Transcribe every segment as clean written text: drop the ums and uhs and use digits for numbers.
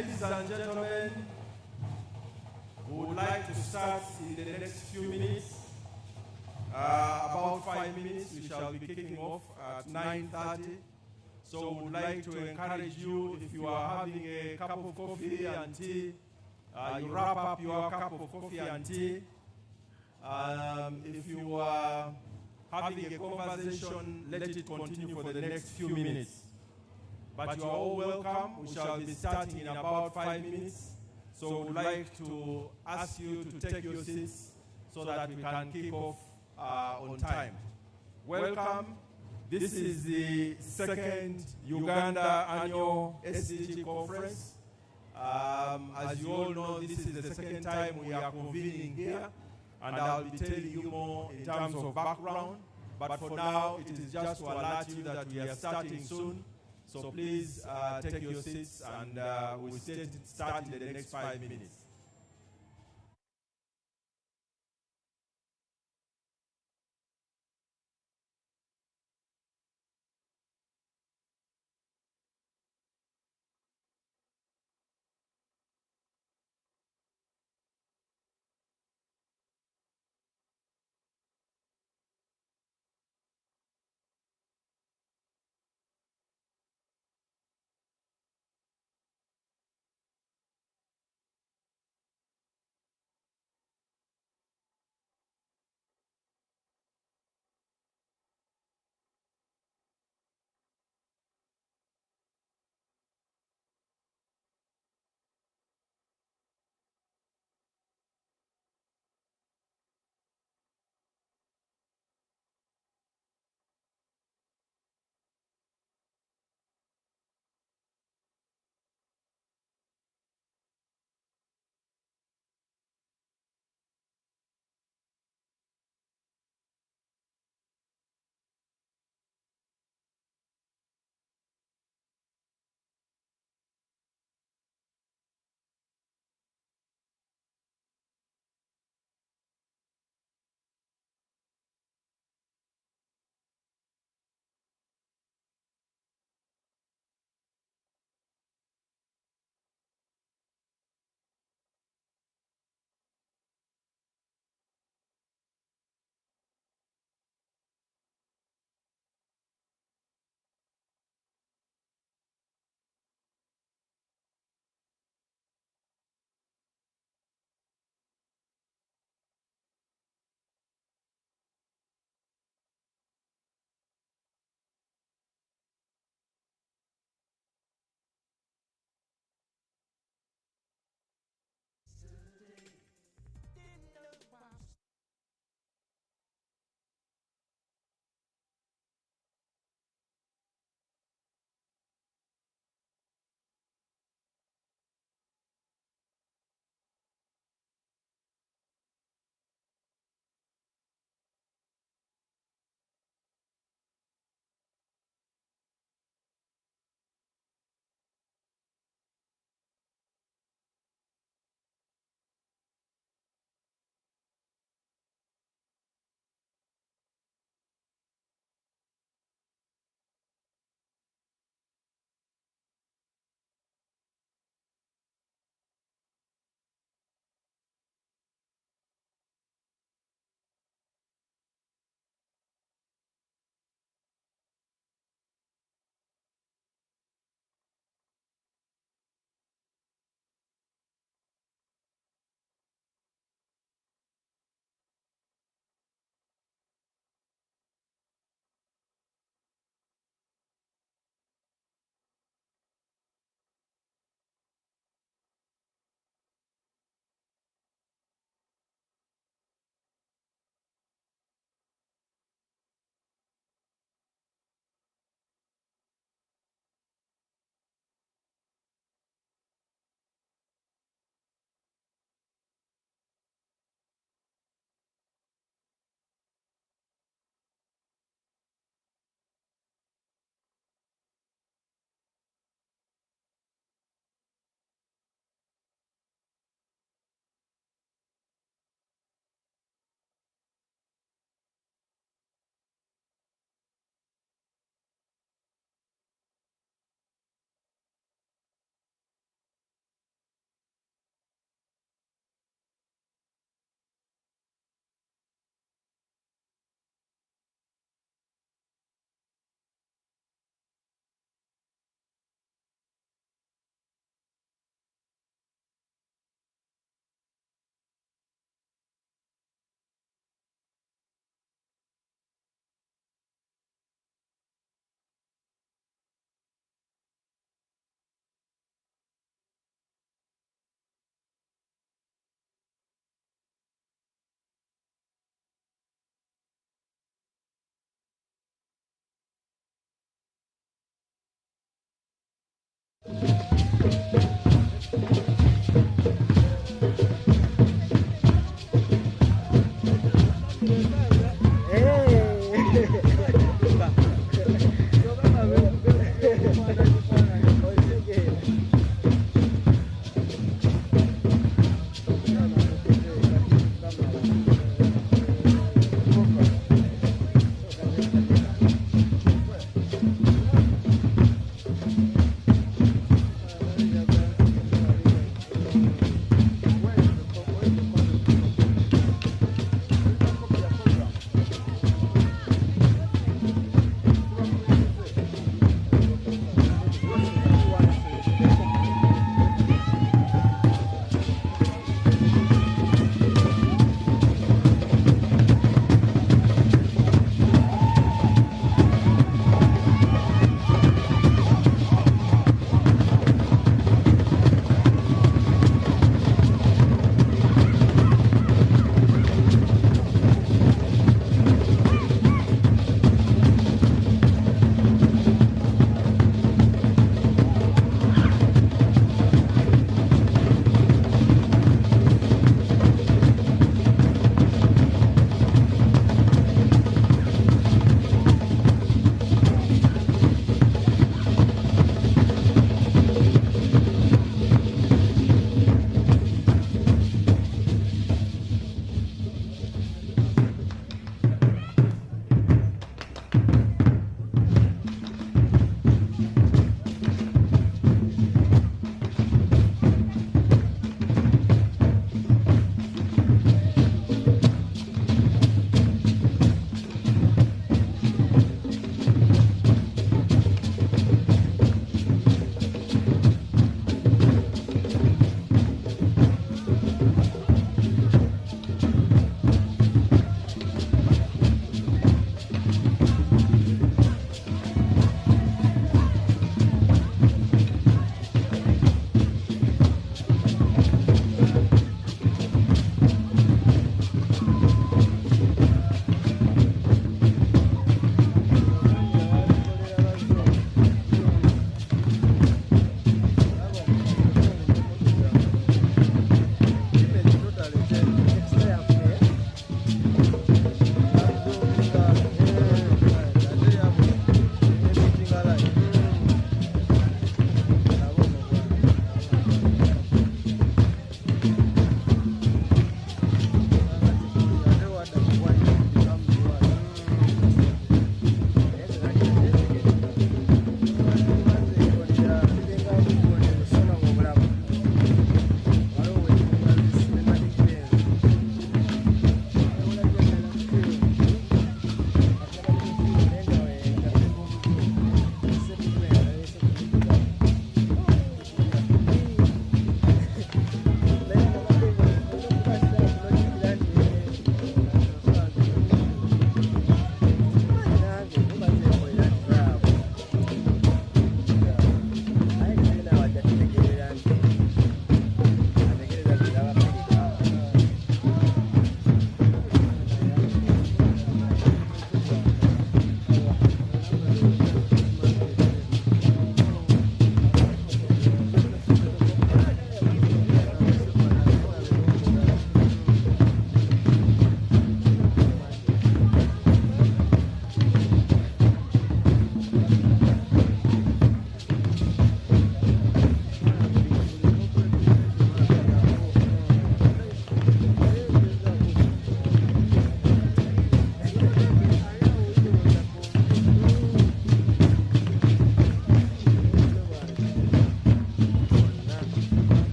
Ladies and gentlemen, we would like to start in the next few minutes. About 5 minutes, we shall be kicking off at 9:30. So we would like to encourage you, if you are having a cup of coffee and tea, you wrap up your cup of coffee and tea. If you are having a conversation, let it continue for the next few minutes. But you are all welcome. We shall be starting in about 5 minutes. So we'd like to ask you to take your seats so that we can kick off on time. Welcome. This is the second Uganda annual SDG conference. As you all know, this is the second time we are convening here, and I'll be telling you more in terms of background. But for now, it is just to alert you that we are starting soon. So please take your seats, and we'll start in the next 5 minutes.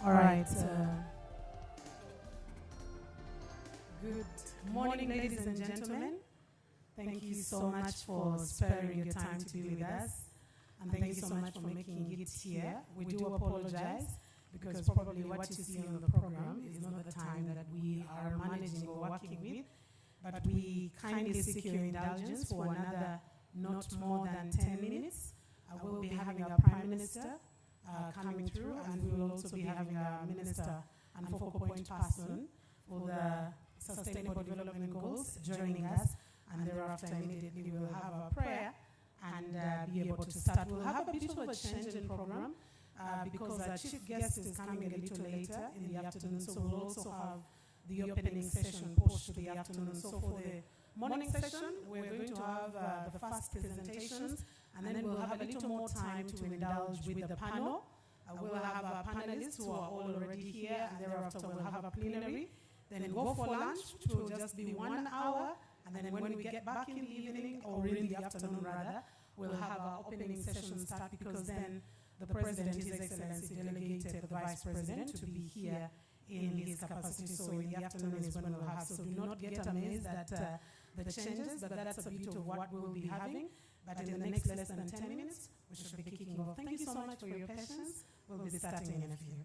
All right. Good morning, ladies and gentlemen. Thank you so much for sparing your time to be with us. And thank you so much for making it here. We do apologize because probably what you see on the program is not the time that we are managing or working with. But we kindly seek your indulgence for another not more than 10 minutes. We'll be having our Prime Minister coming through, and we will also be having a Minister and focal point person for the Sustainable Development Goals joining us. And thereafter, immediately, we will have a prayer and be able to start. We'll have a bit of a change in program because our chief guest is coming a little later in the afternoon, so we'll also have the opening session pushed to the afternoon. So for the morning session, we're going to have the first presentations, and then we'll have a little more time to indulge with the panel. We'll have our panelists who are all already here, and thereafter we'll have a plenary. Then go for lunch, which will just be 1 hour, and then when we get back in the evening, or in the afternoon rather, we'll have our opening session start, because then the President, His Excellency, delegated the Vice President to be here in his capacity. So in the afternoon is when we'll have. So do not get amazed at the changes, but that's a bit of what we'll be having. But in the next less than 10 minutes, we should be kicking off. Thank you so much for your patience. We'll be starting in a few.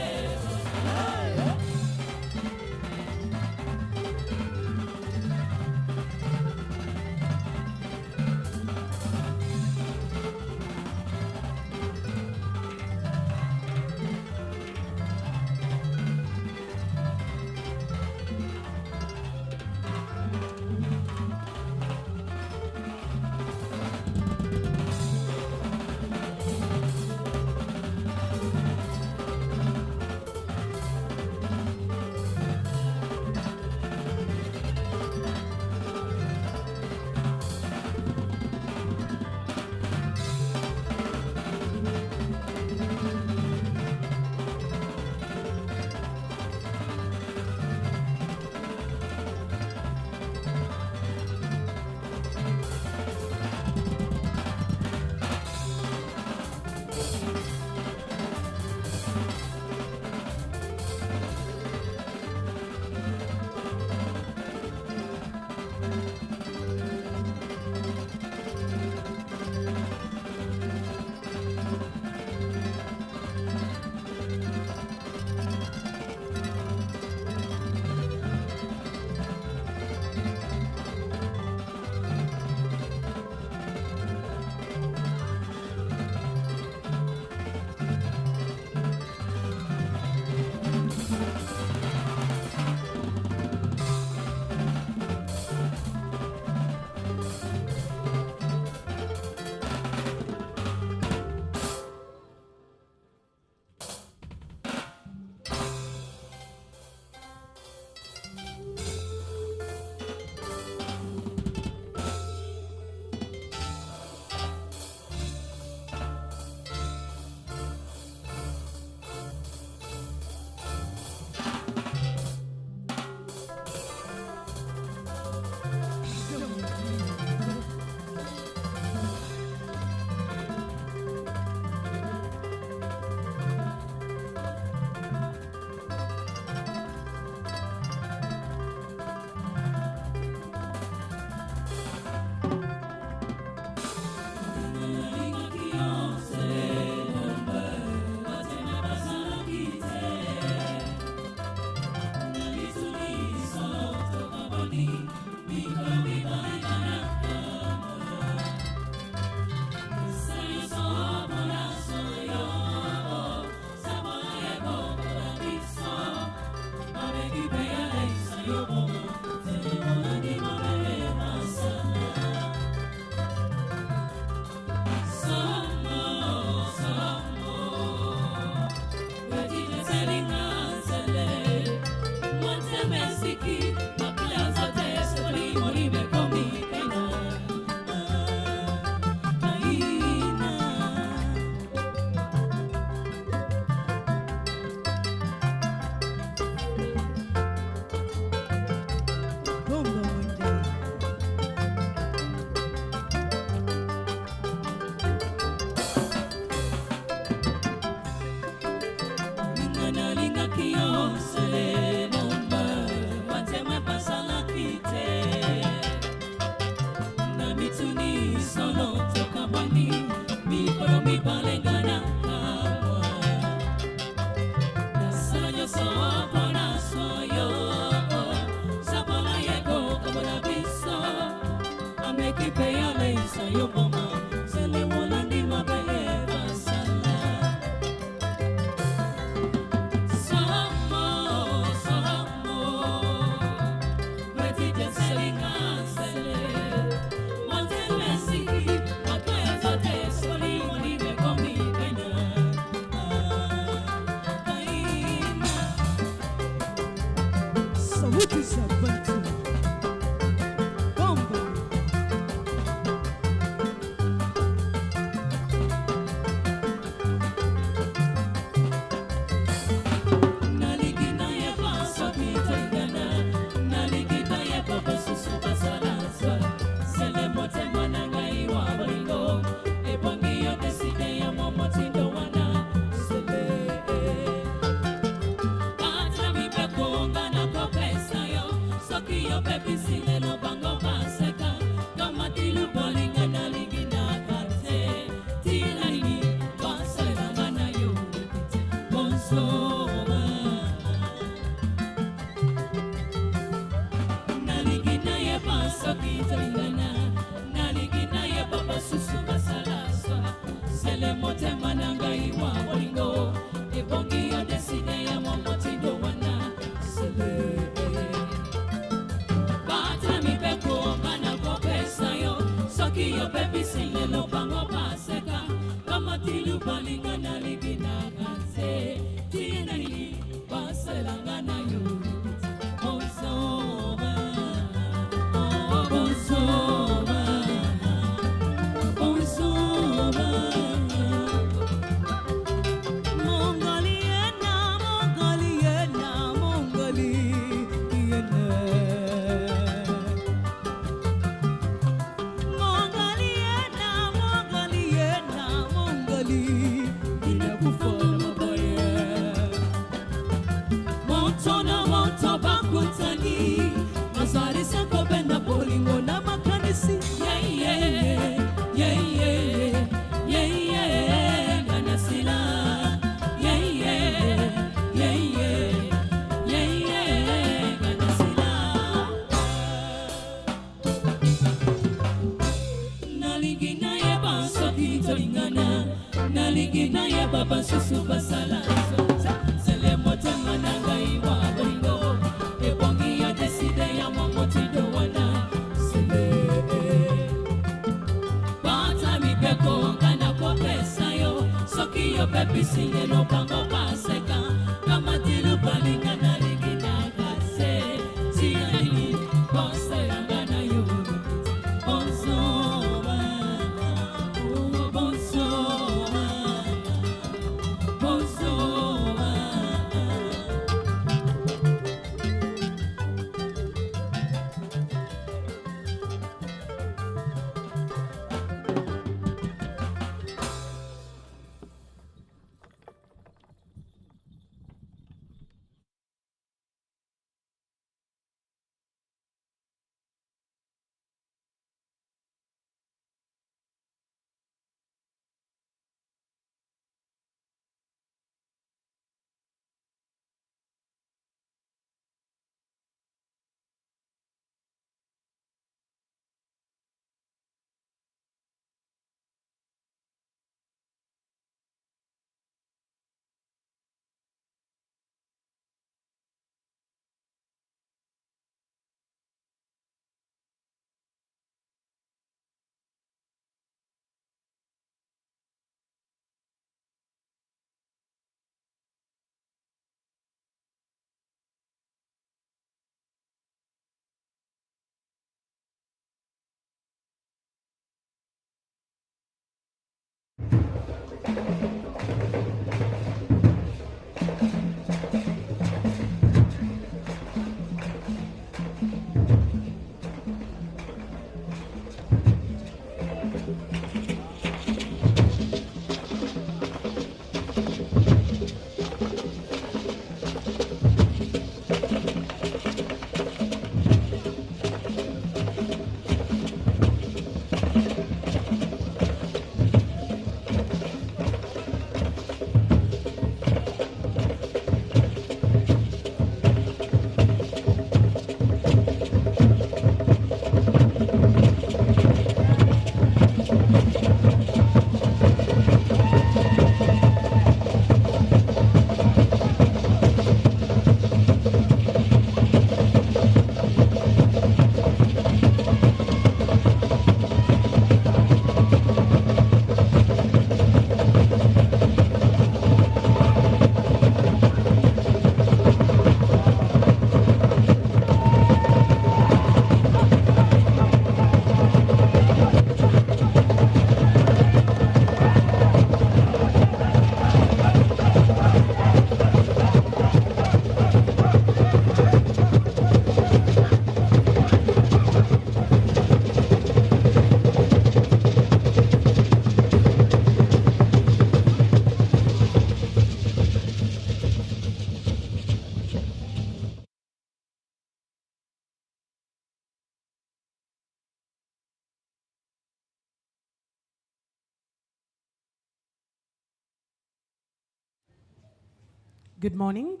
Good morning.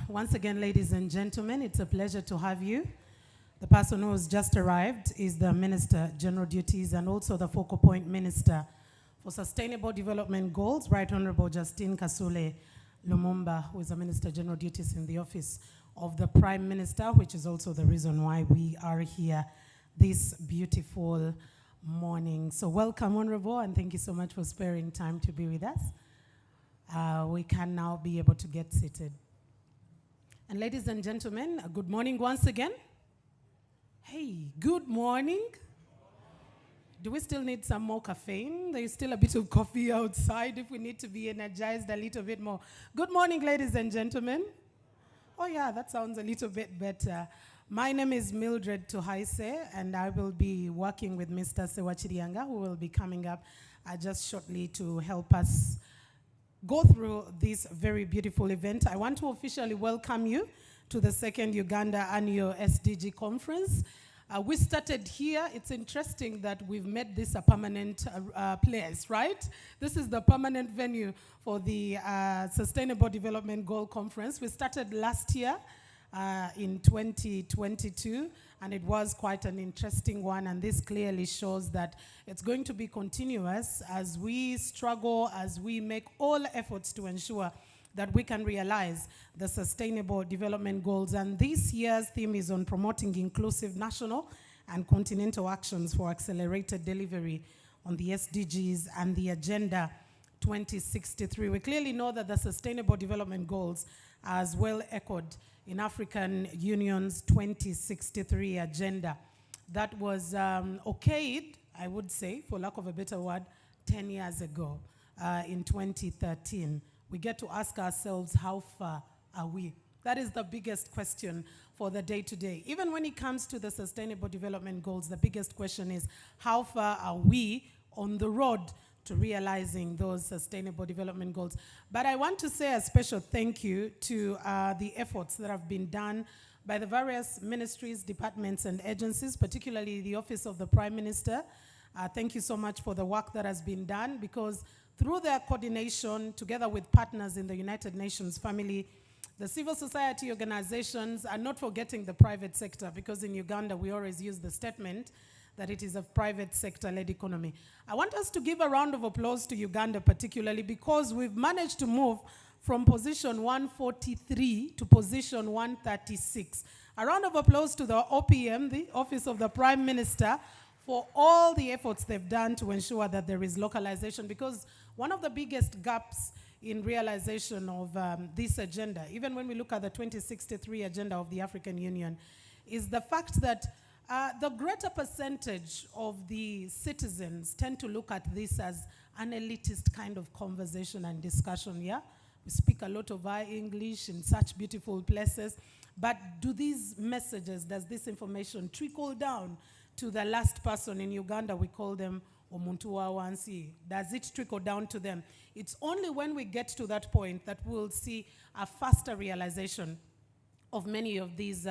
Once again, ladies and gentlemen, it's a pleasure to have you. The person who has just arrived is the Minister, General Duties, and also the focal point Minister for Sustainable Development Goals, Right Honorable Justine Kasule Lumumba, who is the Minister, General Duties in the office of the Prime Minister, which is also the reason why we are here this beautiful morning. So welcome, Honorable, and thank you so much for sparing time to be with us. We can now be able to get seated. And ladies and gentlemen, good morning once again. Hey, good morning. Do we still need some more caffeine? There's still a bit of coffee outside if we need to be energized a little bit more. Good morning, ladies and gentlemen. Oh yeah, that sounds a little bit better. My name is Mildred Tuhaise, and I will be working with Mr. Sewachirianga, who will be coming up just shortly to help us go through this very beautiful event. I want to officially welcome you to the second Uganda Annual SDG Conference. We started here. It's interesting that we've made this a permanent place, right? This is the permanent venue for the Sustainable Development Goal Conference. We started last year in 2022, and it was quite an interesting one, and this clearly shows that it's going to be continuous as we struggle, as we make all efforts to ensure that we can realize the Sustainable Development Goals. And this year's theme is on promoting inclusive national and continental actions for accelerated delivery on the SDGs and the Agenda 2063. We clearly know that the Sustainable Development Goals are as well echoed in African Union's 2063 agenda that was okayed, I would say, for lack of a better word, 10 years ago in 2013. We get to ask ourselves, how far are we? That is the biggest question for the day-to-day. Even when it comes to the Sustainable Development Goals, the biggest question is, how far are we on the road to realizing those Sustainable Development Goals? But I want to say a special thank you to the efforts that have been done by the various ministries, departments, and agencies, particularly the Office of the Prime Minister. Thank you so much for the work that has been done, because through their coordination, together with partners in the United Nations family, the civil society organizations, are not forgetting the private sector, because in Uganda we always use the statement that it is a private sector-led economy. I want us to give a round of applause to Uganda particularly, because we've managed to move from position 143 to position 136. A round of applause to the OPM, the Office of the Prime Minister, for all the efforts they've done to ensure that there is localization, because one of the biggest gaps in realization of this agenda, even when we look at the 2063 agenda of the African Union, is the fact that the greater percentage of the citizens tend to look at this as an elitist kind of conversation and discussion, yeah? We speak a lot of our English in such beautiful places, but do these messages, does this information trickle down to the last person? In Uganda, we call them omuntu wa wansi. Does it trickle down to them? It's only when we get to that point that we'll see a faster realization of many of these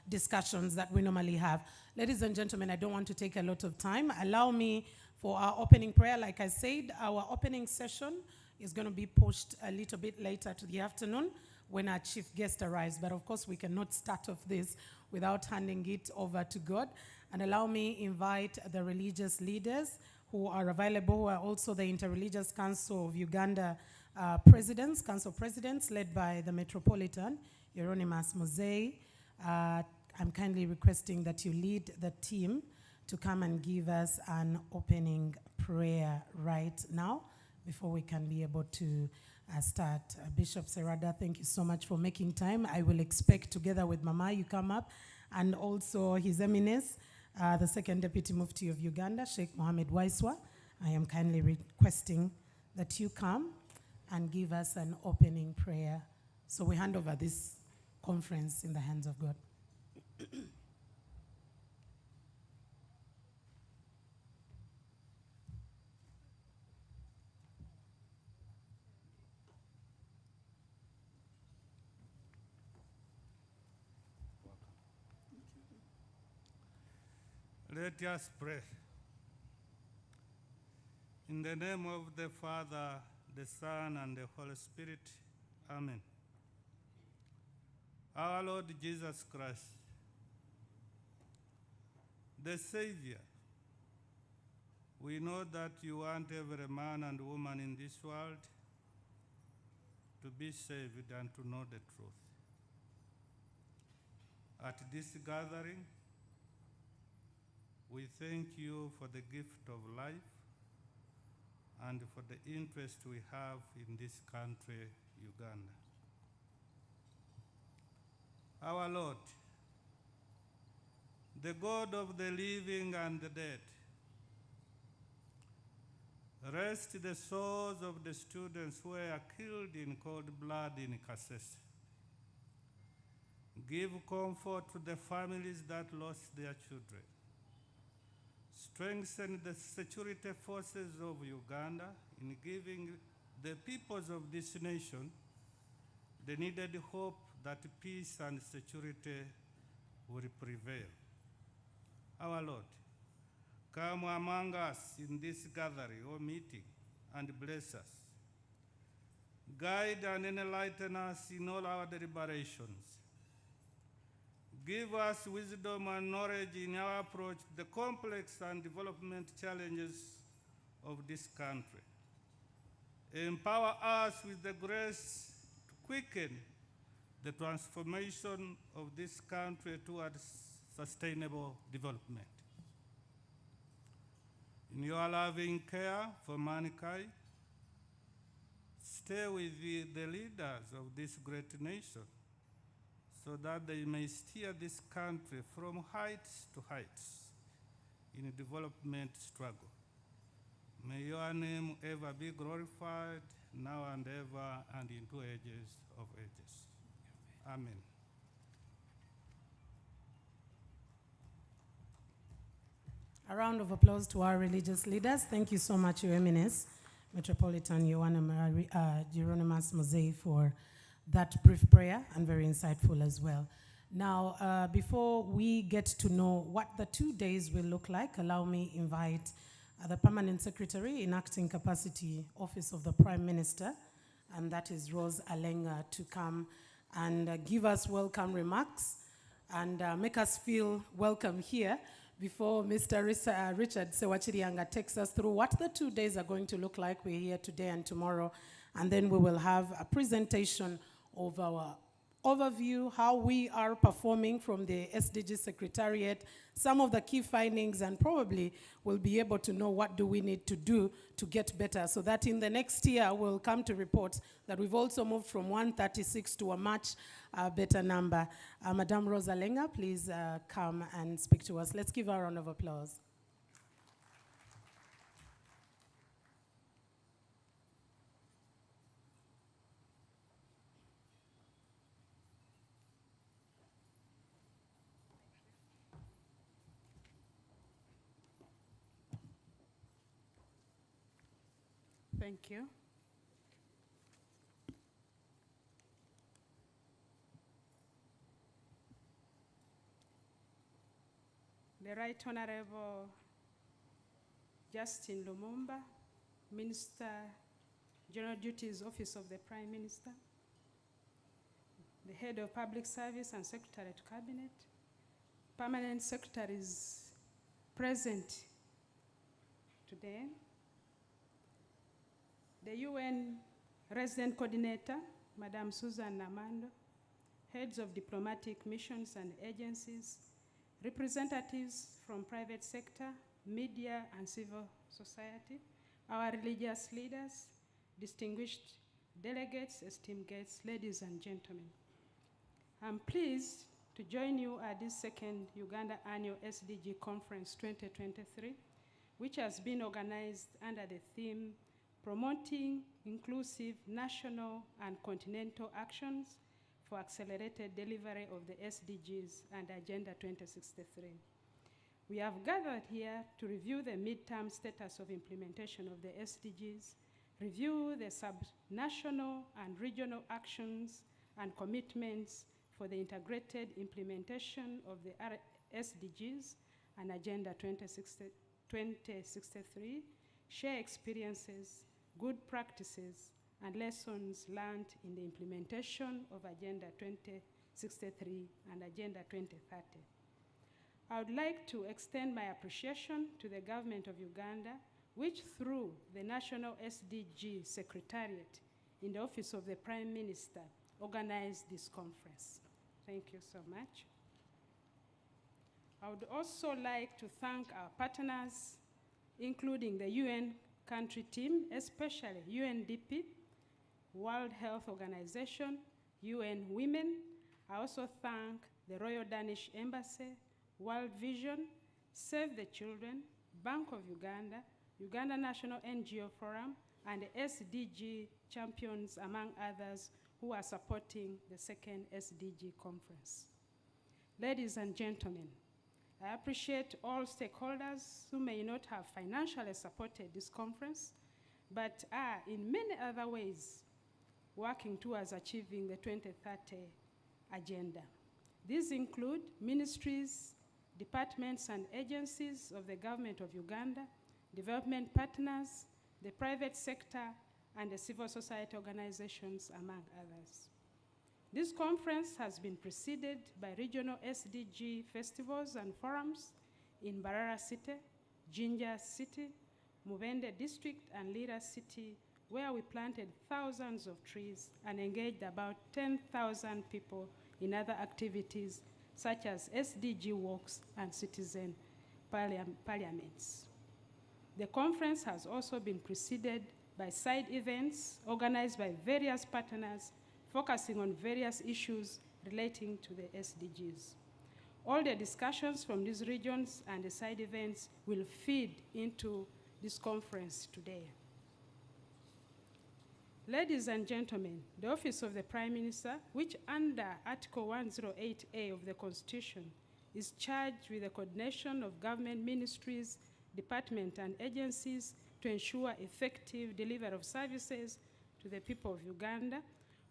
discussions that we normally have. Ladies and gentlemen, I don't want to take a lot of time. Allow me for our opening prayer. Like I said, our opening session is going to be pushed a little bit later to the afternoon when our chief guest arrives. But of course, we cannot start off this without handing it over to God. And allow me invite the religious leaders who are available, who are also the Interreligious Council of Uganda council presidents, led by the Metropolitan, Hieronymus Mosei. I'm kindly requesting that you lead the team to come and give us an opening prayer right now before we can be able to start. Bishop Serada, thank you so much for making time. I will expect, together with Mama, you come up, and also His Eminence, the Second Deputy Mufti of Uganda, Sheikh Mohammed Waiswa. I am kindly requesting that you come and give us an opening prayer. So we hand over this conference in the hands of God. Let us pray. In the name of the Father, the Son, and the Holy Spirit, Amen. Our Lord Jesus Christ, the Savior, we know that you want every man and woman in this world to be saved and to know the truth. At this gathering, we thank you for the gift of life and for the interest we have in this country, Uganda. Our Lord, the God of the living and the dead, rest the souls of the students who were killed in cold blood in Kasese. Give comfort to the families that lost their children. Strengthen the security forces of Uganda in giving the peoples of this nation the needed hope that peace and security will prevail. Our Lord, come among us in this gathering or meeting and bless us. Guide and enlighten us in all our deliberations. Give us wisdom and knowledge in our approach to the complex and development challenges of this country. Empower us with the grace to quicken the transformation of this country towards sustainable development. In your loving care for mankind, stay with the leaders of this great nation so that they may steer this country from heights to heights in a development struggle. May your name ever be glorified, now and ever, and into ages of ages. Amen. A round of applause to our religious leaders. Thank you so much, Your Eminence, Metropolitan Hieronymus Mosei, for that brief prayer, and very insightful as well. Now, before we get to know what the 2 days will look like, allow me invite the Permanent Secretary in Acting Capacity, Office of the Prime Minister, and that is Rose Alenga, to come and give us welcome remarks and make us feel welcome here before Mr. Richard Sewachirianga takes us through what the 2 days are going to look like. We're here today and tomorrow, and then we will have a presentation of our overview, how we are performing from the SDG Secretariat, some of the key findings, and probably we'll be able to know what do we need to do to get better, so that in the next year we'll come to report that we've also moved from 136 to a much better number. Madame Rose Alenga, please come and speak to us. Let's give her a round of applause. Thank you. The Right Honorable Justin Lumumba, Minister, General Duties, Office of the Prime Minister, the Head of Public Service and Secretary to Cabinet, Permanent Secretaries present today, the UN Resident Coordinator, Madame Susan Namando, heads of diplomatic missions and agencies, representatives from private sector, media and civil society, our religious leaders, distinguished delegates, esteemed guests, ladies and gentlemen. I'm pleased to join you at this second Uganda Annual SDG Conference 2023, which has been organized under the theme Promoting Inclusive National and Continental Actions for Accelerated Delivery of the SDGs and Agenda 2063. We have gathered here to review the midterm status of implementation of the SDGs, review the sub-national and regional actions and commitments for the integrated implementation of the SDGs and Agenda 2063, share experiences, good practices, and lessons learned in the implementation of Agenda 2063 and Agenda 2030. I would like to extend my appreciation to the government of Uganda, which through the National SDG Secretariat in the Office of the Prime Minister organized this conference. Thank you so much. I would also like to thank our partners, including the UN country team, especially UNDP, World Health Organization, UN Women. I also thank the Royal Danish Embassy, World Vision, Save the Children, Bank of Uganda, Uganda National NGO Forum, and the SDG champions, among others, who are supporting the second SDG conference. Ladies and gentlemen, I appreciate all stakeholders who may not have financially supported this conference, but are in many other ways working towards achieving the 2030 agenda. These include ministries, departments and agencies of the government of Uganda, development partners, the private sector, and the civil society organizations, among others. This conference has been preceded by regional SDG festivals and forums in Barara City, Jinja City, Mubende District, and Lira City, where we planted thousands of trees and engaged about 10,000 people in other activities such as SDG walks and citizen parliaments. The conference has also been preceded by side events organized by various partners focusing on various issues relating to the SDGs. All the discussions from these regions and the side events will feed into this conference today. Ladies and gentlemen, the Office of the Prime Minister, which under Article 108A of the Constitution is charged with the coordination of government ministries, departments, and agencies to ensure effective delivery of services to the people of Uganda,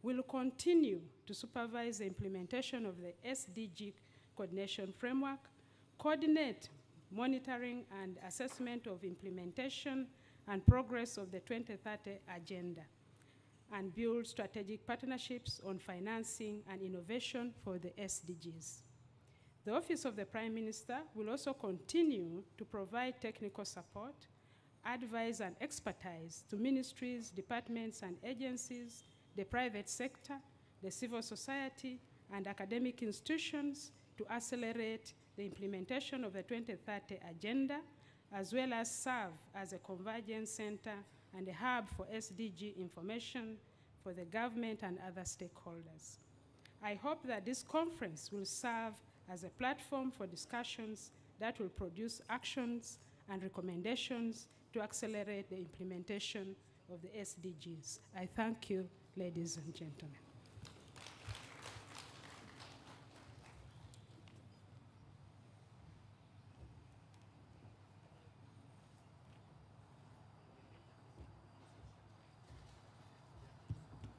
will continue to supervise the implementation of the SDG coordination framework, coordinate monitoring and assessment of implementation and progress of the 2030 agenda, and build strategic partnerships on financing and innovation for the SDGs. The Office of the Prime Minister will also continue to provide technical support, advice, and expertise to ministries, departments, and agencies, the private sector, the civil society, and academic institutions to accelerate the implementation of the 2030 agenda, as well as serve as a convergence center and a hub for SDG information for the government and other stakeholders. I hope that this conference will serve as a platform for discussions that will produce actions and recommendations to accelerate the implementation of the SDGs. I thank you, ladies and gentlemen.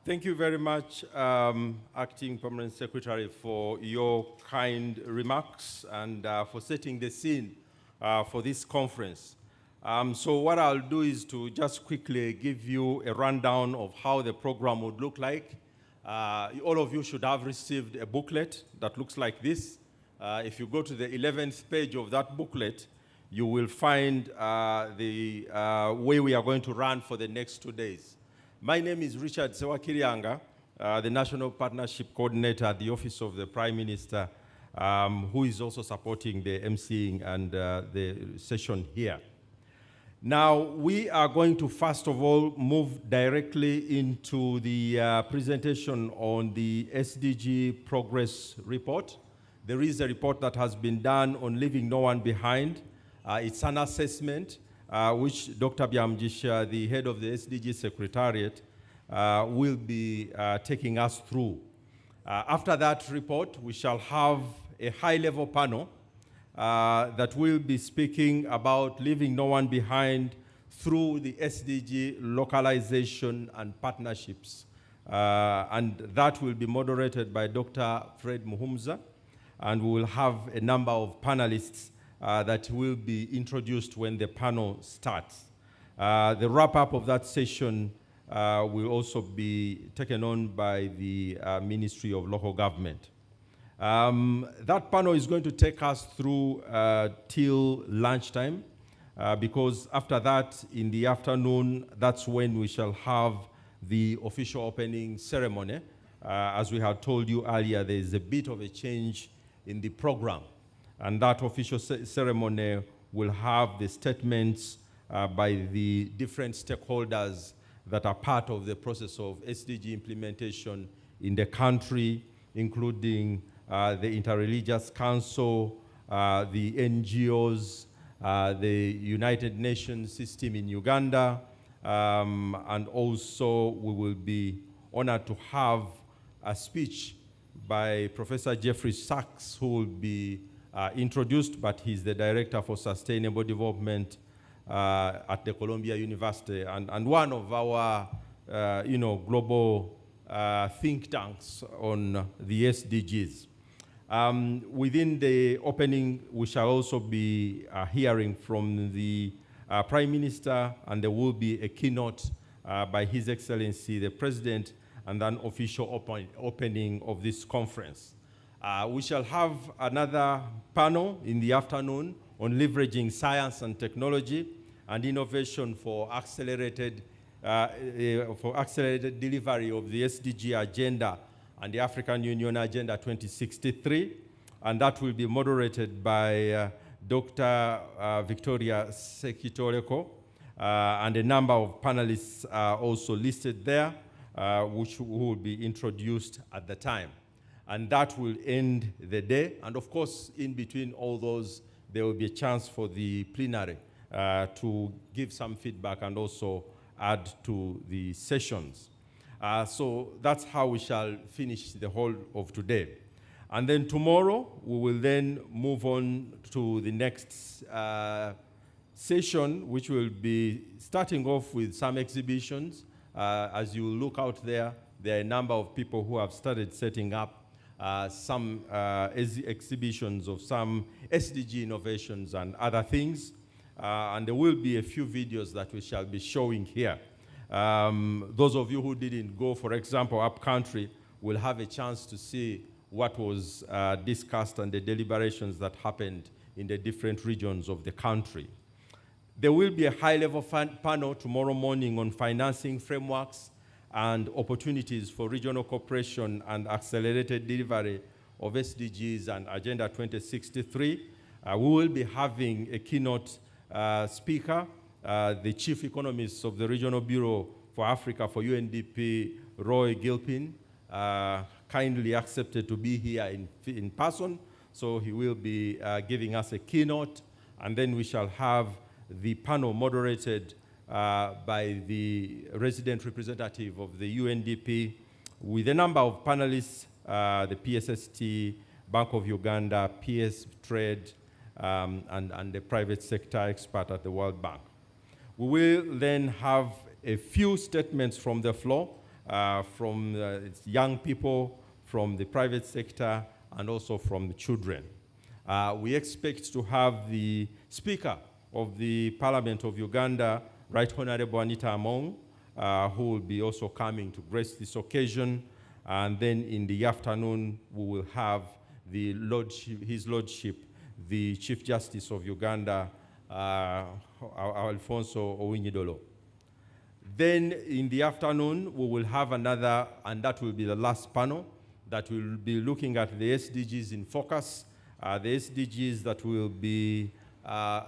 Thank you very much, Acting Permanent Secretary, for your kind remarks and for setting the scene for this conference. So what I'll do is to just quickly give you a rundown of how the program would look like. All of you should have received a booklet that looks like this. If you go to the 11th page of that booklet, you will find the way we are going to run for the next 2 days. My name is Richard Sewakirianga, the National Partnership Coordinator at the Office of the Prime Minister, who is also supporting the emceeing and the session here. Now, we are going to first of all move directly into the presentation on the SDG Progress Report. There is a report that has been done on leaving no one behind. It's an assessment which Dr. Byamjisha, the head of the SDG Secretariat, will be taking us through. After that report, we shall have a high-level panel that will be speaking about leaving no one behind through the SDG localization and partnerships. And that will be moderated by Dr. Fred Muhumza, and we will have a number of panelists that will be introduced when the panel starts. The wrap-up of that session will also be taken on by the Ministry of Local Government. That panel is going to take us through till lunchtime, because after that, in the afternoon, that's when we shall have the official opening ceremony. As we had told you earlier, there is a bit of a change in the program, and that official ceremony will have the statements by the different stakeholders that are part of the process of SDG implementation in the country, including the Interreligious Council, the NGOs, the United Nations system in Uganda, and also we will be honored to have a speech by Professor Jeffrey Sachs, who will be introduced, but he's the Director for Sustainable Development at the Columbia University, and one of our global think tanks on the SDGs. Within the opening, we shall also be hearing from the Prime Minister, and there will be a keynote by His Excellency, the President, and then official opening of this conference. We shall have another panel in the afternoon on leveraging science and technology and innovation for accelerated delivery of the SDG agenda and the African Union Agenda 2063, and that will be moderated by Dr. Victoria Sekitoreko, and a number of panelists are also listed there, which will be introduced at the time. And that will end the day. And of course, in between all those, there will be a chance for the plenary to give some feedback and also add to the sessions. So that's how we shall finish the whole of today. And then tomorrow, we will then move on to the next session, which will be starting off with some exhibitions. As you look out there are a number of people who have started setting up some exhibitions of some SDG innovations and other things. And there will be a few videos that we shall be showing here. Those of you who didn't go, for example, up country, will have a chance to see what was discussed and the deliberations that happened in the different regions of the country. There will be a high-level panel tomorrow morning on financing frameworks and opportunities for regional cooperation and accelerated delivery of SDGs and Agenda 2063. We will be having a keynote speaker, the Chief Economist of the Regional Bureau for Africa for UNDP, Roy Gilpin, kindly accepted to be here in person, so he will be giving us a keynote, and then we shall have the panel moderated by the resident representative of the UNDP with a number of panelists, the PSST, Bank of Uganda, PS Trade, and the private sector expert at the World Bank. We will then have a few statements from the floor, from young people, from the private sector, and also from the children. We expect to have the Speaker of the Parliament of Uganda, Right Honorable Anita Among, who will be also coming to grace this occasion. And then in the afternoon, we will have His Lordship, the Chief Justice of Uganda, Alfonso Owinidolo. Then in the afternoon, we will have another, and that will be the last panel, that will be looking at the SDGs in focus, the SDGs that will be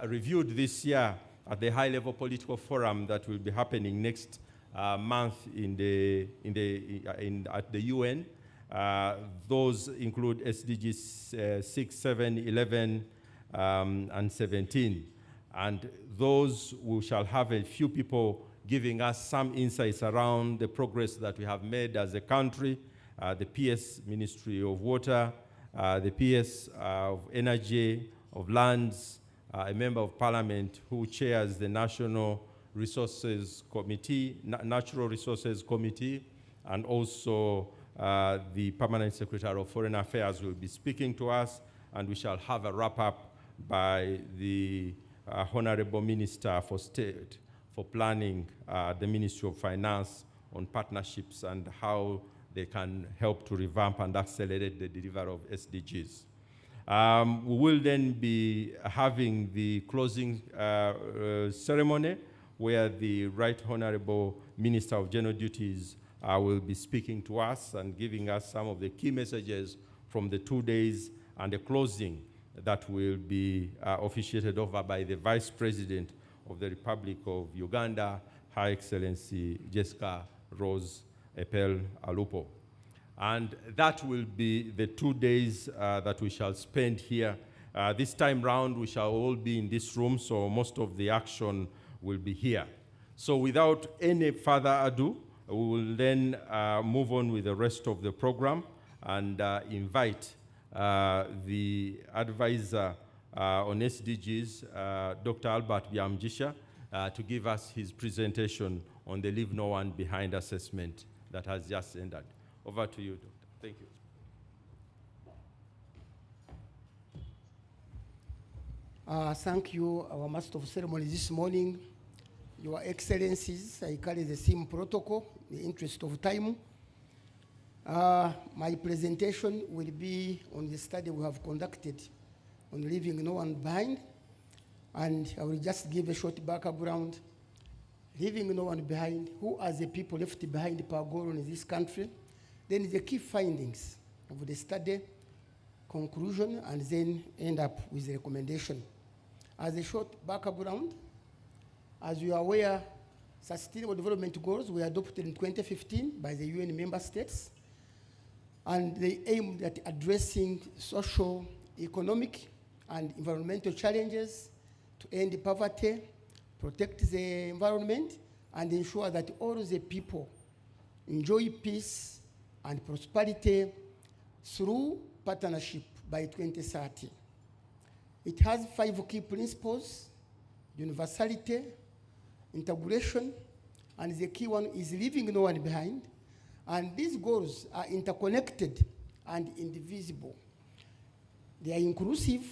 reviewed this year at the high-level political forum that will be happening next month at the UN. Those include SDGs 6, 7, 11, and 17. And those, we shall have a few people giving us some insights around the progress that we have made as a country, the PS Ministry of Water, the PS of Energy, of Lands, a member of Parliament who chairs the National Resources Committee, Natural Resources Committee, and also the Permanent Secretary of Foreign Affairs will be speaking to us, and we shall have a wrap-up by the Honorable Minister for State for Planning, the Ministry of Finance, on partnerships and how they can help to revamp and accelerate the delivery of SDGs. We will then be having the closing ceremony where the Right Honorable Minister of General Duties will be speaking to us and giving us some of the key messages from the 2 days, and the closing that will be officiated over by the Vice President of the Republic of Uganda, Her Excellency Jessica Rose Epel Alupo. And that will be the 2 days that we shall spend here. This time round, we shall all be in this room, so most of the action will be here. So without any further ado, we will then move on with the rest of the program and invite the advisor on SDGs, Dr. Albert Byamjisha, to give us his presentation on the Leave No One Behind assessment that has just ended. Over to you, Doctor. Thank you. Thank you, our Master of Ceremony this morning. Your Excellencies, I carry the same protocol in the interest of time. My presentation will be on the study we have conducted on leaving no one behind, and I will just give a short background. Leaving no one behind, who are the people left behind per goal in this country, then the key findings of the study, conclusion, and then end up with the recommendation. As a short background, as you are aware, Sustainable Development Goals were adopted in 2015 by the UN member states, and they aimed at addressing social, economic, and environmental challenges to end poverty, protect the environment, and ensure that all the people enjoy peace and prosperity through partnership by 2030. It has 5 key principles: universality, integration, and the key one is leaving no one behind. And these goals are interconnected and indivisible. They are inclusive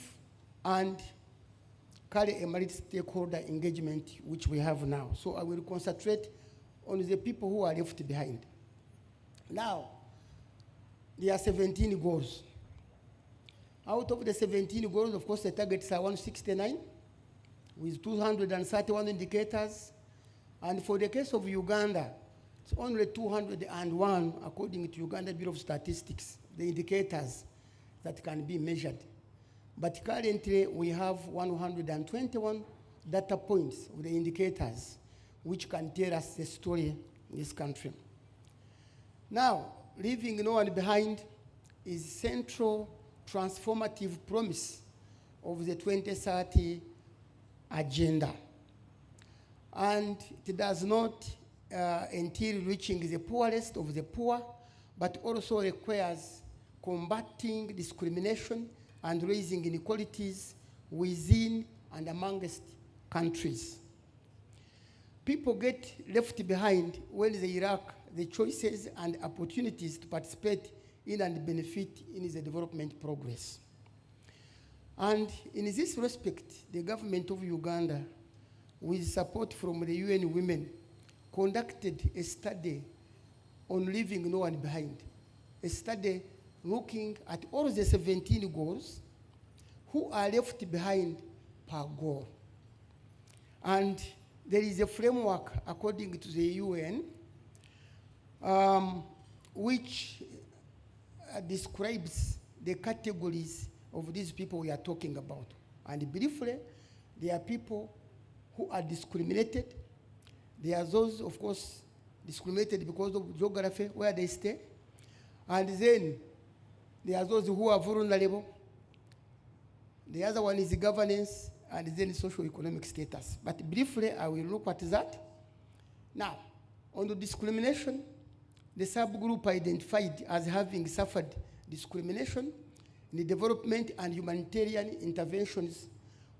and carry a multi-stakeholder engagement, which we have now. So I will concentrate on the people who are left behind. Now, there are 17 goals. Out of the 17 goals, of course, the targets are 169 with 231 indicators. And for the case of Uganda, it's only 201, according to Uganda Bureau of Statistics, the indicators that can be measured. But currently, we have 121 data points of the indicators, which can tell us the story in this country. Now, leaving no one behind is central transformative promise of the 2030 agenda. And it does not entail reaching the poorest of the poor, but also requires combating discrimination and raising inequalities within and amongst countries. People get left behind when they lack the choices and opportunities to participate in and benefit in the development progress. And in this respect, the government of Uganda, with support from the UN Women, conducted a study on leaving no one behind, a study looking at all the 17 goals, who are left behind per goal. And there is a framework, according to the UN, which describes the categories of these people we are talking about. And briefly, there are people who are discriminated. There are those, of course, discriminated because of geography, where they stay. And then there are those who are vulnerable. The other one is the governance, and then socio-economic status. But briefly, I will look at that. Now, on the discrimination, the subgroup identified as having suffered discrimination in the development and humanitarian interventions,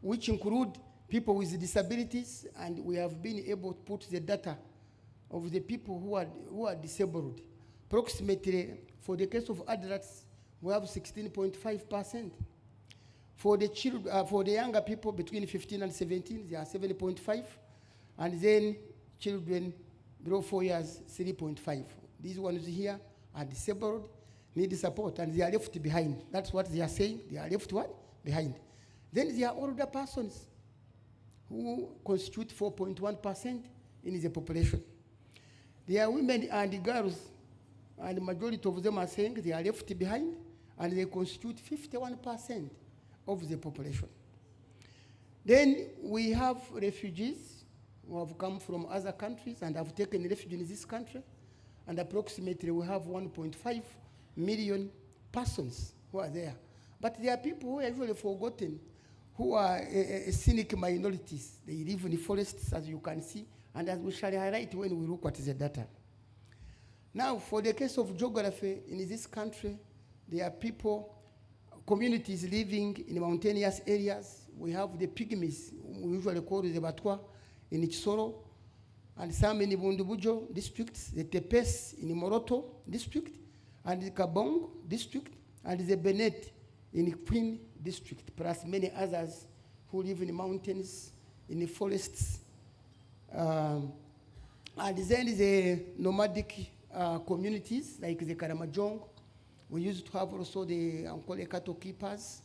which include people with disabilities, and we have been able to put the data of the people who are disabled. Approximately, for the case of adults, we have 16.5%. For the children, for the younger people between 15 and 17, they are 7.5, and then children below 4 years, 3.5. These ones here are disabled, need support, and they are left behind. That's what they are saying. They are left what? Behind. Then there are older persons who constitute 4.1% in the population. There are women and girls, and the majority of them are saying they are left behind, and they constitute 51% of the population. Then we have refugees who have come from other countries and have taken refuge in this country, and approximately we have 1.5 million persons who are there. But there are people who are usually forgotten, who are scenic minorities. They live in the forests, as you can see, and as we shall highlight when we look at the data. Now, for the case of geography, in this country, there are people, communities living in mountainous areas. We have the pygmies, we usually call the Batwa, in Chisoro, and some in the Bundubujo district, the Tepes in the Moroto district, and the Kabong district, and the Benet in the Queen district, plus many others who live in the mountains, in the forests. And then the nomadic communities, like the Karamajong. We used to have also the Ankole cattle keepers,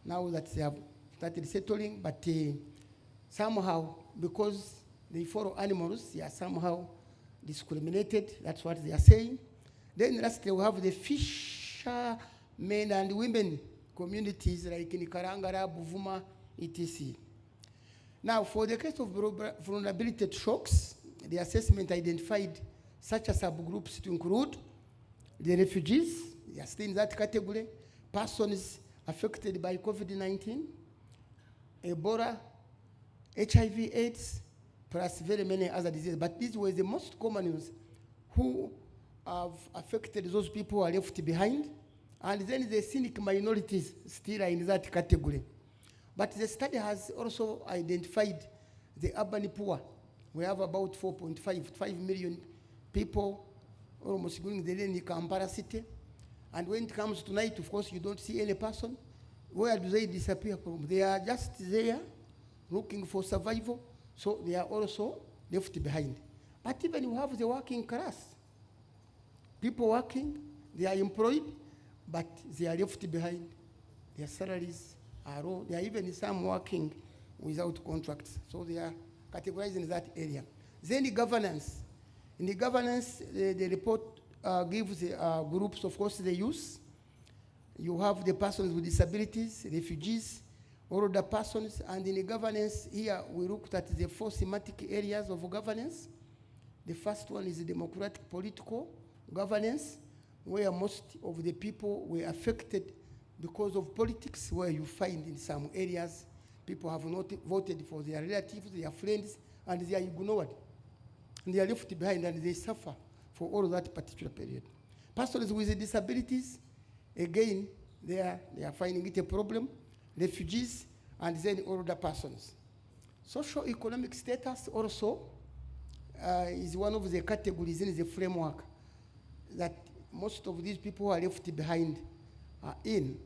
now that they have started settling, but somehow, because they follow animals, they are somehow discriminated. That's what they are saying. Then lastly, we have the fishermen and women communities like in Karangara, Buvuma, etc. Now, for the case of vulnerability to shocks, the assessment identified such a subgroups to include the refugees, they are still in that category, persons affected by COVID-19, Ebola, HIV/AIDS, plus very many other diseases. But these were the most common ones who have affected those people who are left behind. And then the scenic minorities still are in that category. But the study has also identified the urban poor. We have about 4.5 million people, almost including the Kampala city. And when it comes to night, of course, you don't see any person. Where do they disappear from? They are just there looking for survival, so they are also left behind. But even you have the working class. People working, they are employed, but they are left behind. Their salaries are low. There are even some working without contracts. So they are categorized in that area. Then the governance. In the governance, the report gives groups, of course, the youth. You have the persons with disabilities, refugees, older persons, and in the governance here, we looked at the 4 thematic areas of governance. The first one is the democratic political governance, where most of the people were affected because of politics, where you find in some areas people have not voted for their relatives, their friends, and they are ignored. And they are left behind and they suffer for all that particular period. Persons with disabilities, again, they are finding it a problem. Refugees, and then older persons. Socio-economic status also is one of the categories in the framework that most of these people who are left behind are in.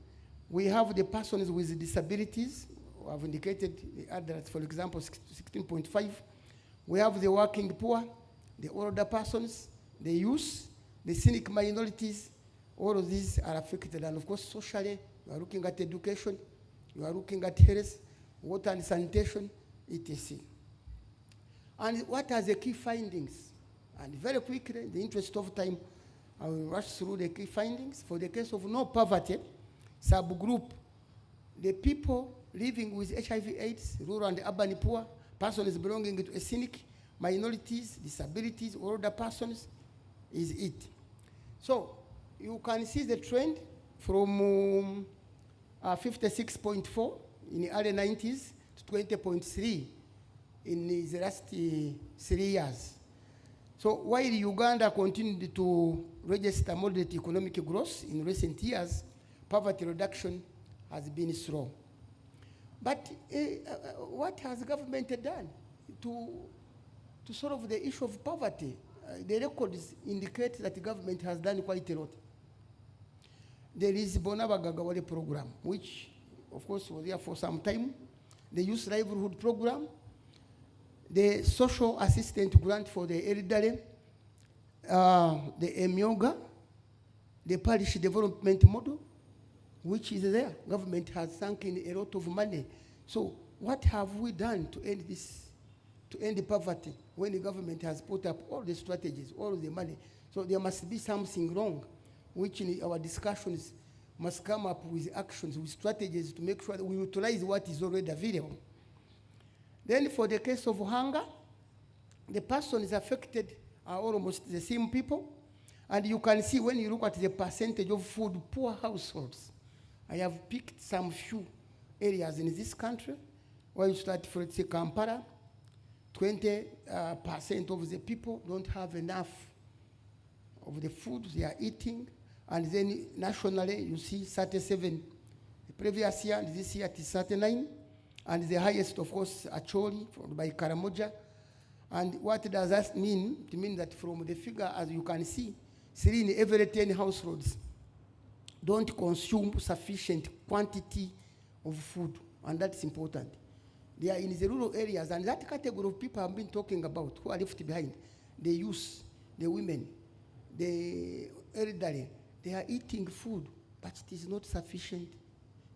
We have the persons with disabilities, who have indicated the adults, for example, 16.5. We have the working poor, the older persons, the youth, the scenic minorities. All of these are affected. And of course, socially, you are looking at education, you are looking at health, water and sanitation, etc. And what are the key findings? And very quickly, in the interest of time, I will rush through the key findings. For the case of no poverty, subgroup, the people living with HIV/AIDS, rural and urban poor, persons belonging to ethnic minorities, disabilities, older persons, is it. So you can see the trend from 56.4 in the early 90s to 20.3 in the last 3 years. So while Uganda continued to register moderate economic growth in recent years, poverty reduction has been slow. But what has government done to solve the issue of poverty? The records indicate that the government has done quite a lot. There is Bonabagagawale program, which, of course, was there for some time. The Youth Livelihood Program, the Social Assistance Grant for the Elderly, the EMIOGA, the parish development model, which is there. Government has sunk in a lot of money. So what have we done to end this, to end the poverty, when the government has put up all the strategies, all the money? So there must be something wrong, which in our discussions must come up with actions, with strategies to make sure that we utilize what is already available. Then for the case of hunger, the persons affected are almost the same people. And you can see when you look at the percentage of food poor households. I have picked some few areas in this country where you start, for let's say Kampala, 20% of the people don't have enough of the food they are eating. And then nationally, you see 37. The previous year, and this year it is 39. And the highest, of course, Acholi, followed by Karamoja. And what does that mean? It means that from the figure, as you can see, 3 in every 10 households don't consume sufficient quantity of food. And that's important. They are in the rural areas, and that category of people I've been talking about, who are left behind, the youth, the women, the elderly, they are eating food, but it is not sufficient.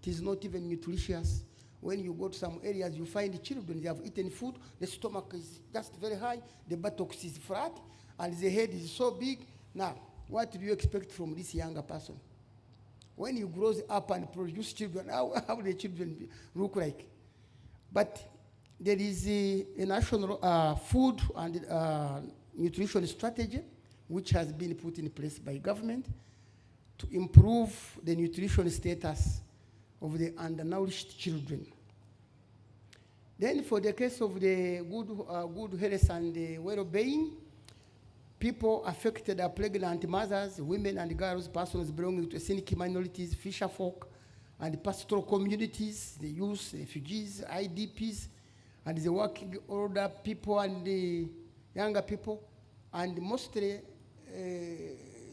It is not even nutritious. When you go to some areas, you find the children, they have eaten food, the stomach is just very high, the buttocks is flat, and the head is so big. Now, what do you expect from this younger person? When he grows up and produce children, how the children look like? But there is a national food and nutrition strategy which has been put in place by government to improve the nutrition status of the undernourished children. Then for the case of the good health and the well-being, people affected are pregnant mothers, women and girls, persons belonging to ethnic minorities, fisher folk, and pastoral communities, the youth, the refugees, IDPs, and the working older people and the younger people, and mostly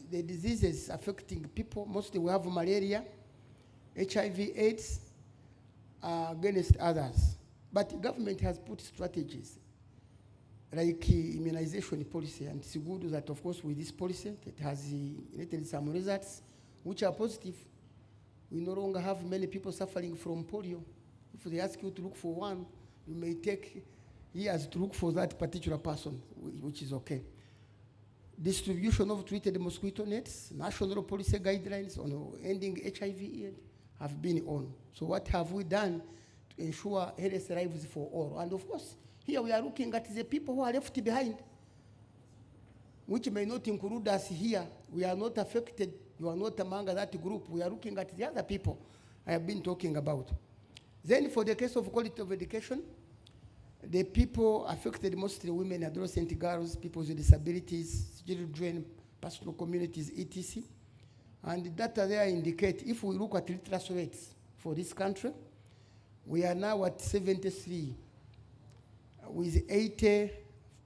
the diseases affecting people. Mostly we have malaria, HIV, AIDS, against others. But the government has put strategies like immunization policy, and it's good that, of course, with this policy, it has related some results which are positive. We no longer have many people suffering from polio. If they ask you to look for one, you may take years to look for that particular person, which is okay. Distribution of treated mosquito nets, national policy guidelines on ending HIV have been on. So what have we done to ensure health lives for all? And of course, here we are looking at the people who are left behind, which may not include us here. We are not affected. You are not among that group. We are looking at the other people I have been talking about. Then for the case of quality of education, the people affected, mostly women, adolescent girls, people with disabilities, children, pastoral communities, etc. And the data there indicate, if we look at literacy rates for this country, we are now at 73, with 80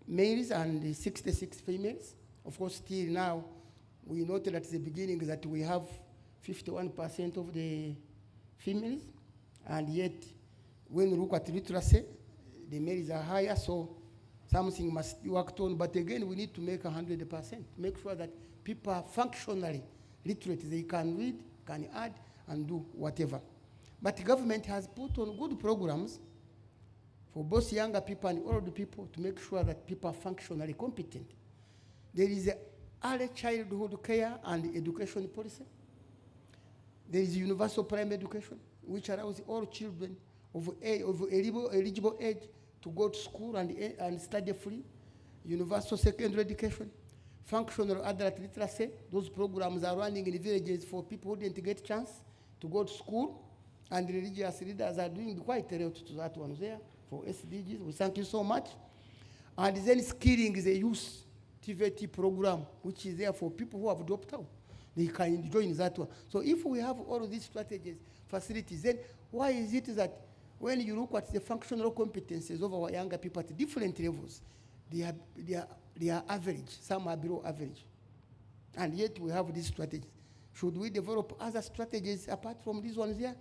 males and 66 females. Of course, still now, we noted at the beginning that we have 51% of the females, and yet, when we look at literacy, the males are higher, so something must be worked on. But again, we need to make 100%, make sure that people are functionally literate. They can read, can add, and do whatever. But the government has put on good programs for both younger people and older people to make sure that people are functionally competent. There is early childhood care and education policy. There is universal primary education, which allows all children of eligible age to go to school and study free. Universal secondary education, functional adult literacy. Those programs are running in villages for people who didn't get a chance to go to school. And religious leaders are doing quite a lot to that one there for SDGs. We thank you so much. And then skilling the youth TVT program, which is there for people who have dropped out. They can join that one. So if we have all of these strategies, facilities, then why is it that when you look at the functional competencies of our younger people at different levels, they are average, some are below average. And yet we have these strategies. Should we develop other strategies apart from these ones here?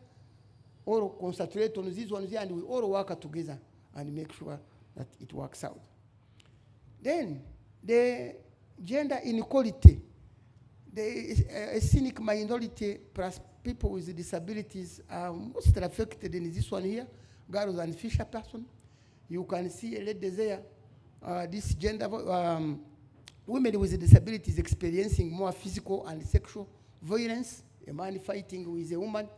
Or concentrate on these ones here, and we all work together and make sure that it works out. Then, the gender inequality. The ethnic minority plus people with disabilities are mostly affected in this one here, girls and fisher person. You can see a lady there, this gender, women with disabilities experiencing more physical and sexual violence, a man fighting with a woman.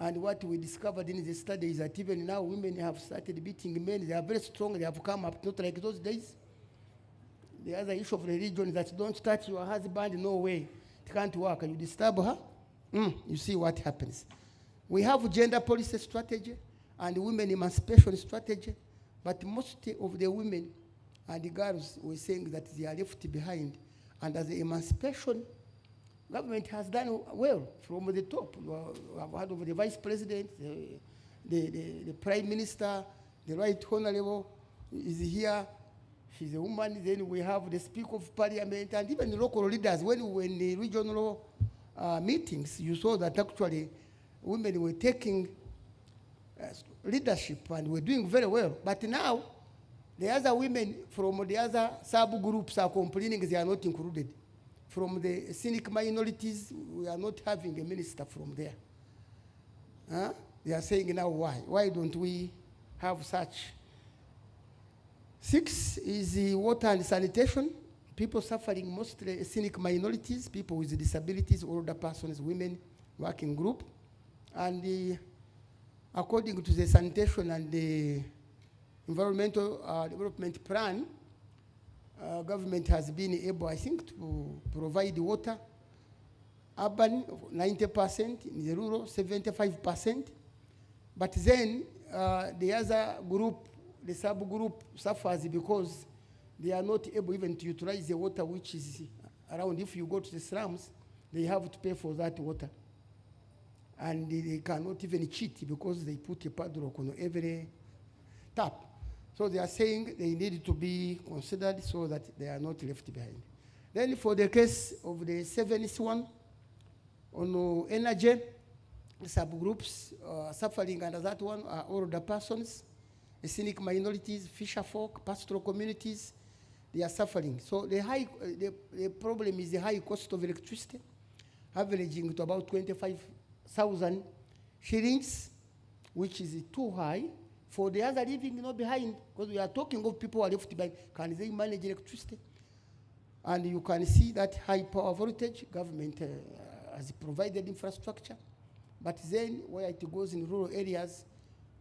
And what we discovered in the study is that even now women have started beating men. They are very strong, they have come up, not like those days. The other issue of religion is that don't touch your husband, no way. It can't work. You disturb her, you see what happens. We have gender policy strategy and women emancipation strategy, but most of the women and the girls were saying that they are left behind. And as the emancipation, government has done well from the top. You have heard of the vice president, the prime minister, the right honorable is here. She's a woman. Then we have the speaker of parliament and even the local leaders. When we were in the regional meetings, you saw that actually women were taking leadership and were doing very well. But now, the other women from the other subgroups are complaining they are not included. From the ethnic minorities, we are not having a minister from there. They are saying now why? Why don't we have such? 6 is the water and sanitation. People suffering, mostly ethnic minorities, people with disabilities, older persons, women, working group. And according to the sanitation and the environmental development plan, government has been able, I think, to provide water, urban 90%, in the rural 75%. But then the other group, the subgroup suffers because they are not able even to utilize the water which is around. If you go to the slums, they have to pay for that water. And they cannot even cheat because they put a padlock on every tap. So they are saying they need to be considered so that they are not left behind. Then for the case of the 7th one, on energy, subgroups suffering under that one are older persons, ethnic minorities, fisher folk, pastoral communities, they are suffering. So the problem is the high cost of electricity, averaging to about 25,000 shillings, which is too high. For the other living behind, because we are talking of people who are left behind, can they manage electricity? And you can see that high power voltage, government has provided infrastructure, but then where it goes in rural areas,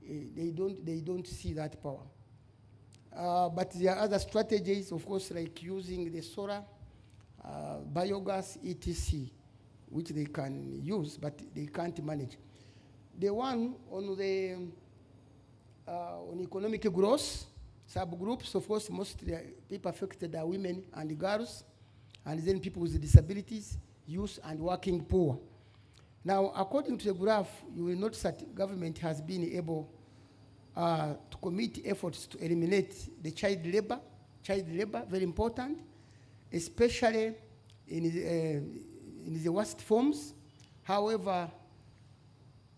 they don't see that power. But there are other strategies, of course, like using the solar, biogas, etc., which they can use, but they can't manage. The one on the on economic growth, subgroups, of course, mostly people affected are women and girls, and then people with disabilities, youth, and working poor. Now, according to the graph, you will notice that government has been able to commit efforts to eliminate the child labor. Child labor, very important, especially in the worst forms. However,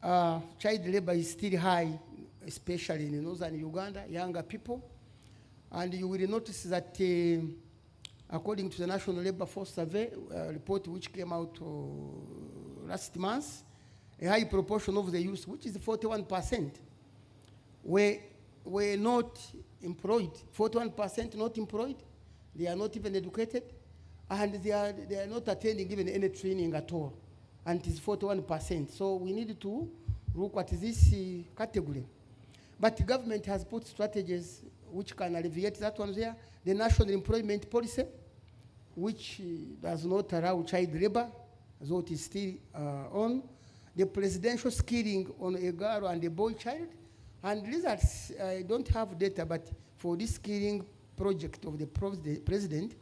child labor is still high, especially in northern Uganda, younger people. And you will notice that according to the National Labor Force Survey report which came out last month, a high proportion of the youth, which is 41%, were not employed. 41% not employed. They are not even educated. And they are not attending even any training at all. And it is 41%. So we need to look at this category. But the government has put strategies which can alleviate that one there. The National Employment Policy, which does not allow child labor, though it is still on. The presidential skilling on a girl and a boy child. And results, I don't have data, but for this skilling project of the president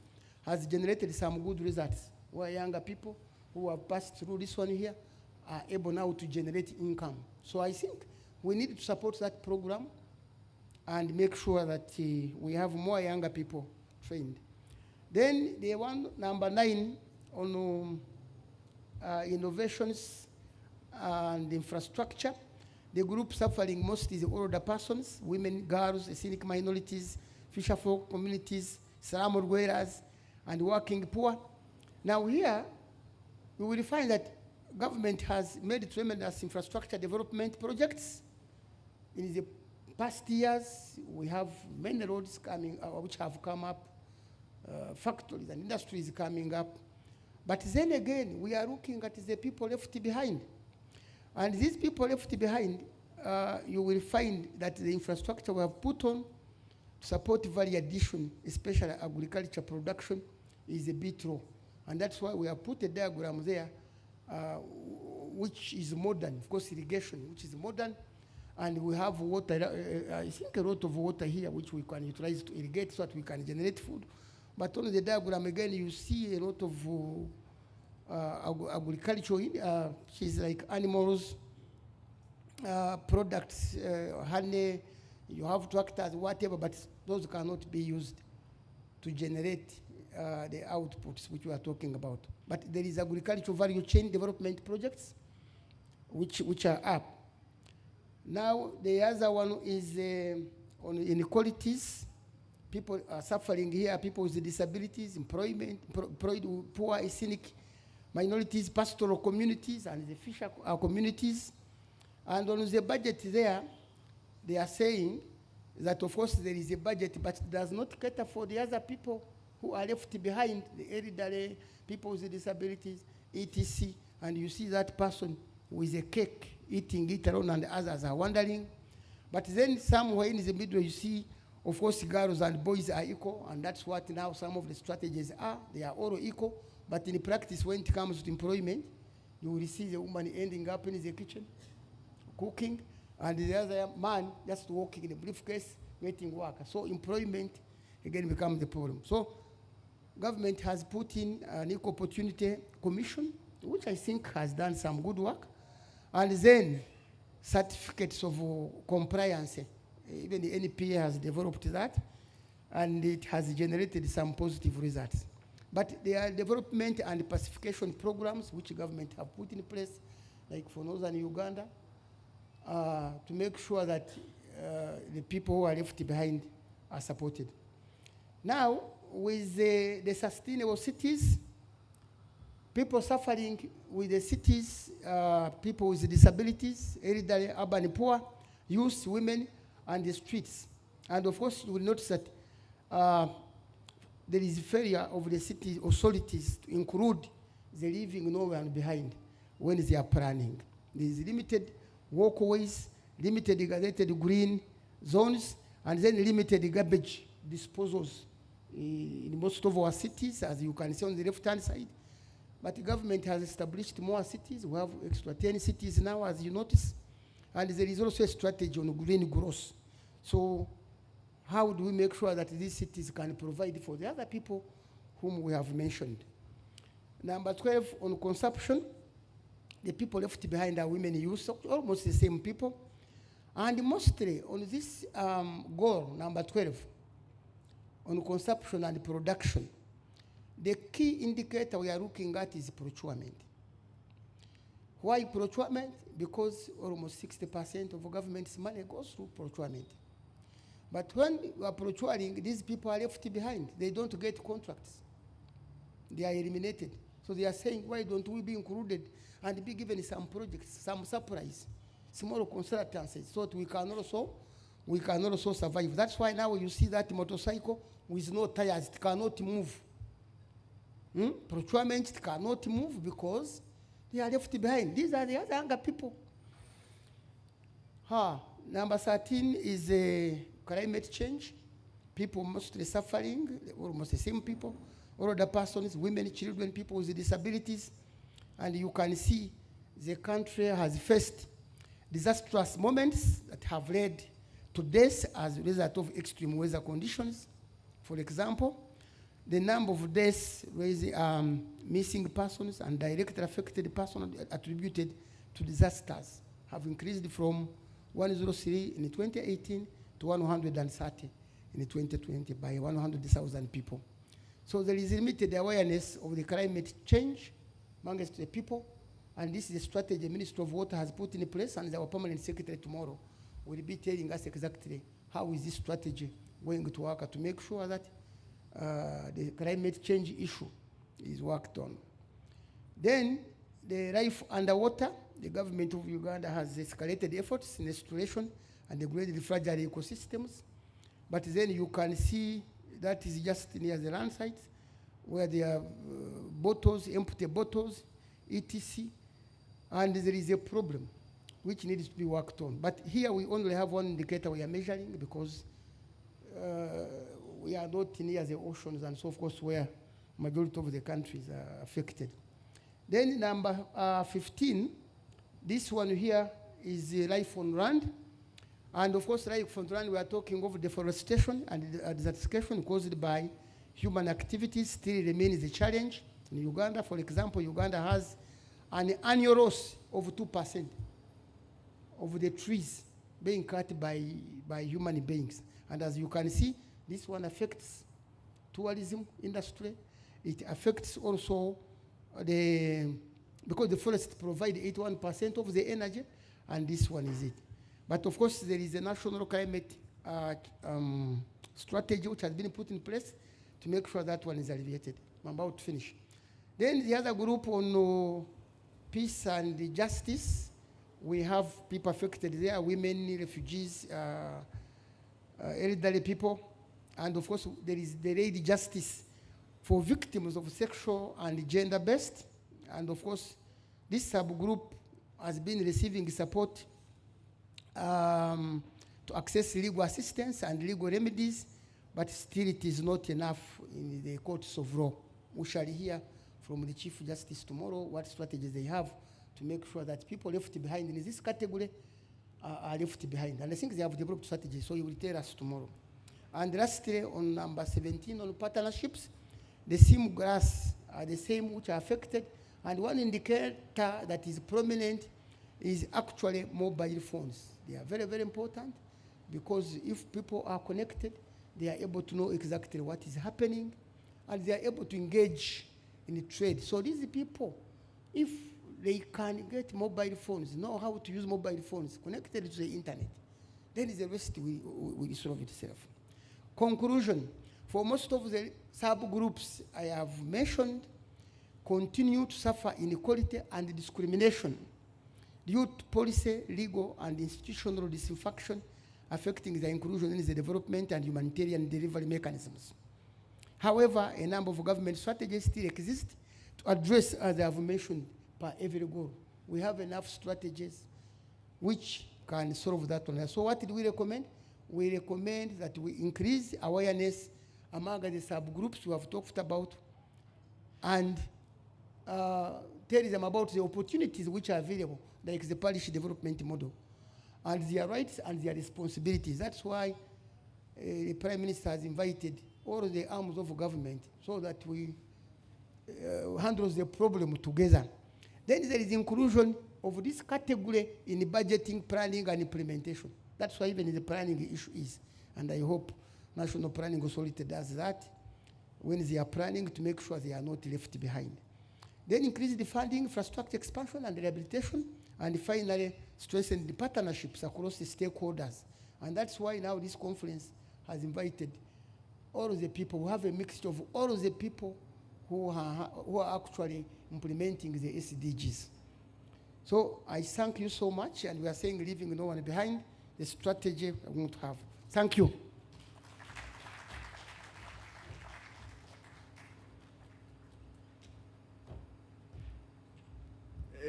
has generated some good results, where younger people who have passed through this one here are able now to generate income. So I think we need to support that program and make sure that we have more younger people trained. Then the one, number 9, on innovations and infrastructure. The group suffering most is older persons, women, girls, ethnic minorities, fisher folk communities, slum dwellers, and working poor. Now here, we will find that government has made tremendous infrastructure development projects. In the past years, we have many roads coming, which have come up, factories and industries coming up. But then again, we are looking at the people left behind. And these people left behind, you will find that the infrastructure we have put on to support value addition, especially agriculture production, is a bit low. And that's why we have put a diagram there, which is modern, of course, irrigation, which is modern. And we have water, I think a lot of water here, which we can utilize to irrigate so that we can generate food. But on the diagram, again, you see a lot of agriculture, which is like animals, products, honey, you have tractors, whatever, but those cannot be used to generate the outputs which we are talking about. But there is agricultural value chain development projects which are up. Now, the other one is on inequalities. People are suffering here, people with disabilities, employment, poor, ethnic minorities, pastoral communities, and the fisher communities. And on the budget there, they are saying that, of course, there is a budget, but it does not cater for the other people who are left behind, the elderly, people with disabilities, etc. And you see that person with a cake, eating it alone, and the others are wondering. But then somewhere in the middle, you see, of course, girls and boys are equal, and that's what now some of the strategies are. They are all equal, but in practice, when it comes to employment, you will see the woman ending up in the kitchen, cooking, and the other man just walking in a briefcase, getting work. So employment, again, becomes the problem. So government has put in an Equal Opportunity Commission, which I think has done some good work, and then certificates of compliance. Even the NPA has developed that, and it has generated some positive results. But there are development and pacification programs which government have put in place, like for northern Uganda, to make sure that the people who are left behind are supported. Now, with the sustainable cities, people suffering with the cities, people with disabilities, elderly, urban poor, youth, women, and the streets. And of course, you will notice that there is failure of the city authorities to include the living nowhere behind when they are planning. There is limited walkways, limited gazetted green zones, and then limited garbage disposals in most of our cities, as you can see on the left-hand side. But the government has established more cities. We have extra 10 cities now, as you notice. And there is also a strategy on green growth. So how do we make sure that these cities can provide for the other people whom we have mentioned? Number 12, on consumption, the people left behind are women and youth, almost the same people. And mostly on this goal, number 12, on consumption and production, the key indicator we are looking at is procurement. Why procurement? Because almost 60% of government's money goes through procurement. But when we are procuring, these people are left behind. They don't get contracts. They are eliminated. So they are saying, why don't we be included and be given some projects, some surprise, small consultancies, so that we can also survive. That's why now you see that motorcycle with no tires, it cannot move. Procurement, it cannot move because they are left behind. These are the other younger people. Number 13 is climate change. People mostly suffering, almost the same people. Older persons, women, children, people with disabilities. And you can see the country has faced disastrous moments that have led to deaths as a result of extreme weather conditions. For example, the number of deaths with missing persons and directly affected persons attributed to disasters have increased from 103 in 2018 to 130 in 2020 by 100,000 people. So there is limited awareness of the climate change amongst the people, and this is a strategy the Ministry of Water has put in place, and our permanent secretary tomorrow will be telling us exactly how is this strategy going to work to make sure that the climate change issue is worked on. Then the life underwater, the government of Uganda has escalated efforts in restoration and degraded fragile ecosystems. But then you can see that is just near the land sites where there are bottles, empty bottles, etc. And there is a problem which needs to be worked on. But here we only have one indicator we are measuring because we are not near the oceans and so of course where majority of the countries are affected. Then number 15, this one here is life on land. And of course, life on land, we are talking of deforestation and desertification caused by human activities still remains a challenge. In Uganda, for example, Uganda has an annual loss of 2% of the trees being cut by human beings. And as you can see, this one affects tourism industry. It affects also because the forests provide 81% of the energy, and this one is it. But of course, there is a national climate strategy which has been put in place to make sure that one is alleviated. I'm about to finish. Then the other group on peace and justice, we have people affected there, women, refugees, elderly people, and of course, there is delayed justice for victims of sexual and gender-based. And of course, this subgroup has been receiving support to access legal assistance and legal remedies, but still it is not enough in the courts of law. We shall hear from the Chief Justice tomorrow what strategies they have to make sure that people left behind in this category are left behind. And I think they have developed strategies, so he will tell us tomorrow. And lastly, on number 17, on partnerships, the same grass are the same which are affected. And one indicator that is prominent is actually mobile phones. They are very, very important because if people are connected, they are able to know exactly what is happening and they are able to engage in the trade. So these people, if they can get mobile phones, know how to use mobile phones connected to the internet, then the rest will solve itself. Conclusion, for most of the subgroups I have mentioned, continue to suffer inequality and discrimination due to policy, legal, and institutional dysfunction affecting the inclusion in the development and humanitarian delivery mechanisms. However, a number of government strategies still exist to address, as I have mentioned, per every goal. We have enough strategies which can solve that one. So what did we recommend? We recommend that we increase awareness among the subgroups we have talked about and tell them about the opportunities which are available, like the parish development model, and their rights and their responsibilities. That's why the Prime Minister has invited all the arms of government so that we handle the problem together. Then there is inclusion of this category in the budgeting, planning, and implementation. That's why even the planning issue is. And I hope National Planning Authority does that when they are planning to make sure they are not left behind. Then increase the funding, infrastructure expansion and rehabilitation, and finally strengthen the partnerships across the stakeholders. And that's why now this conference has invited all of the people. We have a mixture of all of the people who are actually implementing the SDGs. So I thank you so much, and we are saying leaving no one behind, the strategy we want to have. Thank you.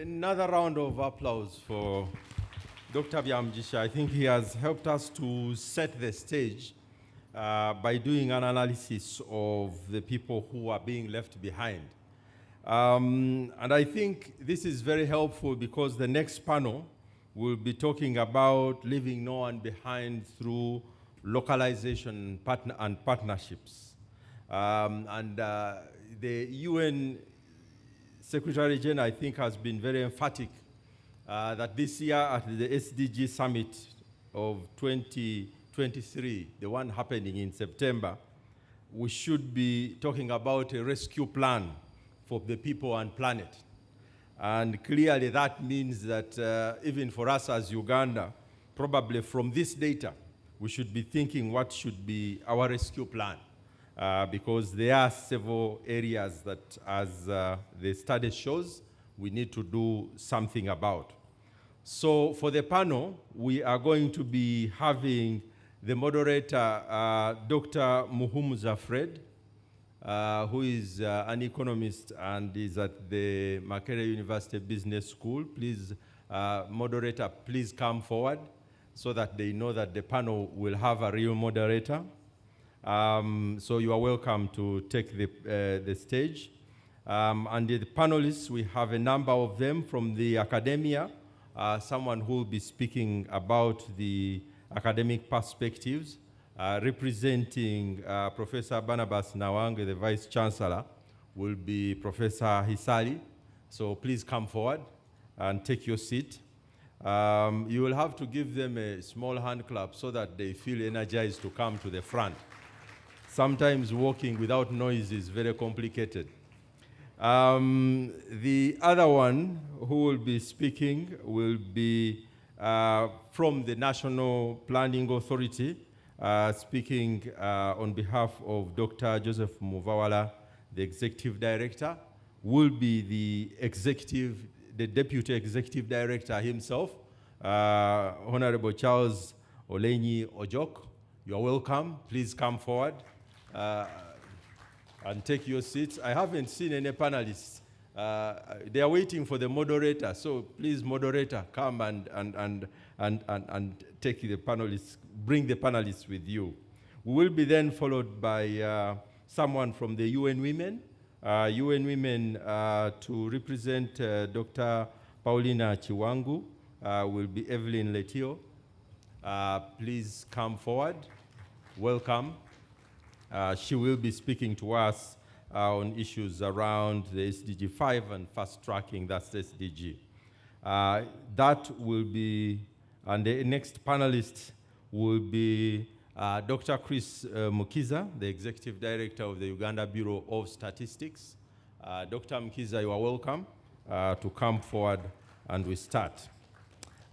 Another round of applause for Dr. Byamjisha. I think he has helped us to set the stage by doing an analysis of the people who are being left behind. And I think this is very helpful because the next panel will be talking about leaving no one behind through localization and partnerships. The UN Secretary General, I think, has been very emphatic that this year at the SDG Summit of 2023, the one happening in September, we should be talking about a rescue plan for the people and planet. And clearly that means that even for us as Uganda, probably from this data, we should be thinking what should be our rescue plan. because there are several areas that, as the study shows, we need to do something about. So for the panel, we are going to be having the moderator, Dr. Muhumuza Fred, who is an economist and is at the Makerere University Business School. Please, moderator, please come forward so that they know that the panel will have a real moderator. So you are welcome to take the stage. And the panelists, we have a number of them from the academia, someone who will be speaking about the academic perspectives, representing Professor Barnabas Nawange, the Vice Chancellor, will be Professor Hisali. So please come forward and take your seat. You will have to give them a small hand clap so that they feel energized to come to the front. Sometimes walking without noise is very complicated. The other one who will be speaking will be from the National Planning Authority, speaking on behalf of Dr. Joseph Muvawala, the Executive Director, will be the Deputy Executive Director himself, Honorable Charles Olenyi Ojok. You are welcome. Please come forward and take your seats. I haven't seen any panelists. They are waiting for the moderator, so please, moderator, come and take the panelists, bring the panelists with you. We will be then followed by someone from the UN Women. UN Women to represent Dr. Paulina Chiwangu will be Evelyn Letio. Please come forward. Welcome. She will be speaking to us on issues around the SDG 5 and fast tracking, that's the SDG. That will be, and the next panelist will be Dr. Chris Mukiza, the Executive Director of the Uganda Bureau of Statistics. Dr. Mukiza, you are welcome to come forward and we start.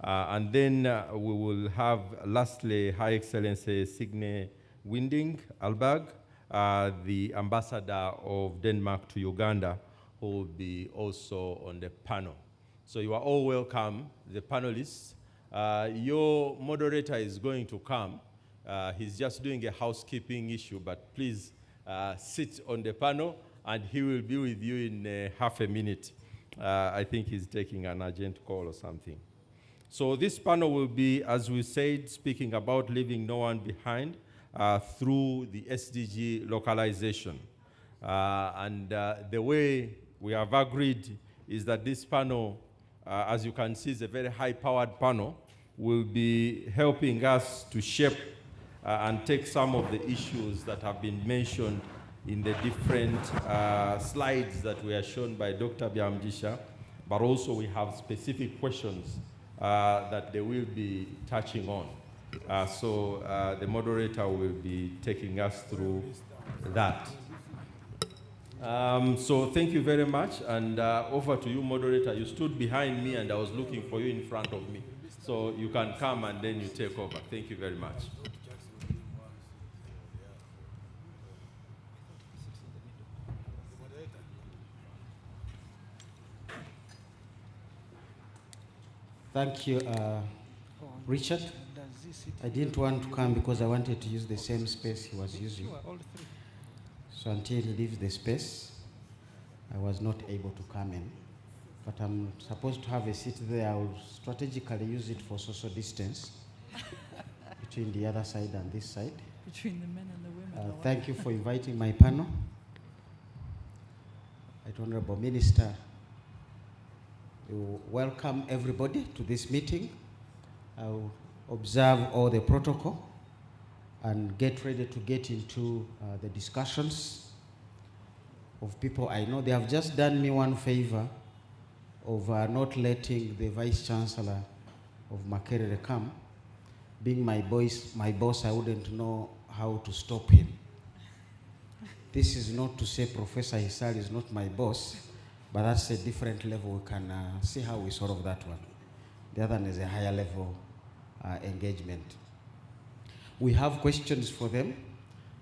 And then we will have, lastly, High Excellency Signe Winding Alberg, the Ambassador of Denmark to Uganda, who will be also on the panel. So you are all welcome, the panelists. Your moderator is going to come. He's just doing a housekeeping issue, but please sit on the panel and he will be with you in half a minute. I think he's taking an urgent call or something. So this panel will be, as we said, speaking about leaving no one behind through the SDG localization. And the way we have agreed is that this panel, as you can see, is a very high-powered panel, will be helping us to shape and take some of the issues that have been mentioned in the different slides that were shown by Dr. Byamjisha, but also we have specific questions that they will be touching on. So the moderator will be taking us through that. So thank you very much, and over to you, moderator. You stood behind me and I was looking for you in front of me. So you can come and then you take over. Thank you very much. Thank you, Richard. I didn't want to come because I wanted to use the same space he was using. So until he leaves the space, I was not able to come in. But I'm supposed to have a seat there. I will strategically use it for social distance between the other side and this side. Between the men and the women. Thank you for inviting my panel. Right, Honorable Minister, you welcome everybody to this meeting. I'll observe all the protocol and get ready to get into the discussions of people I know. They have just done me one favor of not letting the Vice Chancellor of Makerere come. Being my boss, I wouldn't know how to stop him. This is not to say Professor Hisali is not my boss, but that's a different level. We can see how we solve that one. The other one is a higher level engagement. We have questions for them.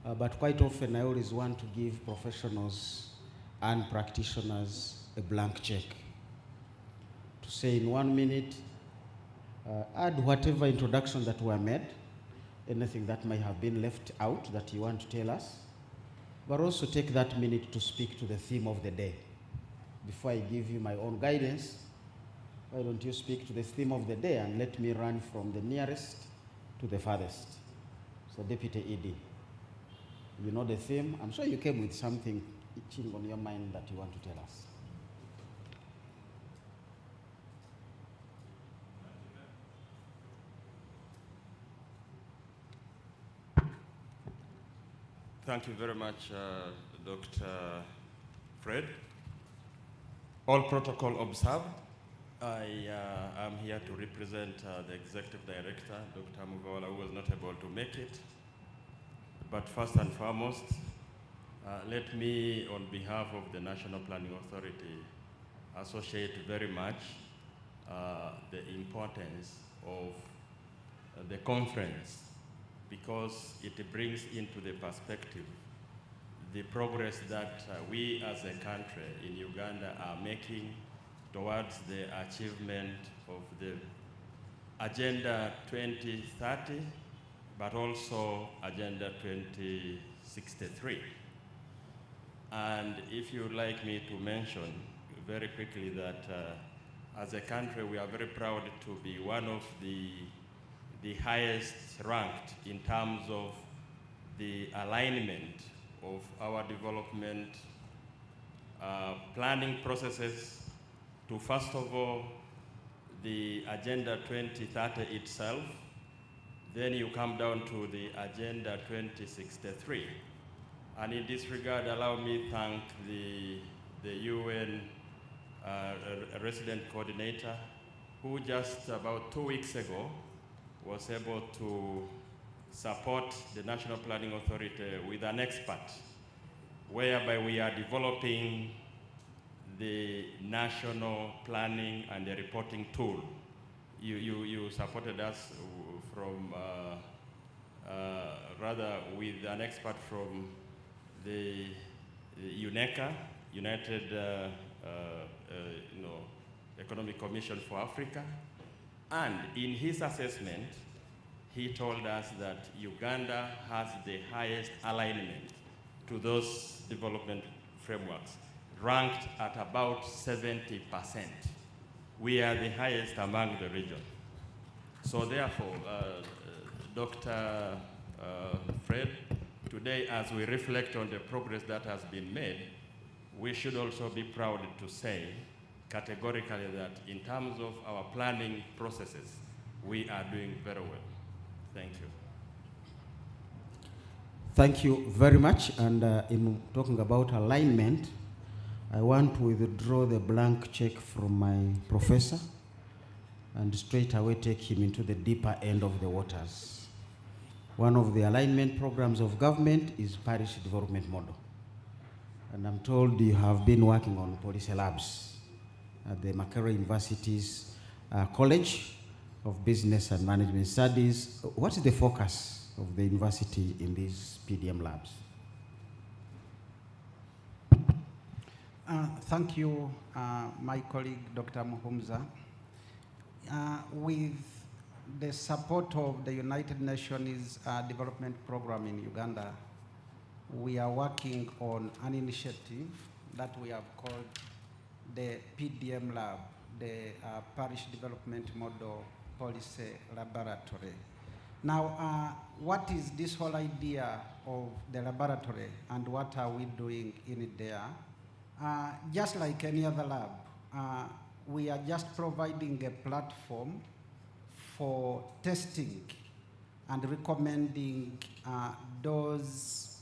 but quite often I always want to give professionals and practitioners a blank check to say in 1 minute, add whatever introduction that were made, anything that may have been left out that you want to tell us, but also take that minute to speak to the theme of the day. Before I give you my own guidance, why don't you speak to the theme of the day and let me run from the nearest to the farthest. So Deputy ED, you know the theme. I'm sure you came with something itching on your mind that you want to tell us. Thank you very much, Dr. Fred. All protocol observed. I am here to represent the Executive Director, Dr. Mugaola, who was not able to make it. But first and foremost, let me, on behalf of the National Planning Authority, associate very much the importance of the conference, because it brings into the perspective the progress that we as a country in Uganda are making towards the achievement of the Agenda 2030, but also Agenda 2063. And if you'd like me to mention very quickly that as a country, we are very proud to be one of the highest ranked in terms of the alignment of our development planning processes to, first of all, the Agenda 2030 itself. Then you come down to the Agenda 2063. And in this regard, allow me to thank the UN resident coordinator, who just about 2 weeks ago was able to support the National Planning Authority with an expert, whereby we are developing the national planning and the reporting tool. You supported us from, rather with an expert from the UNECA, United Economic Commission for Africa. And in his assessment, he told us that Uganda has the highest alignment to those development frameworks, ranked at about 70%. We are the highest among the region. So therefore, Dr. Fred, today as we reflect on the progress that has been made, we should also be proud to say categorically that in terms of our planning processes, we are doing very well. Thank you. Thank you very much. And in talking about alignment, I want to withdraw the blank check from my professor and straight away take him into the deeper end of the waters. One of the alignment programs of government is parish development model. And I'm told you have been working on policy labs at the Makerere University's College of Business and Management Studies. What is the focus of the university in these PDM labs? Thank you, my colleague, Dr. Muhumza. With the support of the United Nations Development Program in Uganda, we are working on an initiative that we have called the PDM Lab, the Parish Development Model Policy Laboratory. Now, what is this whole idea of the laboratory and what are we doing in it there? Just like any other lab, we are just providing a platform for testing and recommending those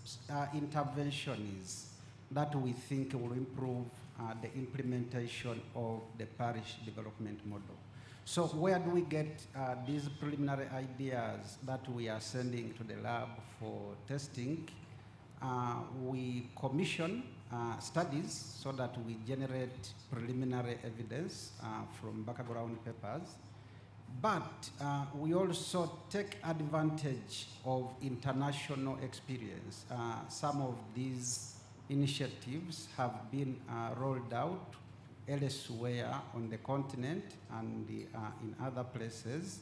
interventions that we think will improve the implementation of the parish development model. So where do we get these preliminary ideas that we are sending to the lab for testing? We commission studies so that we generate preliminary evidence from background papers. but we also take advantage of international experience. Some of these initiatives have been rolled out elsewhere on the continent and in other places.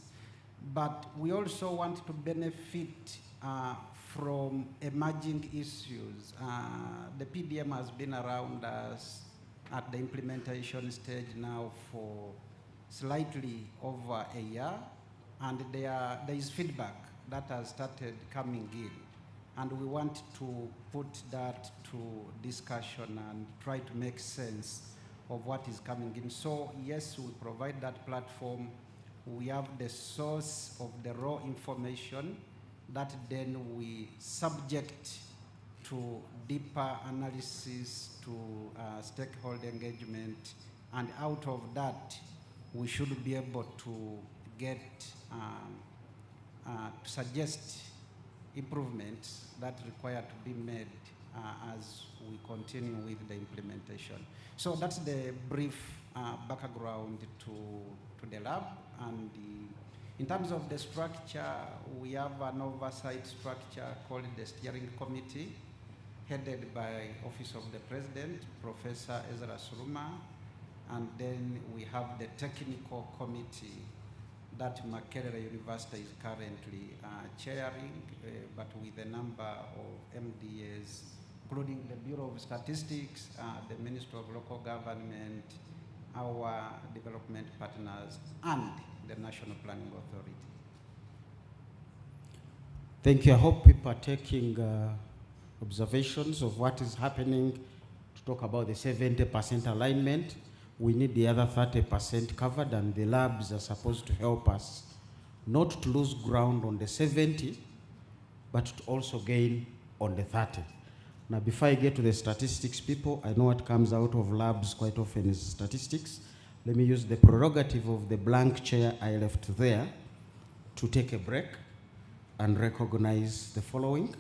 But we also want to benefit from emerging issues. The PDM has been around us at the implementation stage now for slightly over a year, and there is feedback that has started coming in. And we want to put that to discussion and try to make sense of what is coming in. So yes, we provide that platform. We have the source of the raw information that then we subject to deeper analysis, to stakeholder engagement, and out of that, we should be able to get, suggest improvements that require to be made as we continue with the implementation. So that's the brief background to the lab. And in terms of the structure, we have an oversight structure called the steering committee, headed by Office of the President, Professor Ezra Suruma. And then we have the technical committee that Makerere University is currently chairing, but with a number of MDAs, including the Bureau of Statistics, the Ministry of Local Government, our development partners, and the National Planning Authority. Thank you. I hope people are taking observations of what is happening. To talk about the 70% alignment, we need the other 30% covered, and the labs are supposed to help us not to lose ground on the 70, but to also gain on the 30. Now, before I get to the statistics people, I know what comes out of labs quite often is statistics. Let me use the prerogative of the blank chair I left there to take a break and recognize the following.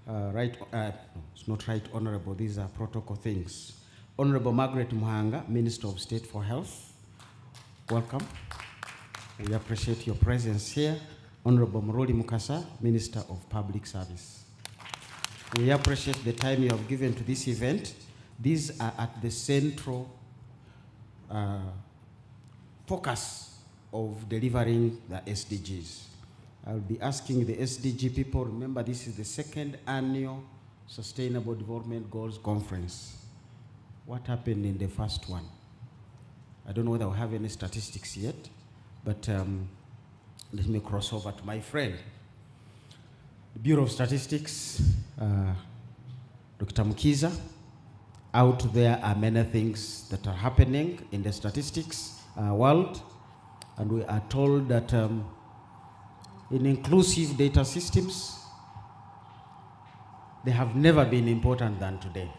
It's not right, Honorable, these are protocol things. Honorable Margaret Muhanga, Minister of State for Health, welcome. We appreciate your presence here. Honorable Muruli Mukasa, Minister of Public Service. We appreciate the time you have given to this event. These are at the central focus of delivering the SDGs. I'll be asking the SDG people, remember this is the second annual Sustainable Development Goals Conference. What happened in the first one? I don't know whether we have any statistics yet, but let me cross over to my friend. The Bureau of Statistics, Dr. Mukiza. Out there are many things that are happening in the statistics world, and we are told that in inclusive data systems, they have never been important than today.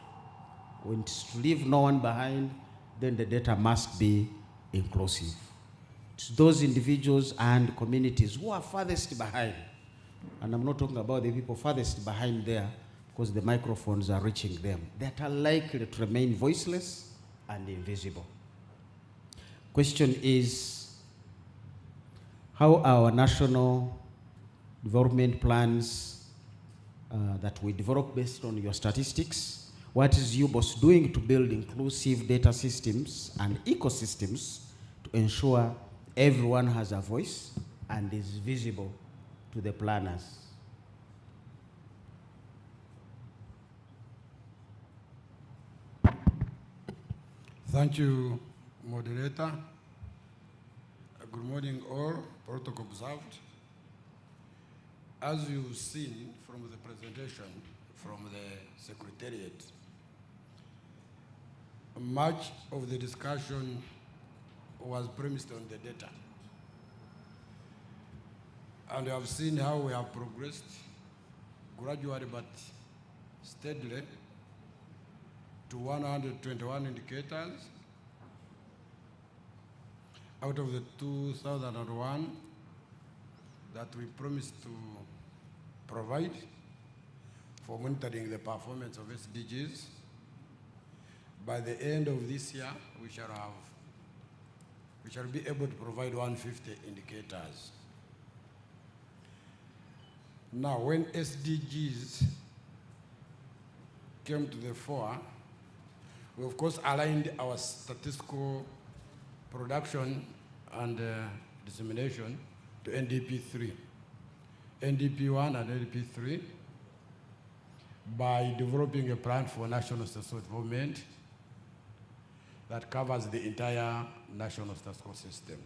When to leave no one behind, then the data must be inclusive. It's those individuals and communities who are farthest behind, and I'm not talking about the people farthest behind there, because the microphones are reaching them, that are likely to remain voiceless and invisible. Question is, how our national development plans that we develop based on your statistics, what is UBOS doing to build inclusive data systems and ecosystems to ensure everyone has a voice and is visible to the planners? Thank you, moderator. Good morning all, protocol observed. As you've seen from the presentation from the Secretariat, much of the discussion was premised on the data. And you have seen how we have progressed gradually but steadily to 121 indicators out of the 2001 that we promised to provide for monitoring the performance of SDGs. By the end of this year, we shall have we shall be able to provide 150 indicators. Now, when SDGs came to the fore, we of course aligned our statistical production and dissemination to NDP 3. NDP 1 and NDP 3 by developing a plan for national statistical development that covers the entire national statistical system.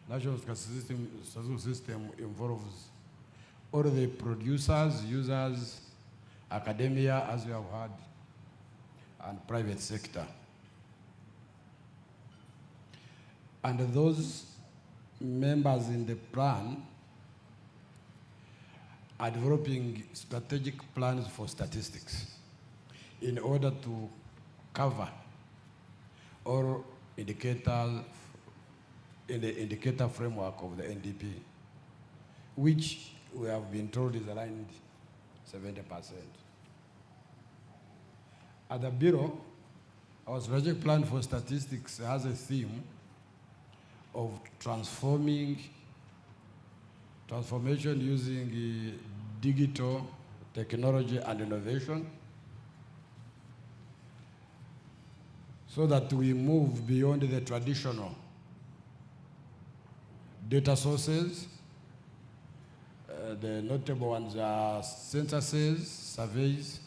National statistical system involves all the producers, users, academia, as we have heard, and private sector. And those members in the plan are developing strategic plans for statistics in order to cover all indicators in the indicator framework of the NDP, which we have been told is around 70%. At the Bureau, our strategic plan for statistics has a theme of transformation using digital technology and innovation, so that we move beyond the traditional data sources. The notable ones are censuses, surveys,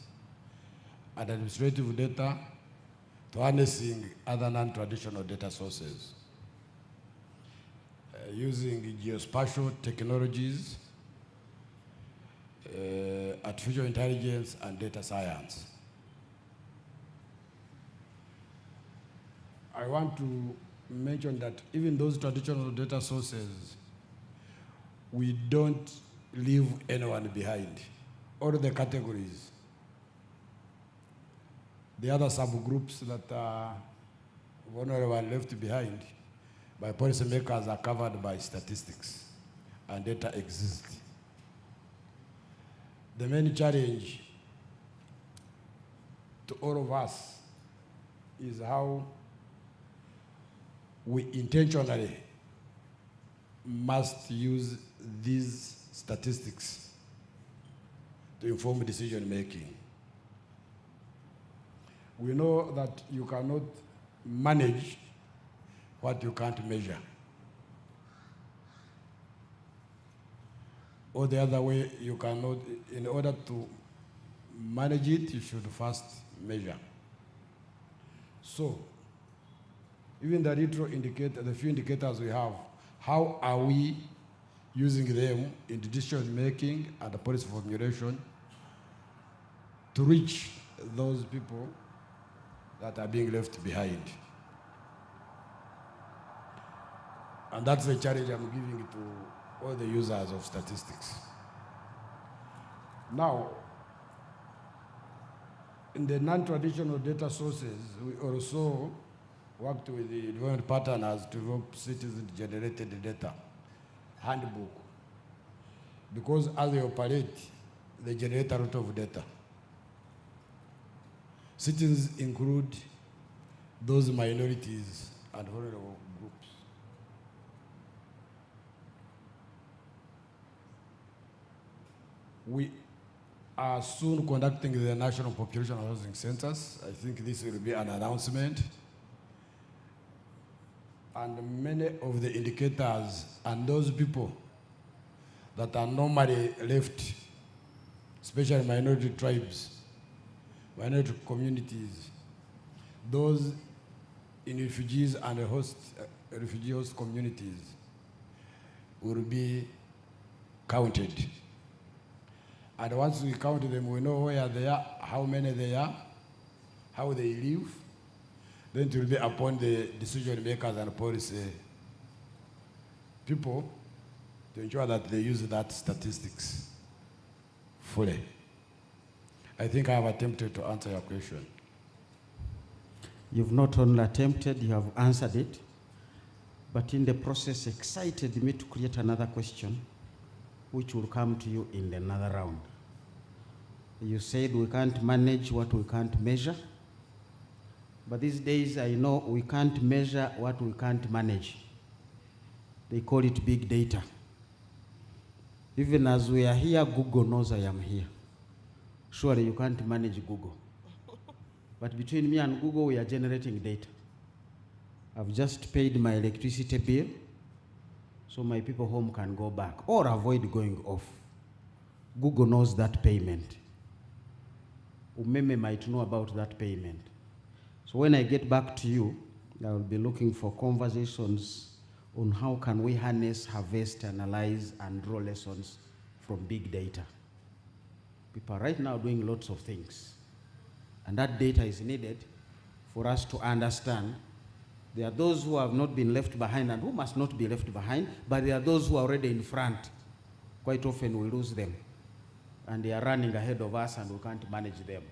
and administrative data, to harnessing other non-traditional data sources, using geospatial technologies, artificial intelligence, and data science. I want to mention that even those traditional data sources, we don't leave anyone behind. All the categories, the other subgroups that are vulnerable and left behind by policymakers are covered by statistics, and data exists. The main challenge to all of us is how we intentionally must use these statistics to inform decision making. We know that you cannot manage what you can't measure. Or the other way, you cannot, in order to manage it, you should first measure. So, even the little indicator, the few indicators we have, how are we using them in decision making and the policy formulation to reach those people that are being left behind? And that's the challenge I'm giving to all the users of statistics. Now, in the non-traditional data sources, we also worked with the development partners to develop citizen-generated data handbook, because as they operate, they generate a lot of data. Citizens include those minorities and vulnerable groups. We are soon conducting the National Population Housing Census. I think this will be an announcement. And many of the indicators and those people that are normally left, especially minority tribes, minority communities, those in refugees and refugee host communities will be counted. And once we count them, we know where they are, how many they are, how they live. Then it will be upon the decision makers and policy people to ensure that they use that statistics fully. I think I have attempted to answer your question. You've not only attempted, you have answered it, but in the process excited me to create another question, which will come to you in another round. You said we can't manage what we can't measure. But these days, I know we can't measure what we can't manage. They call it big data. Even as we are here, Google knows I am here. Surely you can't manage Google. But between me and Google, we are generating data. I've just paid my electricity bill, so my people home can go back or avoid going off. Google knows that payment. Umeme might know about that payment. So when I get back to you, I will be looking for conversations on how can we harness, harvest, analyze, and draw lessons from big data. People are right now doing lots of things. And that data is needed for us to understand. There are those who have not been left behind and who must not be left behind, but there are those who are already in front. Quite often we lose them. And they are running ahead of us and we can't manage them.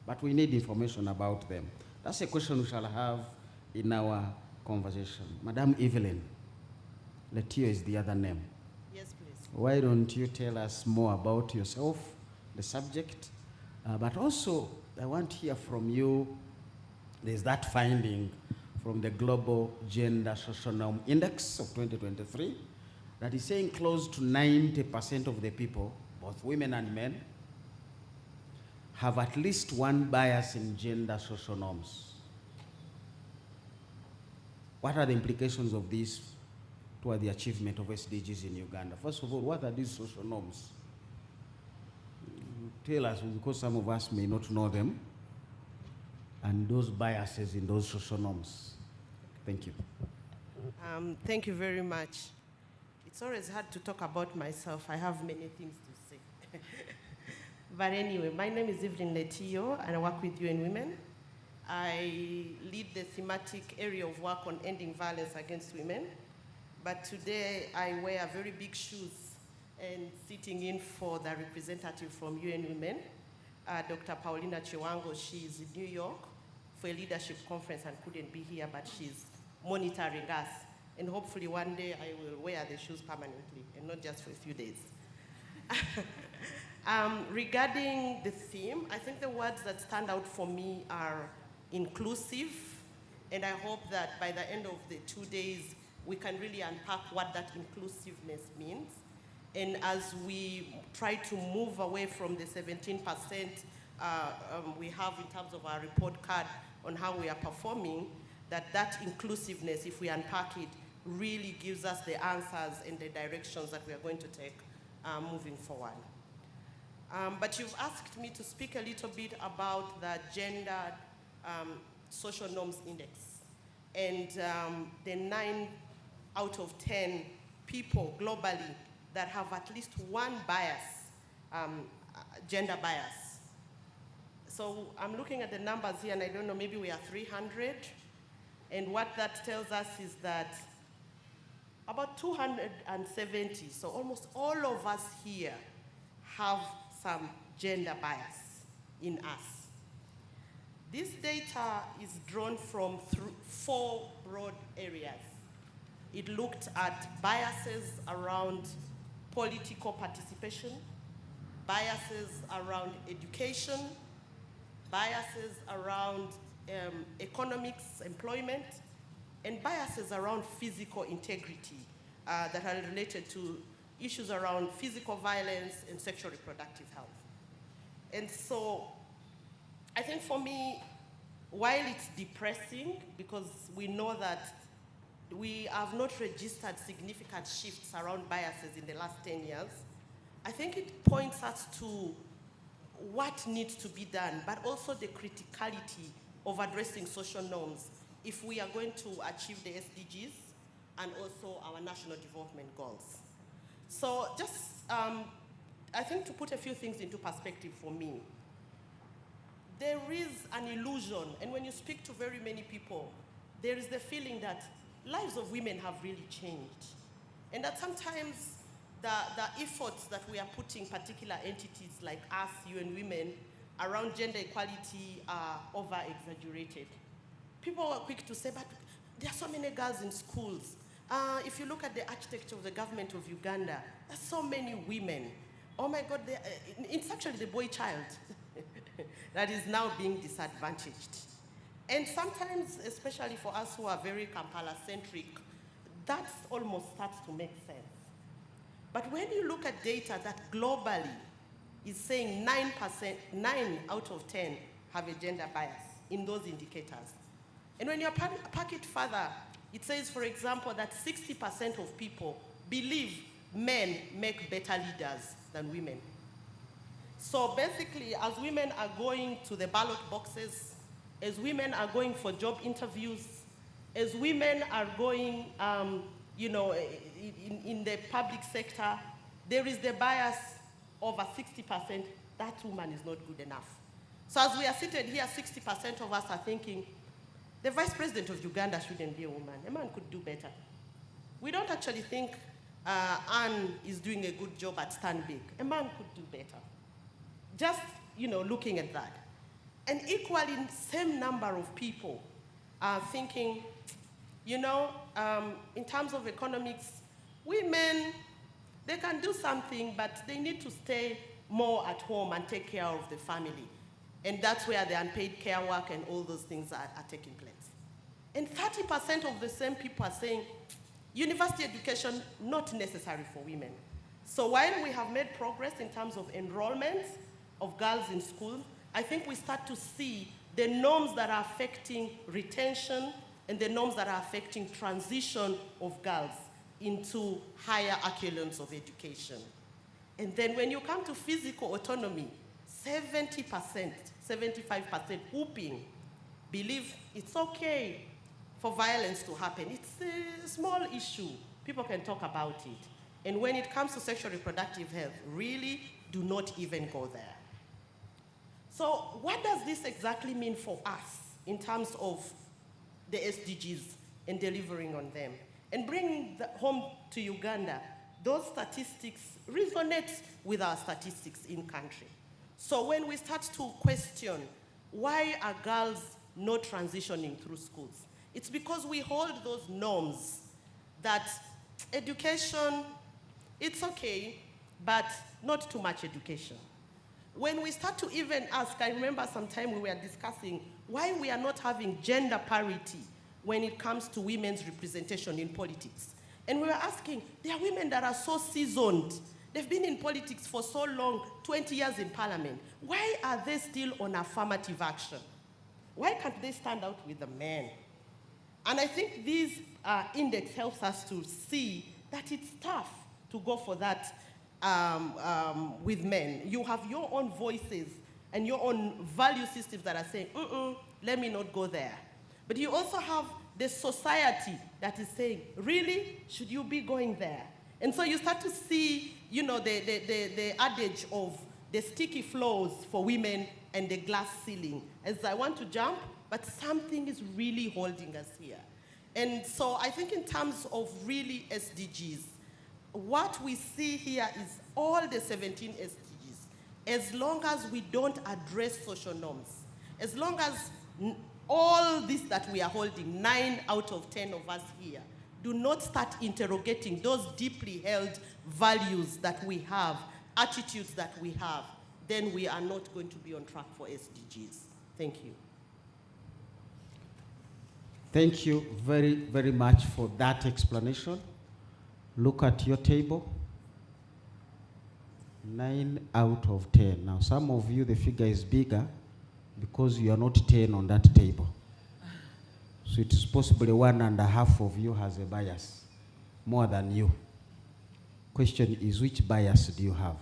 But we need information about them. That's a question we shall have in our conversation. Madam Evelyn, Letio is the other name. Yes, please. Why don't you tell us more about yourself, the subject, but also I want to hear from you. There's that finding from the Global Gender Social Norm Index of 2023 that is saying close to 90% of the people, both women and men, have at least one bias in gender social norms. What are the implications of this toward the achievement of SDGs in Uganda? First of all, what are these social norms? Tell us, because some of us may not know them, and those biases in those social norms. Thank you. Thank you very much. It's always hard to talk about myself. I have many things to say. But anyway, my name is Evelyn Letio, and I work with UN Women. I lead the thematic area of work on ending violence against women. But today, I wear very big shoes and sitting in for the representative from UN Women, Dr. Paulina Chiwango. She's in New York for a leadership conference and couldn't be here, but she's monitoring us. And hopefully one day I will wear the shoes permanently and not just for a few days. Regarding the theme, I think the words that stand out for me are inclusive, and I hope that by the end of the 2 days, we can really unpack what that inclusiveness means. And as we try to move away from the 17% we have in terms of our report card on how we are performing, that inclusiveness, if we unpack it, really gives us the answers and the directions that we are going to take moving forward. But you've asked me to speak a little bit about the Gender Social Norms Index. And the 9 out of 10 people globally that have at least one bias, gender bias. So I'm looking at the numbers here, and I don't know, maybe we are 300. And what that tells us is that about 270, so almost all of us here have some gender bias in us. This data is drawn from 4 broad areas. It looked at biases around political participation, biases around education, biases around economics, employment, and biases around physical integrity that are related to issues around physical violence and sexual reproductive health. And so I think for me, while it's depressing, because we know that we have not registered significant shifts around biases in the last 10 years, I think it points us to what needs to be done, but also the criticality of addressing social norms if we are going to achieve the SDGs and also our national development goals. So just, I think to put a few things into perspective for me, there is an illusion, and when you speak to very many people, there is the feeling that lives of women have really changed. And that sometimes the efforts that we are putting particular entities like us, UN Women, around gender equality are over-exaggerated. People are quick to say, but there are so many girls in schools. If you look at the architecture of the government of Uganda, there's so many women. Oh my God, it's actually the boy child that is now being disadvantaged. And sometimes, especially for us who are very Kampala-centric, that almost starts to make sense. But when you look at data that globally is saying 9 out of 10 have a gender bias in those indicators. And when you pack it further, it says, for example, that 60% of people believe men make better leaders than women. So basically, as women are going to the ballot boxes, as women are going for job interviews, as women are going, in the public sector, there is the bias over 60%, that woman is not good enough. So as we are seated here, 60% of us are thinking, the vice president of Uganda shouldn't be a woman. A man could do better. We don't actually think Anne is doing a good job at Stand Big. A man could do better. Just, looking at that. And equally, same number of people are thinking, in terms of economics, women, they can do something, but they need to stay more at home and take care of the family. And that's where the unpaid care work and all those things are taking place. And 30% of the same people are saying, university education, not necessary for women. So while we have made progress in terms of enrollment of girls in school, I think we start to see the norms that are affecting retention and the norms that are affecting transition of girls into higher echelons of education. And then when you come to physical autonomy, 70%, 75% whooping believe it's okay for violence to happen. It's a small issue. People can talk about it. And when it comes to sexual reproductive health, really do not even go there. So what does this exactly mean for us in terms of the SDGs and delivering on them? And bringing home to Uganda, those statistics resonate with our statistics in country. So when we start to question why are girls not transitioning through schools, it's because we hold those norms that education, it's okay, but not too much education. When we start to even ask, I remember sometime we were discussing why we are not having gender parity when it comes to women's representation in politics. And we were asking, there are women that are so seasoned. They've been in politics for so long, 20 years in parliament. Why are they still on affirmative action? Why can't they stand out with the men? And I think this index helps us to see that it's tough to go for that with men. You have your own voices and your own value systems that are saying, let me not go there. But you also have the society that is saying, really, should you be going there? And so you start to see, the adage of the sticky floors for women and the glass ceiling. As I want to jump, but something is really holding us here. And so I think in terms of really SDGs, what we see here is all the 17 SDGs. As long as we don't address social norms, as long as all this that we are holding, 9 out of 10 of us here, do not start interrogating those deeply held values that we have, attitudes that we have, then we are not going to be on track for SDGs. Thank you. Thank you very, very much for that explanation. Look at your table. 9 out of 10. Now, some of you, the figure is bigger because you are not 10 on that table. So it is possibly 1.5 of you has a bias, more than you. Question is, which bias do you have?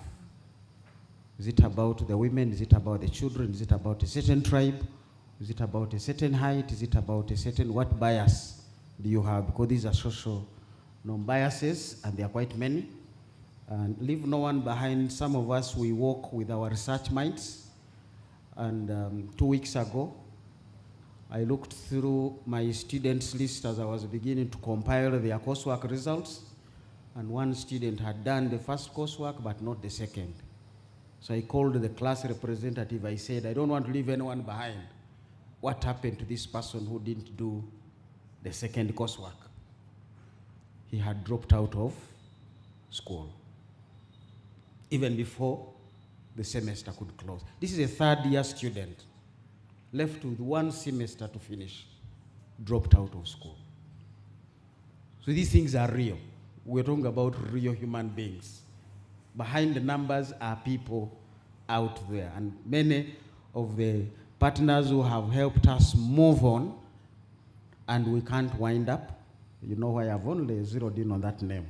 Is it about the women? Is it about the children? Is it about a certain tribe? Is it about a certain height? Is it about a certain, what bias do you have? Because these are social non-biases, and there are quite many. And leave no one behind. Some of us, we work with our research minds. And 2 weeks ago, I looked through my students' list as I was beginning to compile their coursework results. And one student had done the first coursework, but not the second. So I called the class representative. I said, I don't want to leave anyone behind. What happened to this person who didn't do the second coursework? He had dropped out of school even before the semester could close. This is a third-year student left with one semester to finish, dropped out of school. So these things are real. We're talking about real human beings. Behind the numbers are people out there. And many of the partners who have helped us move on, and we can't wind up. You know why I've only zeroed in on that name.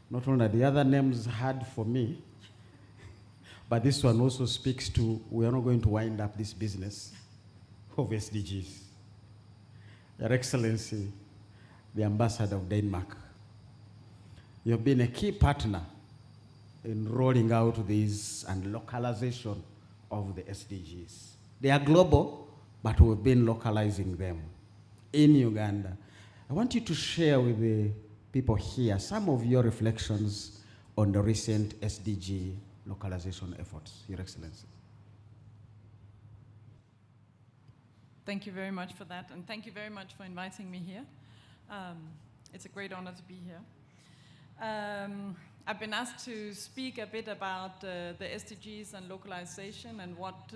Not only the other names hard for me, but this one also speaks to, we are not going to wind up this business of SDGs. Your Excellency, the Ambassador of Denmark, you have been a key partner in rolling out these and localization of the SDGs. They are global, but we've been localizing them in Uganda. I want you to share with the people here some of your reflections on the recent SDG localization efforts, Your Excellency. Thank you very much for that, and thank you very much for inviting me here. It's a great honor to be here. I've been asked to speak a bit about the SDGs and localization and what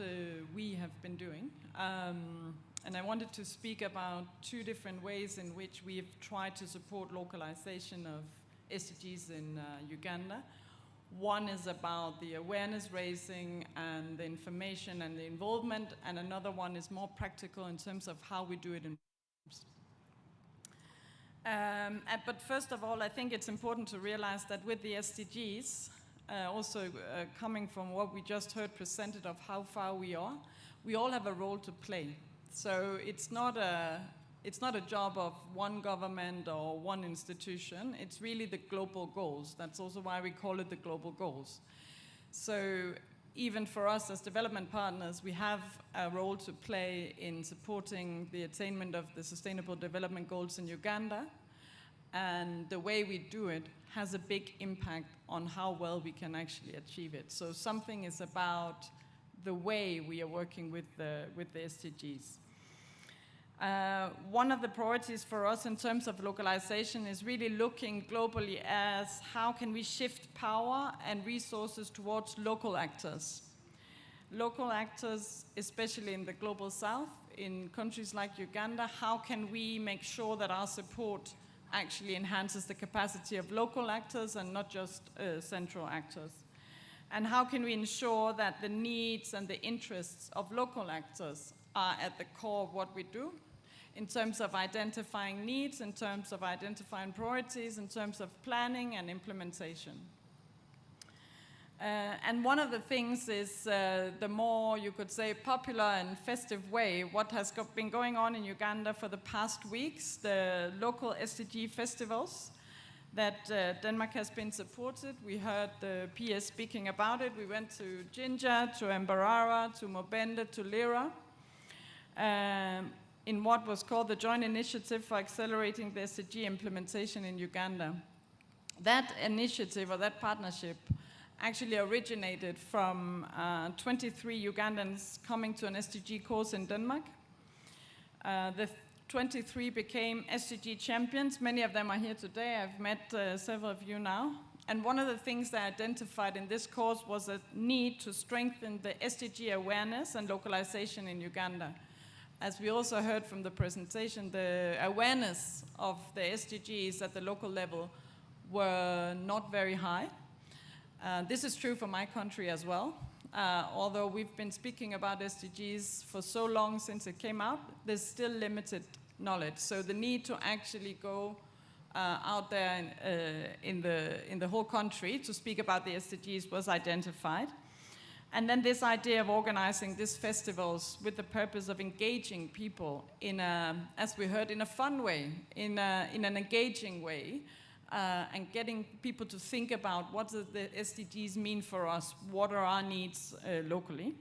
we have been doing. And I wanted to speak about two different ways in which we've tried to support localization of SDGs in Uganda. One is about the awareness raising and the information and the involvement, and another one is more practical in terms of how we do it in but first of all, I think it's important to realize that with the SDGs, also coming from what we just heard presented of how far we all have a role to play. So it's not a job of one government or one institution. It's really the global goals. That's also why we call it the global goals. So even for us as development partners, we have a role to play in supporting the attainment of the Sustainable Development Goals in Uganda. And the way we do it has a big impact on how well we can actually achieve it. So something is about the way we are working with the SDGs. One of the priorities for us in terms of localization is really looking globally as how can we shift power and resources towards local actors. Local actors, especially in the global south, in countries like Uganda, how can we make sure that our support actually enhances the capacity of local actors and not just central actors? And how can we ensure that the needs and the interests of local actors are at the core of what we do, in terms of identifying needs, in terms of identifying priorities, in terms of planning and implementation. And one of the things is the more, you could say, popular and festive way, what has been going on in Uganda for the past weeks, the local SDG festivals that Denmark has been supported. We heard the PS speaking about it. We went to Jinja, to Mbarara, to Mobende, to Lira, in what was called the Joint Initiative for Accelerating the SDG Implementation in Uganda. That initiative, or that partnership, actually originated from 23 Ugandans coming to an SDG course in Denmark. The 23 became SDG champions. Many of them are here today. I've met several of you now. And one of the things they identified in this course was a need to strengthen the SDG awareness and localization in Uganda. As we also heard from the presentation, the awareness of the SDGs at the local level were not very high. This is true for my country as well. Although we've been speaking about SDGs for so long since it came out, there's still limited knowledge. So the need to actually go out there in the whole country to speak about the SDGs was identified. And then this idea of organizing these festivals with the purpose of engaging people in a, as we heard, in a fun way, in an engaging way, and getting people to think about what do the SDGs mean for us, what are our needs locally,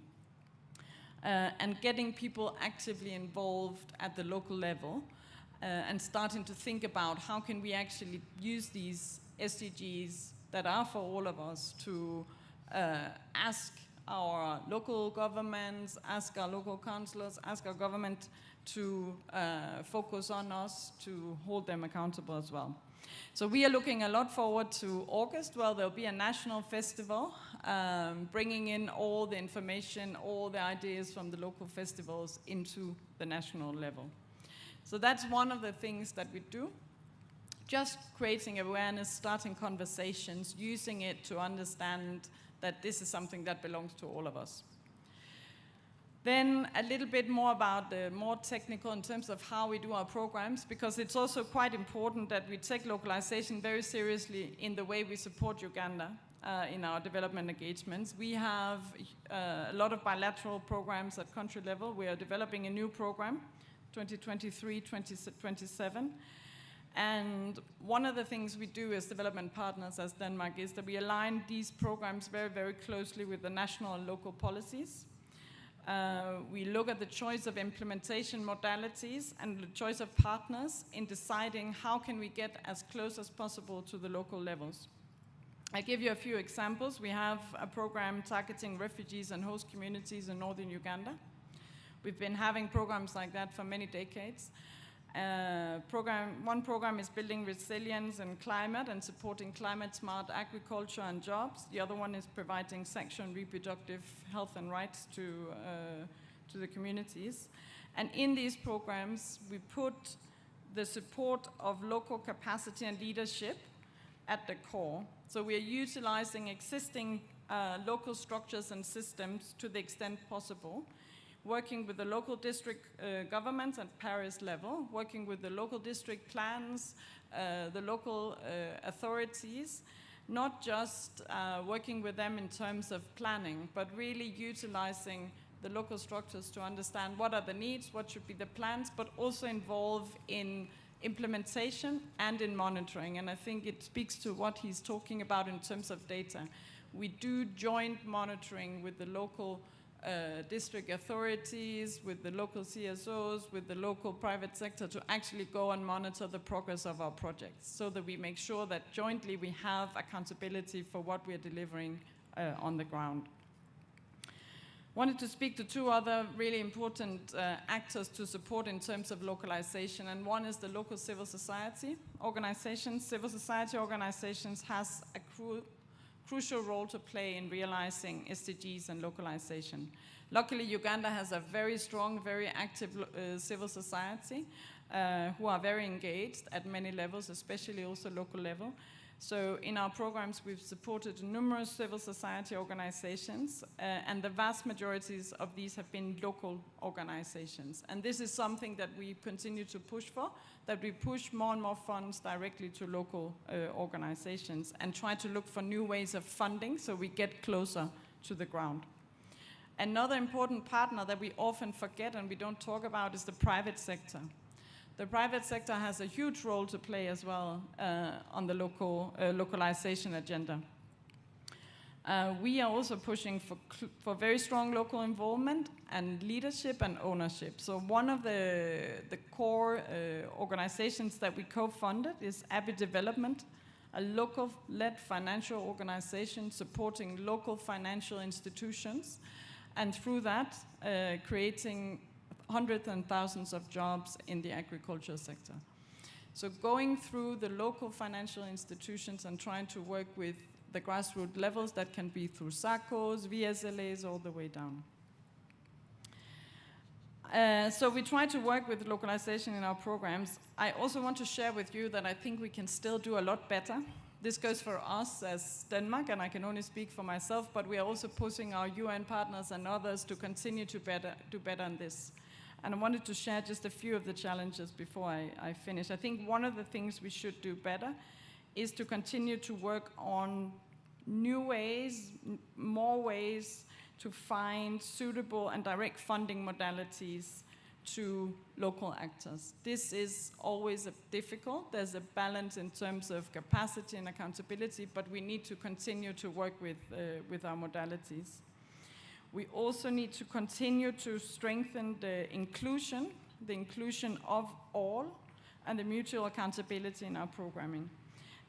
and getting people actively involved at the local level, and starting to think about how can we actually use these SDGs that are for all of us to ask our local governments, ask our local councillors, ask our government to focus on us, to hold them accountable as well. So we are looking a lot forward to August, where there'll be a national festival, bringing in all the information, all the ideas from the local festivals into the national level. So that's one of the things that we do. Just creating awareness, starting conversations, using it to understand that this is something that belongs to all of us. Then a little bit more about the more technical in terms of how we do our programs, because it's also quite important that we take localization very seriously in the way we support Uganda in our development engagements. We have a lot of bilateral programs at country level. We are developing a new program, 2023-2027. And one of the things we do as development partners as Denmark is that we align these programs very, very closely with the national and local policies. We look at the choice of implementation modalities and the choice of partners in deciding how can we get as close as possible to the local levels. I give you a few examples. We have a program targeting refugees and host communities in northern Uganda. We've been having programs like that for many decades. One program is building resilience and climate and supporting climate-smart agriculture and jobs. The other one is providing sexual and reproductive health and rights to the communities. And in these programs, we put the support of local capacity and leadership at the core. So we are utilizing existing local structures and systems to the extent possible, working with the local district governments at Paris level, working with the local district plans, the local authorities, not just working with them in terms of planning, but really utilizing the local structures to understand what are the needs, what should be the plans, but also involve in implementation and in monitoring. And I think it speaks to what he's talking about in terms of data. We do joint monitoring with the local district authorities, with the local CSOs, with the local private sector to actually go and monitor the progress of our projects so that we make sure that jointly we have accountability for what we're delivering on the ground. Wanted to speak to two other really important actors to support in terms of localization, and one is the local civil society organizations. Civil society organizations has a crucial role to play in realizing SDGs and localization. Luckily, Uganda has a very strong, very active civil society who are very engaged at many levels, especially also local level. So in our programs, we've supported numerous civil society organizations, and the vast majorities of these have been local organizations. And this is something that we continue to push for, that we push more and more funds directly to local organizations and try to look for new ways of funding so we get closer to the ground. Another important partner that we often forget and we don't talk about is the private sector. The private sector has a huge role to play as well on the localization agenda. We are also pushing for very strong local involvement and leadership and ownership. So one of the core organizations that we co-funded is Abbey Development, a local-led financial organization supporting local financial institutions, and through that creating hundreds and thousands of jobs in the agriculture sector. So going through the local financial institutions and trying to work with the grassroots levels, that can be through SACCOs, VSLAs, all the way down. So we try to work with localization in our programs. I also want to share with you that I think we can still do a lot better. This goes for us as Denmark, and I can only speak for myself, but we are also pushing our UN partners and others to continue to do better on this. And I wanted to share just a few of the challenges before I finish. I think one of the things we should do better is to continue to work on new ways, more ways to find suitable and direct funding modalities to local actors. This is always difficult. There's a balance in terms of capacity and accountability, but we need to continue to work with our modalities. We also need to continue to strengthen the inclusion of all, and the mutual accountability in our programming.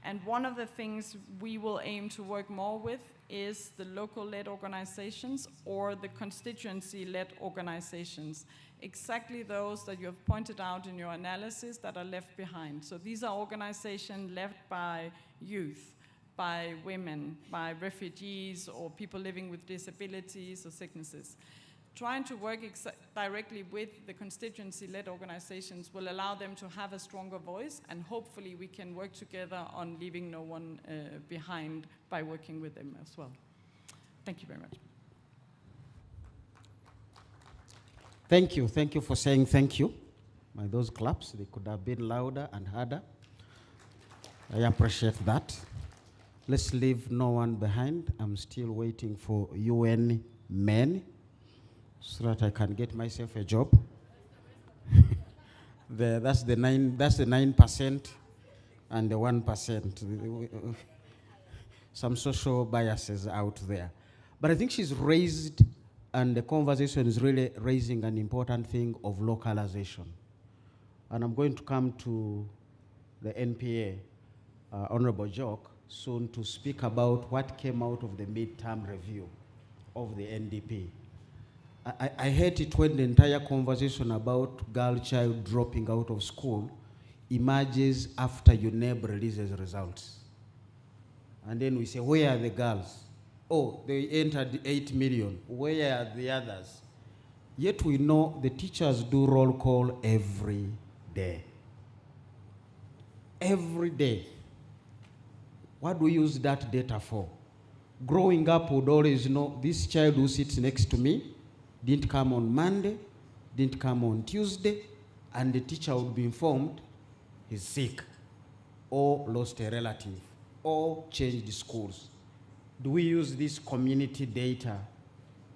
And one of the things we will aim to work more with is the local-led organizations or the constituency-led organizations. exactly those that you have pointed out in your analysis that are left behind. So these are organizations left by youth, by women, by refugees, or people living with disabilities or sicknesses. Trying to work directly with the constituency-led organizations will allow them to have a stronger voice, and hopefully we can work together on leaving no one behind by working with them as well. Thank you very much. Thank you. Thank you for saying thank you. By those claps, they could have been louder and harder. I appreciate that. Let's leave no one behind. I'm still waiting for UN men so that I can get myself a job. That's the 9% and the 1%. Some social biases out there. But I think she's raised, and the conversation is really raising an important thing of localization. And I'm going to come to the NPA, Honorable Jock, soon to speak about what came out of the midterm review of the NDP. I hate it when the entire conversation about girl child dropping out of school emerges after UNEB releases results. And then we say, where are the girls? Oh, they entered 8 million. Where are the others? Yet we know the teachers do roll call every day. Every day. What do we use that data for? Growing up, would always know this child who sits next to me didn't come on Monday, didn't come on Tuesday, and the teacher would be informed he's sick, or lost a relative, or changed schools. Do we use this community data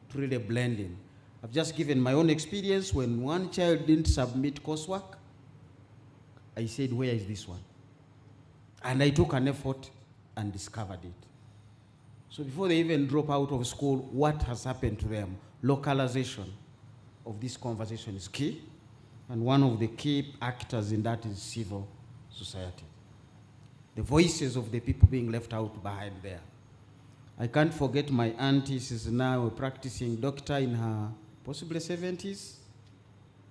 to really blend in? I've just given my own experience. When one child didn't submit coursework, I said, where is this one? And I took an effort and discovered it. So before they even drop out of school, what has happened to them? Localization of this conversation is key, and one of the key actors in that is civil society. The voices of the people being left out behind there. I can't forget my auntie. She's now a practicing doctor in her possibly 70s,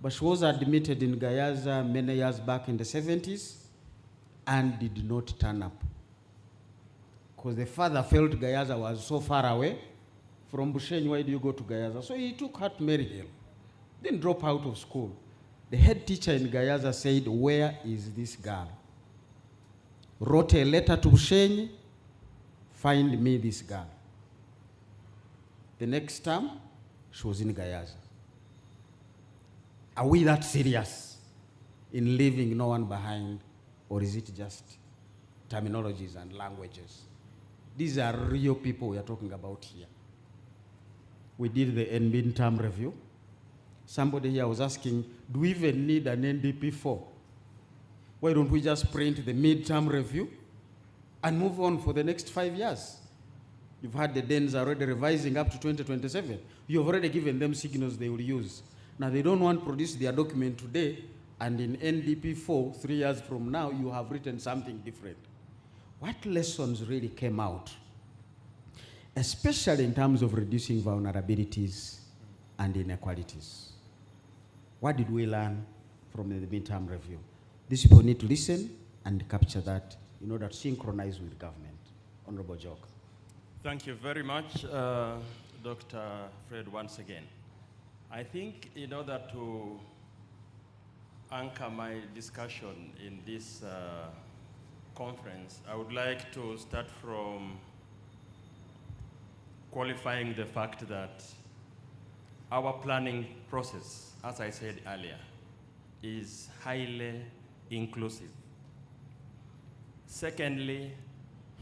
but she was admitted in Gayaza many years back in the 70s and did not turn up, because the father felt Gayaza was so far away from Bushenyi. Why do you go to Gayaza? So he took her to Maryhill, didn't drop out of school. The head teacher in Gayaza said, where is this girl? Wrote a letter to Bushenyi, find me this girl. The next time, she was in Gayaza. Are we that serious in leaving no one behind, or is it just terminologies and languages? These are real people we are talking about here. We did the midterm review. Somebody here was asking, do we even need an NDP4? Why don't we just print the midterm review and move on for the next 5 years? You've had the Danes already revising up to 2027. You've already given them signals they will use. Now they don't want to produce their document today, and in NDP4, 3 years from now, you have written something different. What lessons really came out, especially in terms of reducing vulnerabilities and inequalities? What did we learn from the midterm review? These people need to listen and capture that in order to synchronize with government. Honorable Jock. Thank you very much, Dr. Fred, once again. I think in order to anchor my discussion in this conference, I would like to start from qualifying the fact that our planning process, as I said earlier, is highly inclusive. Secondly,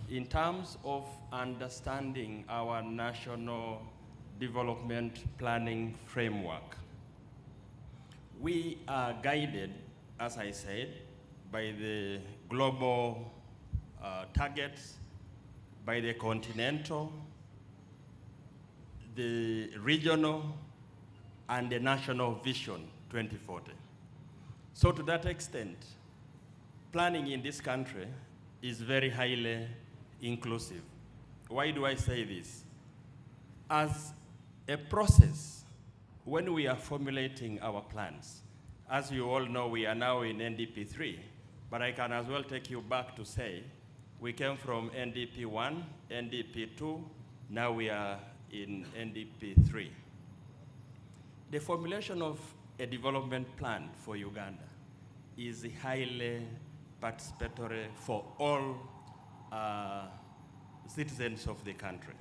in terms of understanding our national development planning framework, we are guided, as I said, by the global targets, by the continental, the regional, and the national vision 2040. So to that extent, planning in this country is very highly inclusive. Why do I say this? As a process, when we are formulating our plans, as you all know, we are now in NDP 3, but I can as well take you back to say, we came from NDP 1, NDP 2, now we are in NDP 3. The formulation of a development plan for Uganda is highly participatory for all citizens of the country.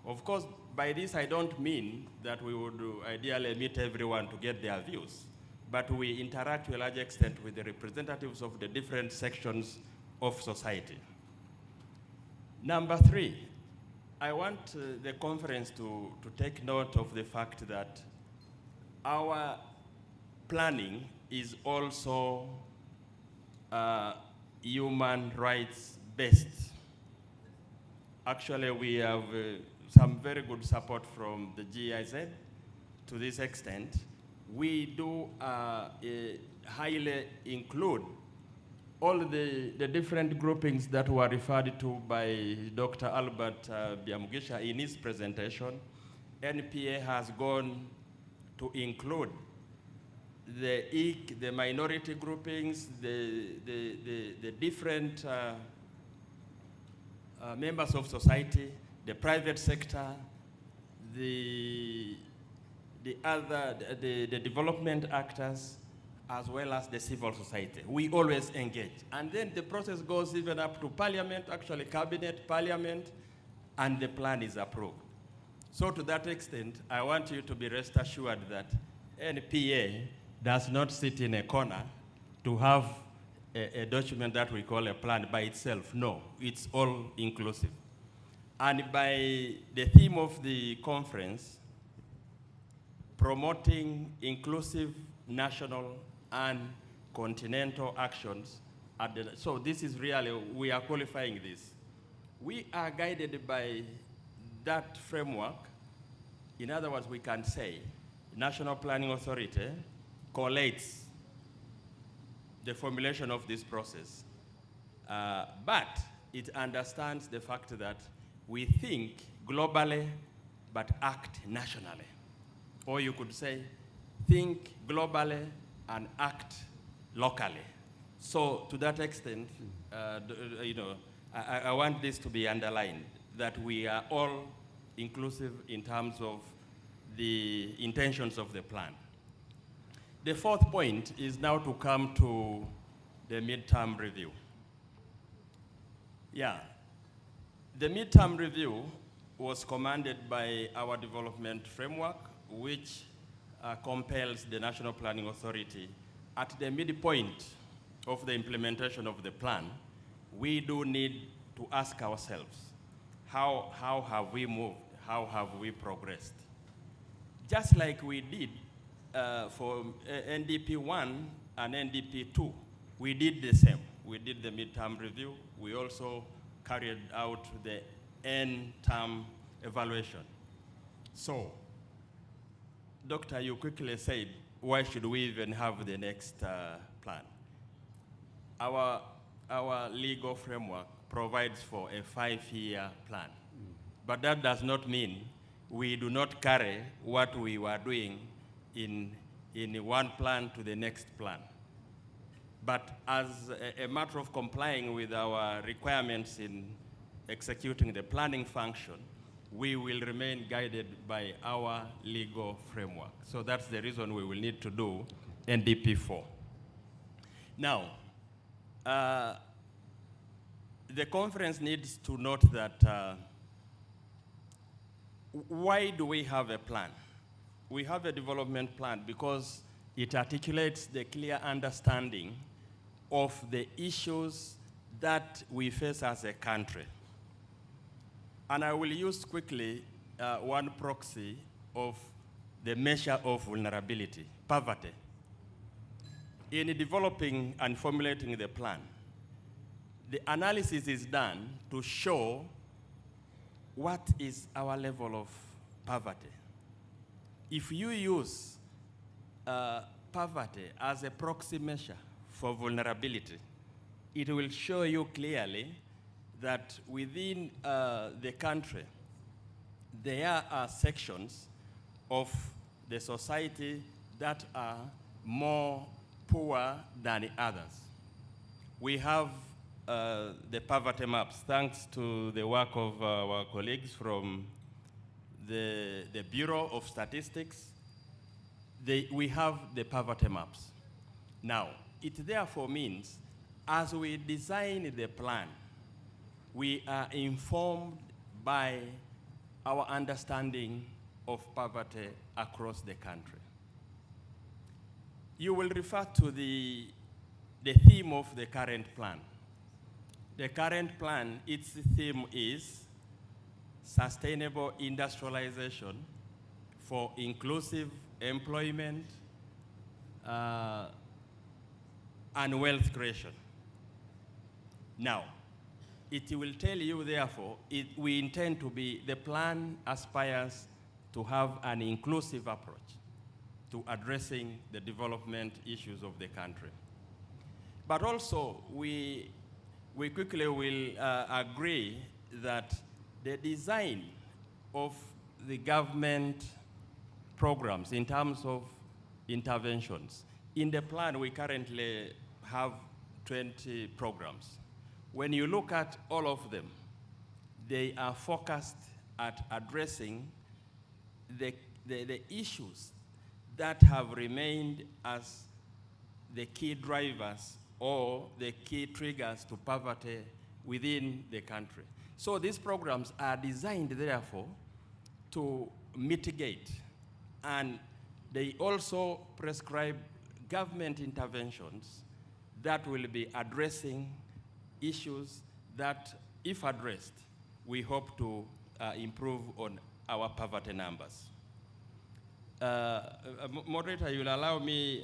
Of course, by this I don't mean that we would ideally meet everyone to get their views, but we interact to a large extent with the representatives of the different sections of society. Number 3, I want the conference to take note of the fact that our planning is also human rights based. Actually, we have some very good support from the GIZ to this extent. We do highly include all the different groupings that were referred to by Dr. Albert Biamugisha in his presentation. NPA has gone to include the minority groupings, the different members of society, the private sector, the development actors, as well as the civil society. We always engage. And then the process goes even up to parliament, actually cabinet, parliament, and the plan is approved. So to that extent, I want you to be rest assured that NPA does not sit in a corner to have a document that we call a plan by itself. No, it's all inclusive. And by the theme of the conference, promoting inclusive national and continental actions, so this is really, we are qualifying this. We are guided by that framework. In other words, we can say National Planning Authority collates the formulation of this process, but it understands the fact that we think globally but act nationally. Or you could say, think globally and act locally. So to that extent, I want this to be underlined, that we are all inclusive in terms of the intentions of the plan. The fourth point is now to come to the midterm review. Yeah, the midterm review was commanded by our development framework, which compels the National Planning Authority at the midpoint of the implementation of the plan. We do need to ask ourselves, how have we moved? How have we progressed? Just like we did for NDP 1 and NDP 2, we did the same. We did the midterm review. We also carried out the end term evaluation. So, Doctor, you quickly said, why should we even have the next plan? Our legal framework provides for a 5-year plan. But that does not mean we do not carry what we were doing in one plan to the next plan. But as a matter of complying with our requirements in executing the planning function, we will remain guided by our legal framework. So that's the reason we will need to do NDP 4. Now, the conference needs to note that why do we have a plan? We have a development plan because it articulates the clear understanding of the issues that we face as a country. And I will use quickly one proxy of the measure of vulnerability, poverty. In developing and formulating the plan, the analysis is done to show what is our level of poverty. If you use poverty as a proxy measure for vulnerability, it will show you clearly that within the country, there are sections of the society that are more poor than others. We have the poverty maps, thanks to the work of our colleagues from the Bureau of Statistics. We have the poverty maps. Now, it therefore means, as we design the plan, we are informed by our understanding of poverty across the country. You will refer to the theme of the current plan. The current plan, its theme is sustainable industrialization for inclusive employment and wealth creation. Now, it will tell you, therefore, we intend to be, the plan aspires to have an inclusive approach to addressing the development issues of the country. But also, we quickly will agree that the design of the government programs in terms of interventions, in the plan we currently have 20 programs. When you look at all of them, they are focused at addressing the issues that have remained as the key drivers or the key triggers to poverty within the country. So these programs are designed, therefore, to mitigate, and they also prescribe government interventions that will be addressing issues that, if addressed, we hope to improve on our poverty numbers. Moderator, you'll allow me,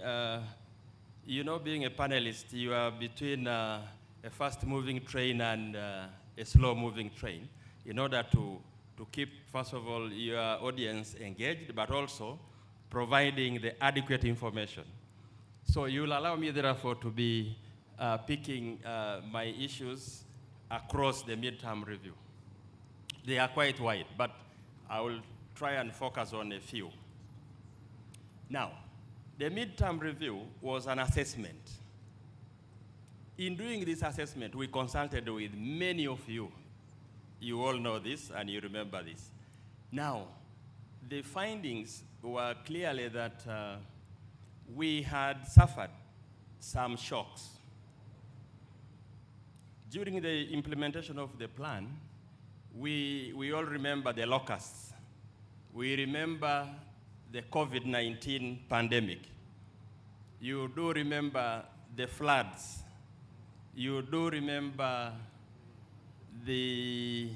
you know, being a panelist, you are between a fast-moving train and a slow-moving train, in order to keep, first of all, your audience engaged, but also providing the adequate information. So you'll allow me, therefore, to be picking my issues across the midterm review. They are quite wide, but I will try and focus on a few. Now, the midterm review was an assessment. In doing this assessment, we consulted with many of you. You all know this and you remember this. Now, the findings were clearly that we had suffered some shocks. During the implementation of the plan, we all remember the locusts. We remember the COVID-19 pandemic. You do remember the floods. You do remember the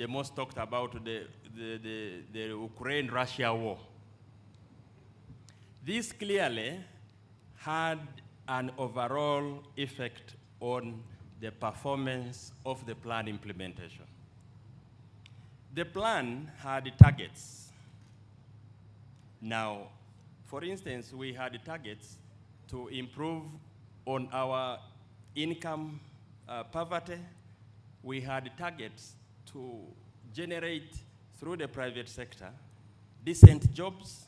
most talked about, the Ukraine-Russia war. This clearly had an overall effect on the performance of the plan implementation. The plan had targets. Now, for instance, we had targets to improve on our income poverty. We had targets to generate, through the private sector, decent jobs.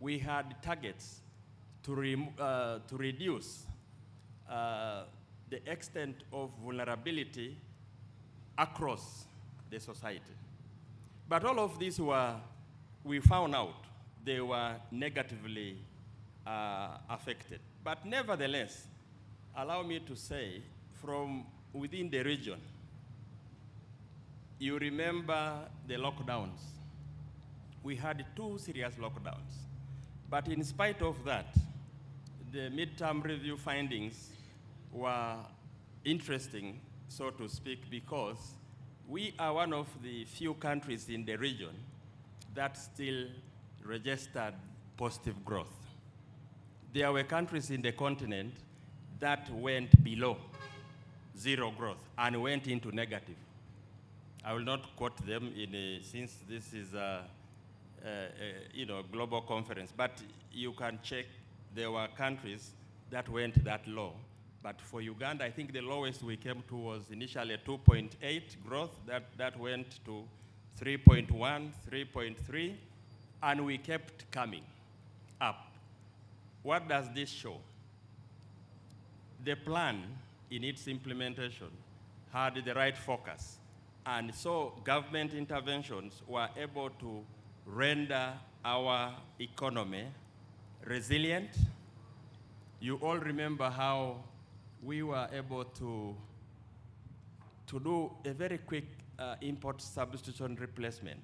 We had targets to reduce the extent of vulnerability across the society. But all of these we found out, they were negatively affected. But nevertheless, allow me to say, from within the region, you remember the lockdowns. We had 2 serious lockdowns. But in spite of that, the midterm review findings were interesting, so to speak, because we are one of the few countries in the region that still registered positive growth. There were countries in the continent that went below zero growth and went into negative. I will not quote them since this is a global conference, but you can check. There were countries that went that low. But for Uganda, I think the lowest we came to was initially 2.8 growth, that went to 3.1, 3.3, and we kept coming up. What does this show? The plan in its implementation had the right focus, and so government interventions were able to render our economy resilient. You all remember how we were able to do a very quick import substitution replacement.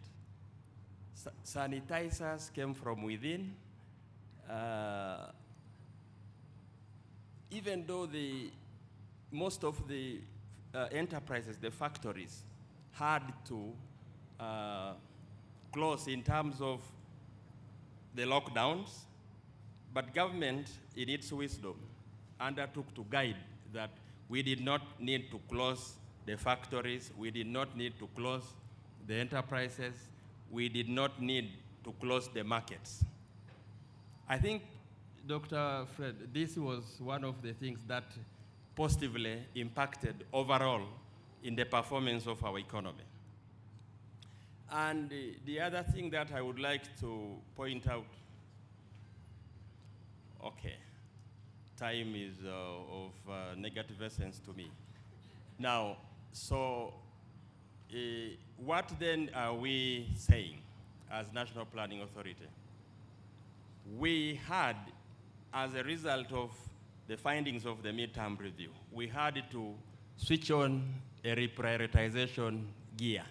Sanitizers came from within. Even though most of the enterprises, the factories, had to close in terms of the lockdowns, but government, in its wisdom, undertook to guide that we did not need to close the factories, we did not need to close the enterprises, we did not need to close the markets. I think, Dr. Fred, this was one of the things that positively impacted overall in the performance of our economy. And the other thing that I would like to point out, okay, time is of negative essence to me. Now, so what then are we saying as National Planning Authority? We had, as a result of the findings of the midterm review, we had to switch on a reprioritization gear.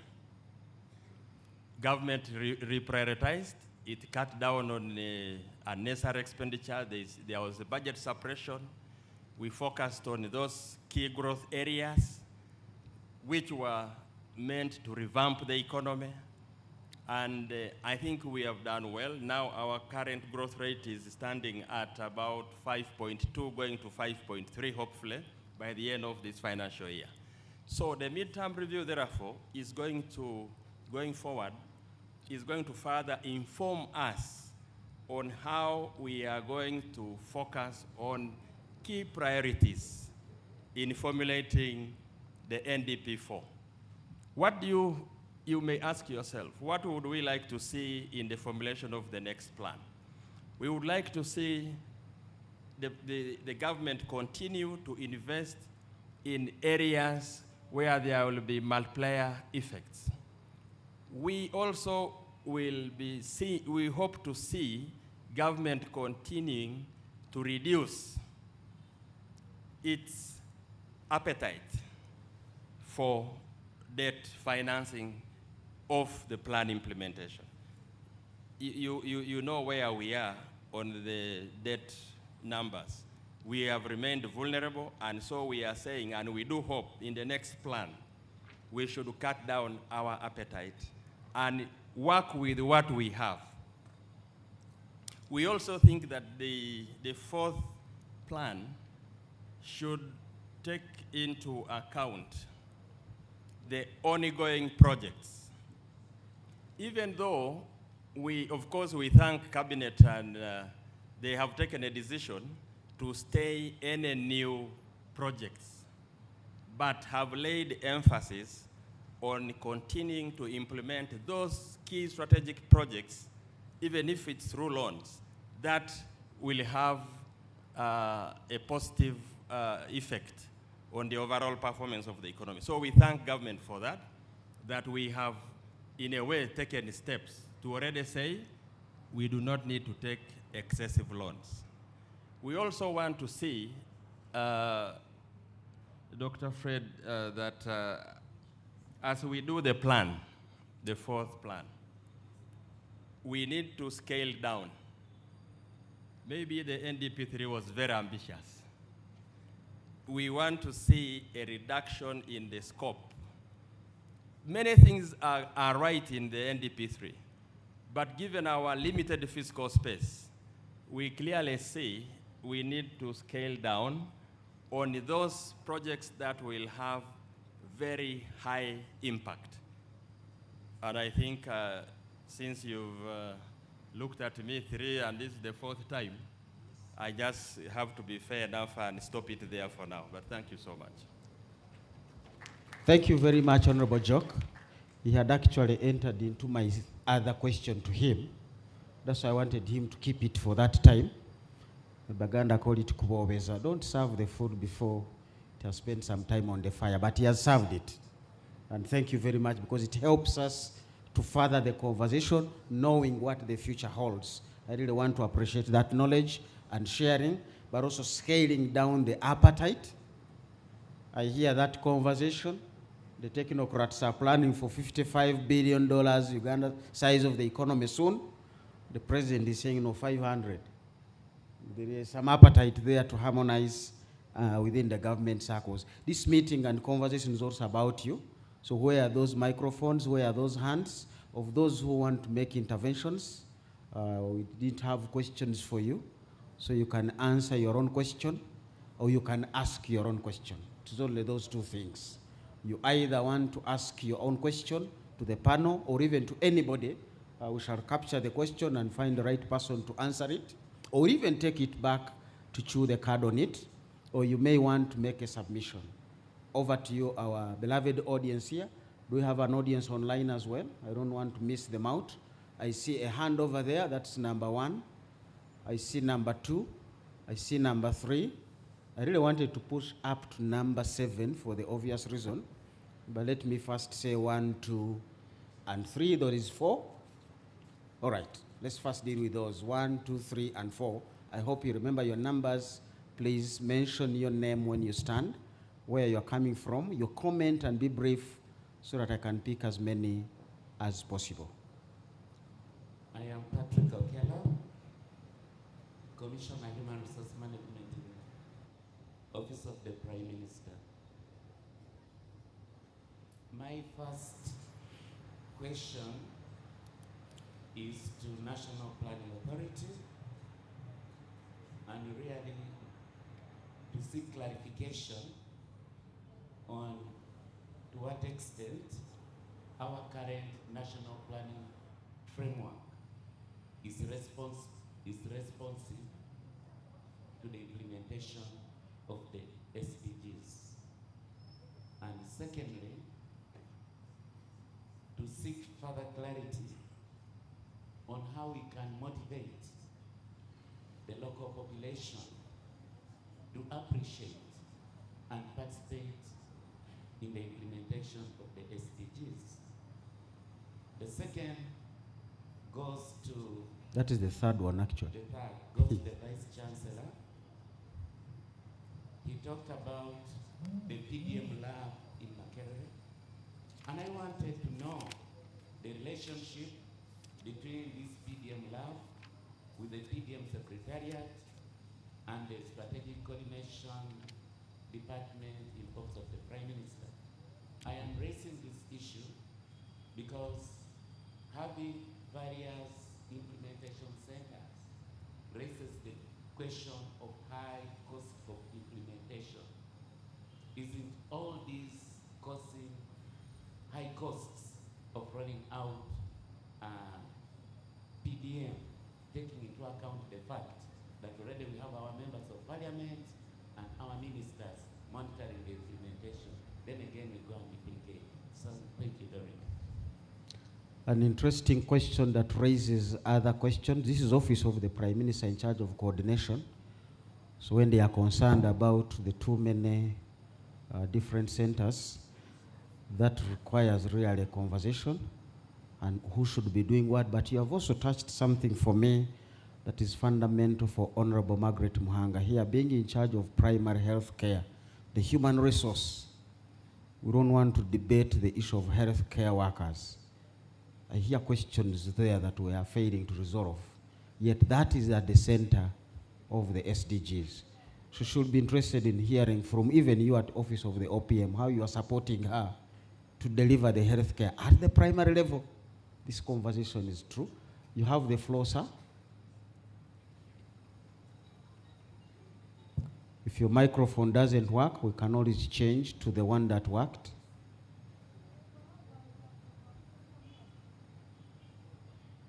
Government reprioritized, it cut down on unnecessary expenditure, there was a budget suppression. We focused on those key growth areas which were meant to revamp the economy. And I think we have done well. Now our current growth rate is standing at about 5.2, going to 5.3, hopefully, by the end of this financial year. So the midterm review, therefore, is going forward, is going to further inform us on how we are going to focus on key priorities in formulating the NDP4. What do you may ask yourself, what would we like to see in the formulation of the next plan? We would like to see the government continue to invest in areas where there will be multiplier effects. We also we hope to see government continuing to reduce its appetite for debt financing of the plan implementation. You know where we are on the debt numbers. We have remained vulnerable, and so we are saying, and we do hope in the next plan, we should cut down our appetite and work with what we have. We also think that the fourth plan should take into account the ongoing projects. Even though of course, we thank Cabinet and they have taken a decision to stay any new projects, but have laid emphasis on continuing to implement those key strategic projects, even if it's through loans, that will have a positive effect on the overall performance of the economy. So we thank government for that we have, in a way, taken steps to already say we do not need to take excessive loans. We also want to see, Dr. Fred, that as we do the plan, the fourth plan, we need to scale down. Maybe the NDP3 was very ambitious. We want to see a reduction in the scope. Many things are right in the NDP3, but given our limited fiscal space, we clearly see we need to scale down on those projects that will have very high impact. And I think since you've looked at me 3 and this is the 4th time, I just have to be fair enough and stop it there for now. But thank you so much. Thank you very much, Honorable Jock. He had actually entered into my other question to him, That's why I wanted him to keep it for that time. The Baganda call it kubobeza. Don't serve the food before it has spent some time on the fire, but he has served it. And thank you very much, because it helps us to further the conversation, knowing what the future holds. I really want to appreciate that knowledge and sharing, but also scaling down the appetite. I hear that conversation. The technocrats are planning for $55 billion, Uganda size of the economy soon. The president is saying, no, 500. There is some appetite there to harmonize within the government circles. This meeting and conversation is also about you. So where are those microphones? Where are those hands of those who want to make interventions? We didn't have questions for you, so you can answer your own question, or you can ask your own question. It's only those two things. You either want to ask your own question to the panel, or even to anybody. We shall capture the question and find the right person to answer it, or even take it back to chew the card on it, or you may want to make a submission. Over to you, our beloved audience here. Do we have an audience online as well? I don't want to miss them out. I see a hand over there, that's number 1. I see number 2. I see number 3. I really wanted to push up to number 7 for the obvious reason, but let me first say 1, 2, and 3. There is 4. All right, let's first deal with those 1, 2, 3, and 4. I hope you remember your numbers. Please mention your name when you stand, where you're coming from, your comment, and be brief so that I can pick as many as possible. I am Patrick Okela, Commissioner Human Resource Management in the Office of the Prime Minister. My first question is to National Planning Authority, and really to seek clarification on to what extent our current national planning framework is responsive to the implementation of the SDGs. And secondly, to seek further clarity on how we can motivate the local population to appreciate and participate in the implementation of the SDGs. The second goes to... That is the third one, actually. The third goes to the Vice Chancellor. He talked about the PDM lab in Makerere, and I wanted to know the relationship between this PDM lab with the PDM Secretariat and the Strategic Coordination Department in Office of the Prime Minister. I am raising this issue because having various implementation centers raises the question of high cost of implementation. Isn't all these causing high costs of running out PDM, taking into account the fact that already we have our members of parliament and our ministers monitoring the implementation? Then again, we go and duplicate. So thank you very much. An interesting question that raises other questions. This is Office of the Prime Minister in charge of coordination. So when they are concerned about the too many different centers, that requires really a conversation and who should be doing what. But you have also touched something for me that is fundamental for Honorable Margaret Muhanga here, being in charge of primary health care, the human resource. We don't want to debate the issue of health care workers. I hear questions there that we are failing to resolve. Yet that is at the center of the SDGs. She should be interested in hearing from even you at Office of the OPM, how you are supporting her to deliver the health care at the primary level. This conversation is true. You have the floor, sir. If your microphone doesn't work, we can always change to the one that worked.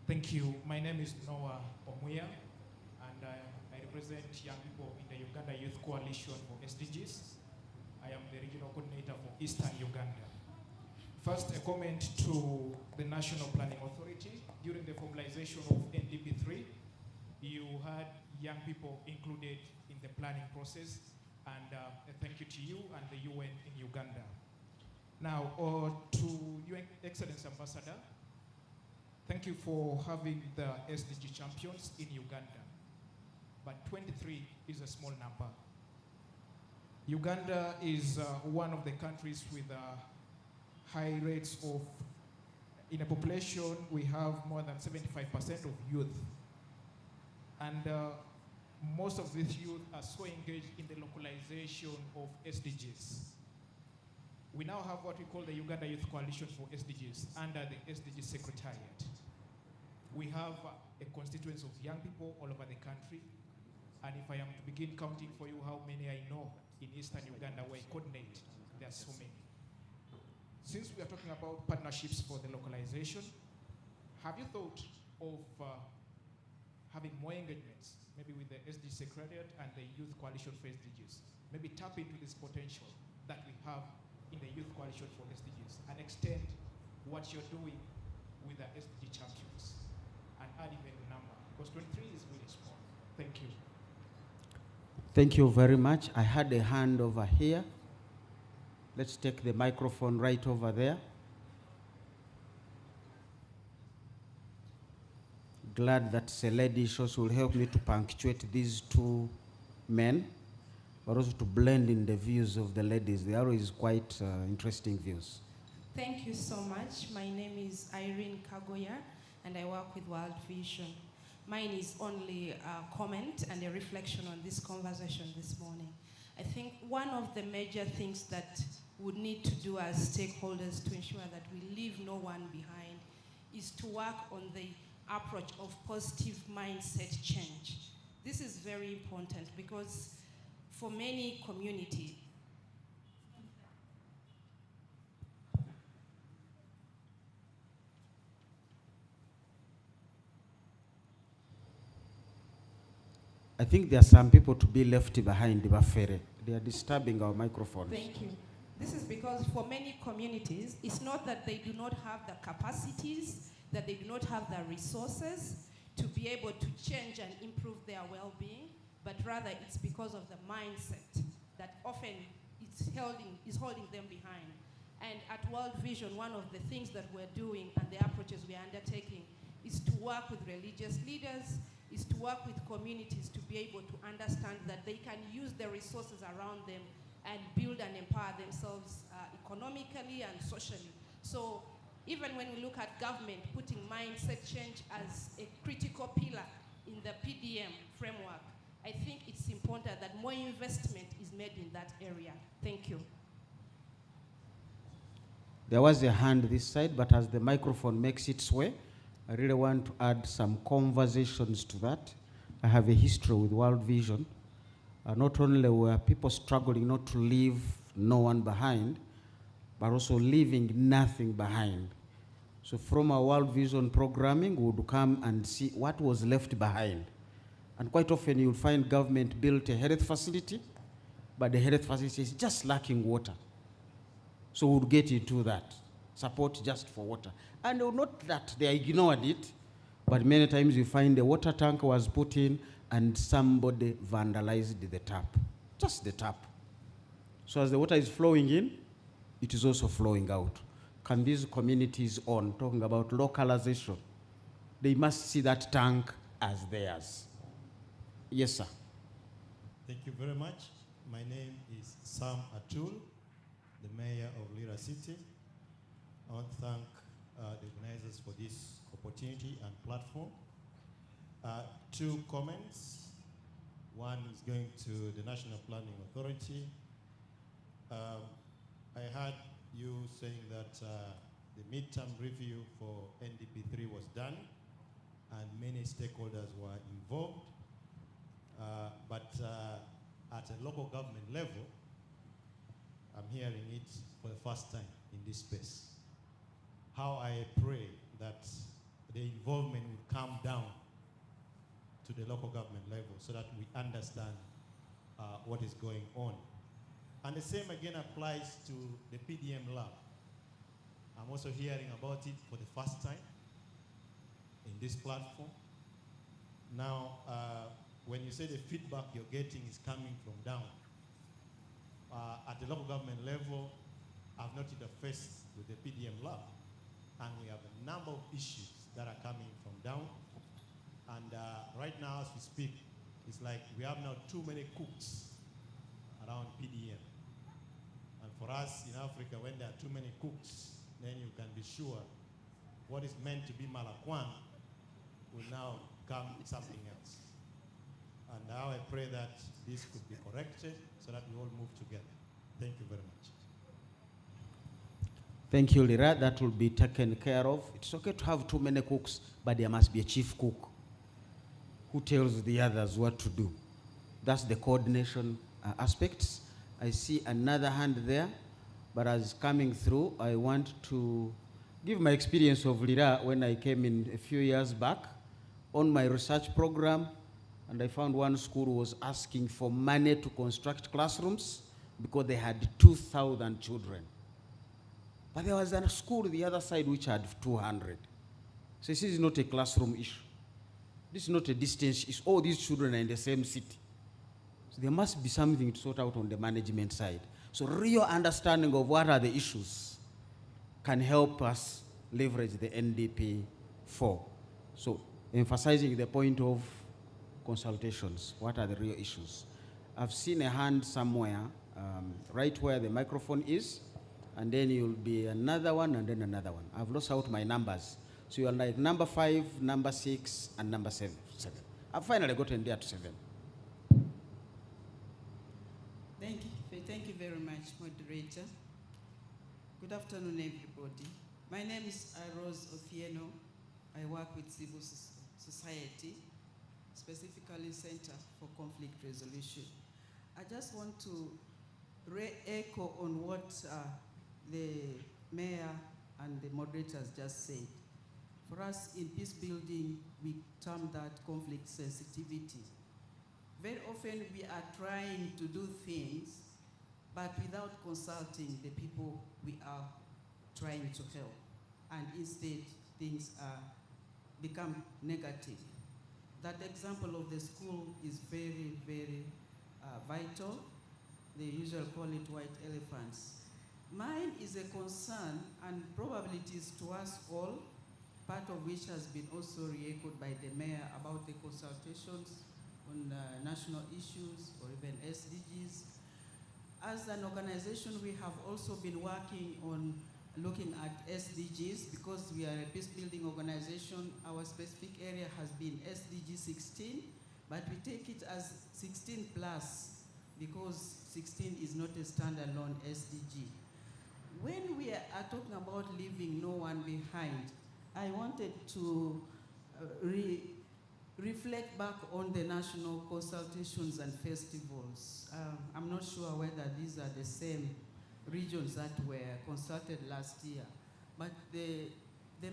Thank you. My name is Noah Omuya, and I represent young people in the Uganda Youth Coalition for SDGs. I am the regional coordinator for Eastern Uganda. First, a comment to the National Planning Authority. during the formalization of NDP3, you had young people included in the planning process, and a thank you to you and the UN in Uganda. Now, to Your Excellency Ambassador, thank you for having the SDG champions in Uganda, but 23 is a small number. Uganda is one of the countries with high rates of, in a population, we have more than 75% of youth. And most of these youth are so engaged in the localization of SDGs. We now have what we call the Uganda Youth Coalition for SDGs under the SDG Secretariat. We have a constituency of young people all over the country. And if I am to begin counting for you how many I know in Eastern Uganda where I coordinate, there are so many. Since we are talking about partnerships for the localization, have you thought of having more engagements, maybe with the SDG Secretariat and the Youth Coalition for SDGs? Maybe tap into this potential that we have in the Youth Coalition for SDGs and extend what you're doing with the SDG champions and add even the number, because 23 is really small. Thank you. Thank you very much. I had a hand over here. Let's take the microphone right over there. Glad that a lady also will help me to punctuate these two men, but also to blend in the views of the ladies. They are always quite interesting views. Thank you so much. My name is Irene Kagoya, and I work with World Vision. Mine is only a comment and a reflection on this conversation this morning. I think one of the major things that we would need to do as stakeholders to ensure that we leave no one behind is to work on the approach of positive mindset change. This is very important because for many communities, I think there are some people to be left behind, Bafere. They are disturbing our microphones. Thank you. This is because for many communities, it's not that they do not have the capacities, that they do not have the resources to be able to change and improve their well-being, but rather it's because of the mindset that often is holding them behind. And at World Vision, one of the things that we're doing and the approaches we're undertaking is to work with religious leaders, is to work with communities to be able to understand that they can use the resources around them and build and empower themselves economically and socially. So even when we look at government putting mindset change as a critical pillar in the PDM framework, I think it's important that more investment is made in that area. Thank you. There was a hand this side, but as the microphone makes its way, I really want to add some conversations to that. I have a history with World Vision. Not only were people struggling not to leave no one behind, but also leaving nothing behind. So from our World Vision programming, we would come and see what was left behind. And quite often you'll find government built a health facility, but the health facility is just lacking water. So we'll get into that, support just for water. And not that they ignored it, but many times you find the water tank was put in and somebody vandalized the tap, just the tap. So as the water is flowing in, it is also flowing out. Can these communities on, talking about localization, they must see that tank as theirs. Yes, sir. Thank you very much. My name is Sam Atul, the mayor of Lira City. I want to thank the organizers for this opportunity and platform. Two comments. One is going to the National Planning Authority. I heard you saying that the midterm review for NDP3 was done and many stakeholders were involved. But at a local government level, I'm hearing it for the first time in this space. How I pray that the involvement will come down to the local government level so that we understand what is going on. And the same again applies to the PDM lab. I'm also hearing about it for the first time. in this platform. Now, when you say the feedback you're getting is coming from down, at the local government level, I've not interfaced with the PDM lab, and we have a number of issues that are coming from down. And right now, as we speak, it's like we have now too many cooks around PDM. And for us in Africa, when there are too many cooks, then you can be sure what is meant to be Malakwan will now become something else. And now I pray that this could be corrected so that we all move together. Thank you very much. Thank you, Lira. That will be taken care of. It's okay to have too many cooks, but there must be a chief cook who tells the others what to do. That's the coordination aspects. I see another hand there, but as coming through, I want to give my experience of Lira when I came in a few years back on my research program, and I found one school was asking for money to construct classrooms because they had 2,000 children. But there was a school the other side which had 200. So this is not a classroom issue. This is not a distance issue. All these children are in the same city. So there must be something to sort out on the management side. So real understanding of what are the issues can help us leverage the NDP 4. So emphasizing the point of consultations. What are the real issues? I've seen a hand somewhere, right where the microphone is, and then you'll be another one, and then another one. I've lost out my numbers. So you're like number 5, number 6, and number 7. I've finally gotten there to 7. Thank you very much, moderator. Good afternoon, everybody. My name is Rose Othieno. I work with civil society, specifically Center for Conflict Resolution. I just want to re-echo on what the mayor and the moderators just said. For us in peace building, we term that conflict sensitivity. Very often we are trying to do things, but without consulting the people we are trying to help. And instead, things become negative. That example of the school is very, very vital. They usually call it white elephants. Mine is a concern, and probably it is to us all, part of which has been also re-echoed by the mayor about the consultations on national issues or even SDGs. As an organization, we have also been working on looking at SDGs because we are a peace-building organization. Our specific area has been SDG 16, but we take it as 16 plus because 16 is not a standalone SDG. When we are talking about leaving no one behind, I wanted to reflect back on the national consultations and festivals. I'm not sure whether these are the same regions that were consulted last year, but the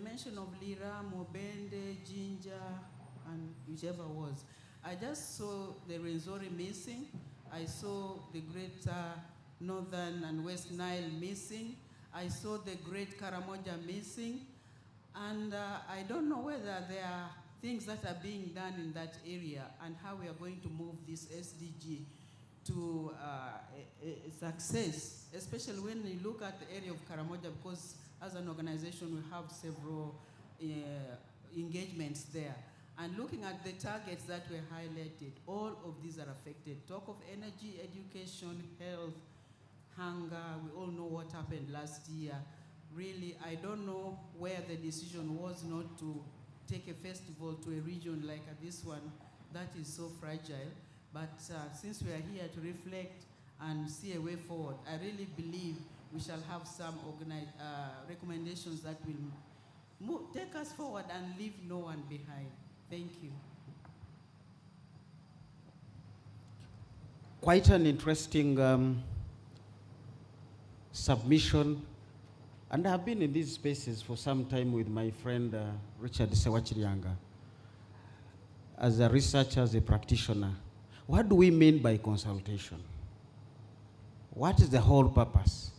mention of Lira, Mobende, Jinja, and whichever was, I just saw the Rwenzori missing. I saw the Great Northern and West Nile missing. I saw the Great Karamoja missing. And I don't know whether there are things that are being done in that area and how we are going to move this SDG to success, especially when you look at the area of Karamoja, because as an organization we have several engagements there. And looking at the targets that were highlighted, all of these are affected. Talk of energy, education, health, hunger, we all know what happened last year. Really, I don't know where the decision was not to take a festival to a region like this one that is so fragile. But since we are here to reflect and see a way forward, I really believe we shall have some recommendations that will take us forward and leave no one behind. Thank you. Quite an interesting submission. And I have been in these spaces for some time with my friend Richard Sewachirianga. As a researcher, as a practitioner, what do we mean by consultation? What is the whole purpose?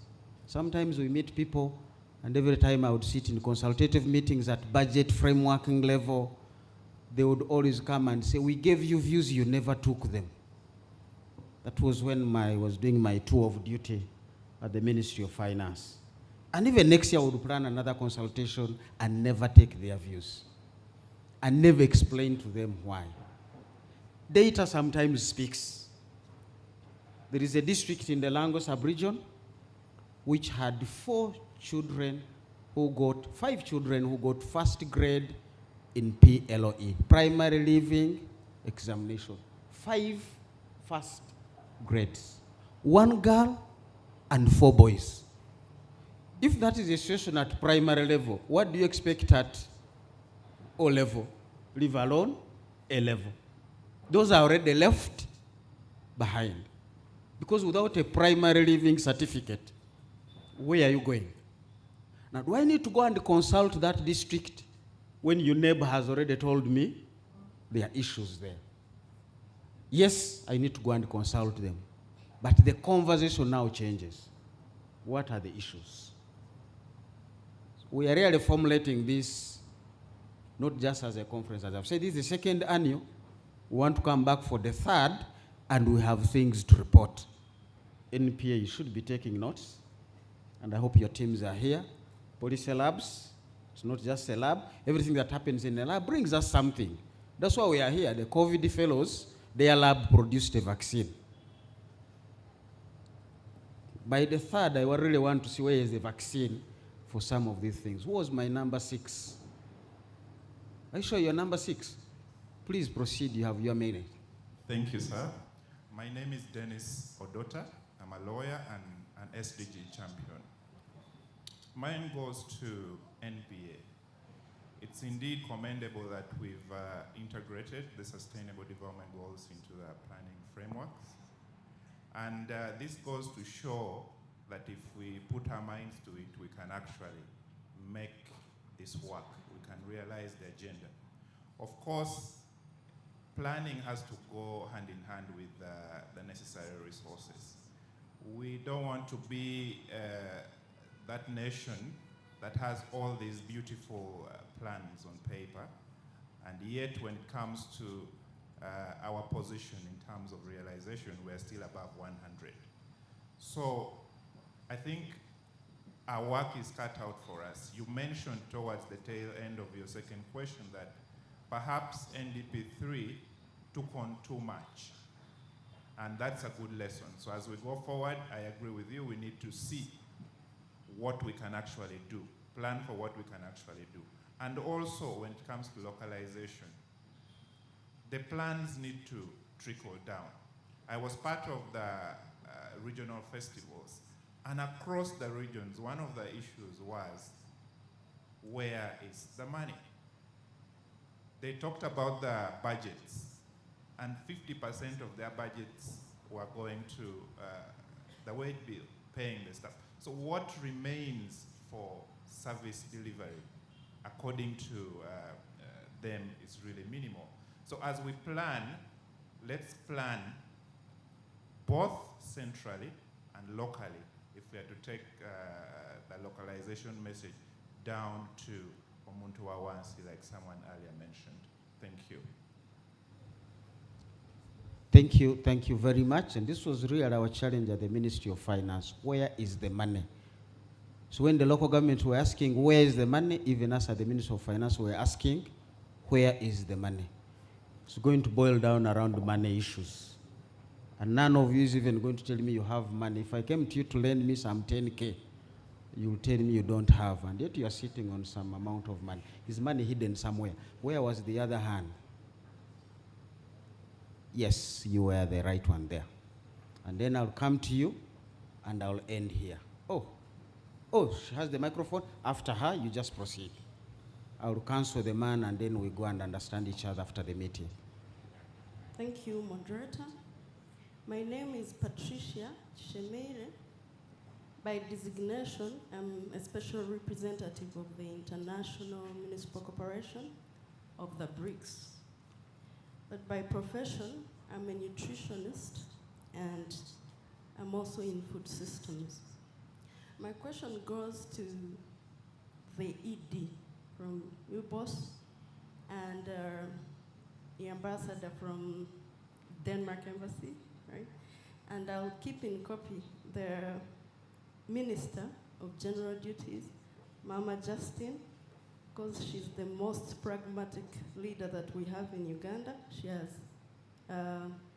Sometimes we meet people And every time I would sit in consultative meetings at budget frameworking level, they would always come and say, we gave you views, you never took them. That was when I was doing my tour of duty at the Ministry of Finance. And even next year, I would plan another consultation and never take their views. And never explain to them why. Data sometimes speaks. There is a district in the Lango sub-region which had 5 children who got first grade in PLOE, primary living examination. 5 first grades. 1 girl and 4 boys. If that is a situation at primary level, what do you expect at O level? Leave alone A level. Those are already left behind. Because without a primary living certificate, where are you going? Now, do I need to go and consult that district when your neighbor has already told me there are issues there? Yes, I need to go and consult them. But the conversation now changes. What are the issues? We are really formulating this not just as a conference. As I've said, this is the 2nd annual. We want to come back for the 3rd, and we have things to report. NPA, you should be taking notes, and I hope your teams are here. Police labs, it's not just a lab. Everything that happens in a lab brings us something. That's why we are here. The COVID fellows, their lab produced a vaccine. By the 3rd, I really want to see where is the vaccine for some of these things. Who was my number 6? Are you sure you're number 6? Please proceed, you have your minute. Thank you, sir. My name is Dennis Odota. I'm a lawyer and an SDG champion. Mine goes to NPA. It's indeed commendable that we've integrated the Sustainable Development Goals into the planning frameworks. And this goes to show that if we put our minds to it, we can actually make this work. We can realize the agenda. Of course, planning has to go hand in hand with the necessary resources. We don't want to be that nation that has all these beautiful plans on paper, and yet when it comes to our position in terms of realization, we're still above 100. So I think our work is cut out for us. You mentioned towards the tail end of your second question that perhaps NDP 3 took on too much. And that's a good lesson. So as we go forward, I agree with you, we need to see what we can actually do, plan for what we can actually do. And also when it comes to localization, the plans need to trickle down. I was part of the regional festivals, and across the regions, one of the issues was, where is the money? They talked about the budgets, and 50% of their budgets were going to the wage bill, paying the staff. So what remains for service delivery, according to them, is really minimal. So as we plan, let's plan both centrally and locally, if we are to take the localization message down to Omuntu Wawansi, like someone earlier mentioned. Thank you. Thank you very much. And this was really our challenge at the Ministry of Finance. Where is the money? So when the local governments were asking, where is the money? Even us at the Ministry of Finance were asking, where is the money? It's going to boil down around money issues. And none of you is even going to tell me you have money. If I came to you to lend me some 10K, you'll tell me you don't have, and yet you are sitting on some amount of money. Is money hidden somewhere? Where was the other hand? Yes, you were the right one there. And then I'll come to you, and I'll end here. Oh, she has the microphone. After her, you just proceed. I'll cancel the man, and then we go and understand each other after the meeting. Thank you, moderator. My name is Patricia Shemeire. By designation, I'm a special representative of the International Municipal Corporation of the BRICS. But by profession, I'm a nutritionist, and I'm also in food systems. My question goes to the ED from UBOS and the ambassador from Denmark Embassy, right? And I'll keep in copy the Minister of General Duties, Mama Justin, because she's the most pragmatic leader that we have in Uganda. She has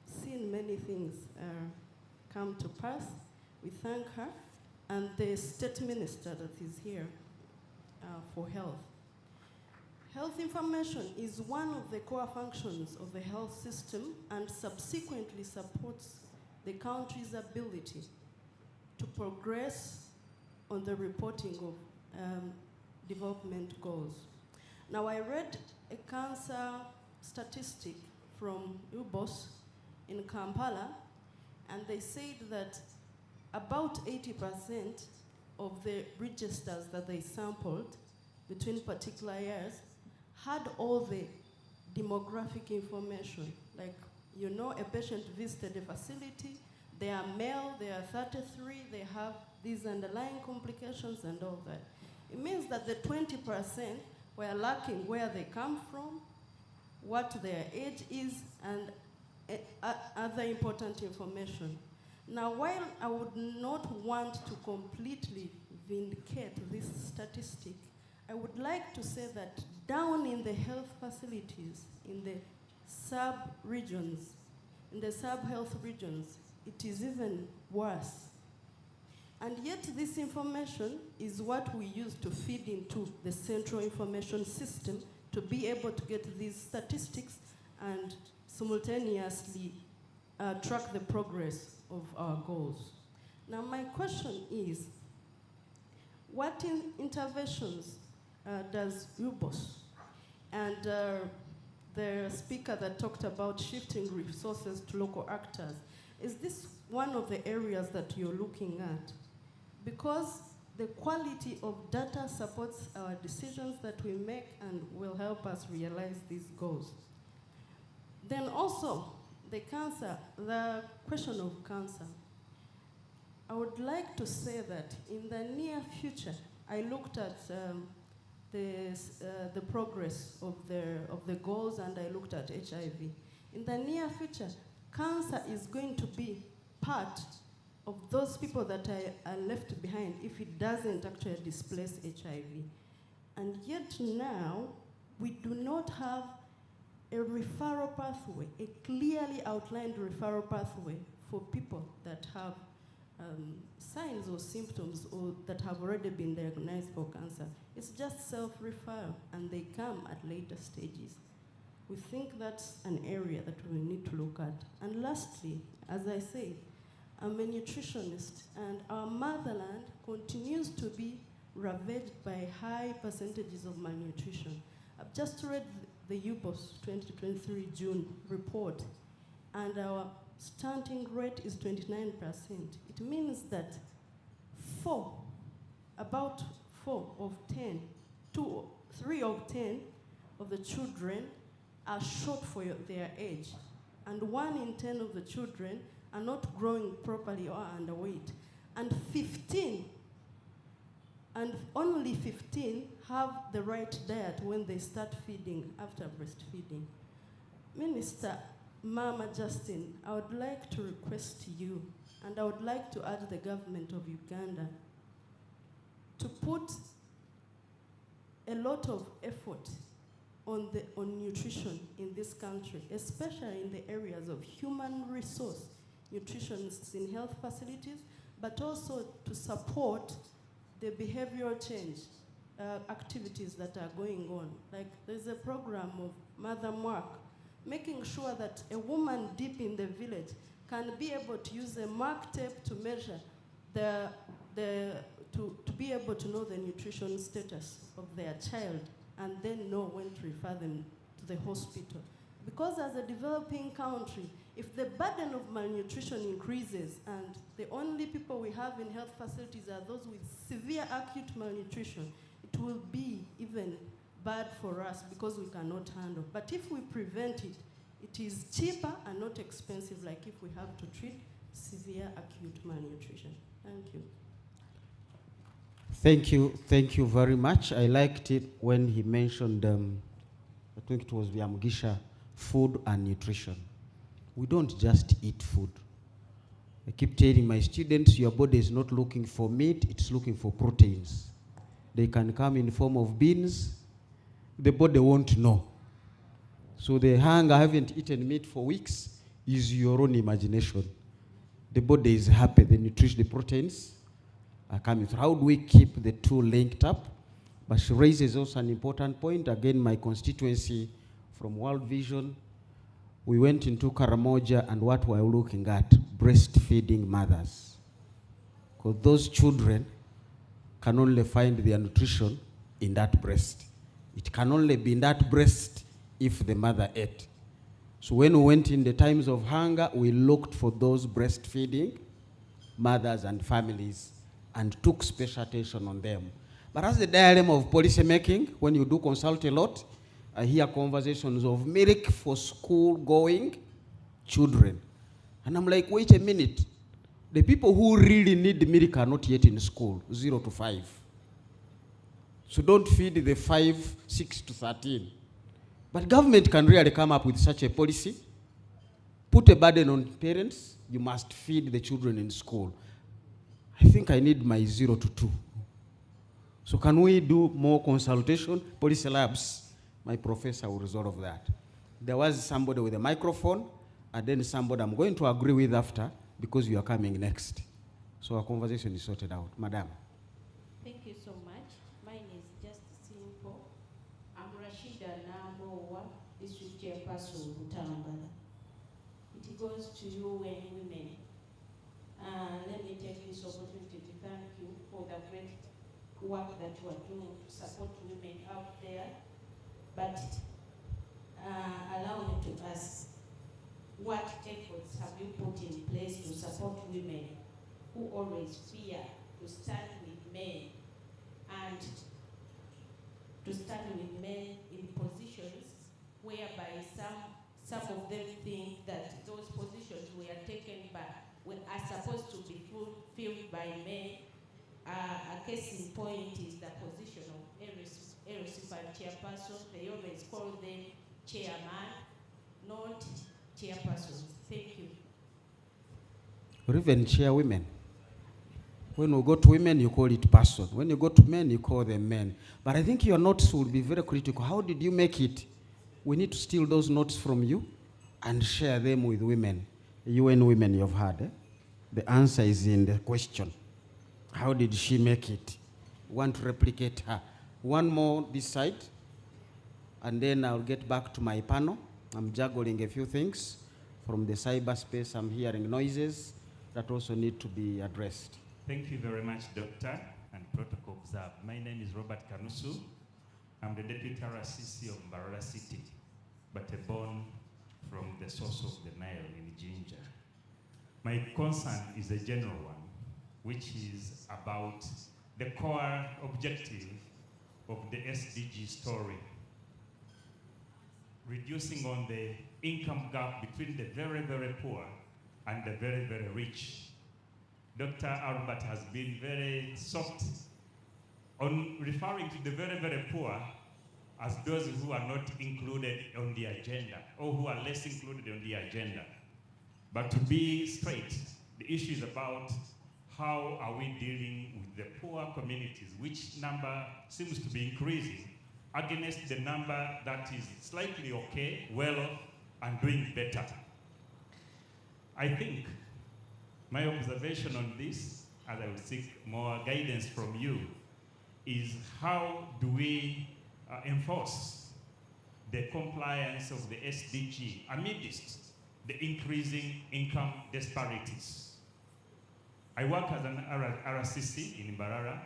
seen many things come to pass. We thank her. And the State Minister that is here for health. Health information is one of the core functions of the health system and subsequently supports the country's ability to progress on the reporting of development goals. Now, I read a cancer statistic from UBOS in Kampala, and they said that about 80% of the registers that they sampled between particular years had all the demographic information. Like, you know, a patient visited a facility, they are male, they are 33, they have these underlying complications and all that. It means that the 20% were lacking where they come from, what their age is, and other important information. Now, while I would not want to completely vindicate this statistic, I would like to say that down in the health facilities, in the sub-regions, in the sub-health regions, it is even worse. And yet this information is what we use to feed into the central information system to be able to get these statistics and simultaneously track the progress of our goals. Now, my question is, what interventions does UBOS and the speaker that talked about shifting resources to local actors, is this one of the areas that you're looking at? Because the quality of data supports our decisions that we make and will help us realize these goals. Then also, the question of cancer. I would like to say that in the near future, I looked at the progress of the goals, and I looked at HIV. In the near future, cancer is going to be part of those people that are left behind if it doesn't actually displace HIV. And yet now, we do not have a referral pathway, a clearly outlined referral pathway for people that have signs or symptoms or that have already been diagnosed for cancer. It's just self-referral, and they come at later stages. We think that's an area that we need to look at. And lastly, as I say, I'm a nutritionist, and our motherland continues to be ravaged by high percentages of malnutrition. I've just read the UBOS 2023 June report, and our stunting rate is 29%. It means that about 3 of 10 of the children are short for their age, and 1 in 10 of the children are not growing properly or are underweight. And only 15 have the right diet when they start feeding after breastfeeding. Minister Mama Justin, I would like to request you, and I would like to urge the government of Uganda to put a lot of effort on nutrition in this country, especially in the areas of human resource, nutritionists in health facilities, but also to support the behavioral change activities that are going on. Like, there's a program of Mother Mark, making sure that a woman deep in the village can be able to use a mark tape to measure to be able to know the nutrition status of their child, and then know when to refer them to the hospital. Because as a developing country, if the burden of malnutrition increases and the only people we have in health facilities are those with severe acute malnutrition, it will be even bad for us because we cannot handle. But if we prevent it, it is cheaper and not expensive, like if we have to treat severe acute malnutrition. Thank you. Thank you very much. I liked it when he mentioned, I think it was Viamugisha, food and nutrition. We don't just eat food. I keep telling my students, your body is not looking for meat, it's looking for proteins. They can come in form of beans, the body won't know. So the hunger, I haven't eaten meat for weeks, is your own imagination. The body is happy, the nutrition, the proteins are coming through. How do we keep the two linked up? But she raises also an important point. Again, my constituency from World Vision, we went into Karamoja and what we're looking at, breastfeeding mothers. Because those children can only find their nutrition in that breast. It can only be in that breast if the mother ate. So when we went in the times of hunger, we looked for those breastfeeding mothers and families and took special attention on them. But as the dilemma of policy making, when you do consult a lot, I hear conversations of milk for school-going children. And I'm like, wait a minute. The people who really need milk are not yet in school, 0 to 5. So don't feed the 5, 6 to 13. But government can really come up with such a policy, put a burden on parents, you must feed the children in school. I think I need my 0 to 2. So can we do more consultation, policy labs? My professor will resolve that. There was somebody with a microphone, and then somebody I'm going to agree with after, because you are coming next. So our conversation is sorted out. Madam. Thank you so much. Mine is just simple. I'm Rashida Namowa, District Chairperson, Butangala. It goes to you and women. Let me take this opportunity to thank you for the great work that you are doing to support women out there. But allow me to ask, what efforts have you put in place to support women who always fear to stand with men and to stand with men in positions whereby some of them think that those positions were taken by, are supposed to be filled by men? A case in point is the position of RC5 chairperson. They always call them chairman, not chairpersons. Thank you. Or even chairwomen. When we go to women, you call it person. When you go to men, you call them men. But I think your notes will be very critical. How did you make it? We need to steal those notes from you and share them with women. UN women you've had. The answer is in the question. How did she make it? Want to replicate her. One more this side, and then I'll get back to my panel. I'm juggling a few things. From the cyberspace, I'm hearing noises that also need to be addressed. Thank you very much, Doctor, and Protocol Observed. My name is Robert Kanusu. I'm the Deputy RCC of Mbarara City, but born from the source of the Nile in Jinja. My concern is a general one, which is about the core objective of the SDG story, reducing on the income gap between the very, very poor and the very, very rich. Dr. Albert has been very soft on referring to the very, very poor as those who are not included on the agenda or who are less included on the agenda. But to be straight, the issue is about how are we dealing with the poor communities, which number seems to be increasing against the number that is slightly okay, well off, and doing better. I think my observation on this, as I will seek more guidance from you, is how do we enforce the compliance of the SDG amidst the increasing income disparities? I work as an RCC in Mbarara,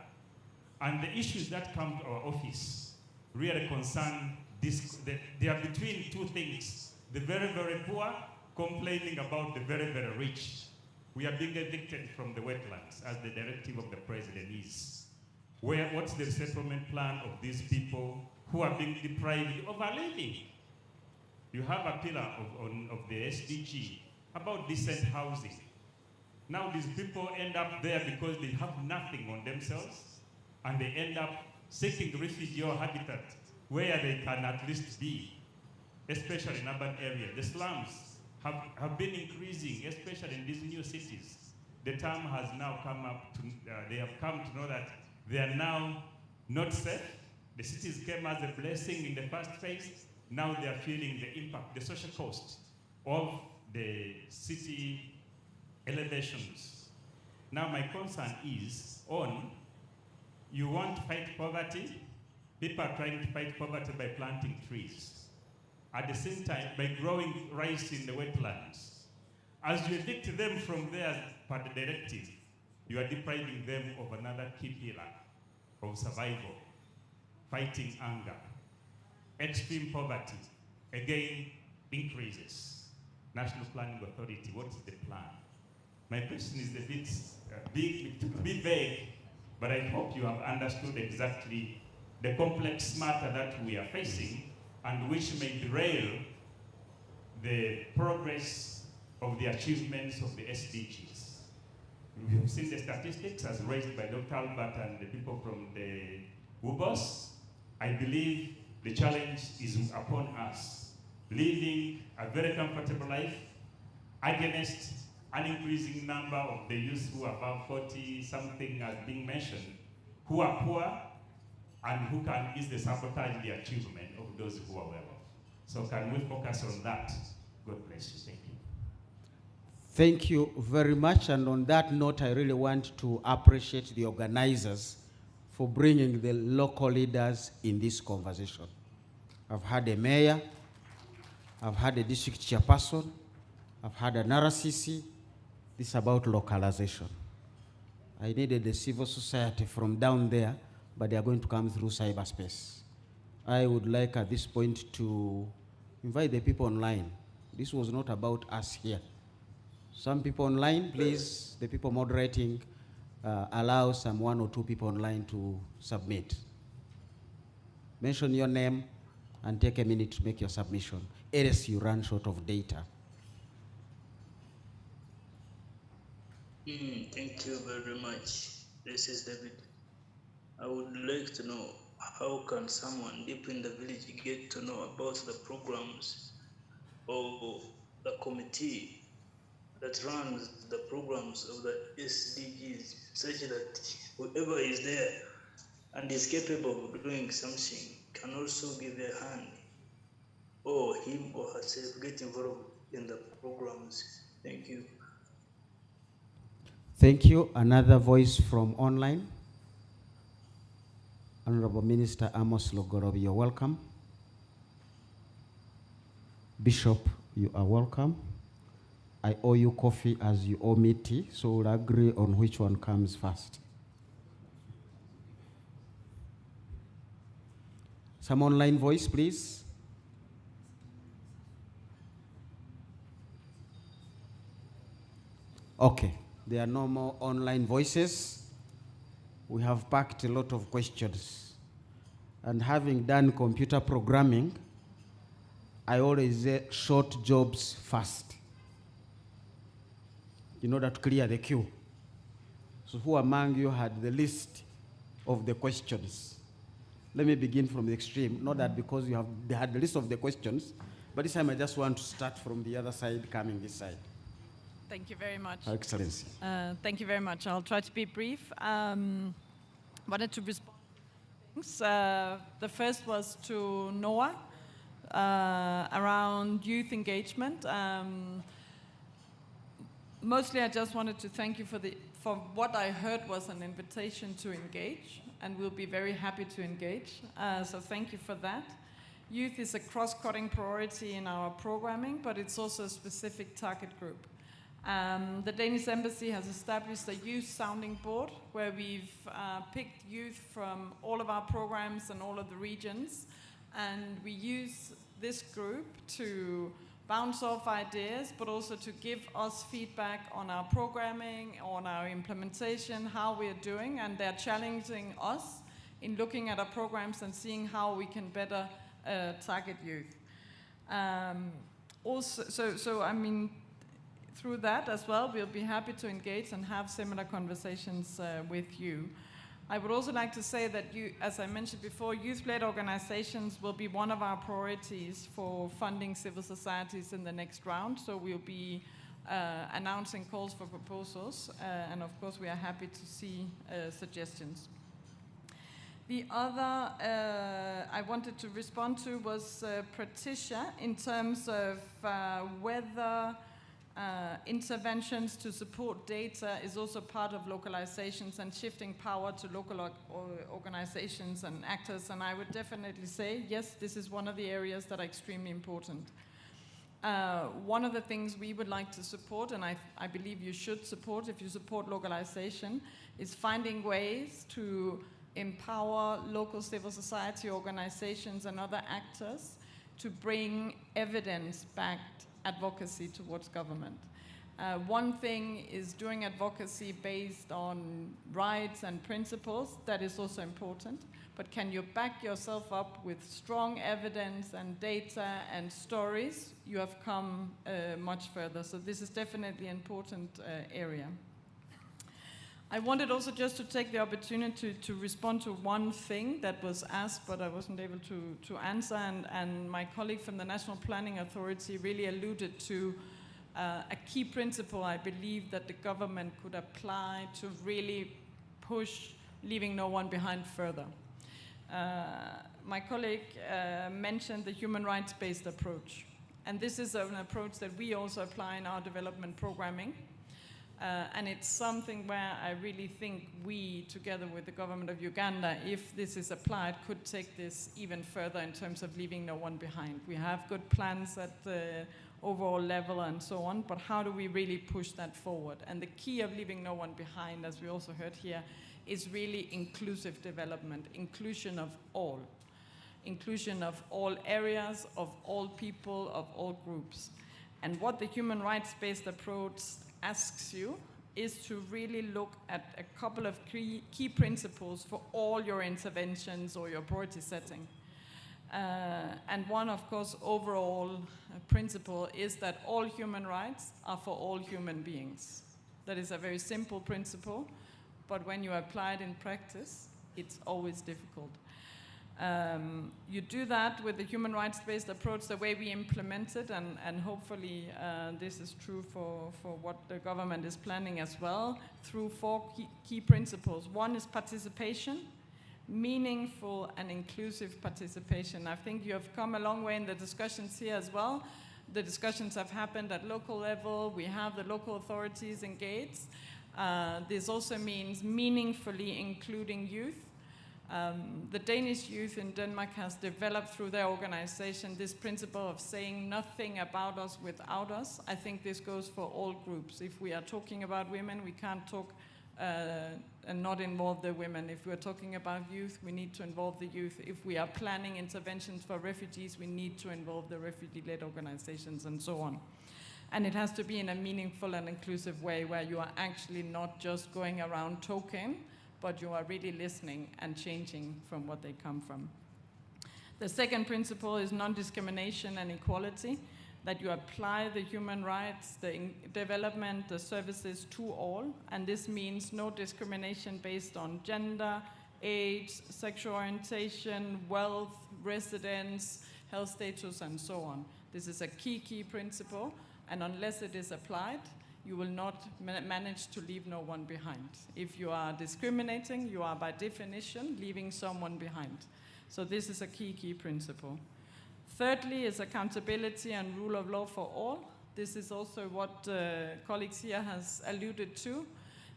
and the issues that come to our office really concern this. They are between two things: the very, very poor complaining about the very, very rich. We are being evicted from the wetlands, as the directive of the president is. What's the settlement plan of these people who are being deprived of a living? You have a pillar of the SDG about decent housing. Now these people end up there because they have nothing on themselves, and they end up seeking refugee or habitat where they can at least be, especially in urban areas. The slums have been increasing, especially in these new cities. The time has now come up to, they have come to know that they are now not safe. The cities came as a blessing in the first phase. Now they are feeling the impact, the social cost of the city elevations. Now my concern is on, you want to fight poverty, people are trying to fight poverty by planting trees. At the same time, by growing rice in the wetlands. As you evict them from there per the directive, you are depriving them of another key pillar of survival, fighting hunger. Extreme poverty, again, increases. National Planning Authority, what is the plan? My question is a bit vague, but I hope you have understood exactly the complex matter that we are facing and which may derail the progress of the achievements of the SDGs. We have seen the statistics as raised by Dr. Albert and the people from the UGANDA'S. I believe the challenge is upon us, living a very comfortable life against an increasing number of the youth who are above 40-something as being mentioned, who are poor and who can easily sabotage the achievement of those who are well off. So can we focus on that? God bless you. Thank you. Thank you very much. And on that note, I really want to appreciate the organizers for bringing the local leaders in this conversation. I've had a mayor, I've had a district chairperson, I've had an RCC. This is about localization. I needed the civil society from down there, but they are going to come through cyberspace. I would like at this point to invite the people online. This was not about us here. Some people online, please, the people moderating, allow some 1 or 2 people online to submit. Mention your name and take a minute to make your submission, else you run short of data. Thank you very much. This is David. I would like to know, how can someone deep in the village get to know about the programs or the committee that runs the programs of the SDGs, such that whoever is there and is capable of doing something can also give a hand, or him or herself get involved in the programs? Thank you. Thank you. Another voice from online. Honorable Minister Amos Logorobi, you're welcome. Bishop, you are welcome. I owe you coffee as you owe me tea, so we'll agree on which one comes first. Some online voice, please. Okay, there are no more online voices. We have packed a lot of questions. And having done computer programming, I always say short jobs first, in order to clear the queue. So who among you had the list of the questions? Let me begin from the extreme. Not that because they had the list of the questions, but this time I just want to start from the other side, coming this side. Thank you very much. Her Excellency. Thank you very much. I'll try to be brief. Wanted to respond to things. The first was to Noah around youth engagement. Mostly I just wanted to thank you for what I heard was an invitation to engage, and we'll be very happy to engage. So thank you for that. Youth is a cross-cutting priority in our programming, but it's also a specific target group. The Danish Embassy has established a youth sounding board where we've picked youth from all of our programs and all of the regions, and we use this group to bounce off ideas, but also to give us feedback on our programming, on our implementation, how we're doing, and they're challenging us in looking at our programs and seeing how we can better target youth. Also, I mean, through that as well, we'll be happy to engage and have similar conversations with you. I would also like to say that, as I mentioned before, youth-led organizations will be one of our priorities for funding civil societies in the next round. So we'll be announcing calls for proposals, and of course we are happy to see suggestions. The other I wanted to respond to was Patricia in terms of whether interventions to support data is also part of localizations and shifting power to local organizations and actors. And I would definitely say, yes, this is one of the areas that are extremely important. One of the things we would like to support, and I believe you should support if you support localization, is finding ways to empower local civil society organizations and other actors to bring evidence-backed advocacy towards government. One thing is doing advocacy based on rights and principles. That is also important. But can you back yourself up with strong evidence and data and stories? You have come much further. So this is definitely an important area. I wanted also just to take the opportunity to respond to one thing that was asked, but I wasn't able to answer, and my colleague from the National Planning Authority really alluded to a key principle I believe that the government could apply to really push leaving no one behind further. My colleague mentioned the human rights-based approach, and this is an approach that we also apply in our development programming. And it's something where I really think we, together with the government of Uganda, if this is applied, could take this even further in terms of leaving no one behind. We have good plans at the overall level and so on, but how do we really push that forward? And the key of leaving no one behind, as we also heard here, is really inclusive development, inclusion of all areas, of all people, of all groups. And what the human rights-based approach asks you is to really look at a couple of key principles for all your interventions or your priority setting. And one, of course, overall principle is that all human rights are for all human beings. That is a very simple principle, but when you apply it in practice, it's always difficult. You do that with the human rights-based approach, the way we implement it, and hopefully this is true for what the government is planning as well, through four key principles. One is participation, meaningful and inclusive participation. I think you have come a long way in the discussions here as well. The discussions have happened at local level. We have the local authorities engaged. This also means meaningfully including youth. The Danish youth in Denmark has developed through their organization this principle of saying nothing about us without us. I think this goes for all groups. If we are talking about women, we can't talk and not involve the women. If we're talking about youth, we need to involve the youth. If we are planning interventions for refugees, we need to involve the refugee-led organizations and so on. And it has to be in a meaningful and inclusive way where you are actually not just going around talking, but you are really listening and changing from what they come from. The second principle is non-discrimination and equality, that you apply the human rights, the development, the services to all, and this means no discrimination based on gender, age, sexual orientation, wealth, residence, health status, and so on. This is a key principle, and unless it is applied, you will not manage to leave no one behind. If you are discriminating, you are by definition leaving someone behind. So this is a key principle. Thirdly is accountability and rule of law for all. This is also what colleagues here has alluded to,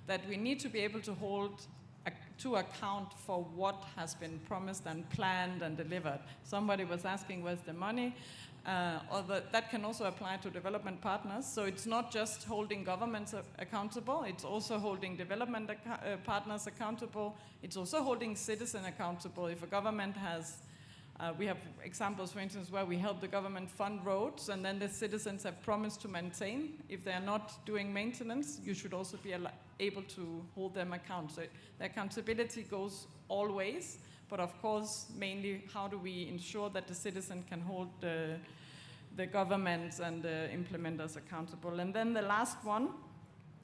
that we need to be able to hold to account for what has been promised and planned and delivered. Somebody was asking where's the money? That can also apply to development partners. So it's not just holding governments accountable, it's also holding development partners accountable. It's also holding citizens accountable. If a government has, we have examples, for instance, where we help the government fund roads and then the citizens have promised to maintain. If they're not doing maintenance, you should also be able to hold them accountable. So the accountability goes all ways. But of course, mainly, how do we ensure that the citizen can hold the governments and the implementers accountable? And then the last one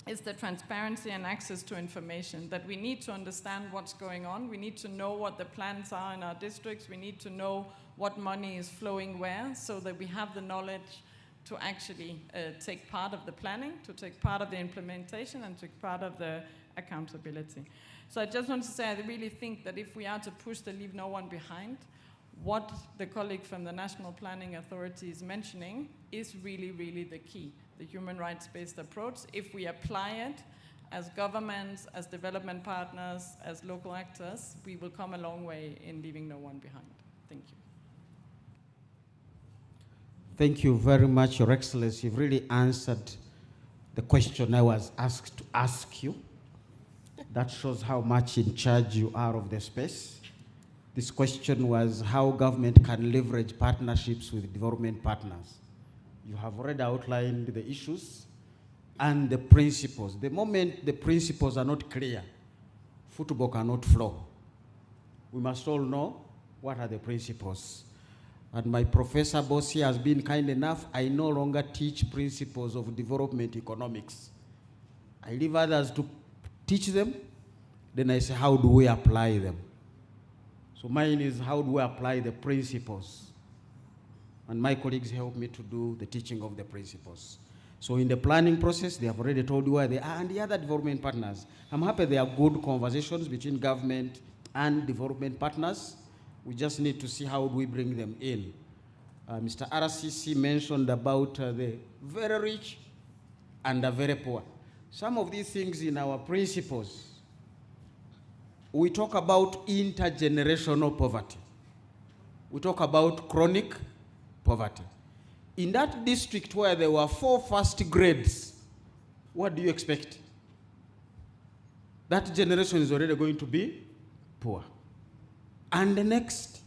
is the transparency and access to information, that we need to understand what's going on. We need to know what the plans are in our districts. We need to know what money is flowing where, so that we have the knowledge to actually take part of the planning, to take part of the implementation, and take part of the accountability. So I just want to say, I really think that if we are to push the Leave No One Behind, what the colleague from the National Planning Authority is mentioning is really, really the key. The human rights-based approach, if we apply it as governments, as development partners, as local actors, we will come a long way in leaving no one behind. Thank you. Thank you very much, Your Excellency. You've really answered the question I was asked to ask you. That shows how much in charge you are of the space. This question was how government can leverage partnerships with development partners. You have already outlined the issues and the principles. The moment the principles are not clear, football cannot flow. We must all know what are the principles. And my professor boss here has been kind enough. I no longer teach principles of development economics. I leave others to teach them. Then I say, how do we apply them? So mine is, how do we apply the principles? And my colleagues help me to do the teaching of the principles. So in the planning process, they have already told you where they are, and the other development partners. I'm happy there are good conversations between government and development partners. We just need to see how do we bring them in. Mr. RCC mentioned about the very rich and the very poor. Some of these things in our principles, we talk about intergenerational poverty. We talk about chronic poverty. In that district where there were 4 first grades, what do you expect? That generation is already going to be poor. And the next,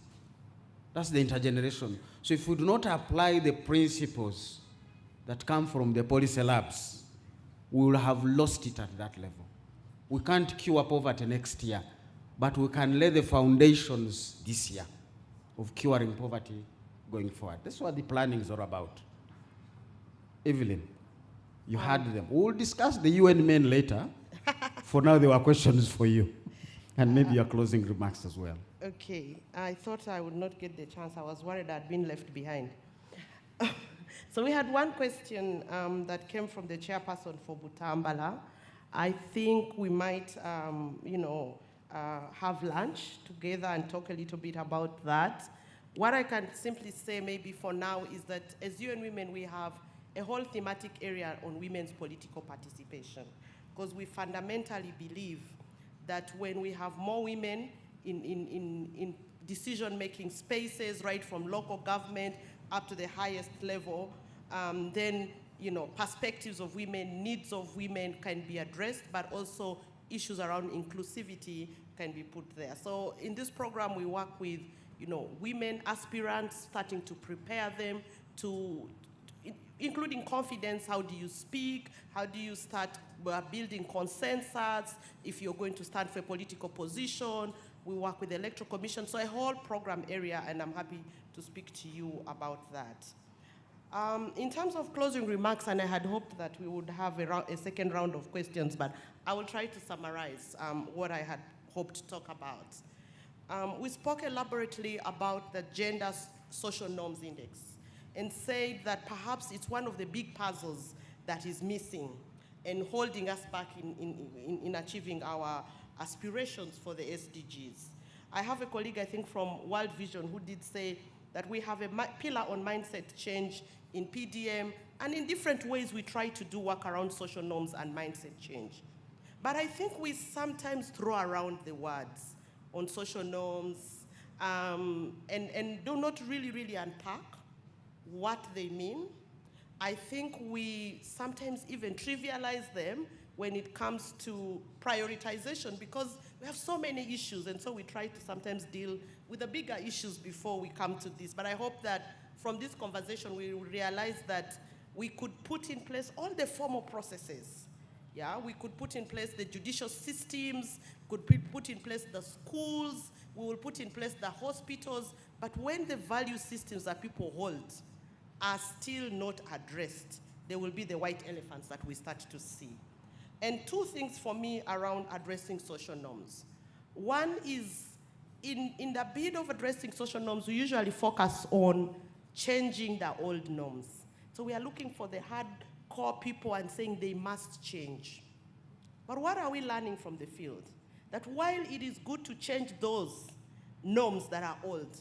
that's the intergeneration. So if we do not apply the principles that come from the policy labs, we will have lost it at that level. We can't cure poverty next year, but we can lay the foundations this year of curing poverty going forward. That's what the planning is all about. Evelyn, you had them. We'll discuss the UN men later. For now, there were questions for you. And maybe your closing remarks as well. Okay, I thought I would not get the chance. I was worried I'd been left behind. So we had one question that came from the chairperson for Butambala. I think we might, have lunch together and talk a little bit about that. What I can simply say maybe for now is that as UN Women, we have a whole thematic area on women's political participation, because we fundamentally believe that when we have more women in decision-making spaces, right from local government up to the highest level, then perspectives of women, needs of women can be addressed, but also issues around inclusivity can be put there. So in this program, we work with women aspirants, starting to prepare them to, including confidence. How do you speak? How do you start building consensus? If you're going to stand for a political position, we work with the Electoral Commission. So a whole program area, and I'm happy to speak to you about that. In terms of closing remarks, and I had hoped that we would have a second round of questions, but I will try to summarize what I had hoped to talk about. We spoke elaborately about the Gender Social Norms Index and said that perhaps it's one of the big puzzles that is missing and holding us back in achieving our aspirations for the SDGs. I have a colleague, I think, from World Vision who did say that we have a pillar on mindset change in PDM, and in different ways we try to do work around social norms and mindset change. But I think we sometimes throw around the words on social norms and do not really unpack what they mean. I think we sometimes even trivialize them when it comes to prioritization, because we have so many issues, and so we try to sometimes deal with the bigger issues before we come to this. But I hope that from this conversation we will realize that we could put in place all the formal processes. Yeah, we could put in place the judicial systems, could put in place the schools, we will put in place the hospitals, but when the value systems that people hold are still not addressed, there will be the white elephants that we start to see. And two things for me around addressing social norms. One is, in the bid of addressing social norms, we usually focus on changing the old norms. So we are looking for the hardcore people and saying they must change. But what are we learning from the field? That while it is good to change those norms that are old,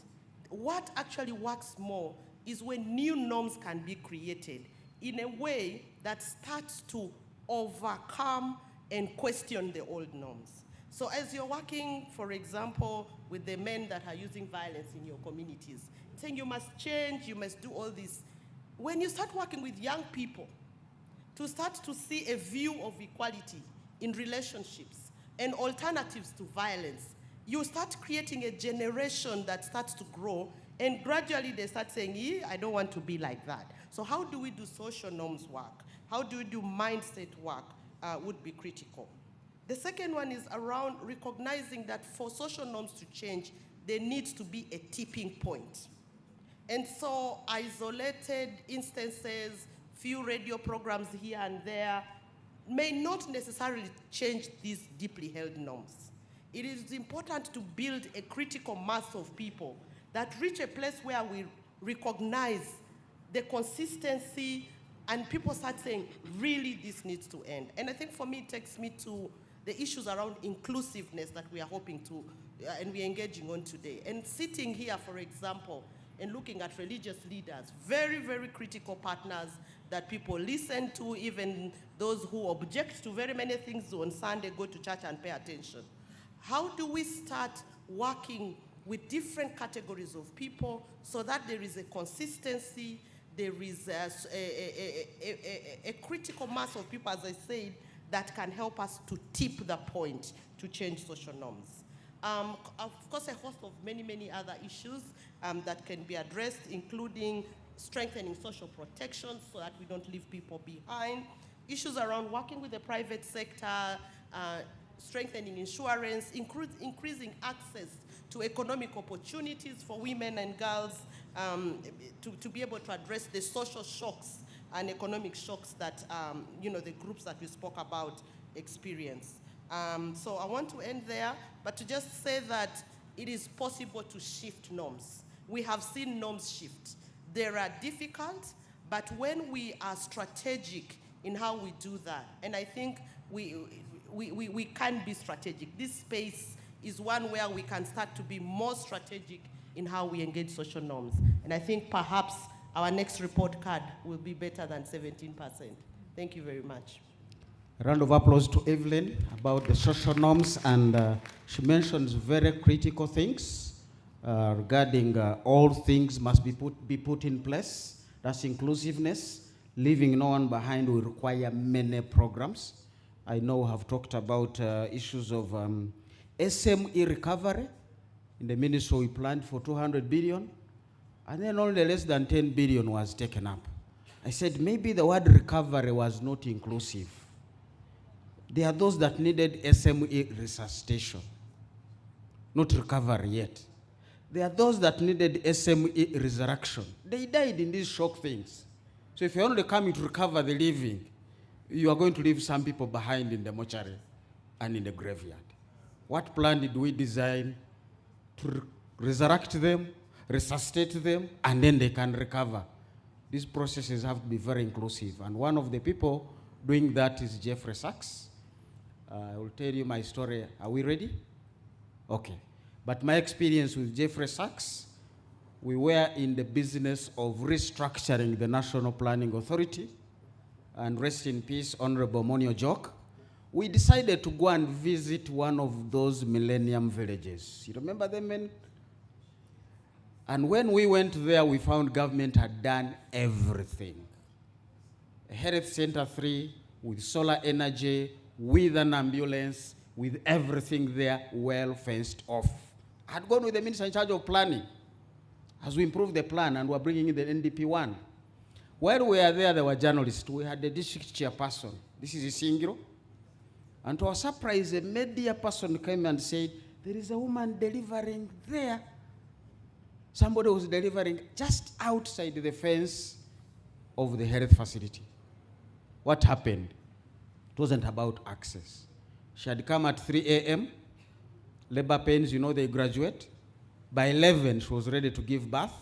what actually works more is when new norms can be created in a way that starts to overcome and question the old norms. So as you're working, for example, with the men that are using violence in your communities, saying you must change, you must do all this, when you start working with young people to start to see a view of equality in relationships and alternatives to violence, you start creating a generation that starts to grow, and gradually they start saying, I don't want to be like that. So how do we do social norms work? How do we do mindset work would be critical. The second one is around recognizing that for social norms to change, there needs to be a tipping point. And so isolated instances, few radio programs here and there, may not necessarily change these deeply held norms. It is important to build a critical mass of people that reach a place where we recognize the consistency and people start saying, really, this needs to end. And I think for me, it takes me to the issues around inclusiveness that we are hoping to, and we're engaging on today. And sitting here, for example, and looking at religious leaders, very, very critical partners that people listen to, even those who object to very many things on Sunday, go to church and pay attention. How do we start working with different categories of people so that there is a consistency, there is a critical mass of people, as I said, that can help us to tip the point to change social norms. Of course, a host of many, many other issues that can be addressed, including strengthening social protection so that we don't leave people behind, issues around working with the private sector, strengthening insurance, increasing access to economic opportunities for women and girls, to be able to address the social shocks and economic shocks that the groups that we spoke about experience. So I want to end there, but to just say that it is possible to shift norms. We have seen norms shift. They are difficult, but when we are strategic in how we do that, and I think we can be strategic. This space is one where we can start to be more strategic in how we engage social norms. And I think perhaps our next report card will be better than 17%. Thank you very much. A round of applause to Evelyn about the social norms, and she mentions very critical things regarding all things must be put in place. That's inclusiveness. Leaving no one behind will require many programs. I know have talked about issues of SME recovery. In the ministry, we planned for 200 billion, and then only less than 10 billion was taken up. I said maybe the word recovery was not inclusive. There are those that needed SME resuscitation, not recovery yet. There are those that needed SME resurrection. They died in these shock things. So if you're only coming to recover the living, you are going to leave some people behind in the mortuary and in the graveyard. What plan did we design to resurrect them, resuscitate them, and then they can recover? These processes have to be very inclusive. And one of the people doing that is Jeffrey Sachs. I will tell you my story. Are we ready? Okay. But my experience with Jeffrey Sachs, we were in the business of restructuring the National Planning Authority, and rest in peace, Honorable Monio Jok. We decided to go and visit one of those millennium villages. You remember them, men? And when we went there, we found government had done everything. A health center 3 with solar energy, with an ambulance, with everything there well fenced off. I had gone with the minister in charge of planning as we improved the plan and were bringing in the NDP1. While we were there were journalists. We had the district chairperson. This is Isingiro. And to our surprise, a media person came and said, there is a woman delivering there. Somebody was delivering just outside the fence of the health facility. What happened? It wasn't about access. She had come at 3 a.m., labor pains, you know, they graduate. By 11, she was ready to give birth,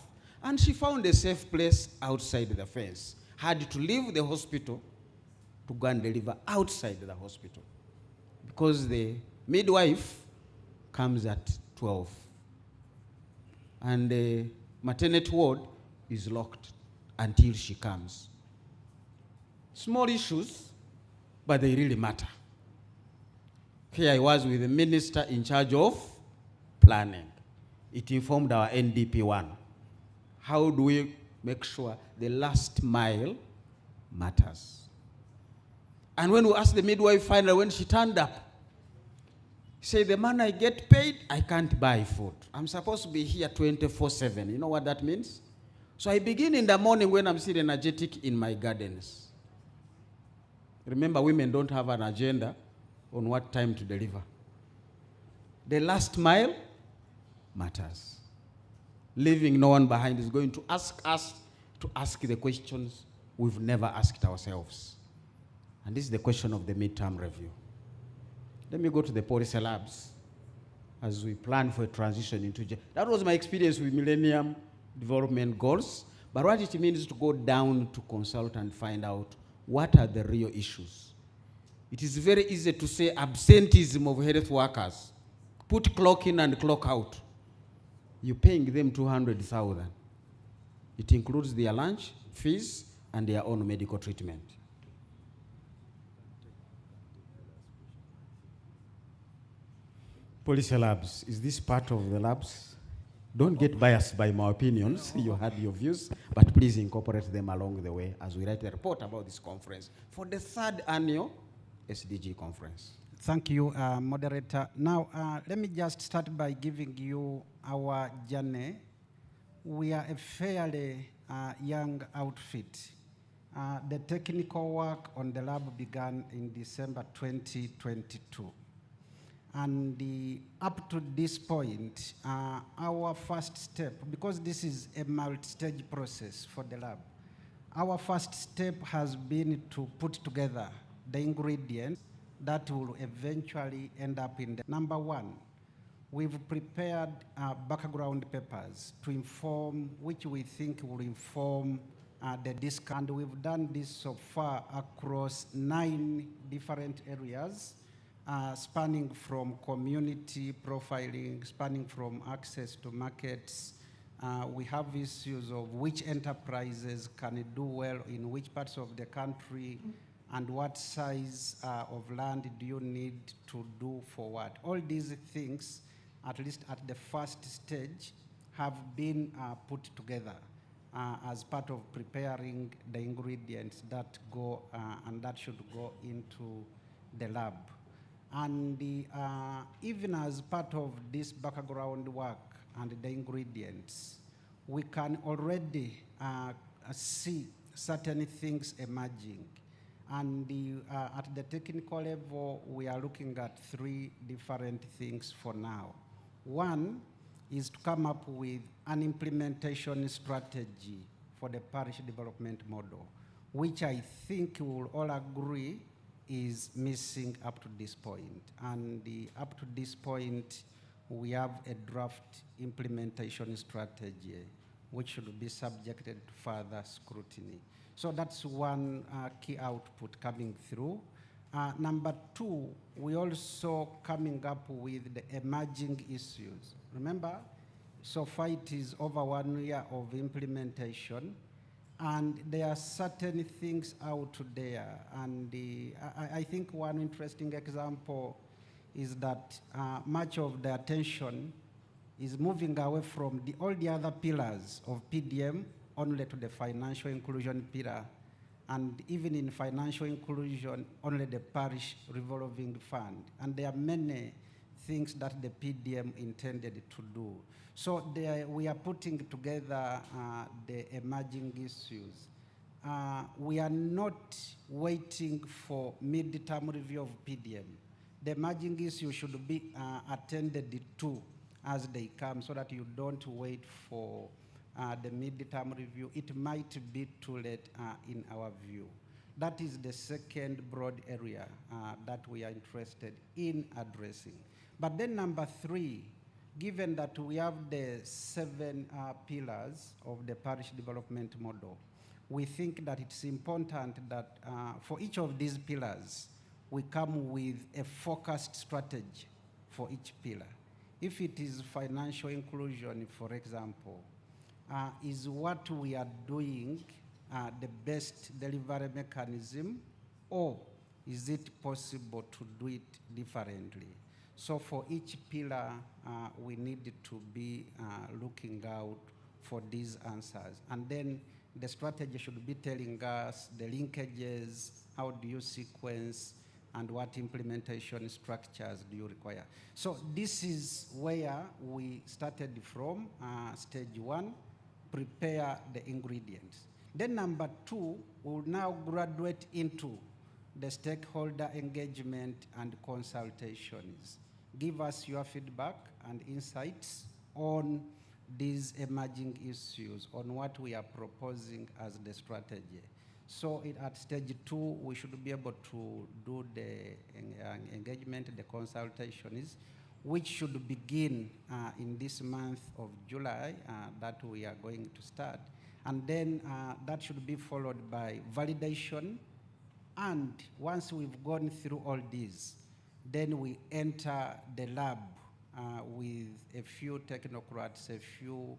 and she found a safe place outside the fence. Had to leave the hospital to go and deliver outside the hospital because the midwife comes at 12. And the maternity ward is locked until she comes. Small issues, but they really matter. Here I was with the minister in charge of planning. It informed our NDP1. How do we make sure the last mile matters? And when we asked the midwife finally, when she turned up, say, the man I get paid, I can't buy food. I'm supposed to be here 24/7. You know what that means? So I begin in the morning when I'm still energetic in my gardens. Remember, women don't have an agenda on what time to deliver. The last mile matters. Leaving no one behind is going to ask us to ask the questions we've never asked ourselves. And this is the question of the midterm review. Let me go to the policy labs as we plan for a transition into. That was my experience with Millennium Development Goals. But what it means is to go down to consult and find out what are the real issues. It is very easy to say absenteeism of health workers. Put clock in and clock out. You're paying them 200,000. It includes their lunch, fees, and their own medical treatment. Policy labs, is this part of the labs? Don't get biased by my opinions. You had your views, but please incorporate them along the way as we write a report about this conference for the 3rd annual SDG conference. Thank you, moderator. Now, let me just start by giving you our journey. We are a fairly young outfit. The technical work on the lab began in December 2022. And up to this point, our first step, because this is a multi-stage process for the lab, our first step has been to put together the ingredients that will eventually end up in the. Number one, we've prepared background papers to inform, which we think will inform the discussion. And we've done this so far across 9 different areas, spanning from community profiling, spanning from access to markets. We have issues of which enterprises can do well in which parts of the country, and what size of land do you need to do for what. All these things, at least at the first stage, have been put together as part of preparing the ingredients that go and that should go into the lab. And even as part of this background work and the ingredients, we can already see certain things emerging. And at the technical level, we are looking at 3 different things for now. One is to come up with an implementation strategy for the parish development model, which I think we will all agree is missing up to this point. And up to this point, we have a draft implementation strategy, which should be subjected to further scrutiny. So that's one key output coming through. Number 2, we also coming up with the emerging issues. Remember, so far it is over 1 year of implementation, and there are certain things out there. And I think one interesting example is that much of the attention is moving away from all the other pillars of PDM only to the financial inclusion pillar, and even in financial inclusion, only the parish revolving fund. And there are many things that the PDM intended to do. So we are putting together the emerging issues. We are not waiting for mid-term review of PDM. The emerging issues should be attended to as they come, so that you don't wait for the mid-term review. It might be too late in our view. That is the second broad area that we are interested in addressing. But then number 3, given that we have the 7 pillars of the parish development model, we think that it's important that for each of these pillars, we come with a focused strategy for each pillar. If it is financial inclusion, for example, is what we are doing the best delivery mechanism, or is it possible to do it differently? So for each pillar, we need to be looking out for these answers. And then the strategy should be telling us the linkages, how do you sequence, and what implementation structures do you require. So this is where we started from, stage 1, prepare the ingredients. Then number 2, we'll now graduate into the stakeholder engagement and consultations. Give us your feedback and insights on these emerging issues, on what we are proposing as the strategy. So at stage 2, we should be able to do the engagement, the consultations, which should begin in this month of July that we are going to start. And then that should be followed by validation. And once we've gone through all these, then we enter the lab with a few technocrats, a few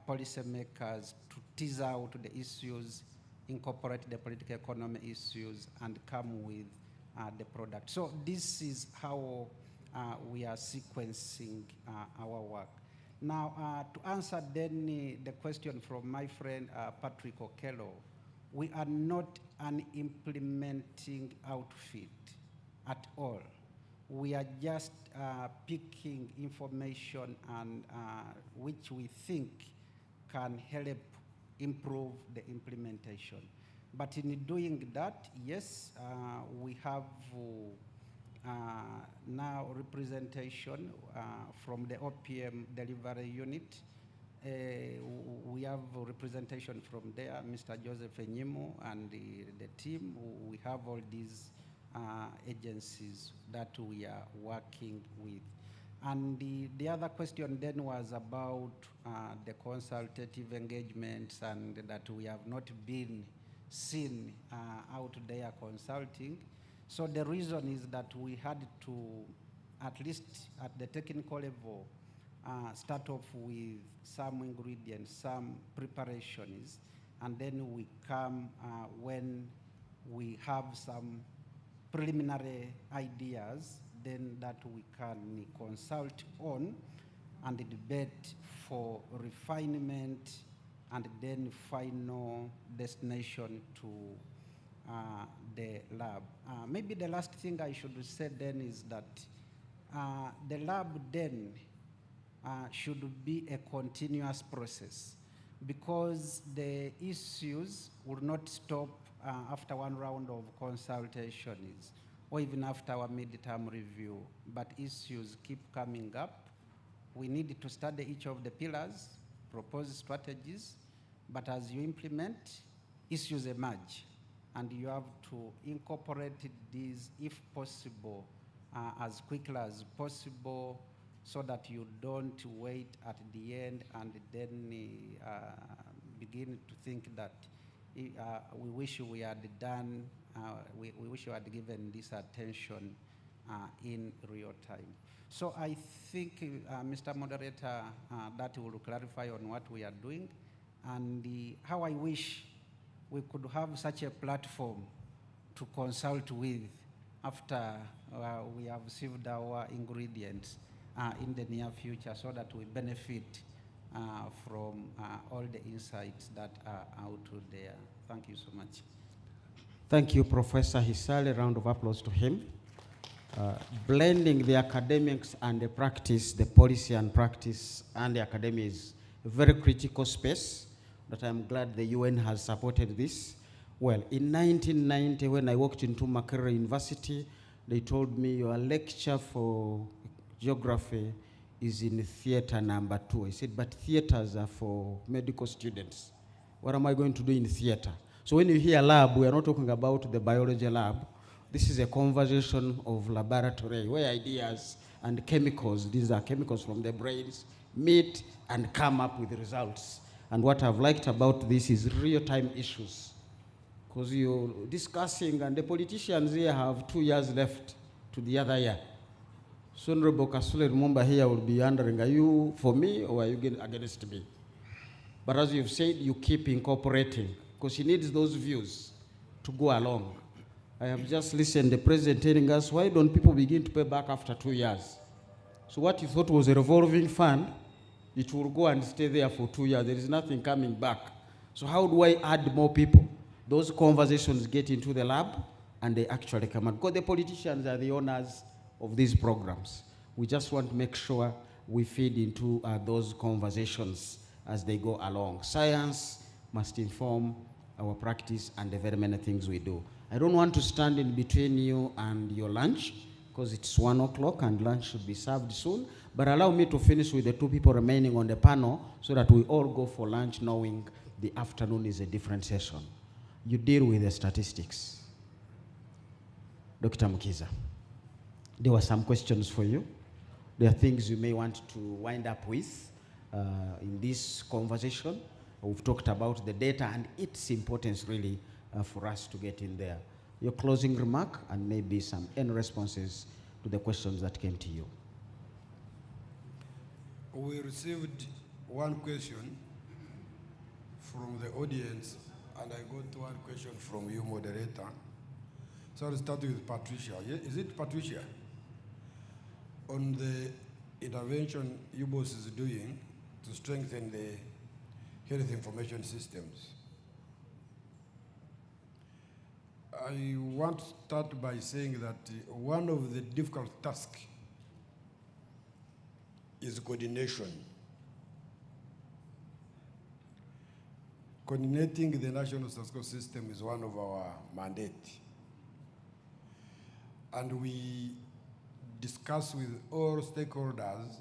policymakers to tease out the issues, incorporate the political economy issues, and come with the product. So this is how we are sequencing our work. Now, to answer then the question from my friend Patrick Okello, we are not an implementing outfit at all. We are just picking information and which we think can help improve the implementation. But in doing that, yes, we have now representation from the OPM delivery unit. We have representation from there, Mr. Joseph Enyimu and the team. We have all these agencies that we are working with. And the other question then was about the consultative engagements, and that we have not been seen out there consulting. So the reason is that we had to, at least at the technical level, start off with some ingredients, some preparations, and then we come when we have some preliminary ideas, then that we can consult on and debate for refinement and then final destination to the lab. Maybe the last thing I should say then is that the lab then should be a continuous process, because the issues will not stop after one round of consultations or even after our midterm review, but issues keep coming up. We need to study each of the pillars, propose strategies, but as you implement, issues emerge, and you have to incorporate these, if possible, as quickly as possible, so that you don't wait at the end and then begin to think that we wish we had done, we wish we had given this attention in real time. So I think, Mr. Moderator, that will clarify on what we are doing, and how I wish we could have such a platform to consult with after we have received our ingredients in the near future, so that we benefit from all the insights that are out there. Thank you so much. Thank you, Professor Hisale. A round of applause to him. Blending the academics and the practice, the policy and practice and the academia is a very critical space that I'm glad the UN has supported this. Well, in 1990, when I walked into Makerere University, they told me your lecture for geography is in theater number 2. I said, but theaters are for medical students. What am I going to do in theater? So when you hear lab, we are not talking about the biology lab. This is a conversation of laboratory where ideas and chemicals, these are chemicals from the brains, meet and come up with results. And what I've liked about this is real-time issues. Because you're discussing, and the politicians here have 2 years left to the other year. So Honorable Kasule Lumumba here will be wondering, are you for me or are you against me? But as you've said, you keep incorporating, because she needs those views to go along. I have just listened to the president telling us, why don't people begin to pay back after 2 years? So what you thought was a revolving fund, it will go and stay there for 2 years. There is nothing coming back. So how do I add more people? Those conversations get into the lab and they actually come out. Because the politicians are the owners of these programs. We just want to make sure we feed into those conversations as they go along. Science must inform our practice and the very many things we do. I don't want to stand in between you and your lunch, because it's 1 o'clock and lunch should be served soon. But allow me to finish with the 2 people remaining on the panel so that we all go for lunch knowing the afternoon is a different session. You deal with the statistics. Dr. Mukiza, there were some questions for you. There are things you may want to wind up with in this conversation. We've talked about the data and its importance really for us to get in there. Your closing remark and maybe some end responses to the questions that came to you. We received one question from the audience, and I got one question from you, moderator. So I'll start with Patricia. Is it Patricia? On the intervention UGANDA'S is doing to strengthen the health information systems. I want to start by saying that one of the difficult tasks is coordination. Coordinating the national statistical system is one of our mandates. And we discuss with all stakeholders,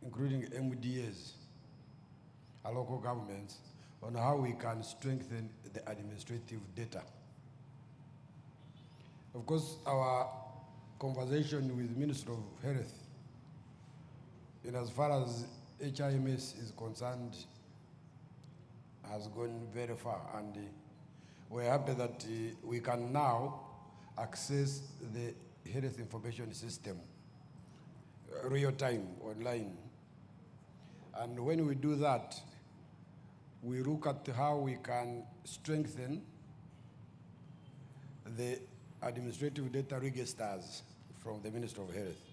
including MDAs and local governments, on how we can strengthen the administrative data. Of course, our conversation with the Minister of Health, in as far as HIMS is concerned, has gone very far, and we're happy that we can now access the health information system real time, online. And when we do that, we look at how we can strengthen the administrative data registers from the Ministry of Health.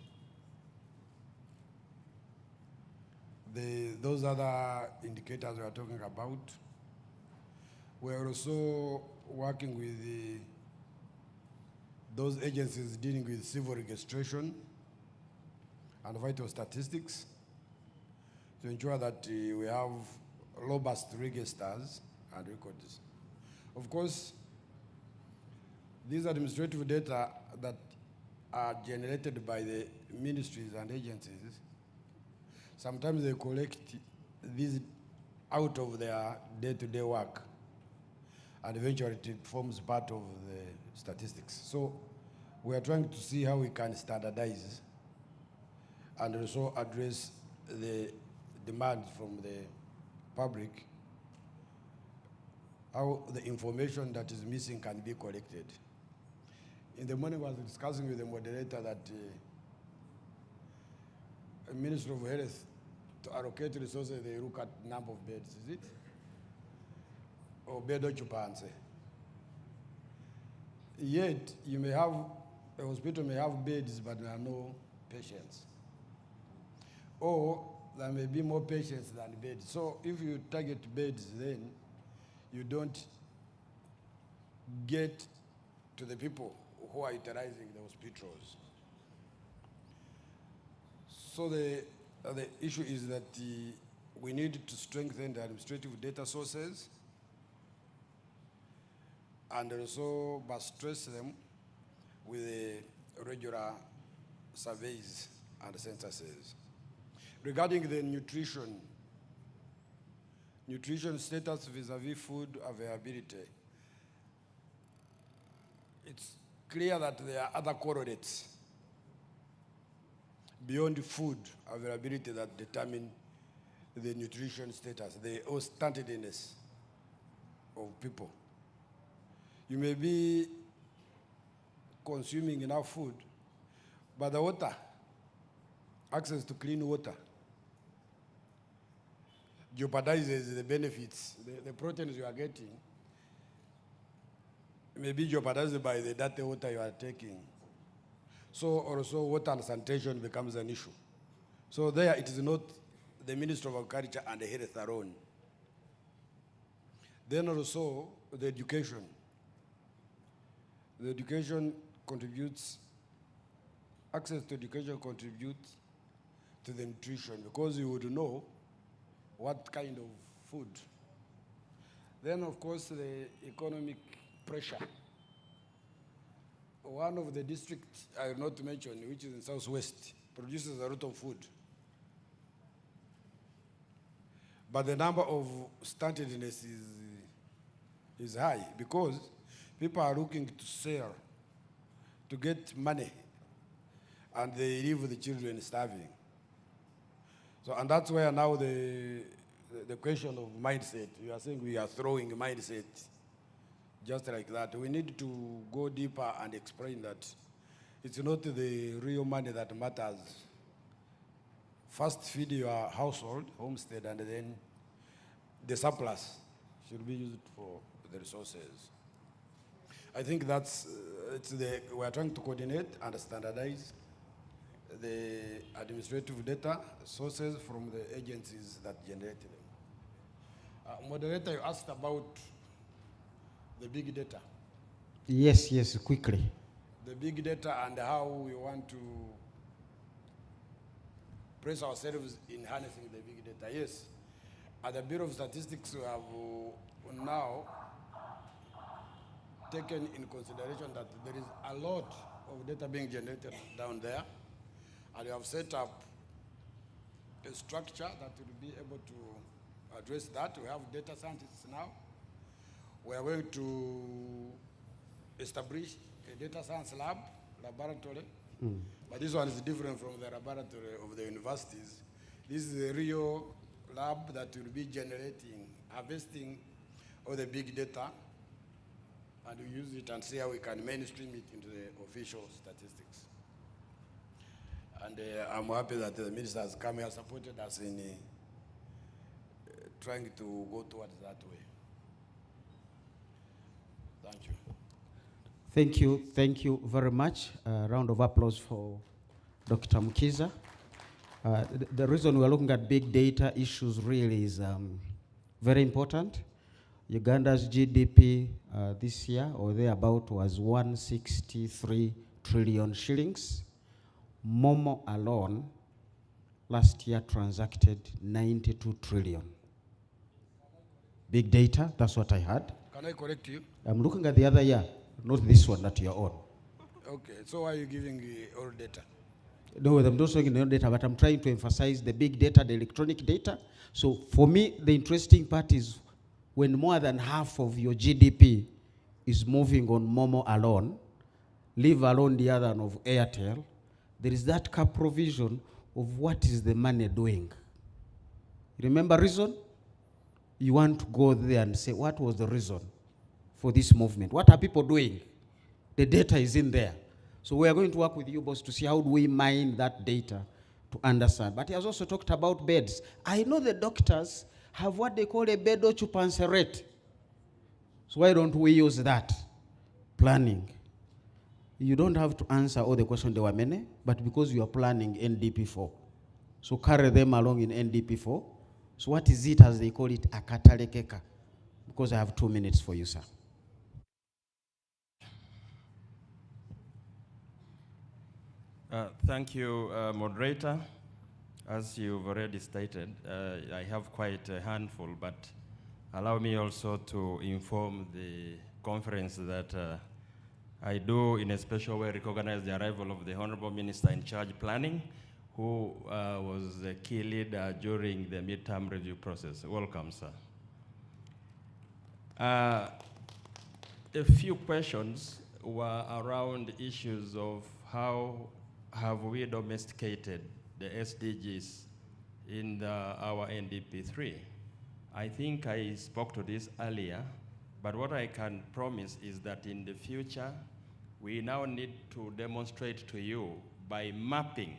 Those other indicators we are talking about, we're also working with those agencies dealing with civil registration and vital statistics to ensure that we have robust registers and records. Of course, these administrative data that are generated by the ministries and agencies, sometimes they collect these out of their day-to-day work, and eventually it forms part of the statistics. So we are trying to see how we can standardize and also address the demands from the public, how the information that is missing can be collected. In the morning, I was discussing with the moderator that the Ministry of Health, to allocate resources, they look at number of beds, is it? Or bed occupancy. Yet, you may have, a hospital may have beds, but there are no patients. Or there may be more patients than beds. So if you target beds, then you don't get to the people who are utilizing the hospitals. So the issue is that we need to strengthen the administrative data sources and also must stress them with the regular surveys and censuses. Regarding the nutrition status vis-a-vis food availability, it's clear that there are other correlates beyond food availability that determine the nutrition status, the stunted-ness of people. You may be consuming enough food, but the water, access to clean water, jeopardizes the benefits. The proteins you are getting may be jeopardized by the dirty water you are taking. So also water and sanitation becomes an issue. So there it is not the Ministry of Agriculture and Health alone. Then also the education. The education contributes, access to education contributes to the nutrition because you would know what kind of food. Then of course the economic pressure. One of the districts I will not mention, which is in Southwest, produces a lot of food. But the number of stuntedness is high because people are looking to sell, to get money, and they leave the children starving. So, and that's where now the question of mindset, you are saying we are throwing mindset just like that. We need to go deeper and explain that it's not the real money that matters. First feed your household, homestead, and then the surplus should be used for the resources. I think that's, we are trying to coordinate and standardize the administrative data sources from the agencies that generate them. Moderator, you asked about the big data. Yes, yes, quickly. The big data and how we want to place ourselves in harnessing the big data. Yes, at the Bureau of Statistics, we have now taken in consideration that there is a lot of data being generated down there, and we have set up a structure that will be able to address that. We have data scientists now. We are going to establish a data science laboratory, but this one is different from the laboratory of the universities. This is a real lab that will be generating, harvesting all the big data, and we use it and see how we can mainstream it into the official statistics. And I'm happy that the minister has come here, supported us in trying to go towards that way. Thank you. Thank you. Thank you very much. Round of applause for Dr. Mkiza. The reason we're looking at big data issues really is very important. Uganda's GDP this year or thereabout was 163 trillion shillings. Momo alone last year transacted 92 trillion. Big data, that's what I had. Can I correct you? I'm looking at the other year, not this one that you're on. Okay, so why are you giving all data? No, I'm not showing the data, but I'm trying to emphasize the big data, the electronic data. So for me, the interesting part is when more than half of your GDP is moving on Momo alone, leave alone the other one of Airtel, there is that cap provision of what is the money doing. Remember reason? You want to go there and say, what was the reason for this movement? What are people doing? The data is in there. So we are going to work with you, boss, to see how do we mine that data to understand. But he has also talked about beds. I know the doctors have what they call a bed occupancy rate. So why don't we use that? Planning. You don't have to answer all the questions, there were many, but because you are planning NDP4. So carry them along in NDP4. So what is it, as they call it, a katalekeka? Because I have 2 minutes for you, sir. Thank you, moderator. As you've already stated, I have quite a handful, but allow me also to inform the conference that I do in a special way recognize the arrival of the Honorable Minister in charge planning, who was the key leader during the midterm review process. Welcome, sir. A few questions were around issues of how have we domesticated the SDGs in our NDP3. I think I spoke to this earlier, but what I can promise is that in the future, we now need to demonstrate to you by mapping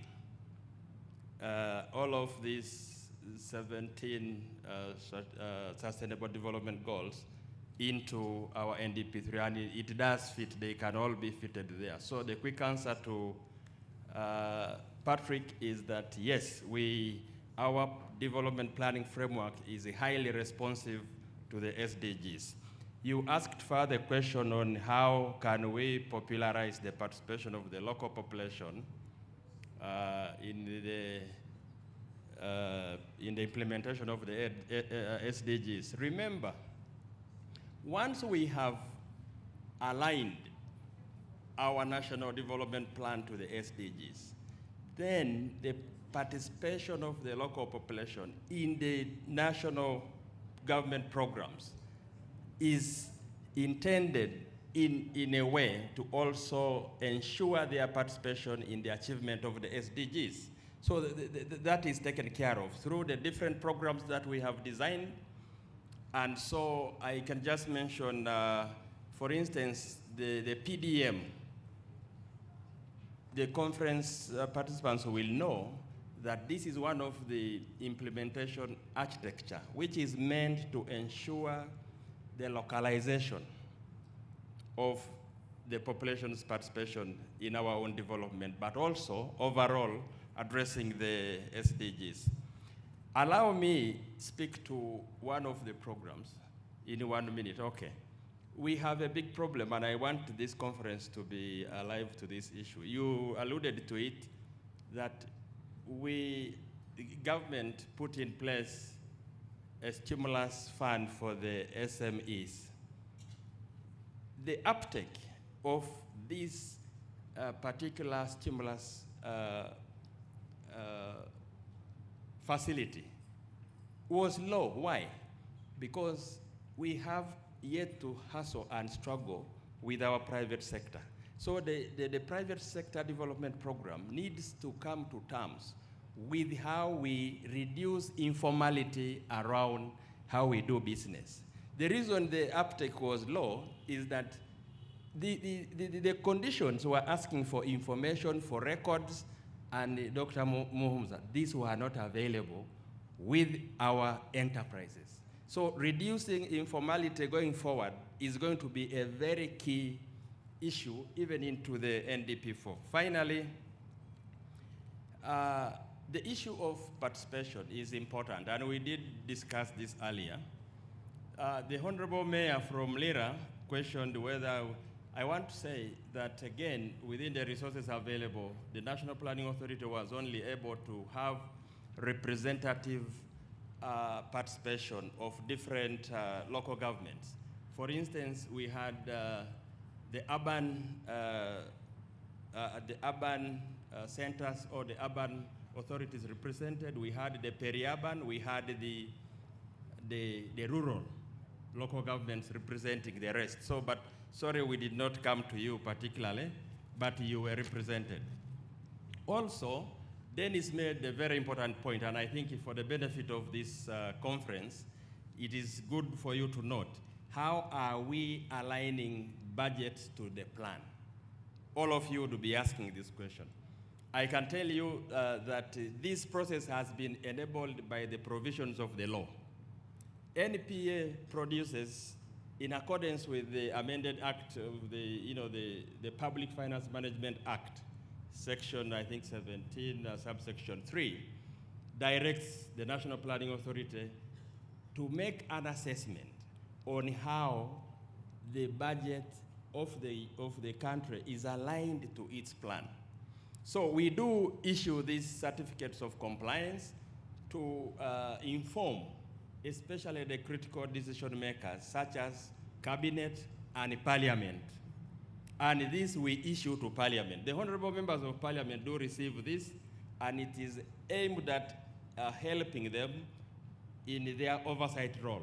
all of these 17 Sustainable Development Goals into our NDP3, and it does fit. They can all be fitted there. So the quick answer to Patrick is that yes, our development planning framework is highly responsive to the SDGs. You asked further question on how can we popularize the participation of the local population in the implementation of the SDGs. Remember, once we have aligned our national development plan to the SDGs, then the participation of the local population in the national government programs is intended in a way to also ensure their participation in the achievement of the SDGs. So that is taken care of through the different programs that we have designed. And so I can just mention, for instance, the PDM. The conference participants will know that this is one of the implementation architecture, which is meant to ensure the localization of the population's participation in our own development, but also overall addressing the SDGs. Allow me speak to one of the programs in 1 minute. Okay. We have a big problem, and I want this conference to be alive to this issue. You alluded to it, that the government put in place a stimulus fund for the SMEs. The uptake of this particular stimulus facility was low. Why? Because we have yet to hustle and struggle with our private sector. So the private sector development program needs to come to terms with how we reduce informality around how we do business. The reason the uptake was low is that the conditions were asking for information, for records, and Dr. Muhumza, these were not available with our enterprises. So reducing informality going forward is going to be a very key issue, even into the NDP4. Finally, the issue of participation is important, and we did discuss this earlier. The Honorable Mayor from Lira questioned whether, I want to say that again, within the resources available, the National Planning Authority was only able to have representative participation of different local governments. For instance, we had the urban centers or the urban authorities represented. We had the peri-urban, we had the rural local governments representing the rest. So, but sorry, we did not come to you particularly, but you were represented. Also, Dennis made a very important point, and I think for the benefit of this conference, it is good for you to note, how are we aligning budgets to the plan? All of you would be asking this question. I can tell you that this process has been enabled by the provisions of the law. NPA produces, in accordance with the amended act of the Public Finance Management Act, section, I think 17, subsection 3, directs the National Planning Authority to make an assessment on how the budget of the country is aligned to its plan. So we do issue these certificates of compliance to inform, especially the critical decision makers, such as cabinet and parliament. And this we issue to parliament. The honorable members of parliament do receive this, and it is aimed at helping them in their oversight role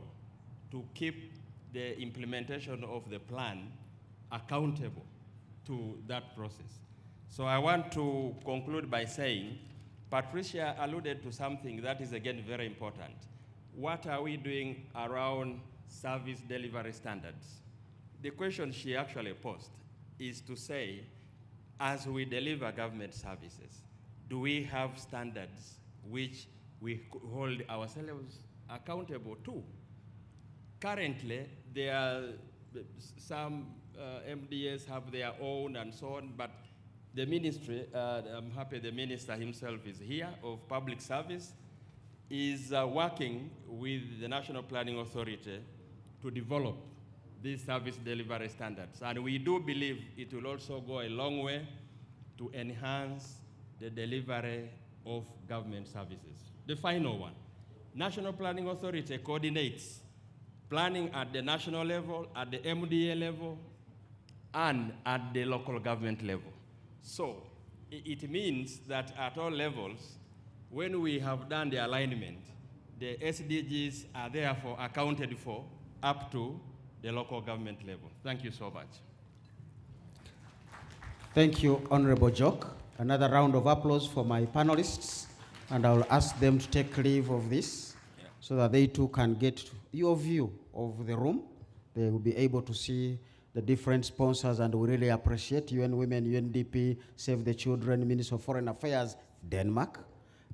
to keep the implementation of the plan accountable to that process. So I want to conclude by saying, Patricia alluded to something that is again very important. What are we doing around service delivery standards? The question she actually posed is to say, as we deliver government services, do we have standards which we hold ourselves accountable to? Currently, there are some MDAs have their own and so on, but the ministry, I'm happy the minister himself is here, of public service, is working with the National Planning Authority to develop these service delivery standards. And we do believe it will also go a long way to enhance the delivery of government services. The final one, National Planning Authority coordinates planning at the national level, at the MDA level, and at the local government level. So it means that at all levels, when we have done the alignment, the SDGs are therefore accounted for up to the local government level. Thank you so much. Thank you, Honorable Jock. Another round of applause for my panelists, and I will ask them to take leave of this so that they too can get your view of the room. They will be able to see the different sponsors, and we really appreciate UN Women, UNDP, Save the Children, Ministry of Foreign Affairs, Denmark,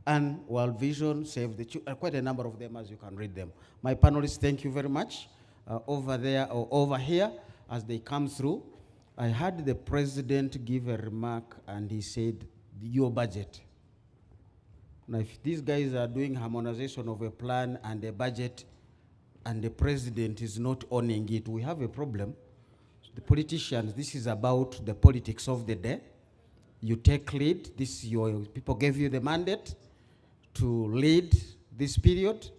and World Vision, Save the Children, quite a number of them as you can read them. My panelists, thank you very much. Over there or over here, as they come through, I heard the president give a remark and he said, your budget. Now, if these guys are doing harmonization of a plan and a budget and the president is not owning it, we have a problem. The politicians, this is about the politics of the day. You take lead, this your people gave you the mandate to lead this period,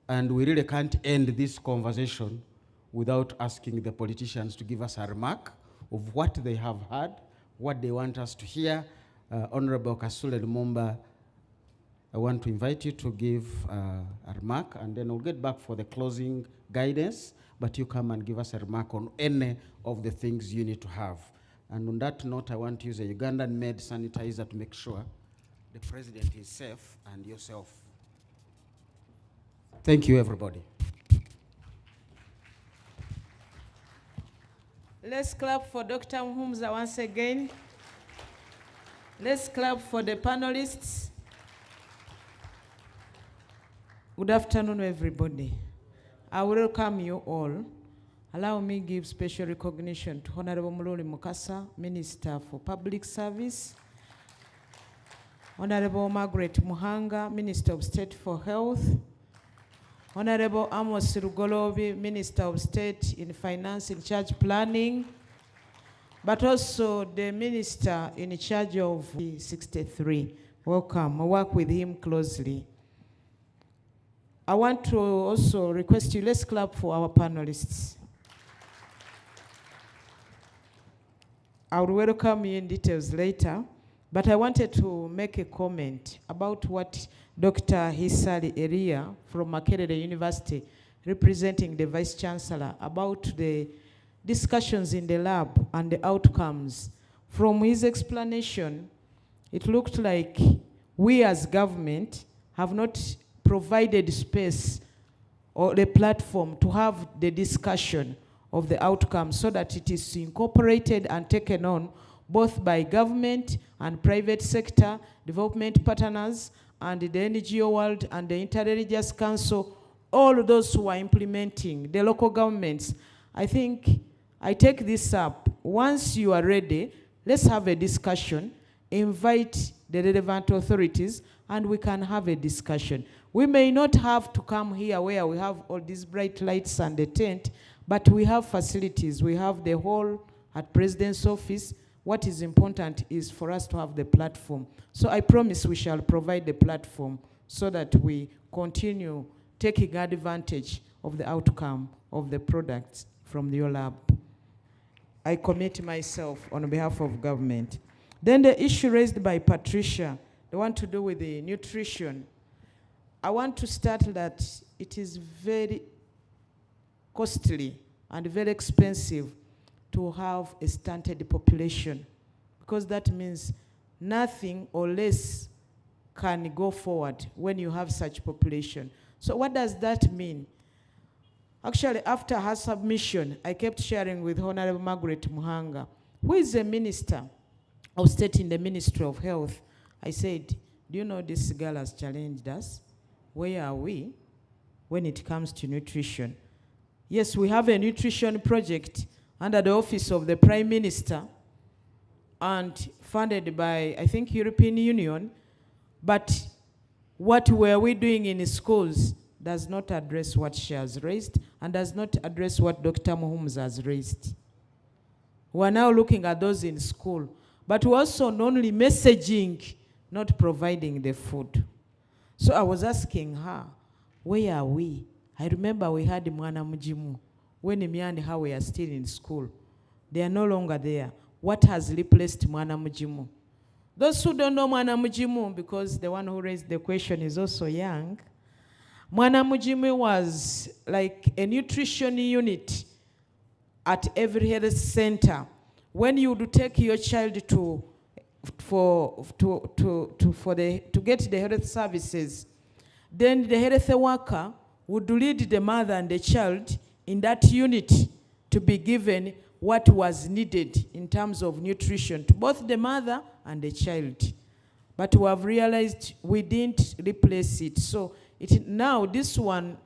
and we really can't end this conversation without asking the politicians to give us a remark of what they have heard, what they want us to hear. Honorable Kasule Lumumba, I want to invite you to give a remark, and then we'll get back for the closing guidance, but you come and give us a remark on any of the things you need to have. And on that note, I want to use a Ugandan-made sanitizer to make sure the president is safe and yourself. Thank you, everybody. Let's clap for Dr. Muhumza once again. Let's clap for the panelists. Good afternoon, everybody. I welcome you all. Allow me to give special recognition to Honorable Muloli Mukasa, Minister for Public Service, Honorable Margaret Muhanga, Minister of State for Health, Honorable Amos Rugolobi, Minister of State in Finance in charge planning, but also the Minister in charge of 63. Welcome, I work with him closely. I want to also request you, let's clap for our panelists. I will welcome you in details later, but I wanted to make a comment about what Dr. Hisali Eria from Makerere University, representing the Vice Chancellor, about the discussions in the lab and the outcomes. From his explanation, it looked like we as government have not provided space or a platform to have the discussion of the outcome so that it is incorporated and taken on both by government and private sector, development partners, and the NGO world and the Interreligious Council, all those who are implementing, the local governments. I think I take this up. Once you are ready, let's have a discussion, invite the relevant authorities, and we can have a discussion. We may not have to come here where we have all these bright lights and the tent, but we have facilities. We have the hall at President's office. What is important is for us to have the platform. So I promise we shall provide the platform so that we continue taking advantage of the outcome of the products from your lab. I commit myself on behalf of government. Then the issue raised by Patricia, the one to do with the nutrition. I want to start that it is very costly and very expensive to have a stunted population, because that means nothing or less can go forward when you have such population. So what does that mean? Actually, after her submission, I kept sharing with Honorable Margaret Muhanga, who is a minister of state in the Ministry of Health. I said, do you know this girl has challenged us? Where are we when it comes to nutrition? Yes, we have a nutrition project under the office of the Prime Minister and funded by, I think, European Union, but what were we doing in schools does not address what she has raised and does not address what Dr. Muhums has raised. We're now looking at those in school, but we're also not only messaging, not providing the food. So I was asking her, where are we? I remember we had Mwana Mujimu when me and her were still in school. They are no longer there. What has replaced Mwana Mujimu? Those who don't know Mwana Mujimu, because the one who raised the question is also young, Mwana Mujimu was like a nutrition unit at every health center. When you would take your child to get the health services, then the health worker would lead the mother and the child in that unit to be given what was needed in terms of nutrition to both the mother and the child. But we have realized we didn't replace it. So now this one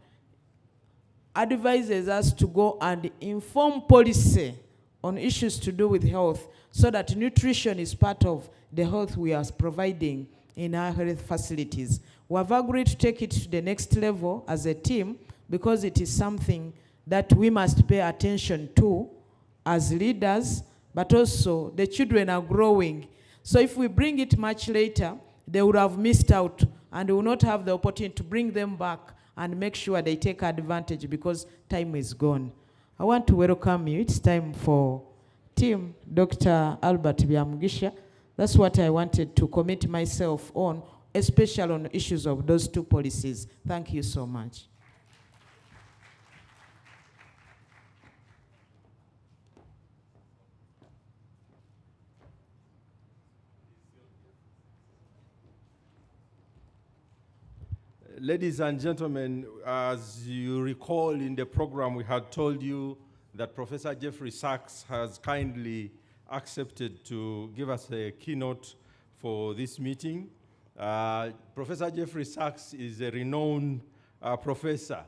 advises us to go and inform policy on issues to do with health so that nutrition is part of the health we are providing in our health facilities. We have agreed to take it to the next level as a team because it is something that we must pay attention to as leaders, but also the children are growing. So if we bring it much later, they would have missed out and we will not have the opportunity to bring them back and make sure they take advantage because time is gone. I want to welcome you. It's time for team Dr. Albert Byamugisha. That's what I wanted to commit myself on, especially on issues of those two policies. Thank you so much. Ladies and gentlemen, as you recall in the program, we had told you that Professor Jeffrey Sachs has kindly accepted to give us a keynote for this meeting. Professor Jeffrey Sachs is a renowned professor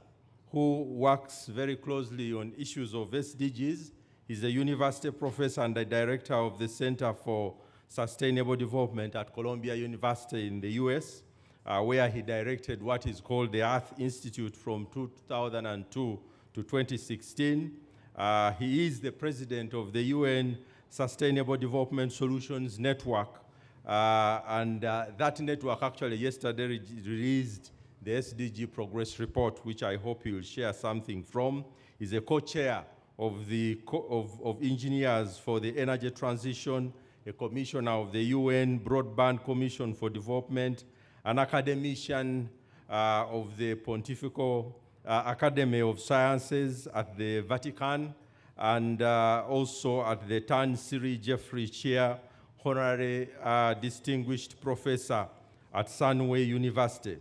who works very closely on issues of SDGs. He's a university professor and the director of the Center for Sustainable Development at Columbia University in the US. Where he directed what is called the Earth Institute from 2002 to 2016. He is the president of the UN Sustainable Development Solutions Network. That network actually yesterday released the SDG Progress Report, which I hope he will share something from. He's a co-chair of the engineers for the energy transition, a commissioner of the UN Broadband Commission for Development, an academician of the Pontifical Academy of Sciences at the Vatican, and also at the Tan Sri Jeffrey Chair, Honorary Distinguished Professor at Sunway University.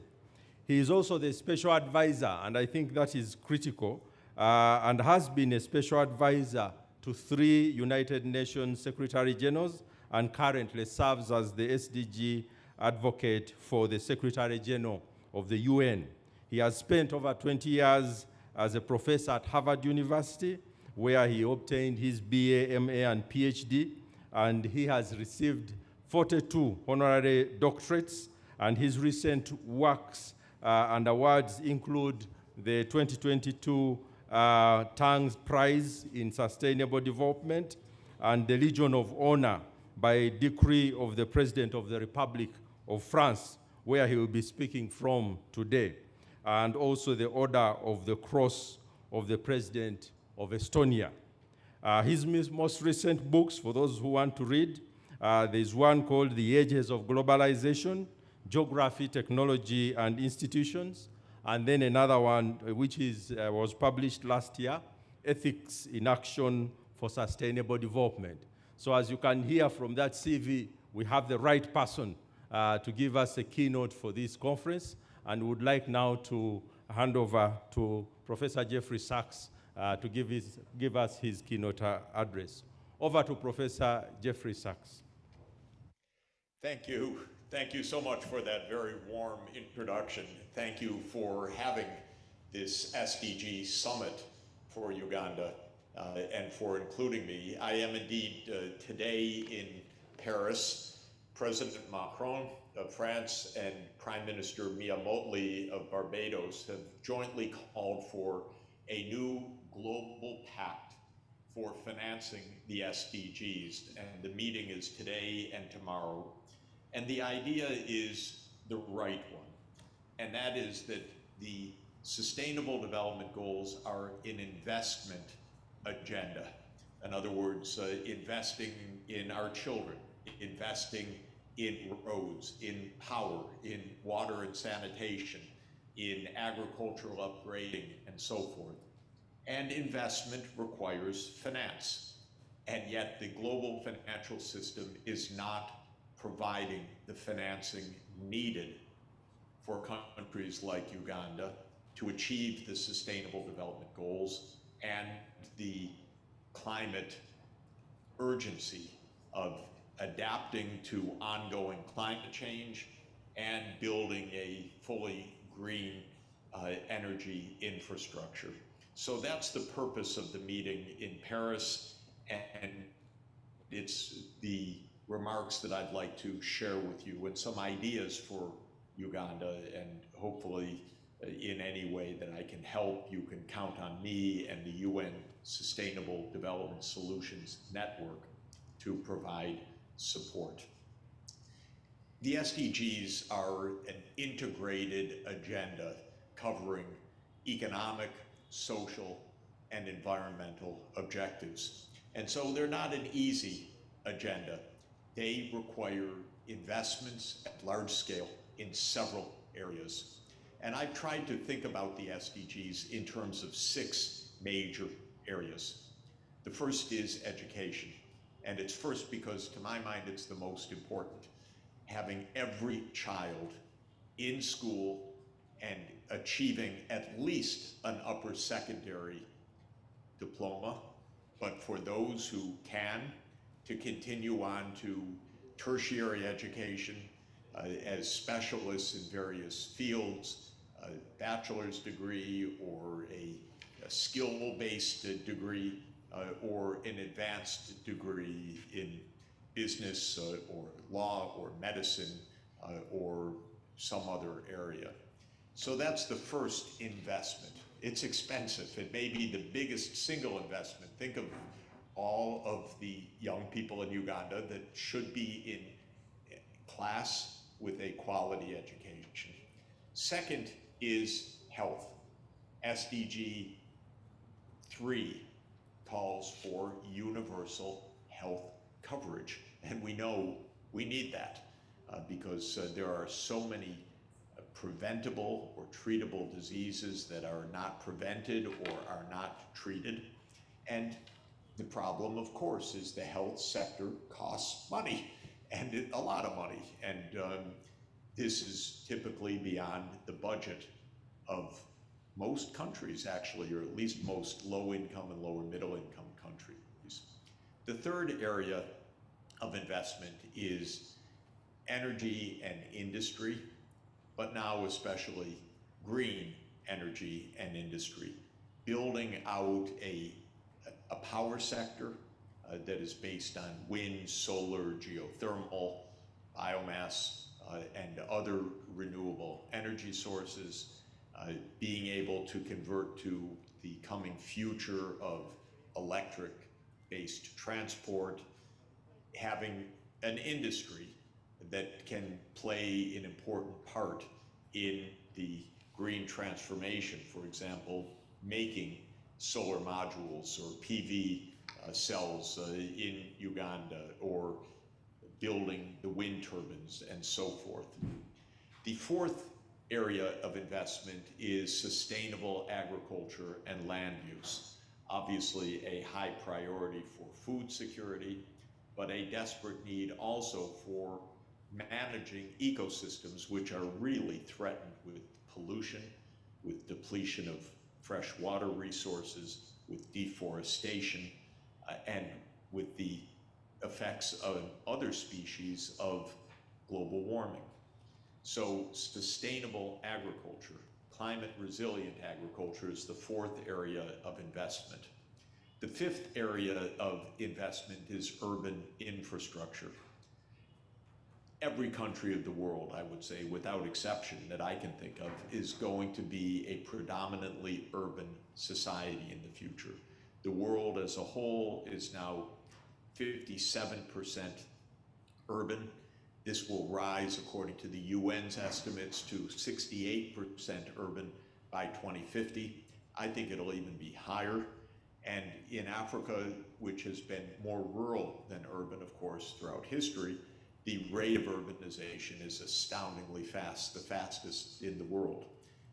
He is also the special advisor, and I think that is critical, and has been a special advisor to 3 United Nations Secretary Generals, and currently serves as the SDG advocate for the Secretary General of the UN. He has spent over 20 years as a professor at Harvard University, where he obtained his BA, MA, and PhD, and he has received 42 honorary doctorates, and his recent works and awards include the 2022 Tang's Prize in Sustainable Development and the Legion of Honor by decree of the President of the Republic of France, where he will be speaking from today, and also the Order of the Cross of the President of Estonia. His most recent books, for those who want to read, there's one called The Ages of Globalization, Geography, Technology, and Institutions, and then another one which was published last year, Ethics in Action for sustainable development. So as you can hear from that CV, we have the right person to give us a keynote for this conference, and would like now to hand over to Professor Jeffrey Sachs to give us his keynote address. Over to Professor Jeffrey Sachs. Thank you. Thank you so much for that very warm introduction. Thank you for having this SDG summit for Uganda and for including me. I am indeed today in Paris. President Macron of France and Prime Minister Mia Mottley of Barbados have jointly called for a new global pact for financing the SDGs, and the meeting is today and tomorrow. And the idea is the right one, and that is that the Sustainable Development Goals are an investment agenda. In other words, investing in our children, investing in roads, in power, in water and sanitation, in agricultural upgrading, and so forth. And investment requires finance. And yet the global financial system is not providing the financing needed for countries like Uganda to achieve the Sustainable Development Goals and the climate urgency of adapting to ongoing climate change and building a fully green energy infrastructure. So that's the purpose of the meeting in Paris, and it's the remarks that I'd like to share with you and some ideas for Uganda, and hopefully in any way that I can help, you can count on me and the UN Sustainable Development Solutions Network to provide support. The SDGs are an integrated agenda covering economic, social, and environmental objectives. And so they're not an easy agenda. They require investments at large scale in several areas. And I've tried to think about the SDGs in terms of 6 major areas. The first is education. And it's first because, to my mind, it's the most important. Having every child in school and achieving at least an upper secondary diploma, but for those who can, to continue on to tertiary education as specialists in various fields, a bachelor's degree or a skill-based degree, or an advanced degree in business or law or medicine or some other area. So that's the first investment. It's expensive. It may be the biggest single investment. Think of all of the young people in Uganda that should be in class with a quality education. Second is health. SDG 3 calls for universal health coverage, and we know we need that because there are so many preventable or treatable diseases that are not prevented or are not treated. And the problem, of course, is the health sector costs money, and a lot of money. And this is typically beyond the budget of most countries, actually, or at least most low-income and lower middle-income countries. The third area of investment is energy and industry, but now especially green energy and industry. Building out a power sector that is based on wind, solar, geothermal, biomass, and other renewable energy sources, being able to convert to the coming future of electric-based transport, having an industry that can play an important part in the green transformation, for example, making solar modules or PV cells in Uganda, or building the wind turbines and so forth. The fourth area of investment is sustainable agriculture and land use. obviously a high priority for food security, but a desperate need also for managing ecosystems which are really threatened with pollution, with depletion of fresh water resources, with deforestation, and with the effects of other species of global warming. So sustainable agriculture, climate resilient agriculture is the fourth area of investment. The fifth area of investment is urban infrastructure. Every country of the world, I would say, without exception that I can think of, is going to be a predominantly urban society in the future. The world as a whole is now 57% urban. This will rise, according to the UN's estimates, to 68% urban by 2050. I think it'll even be higher. And in Africa, which has been more rural than urban, of course, throughout history, the rate of urbanization is astoundingly fast, the fastest in the world.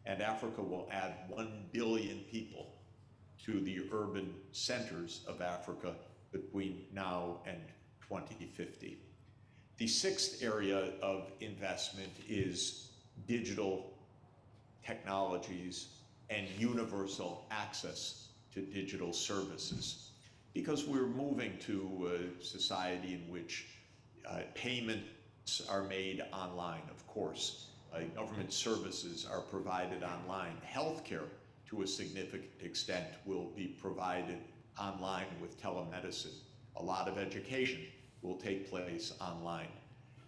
And Africa will add 1 billion people to the urban centers of Africa between now and 2050. The sixth area of investment is digital technologies and universal access to digital services, because we're moving to a society in which payments are made online, of course. Government services are provided online. Healthcare, to a significant extent, will be provided online with telemedicine. A lot of education will take place online.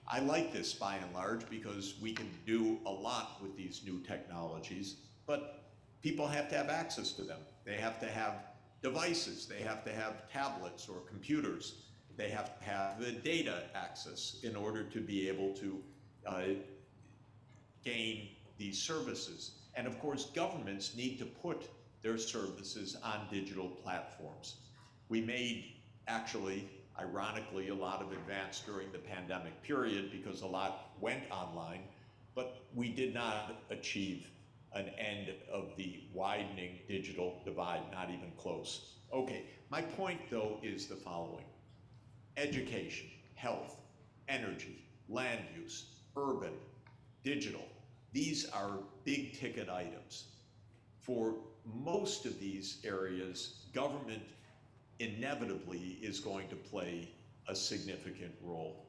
I like this by and large because we can do a lot with these new technologies, but people have to have access to them. They have to have devices. They have to have tablets or computers. They have to have the data access in order to be able to gain these services. And of course, governments need to put their services on digital platforms. We made, actually, ironically, a lot of advance during the pandemic period because a lot went online, but we did not achieve an end of the widening digital divide, not even close. Okay, my point though is the following. Education, health, energy, land use, urban, digital, these are big ticket items. For most of these areas, government inevitably is going to play a significant role.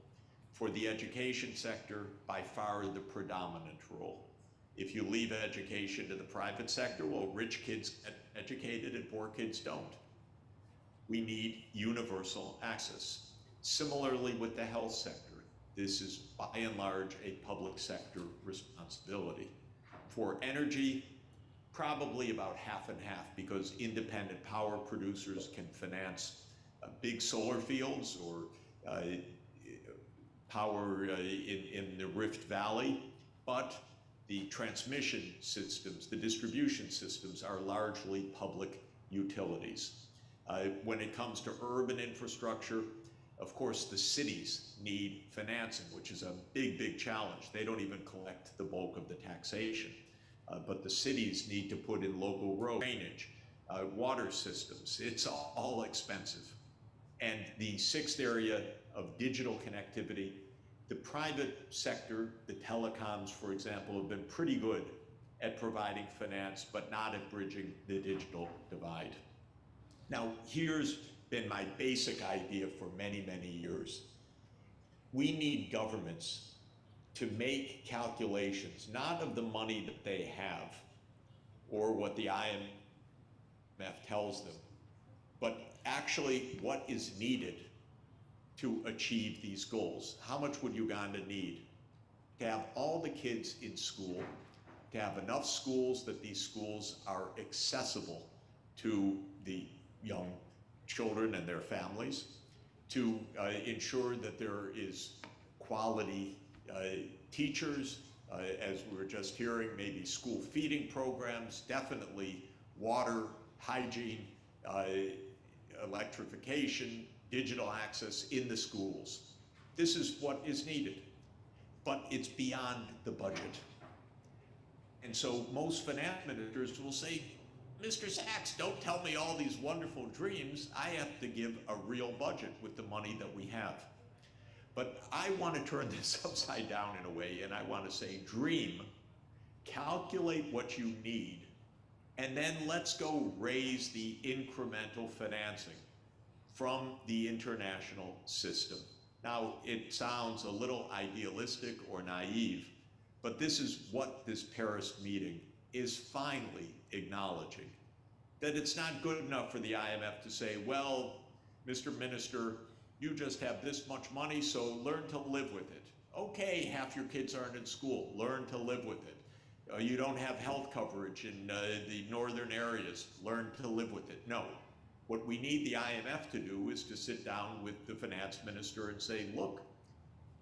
For the education sector, by far the predominant role. If you leave education to the private sector, well, rich kids get educated and poor kids don't. We need universal access. Similarly with the health sector, this is by and large a public sector responsibility. For energy, probably about half and half, because independent power producers can finance big solar fields or power in the Rift Valley, but the transmission systems, the distribution systems are largely public utilities. When it comes to urban infrastructure, of course, the cities need financing, which is a big, big challenge. They don't even collect the bulk of the taxation. But the cities need to put in local road drainage, water systems. It's all expensive. And the sixth area of digital connectivity, the private sector, the telecoms, for example, have been pretty good at providing finance, but not at bridging the digital divide. Now, here's been my basic idea for many, many years. We need governments to make calculations, not of the money that they have or what the IMF tells them, but actually what is needed to achieve these goals. How much would Uganda need to have all the kids in school, to have enough schools that these schools are accessible to the young children and their families, to ensure that there is quality teachers, as we were just hearing, maybe school feeding programs, definitely water, hygiene, electrification, digital access in the schools. This is what is needed, but it's beyond the budget. And so most finance ministers will say, Mr. Sachs, don't tell me all these wonderful dreams. I have to give a real budget with the money that we have. But I want to turn this upside down in a way, and I want to say dream, calculate what you need, and then let's go raise the incremental financing from the international system. Now, it sounds a little idealistic or naive, but this is what this Paris meeting is finally acknowledging. That it's not good enough for the IMF to say, well, Mr. Minister, you just have this much money, so learn to live with it. Okay, half your kids aren't in school, learn to live with it. You don't have health coverage in the northern areas, learn to live with it. No, what we need the IMF to do is to sit down with the finance minister and say, look,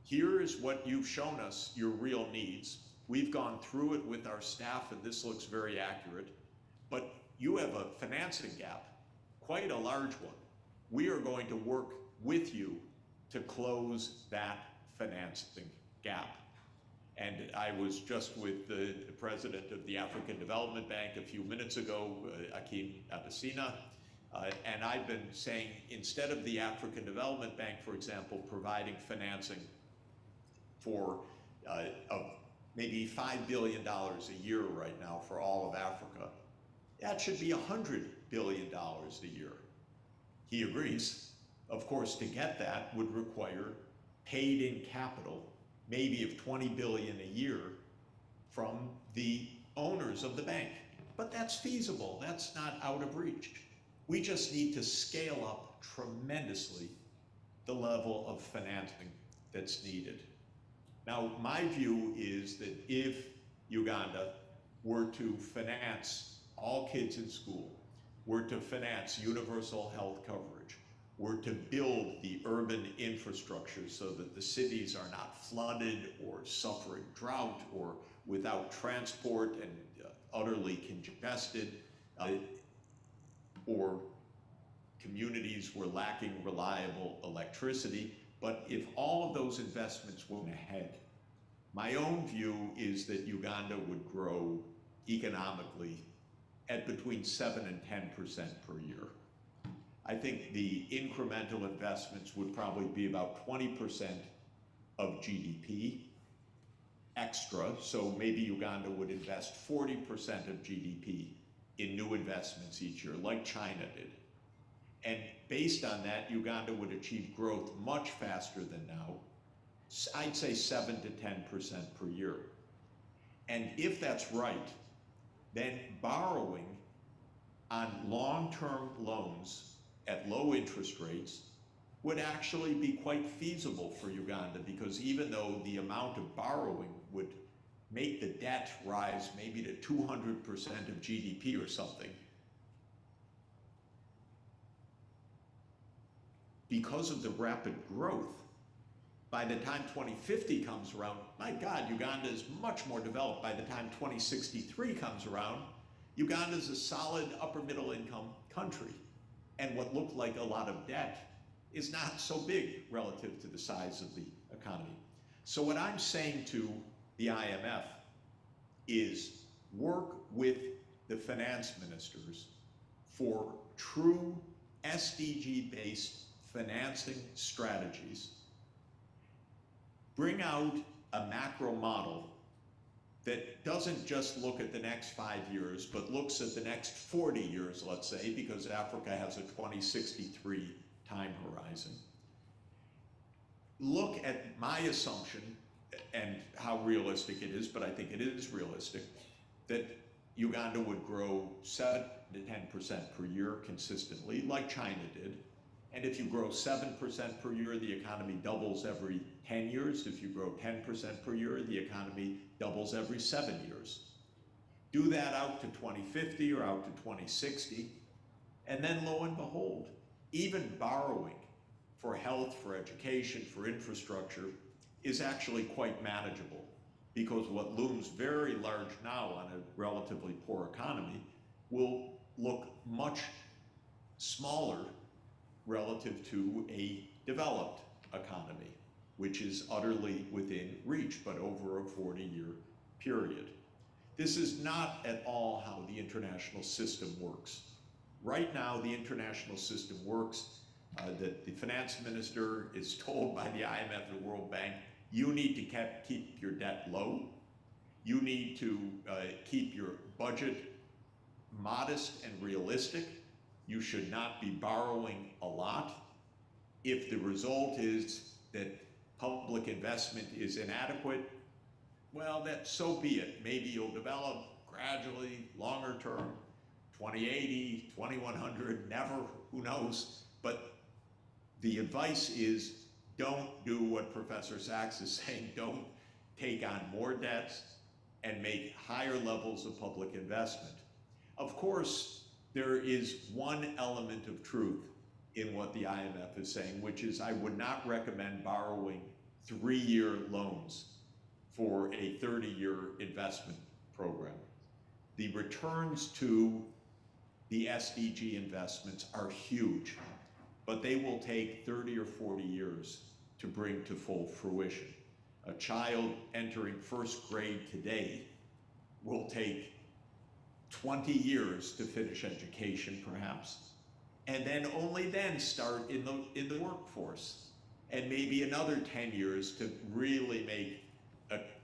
here is what you've shown us, your real needs. We've gone through it with our staff, and this looks very accurate, but you have a financing gap, quite a large one. We are going to work with you to close that financing gap. And I was just with the president of the African Development Bank a few minutes ago, Akim Abessina, and I've been saying, instead of the African Development Bank, for example, providing financing for maybe $5 billion a year right now for all of Africa, that should be $100 billion a year. He agrees. Of course, to get that would require paid-in capital, maybe of $20 billion a year from the owners of the bank. But that's feasible, that's not out of reach. We just need to scale up tremendously the level of financing that's needed. Now, my view is that if Uganda were to finance all kids in school, were to finance universal health coverage, were to build the urban infrastructure so that the cities are not flooded or suffering drought or without transport and utterly congested, or communities were lacking reliable electricity. But if all of those investments went ahead, my own view is that Uganda would grow economically at between 7 and 10% per year. I think the incremental investments would probably be about 20% of GDP extra, so maybe Uganda would invest 40% of GDP in new investments each year, like China did. And based on that, Uganda would achieve growth much faster than now. I'd say 7 to 10% per year. And if that's right, then borrowing on long-term loans at low interest rates would actually be quite feasible for Uganda, because even though the amount of borrowing would make the debt rise maybe to 200% of GDP or something, because of the rapid growth, by the time 2050 comes around, my God, Uganda is much more developed. By the time 2063 comes around, Uganda is a solid upper middle income country. And what looked like a lot of debt is not so big relative to the size of the economy. So what I'm saying to the IMF is work with the finance ministers for true SDG-based financing strategies. Bring out a macro model that doesn't just look at the next 5 years, but looks at the next 40 years, let's say, because Africa has a 2063 time horizon. Look at my assumption, and how realistic it is, but I think it is realistic, that Uganda would grow 7 to 10% per year consistently, like China did. And if you grow 7% per year, the economy doubles every 10 years. If you grow 10% per year, the economy doubles every 7 years. Do that out to 2050 or out to 2060, and then lo and behold, even borrowing for health, for education, for infrastructure is actually quite manageable, because what looms very large now on a relatively poor economy will look much smaller relative to a developed economy, which is utterly within reach, but over a 40-year period. This is not at all how the international system works. Right now, the international system works that the finance minister is told by the IMF and the World Bank, you need to keep your debt low. You need to keep your budget modest and realistic. You should not be borrowing a lot. If the result is that public investment is inadequate, well, so be it. Maybe you'll develop gradually, longer term, 2080, 2100, never, who knows? But the advice is don't do what Professor Sachs is saying. Don't take on more debts and make higher levels of public investment. Of course, there is one element of truth in what the IMF is saying, which is I would not recommend borrowing 3-year loans for a 30-year investment program. The returns to the SDG investments are huge, but they will take 30 or 40 years to bring to full fruition. A child entering first grade today will take 20 years to finish education, perhaps, and then only then start in the workforce, and maybe another 10 years to really make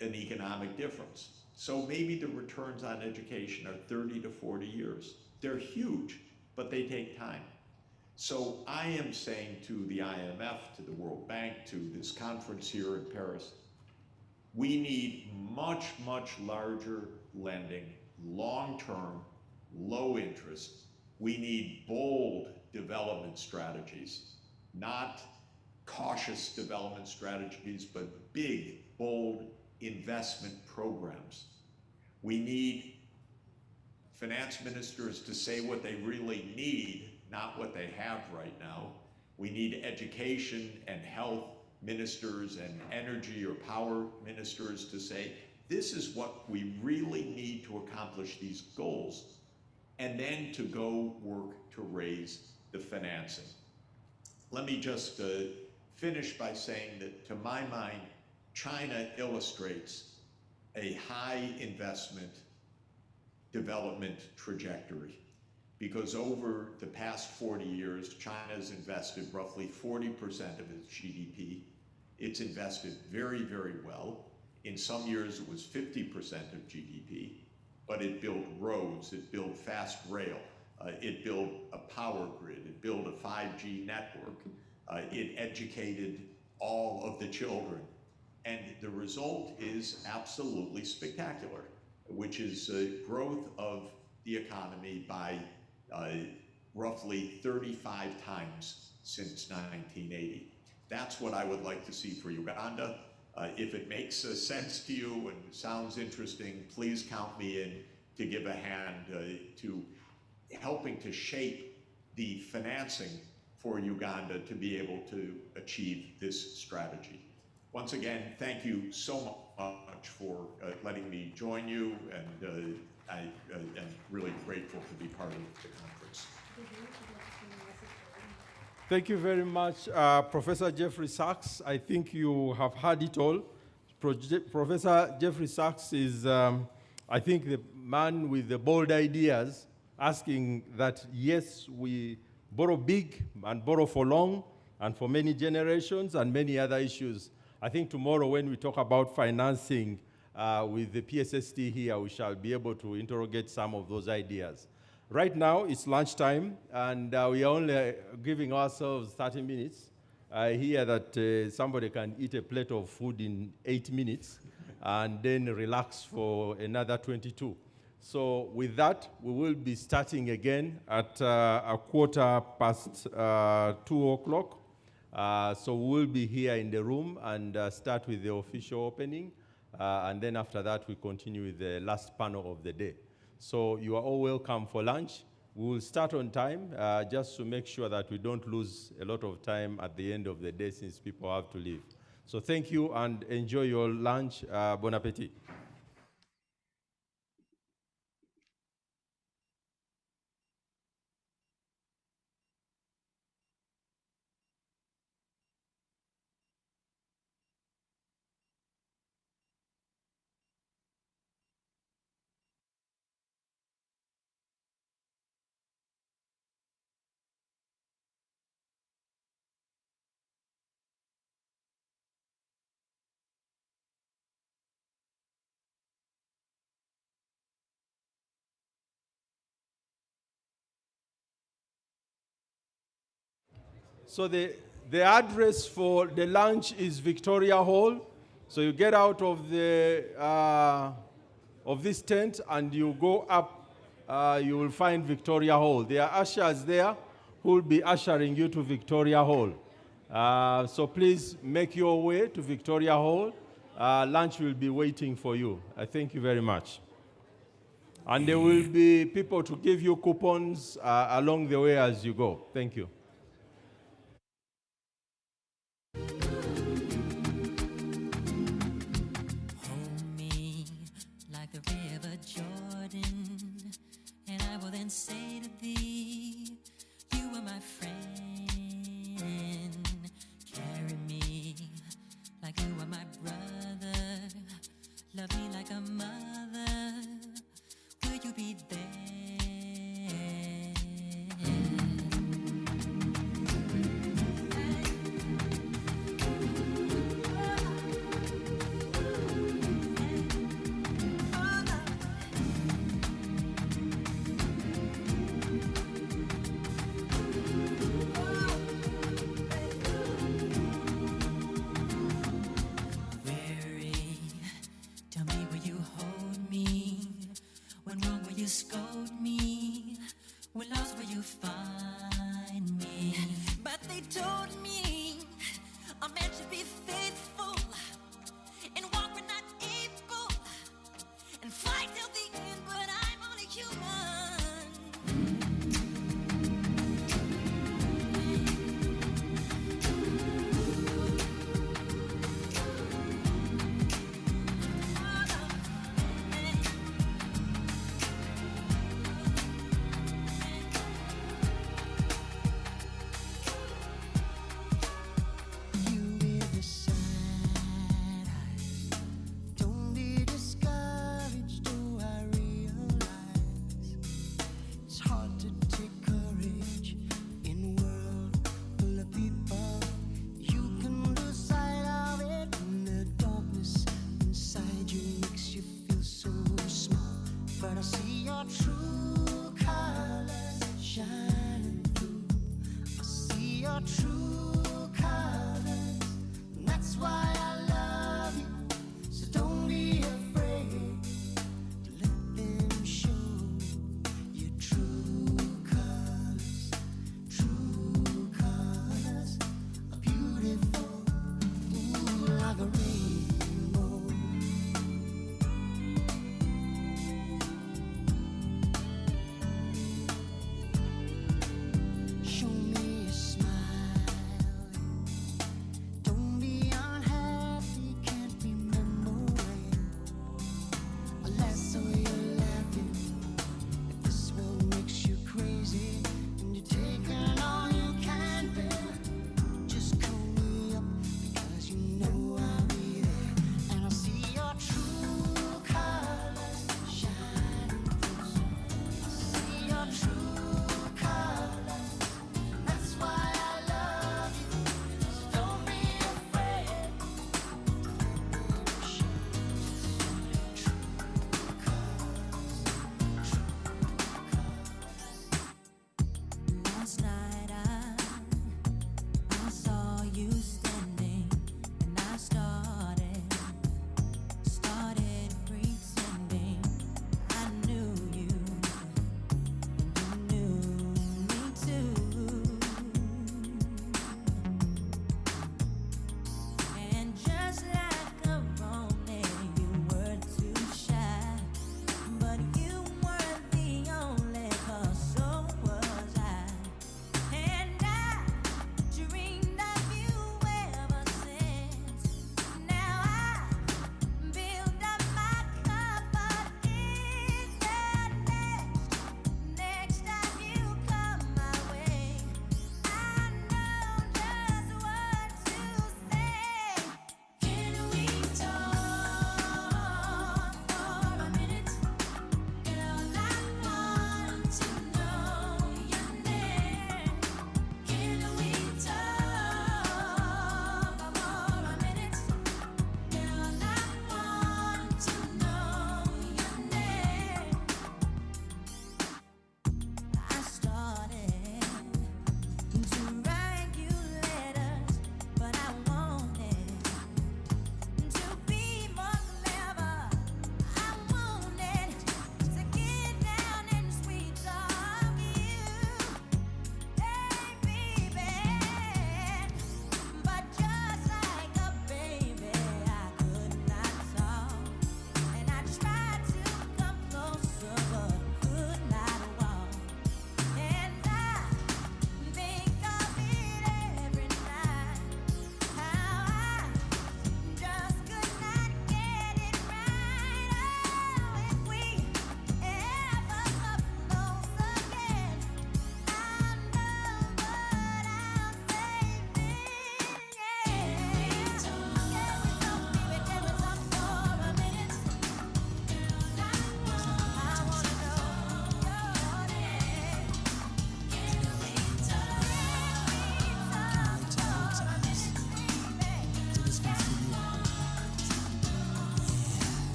an economic difference. So maybe the returns on education are 30 to 40 years. They're huge, but they take time. So I am saying to the IMF, to the World Bank, to this conference here in Paris, we need much, much larger lending, long-term, low interest. We need bold development strategies, not cautious development strategies, but big, bold investment programs. We need finance ministers to say what they really need, not what they have right now. We need education and health ministers and energy or power ministers to say, this is what we really need to accomplish these goals, and then to go work to raise the financing. Let me just finish by saying that, to my mind, China illustrates a high investment development trajectory, because over the past 40 years, China's invested roughly 40% of its GDP. It's invested very, very well. In some years, it was 50% of GDP, but it built roads, it built fast rail, it built a power grid, it built a 5G network, it educated all of the children. And the result is absolutely spectacular, which is growth of the economy by roughly 35 times since 1980. That's what I would like to see for Uganda. If it makes sense to you and sounds interesting, please count me in to give a hand to helping to shape the financing for Uganda to be able to achieve this strategy. Once again, thank you so much for letting me join you, and I am really grateful to be part of the conference. Thank you very much, Professor Jeffrey Sachs. I think you have heard it all. Professor Jeffrey Sachs is, I think, the man with the bold ideas, asking that, yes, we borrow big and borrow for long and for many generations and many other issues. I think tomorrow when we talk about financing with the PSST here, we shall be able to interrogate some of those ideas. Right now, it's lunchtime, and we are only giving ourselves 30 minutes. I hear that somebody can eat a plate of food in 8 minutes and then relax for another 22. So with that, we will be starting again at a 2:15. So we'll be here in the room and start with the official opening. And then after that, we continue with the last panel of the day. So you are all welcome for lunch. We will start on time, just to make sure that we don't lose a lot of time at the end of the day since people have to leave. So thank you and enjoy your lunch. Bon appetit. So the address for the lunch is Victoria Hall. So you get out of the of this tent and you go up, you will find Victoria Hall. There are ushers there who will be ushering you to Victoria Hall. So please make your way to Victoria Hall. Lunch will be waiting for you. I thank you very much. And there will be people to give you coupons along the way as you go. Thank you. Hold me like the river Jordan, and I will then say to thee, you are my friend. Carry me like you are my brother. Love me like a mother. Will you be there?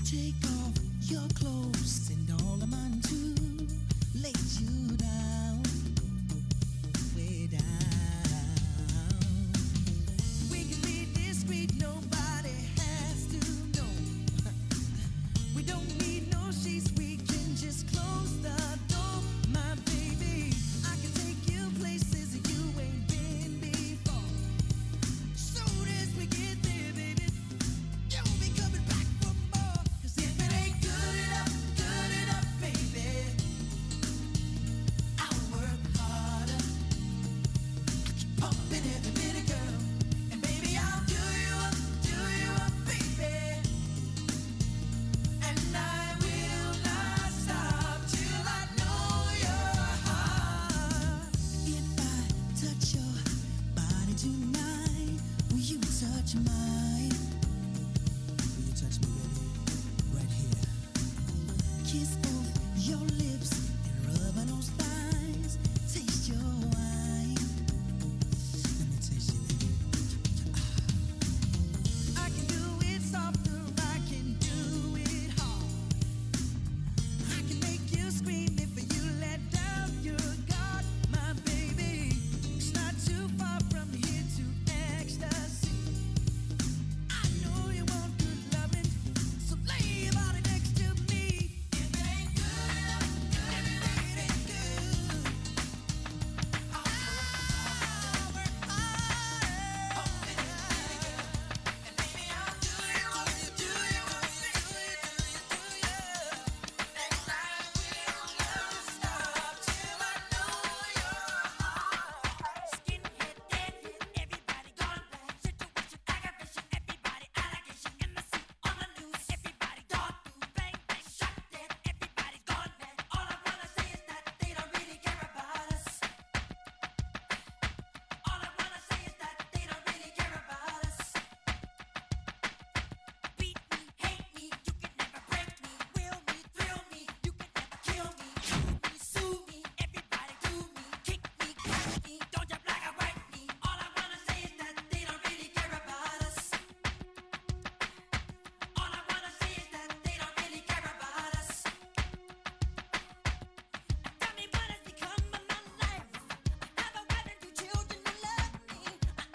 take off your clothes and all of mine too. Lay you down, way down. We can be discreet, nobody has to know. We don't need no sheets, we can just close the door. My baby, I can take you places you ain't been before. Soon as we get there, baby, you'll be coming back for more. 'Cause if it ain't good enough, baby, I'll work harder. Pumping every minute, girl. And baby, I'll do you up, baby. And I will not stop till I know your heart. If I touch your body tonight, will you touch mine? Will you touch me, baby? Right here. Kiss both your lips and rub on those thighs. Taste your wine. Let me taste you, baby. I can do it softer, I can do it hard. I can make you scream if you let down your guard. My baby, it's not too far from here to ecstasy. I know you want good loving, so lay your body next to me. If it ain't good enough, it ain't good. I'll work harder. Hoping it's really good. And baby, I'll do you up, baby. And I will not stop till I know your heart. Skinhead, deadhead, everybody gone bad. Situation, aggravation, everybody allegation. Embassy on the news, everybody dog food, bang bang, shot dead, everybody's gone bad. All I wanna say is that they don't really care about us. All I wanna say is that they don't really care about us. Beat me, hate me, you can never break me. Will me, thrill me, you can never kill me. Shoot me, sue me, everybody do me. Kick me, catch me, don't you black or white me. All I wanna say is that they don't really care about us. All I wanna say is that they don't really care about us. Tell me what has become of my life. I have a wife and 2 children who love me.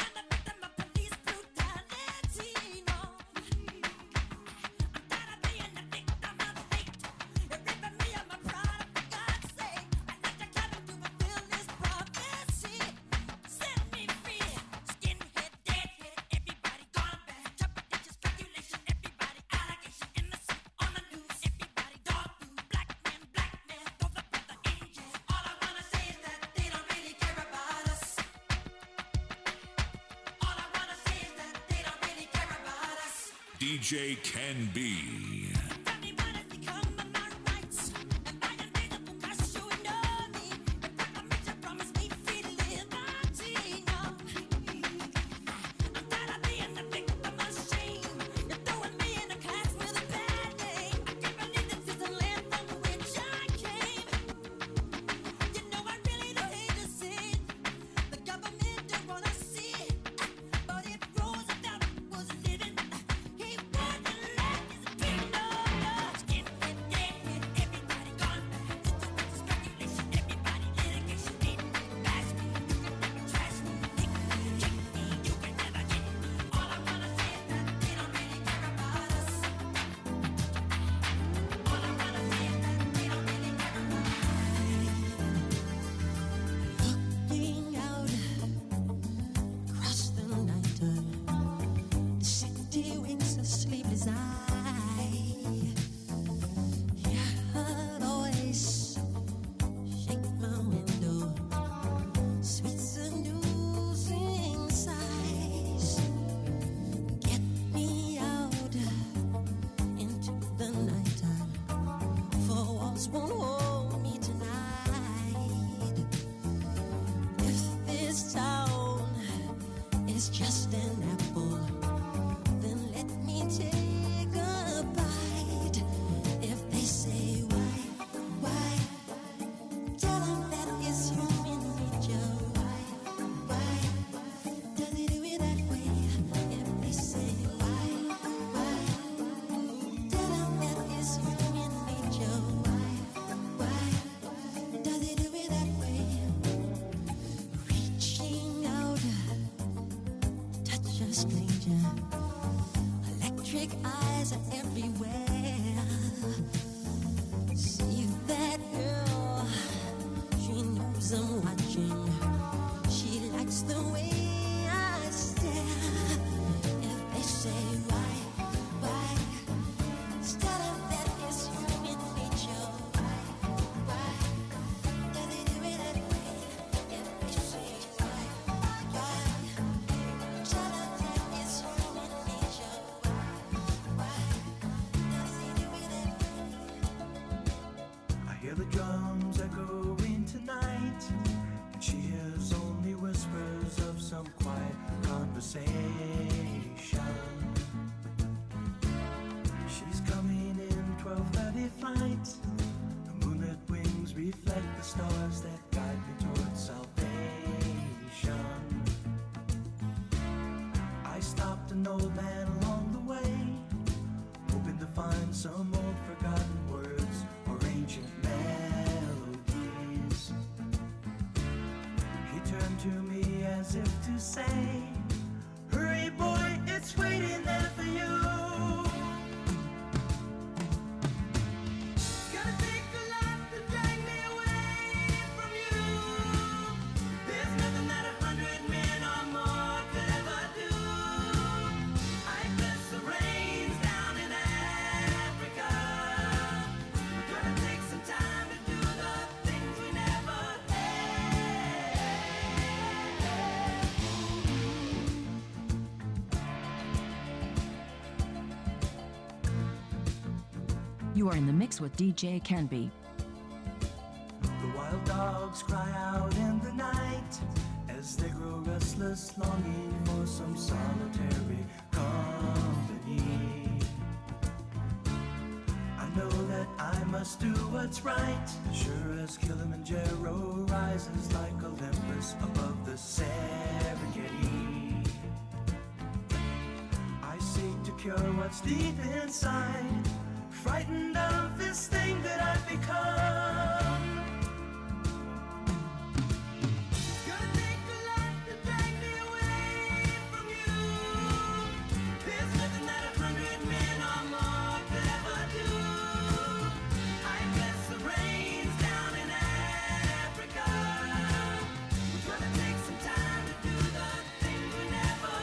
I'm a victim of police brutality. No, I'm tired of being the victim of fate. You're ripping me of my product, for God's sake. I need to come to fulfill this prophecy. Set me free. Skinhead, deadhead, everybody gone bad. Trepidation, speculation, everybody allegation. Innocent on the news, everybody dog food. Black man, throw the brother in jail. All I wanna say is that they don't really care about us. All I wanna say is that they don't really care about us. DJ Can Be. Tell me what has become of my rights. Am I invisible 'cause you know me? The proclamation promised me free liberty. No, I'm tired of being the victim of shame. You're throwing me in a class with a bad name. I can't believe this is the land from which I came. You know I really don't hate to see it. The government don't wanna see it. But if Roosevelt was living, he wouldn't let his people Big eyes are everywhere. See that girl? She knows I'm watching. She likes the way I stare. If they say why, instead of that is human nature. Why do they do it that way? If they say why, instead of that is human nature. Why does he do it that way? I hear the drums echoing tonight, and she hears only whispers of some quiet conversation. She's coming in 12:30 flight. The moonlit wings reflect the stars that guide me towards salvation. I stopped an old man along the way, hoping to find some old forgotten words or ancient melodies. He turned to me as if to say, hurry boy, it's waiting there for you. It's gonna take a lot to drag me away from you. There's nothing that 100 men or more could ever do. I bless the rains down in Africa. We're gonna take some time to do the things we never You are in the mix with DJ Canby. The wild dogs cry out in the night as they grow restless, longing for some solitary company. I know that I must do what's right, sure as Kilimanjaro rises like Olympus above the Serengeti. I seek to cure what's deep inside, frightened of this thing that I've become. It's gonna take a lot to drag me away from you. There's nothing that 100 men or more could ever do. I bless the rains down in Africa. We're gonna take some time to do the things we never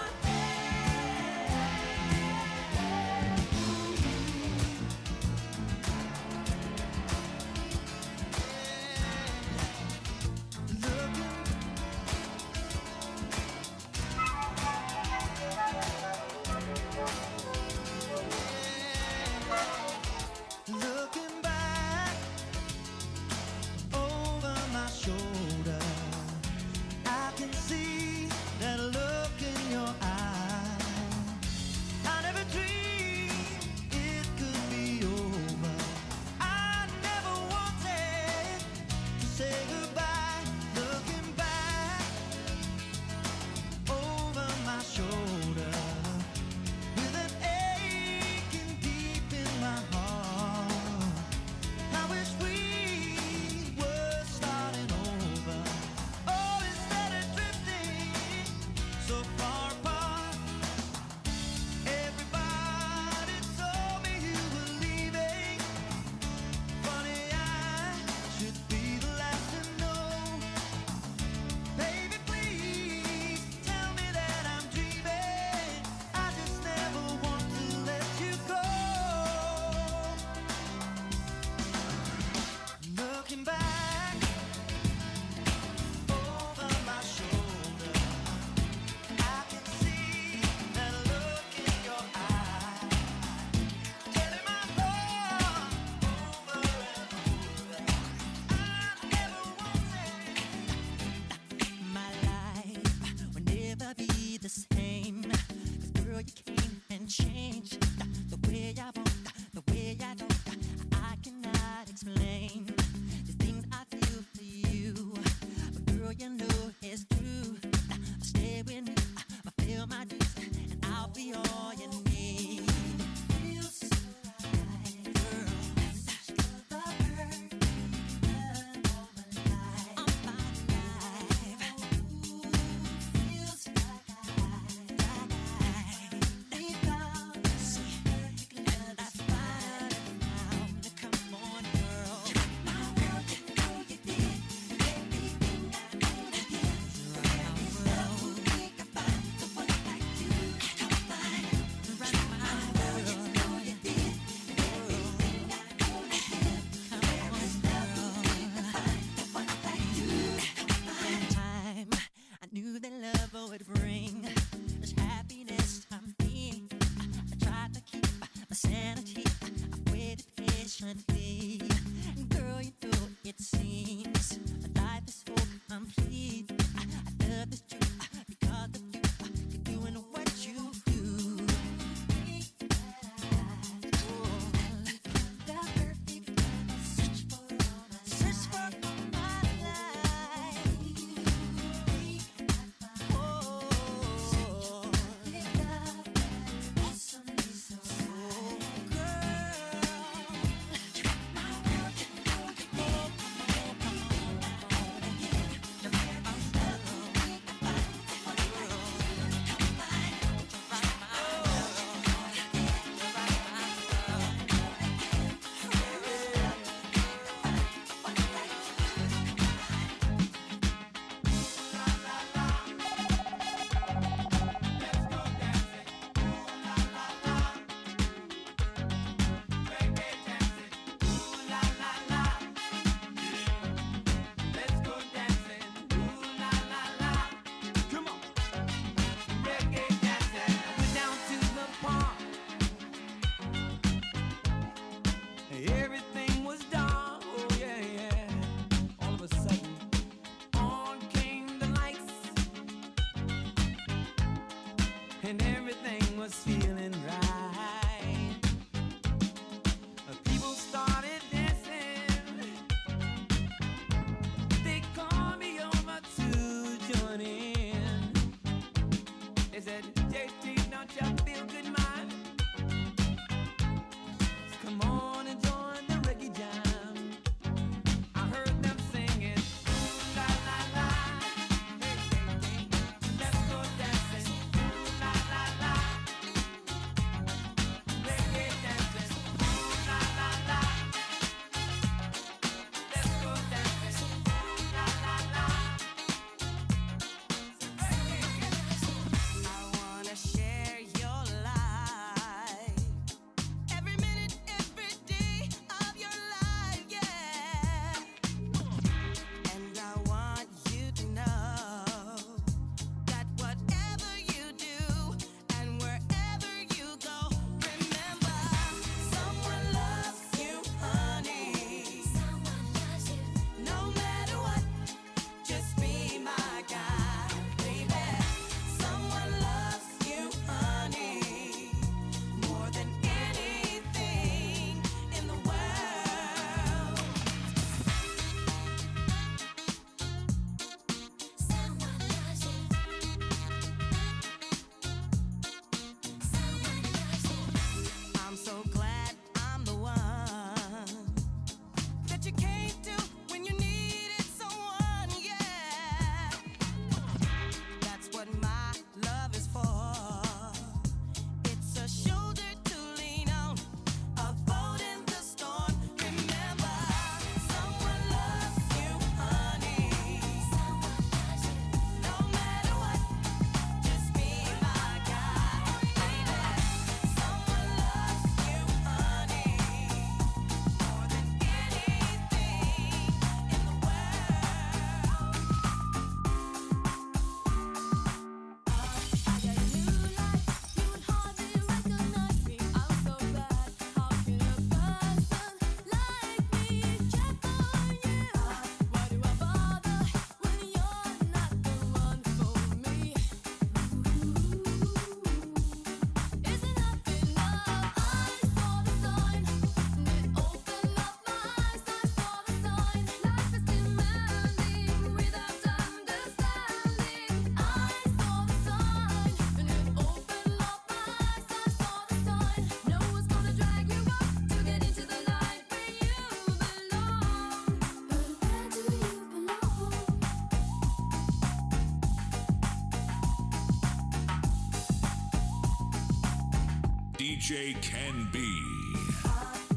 DJ Can Be.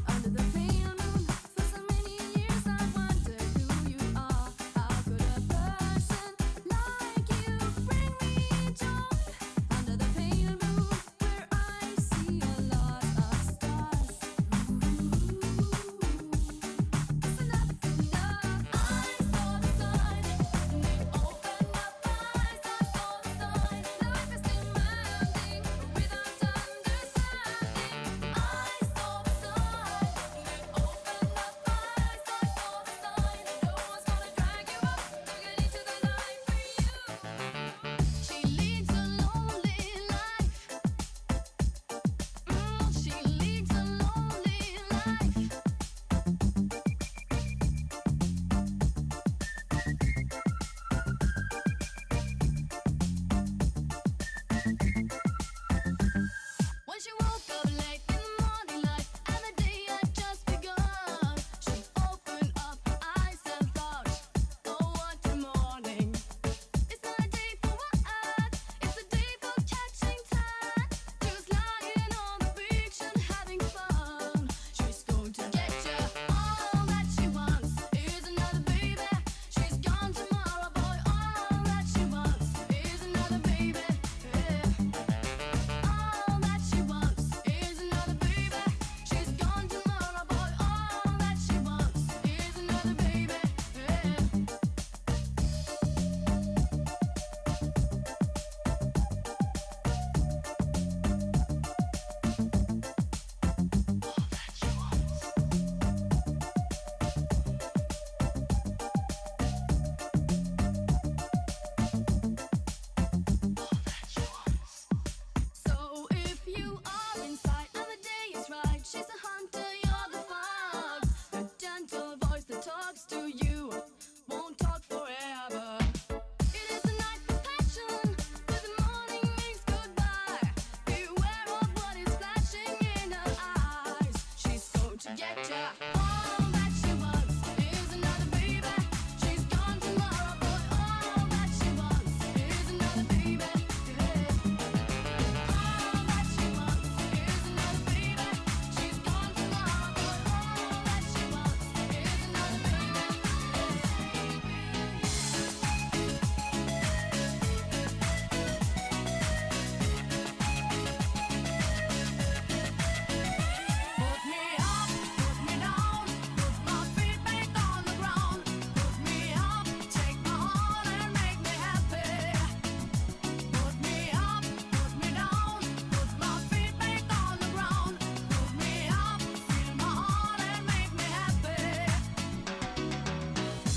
Under the pale moon, for so many years I wondered who you are. How could a person like you bring me joy? Under the pale moon, where I see a lot of stars. It's enough. I saw the sign, and it opened my eyes. I saw the sign, life is demanding without understanding. I saw the sign, and it opened my eyes. I saw the sign, no one's gonna drag you up to get into the light for you. She leads a lonely life. She leads a lonely life. When she woke up late in the morning light, and the day had just begun, she opened up her eyes and thought, oh, what a morning. It's not a day for what? It's a day for catching time. Just lying on the beach and having fun. She's going to get you. All that she wants is another baby. She's gone tomorrow, boy. All that she wants is another baby. All that she wants is another baby. She's gone tomorrow, boy. All that she wants is another baby. So if you are inside and the day is right, she's a hunter, you're the fox. The gentle voice that talks to you won't talk forever. It is a night for passion, but the morning means goodbye. Beware of what is flashing in her eyes. She's going to get ya. All that she wants is another baby. She's gone tomorrow, boy. All that she wants is another baby. All that she wants is another baby. She's gone tomorrow, boy. All that she wants is another Put me up, put me down, put my feet back on the ground. Put me up, take my heart and make me happy. Put me up, put me down, put my feet back on the ground. Put me up, feel my heart and make me happy.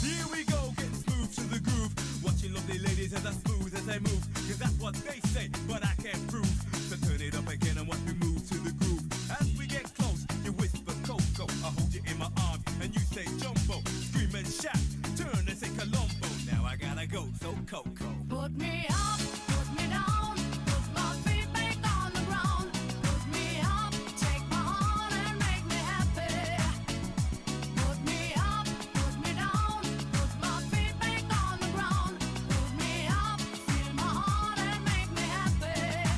Here we go, getting smooth to the groove. Watching lovely ladies as I smooth as they move. Cause that's what they say, but I can't prove. So turn it up again and watch me move to the groove. As we get close, you whisper Coco. I hold you in my arms and you say Jumbo. Scream and shout, turn and say Colombo. Now I gotta go, so Coco. Put me up, put me down, put my feet back on the ground. Put me up, take my heart and make me happy. Put me up, put me down, put my feet back on the ground. Put me up, feel my heart and make me happy.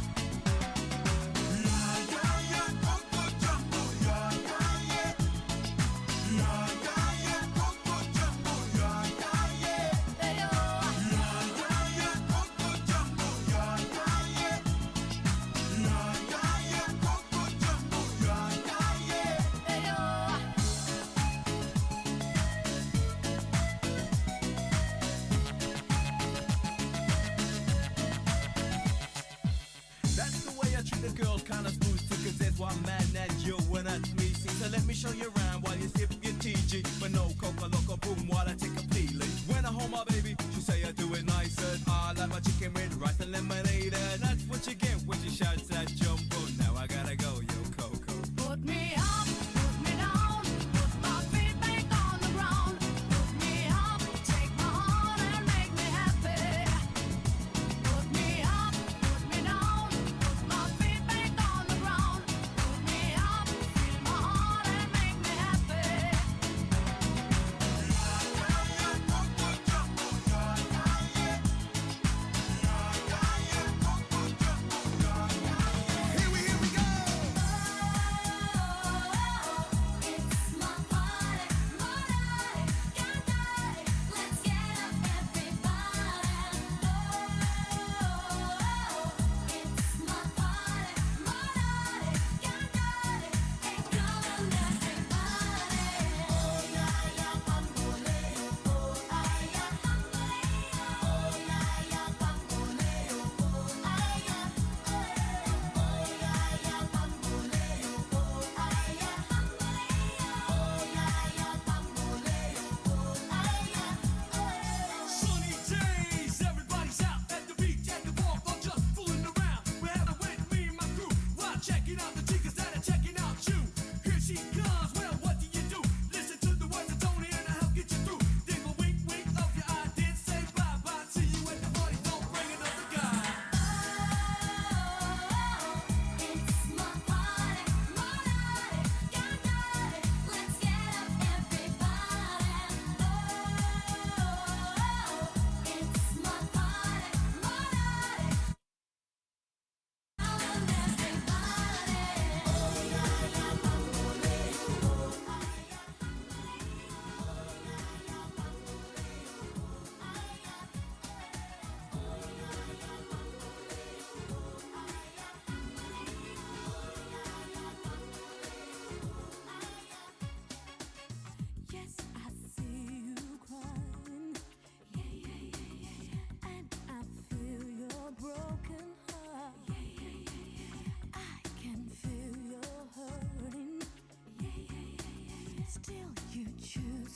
That's the way I treat the girls, kinda smooth too. Cause there's one man that you when that's me. See, so let me show you around while you sip your TG. But no coca loco boom while I take a peeling. When I hold my baby, she say I do it nicer. I like my chicken with rice and lemonade. And that's what you get when she shouts that jumbo. Now I gotta go, yo Coco. Put me up, put me down, put my feet back on the ground. Put me up, take my heart and make me happy. Put me up, put me down, put my feet back on the ground. Put me up, feel my heart and make me happy. Here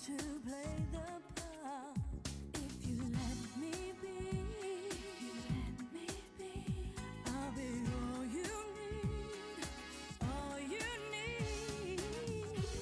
to play the part. If you let me be, I'll be all you need, all you need.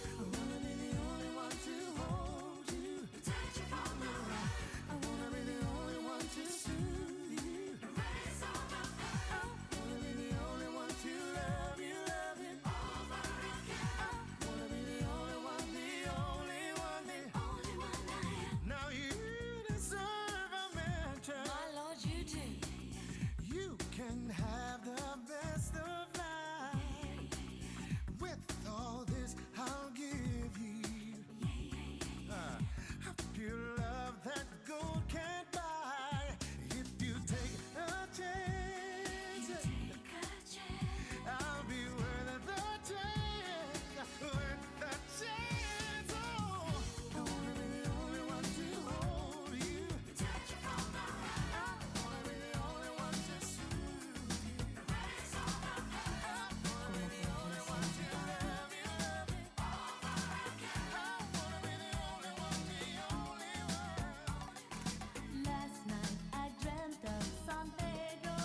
I wanna be the only one to hold you, touch you from the right. I wanna be the only one to soothe you, raise all my pride. I wanna be the only one to love you over again. I wanna be the only one, the only one, the only one I am. Now you deserve a mention. My Lord, you do. You can have the best of life. With all this, I'll give you a pure love that gold can't buy. If you take a chance, I'll be worth the chance, worth the chance. Oh, I wanna be the only one to hold you, touch you from the right. I wanna be the only one to soothe you, raise all my pride. I wanna be the only one to love you over again. I wanna be the only one, the only one. Last night I dreamt of San Pedro,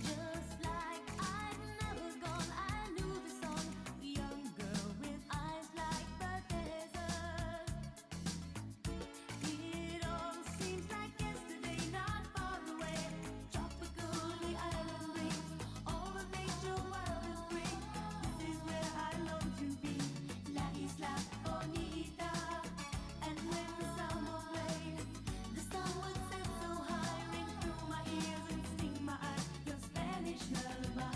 just like I'd never gone. I knew the song, young girl with eyes like the desert. It all seems like yesterday, not far away. Tropical, the island breeze, all the nature wild and free. This is where I long to be, La Isla Bonita. And when the summer played, the sun would set so high, ring through my ears and sting my eyes, your Spanish lullaby.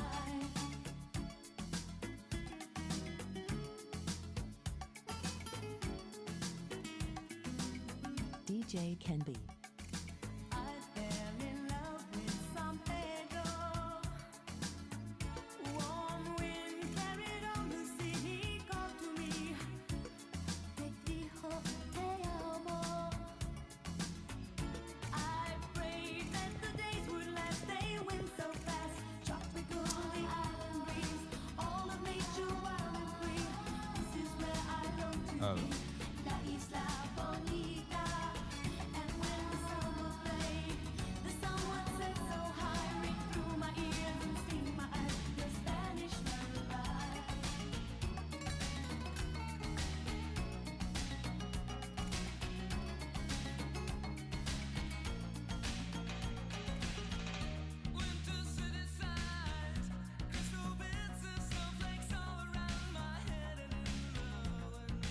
DJ Kenby. I fell in love with San Pedro. Warm wind carried on the sea. He called to me, te dijo te amo. I prayed that the days would last. They went so fast. Tropical, the island breeze, all of nature wild and free. This is where I long to be, La Isla Bonita. And when the summer played, the sun would set so high, ring through my ears and sting my eyes, your Spanish lullaby. Winter city sighs, crystal bits and snowflakes all around my head and in the wind.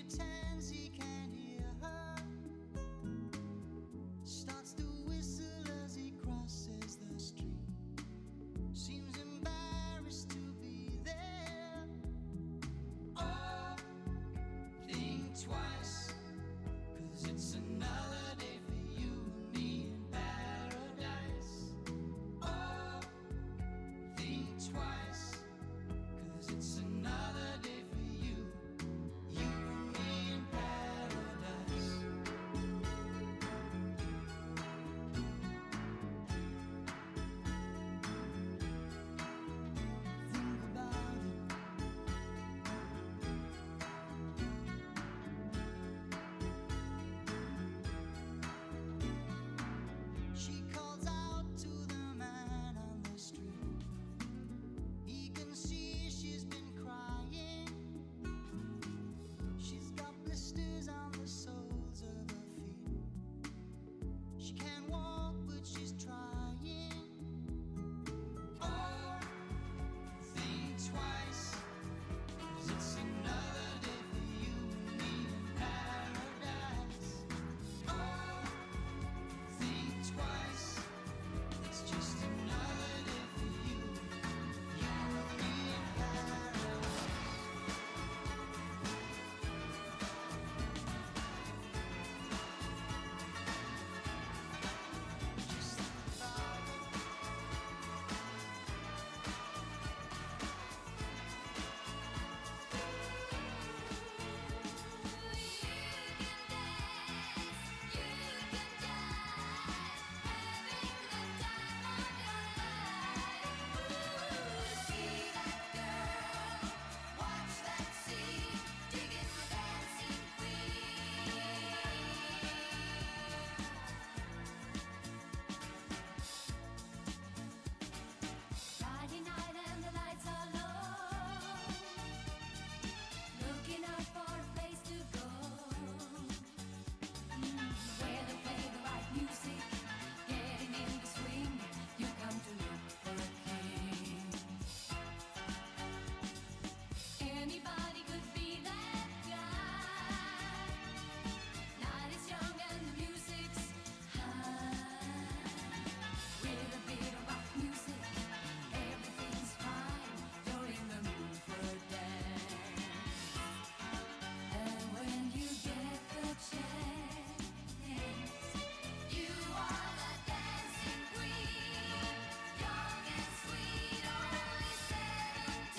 pretends he can't hear her. Starts to whistle as he crosses the street. Seems embarrassed to be there. Oh, think twice, 'cause it's another day for you and me in paradise. Oh, think twice, 'cause it's another day for you and me in paradise. Think about it. She calls out to the man on the street. He can see she's been crying. She's got blisters on the soles of her feet. She can't walk, but she's trying. Oh, think twice, 'cause it's another day for you and me in paradise. Oh, think twice, it's just another day for you and me in paradise. Just think about it. Friday night and the lights are low. Looking out for a place to go. Where they play the right music, getting in the swing. You come to look for a king. Anybody could be that guy. Night is young and the music's high. With a bit of rock music, everything's fine. You're in the mood for a dance. And when you get the chance, you are the dancing queen. Young and sweet, only 17.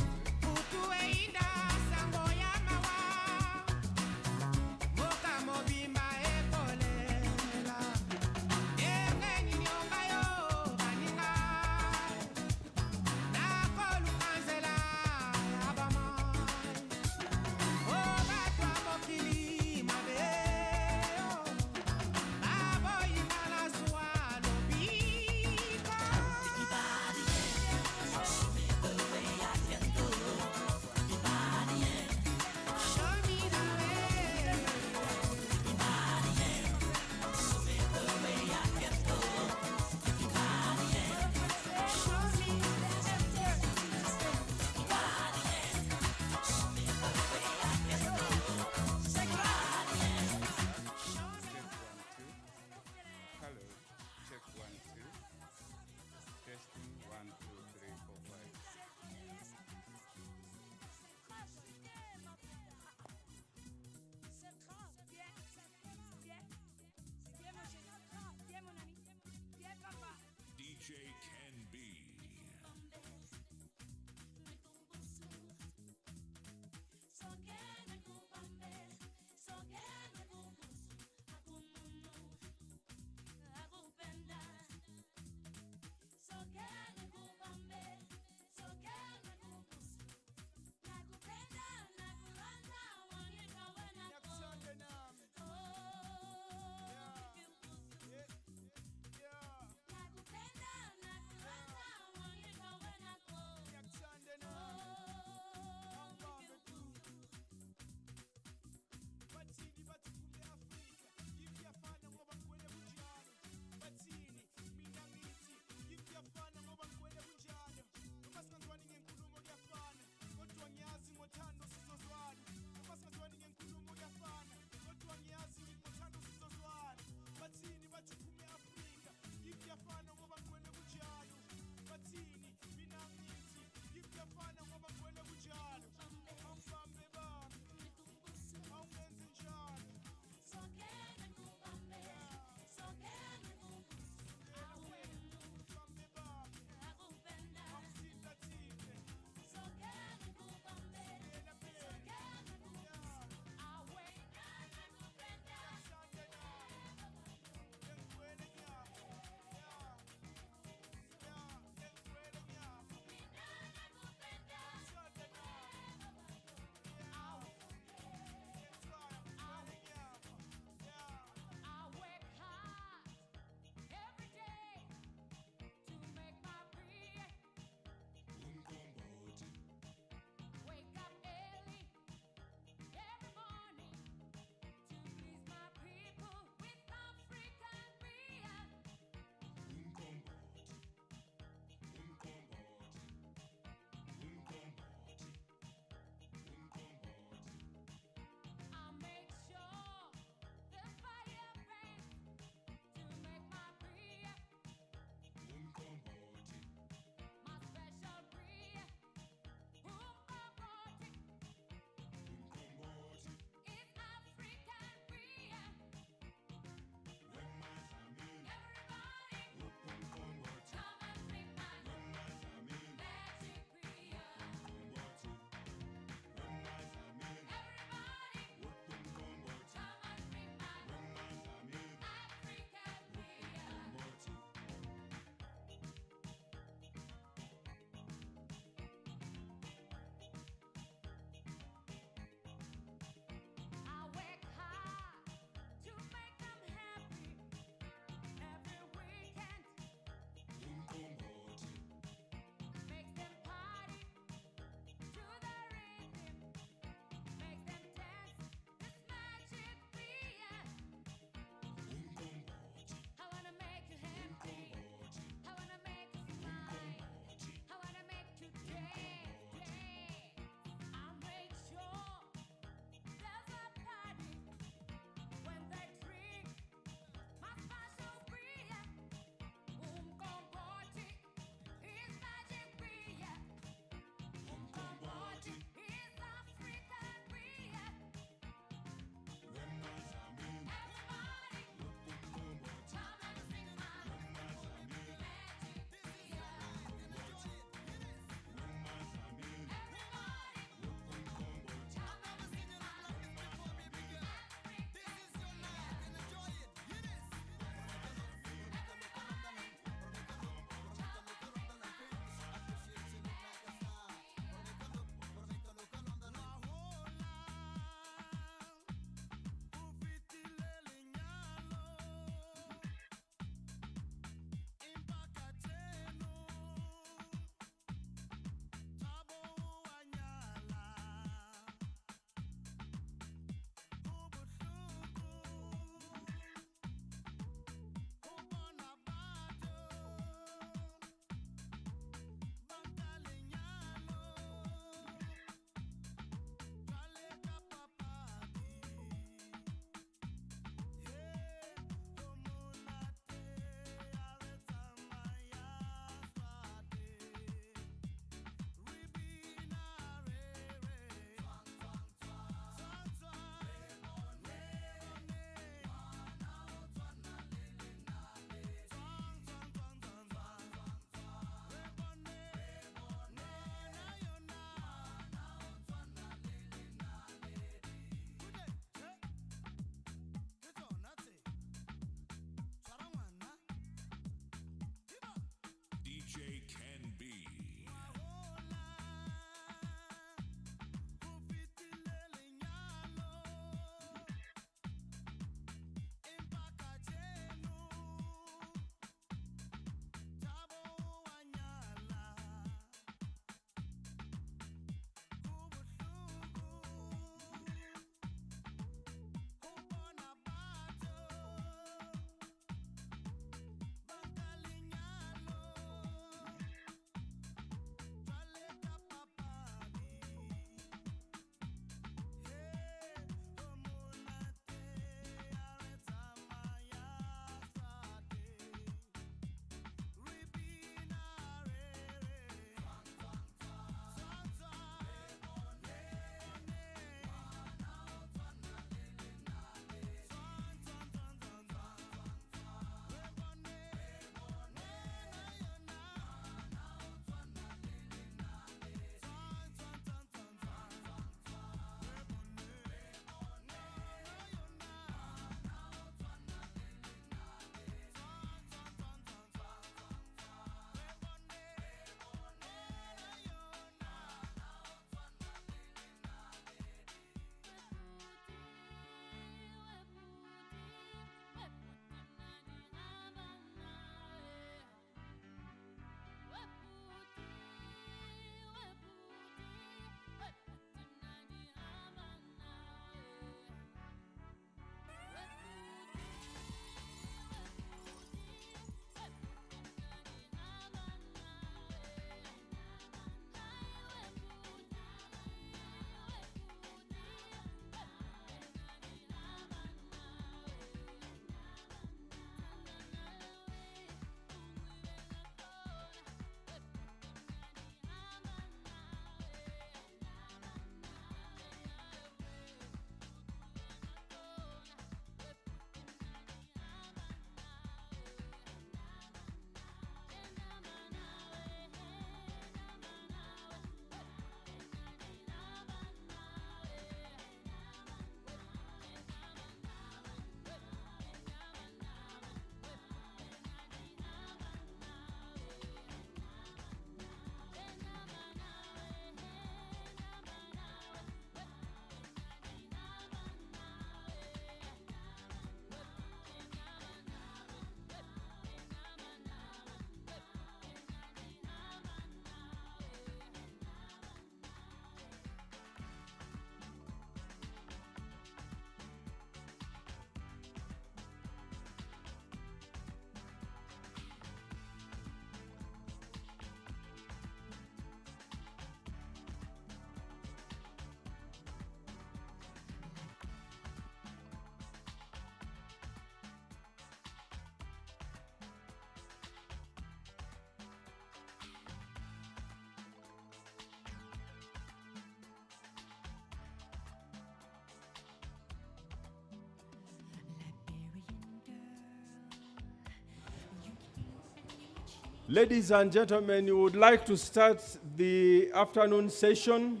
Ladies and gentlemen, we would like to start the afternoon session.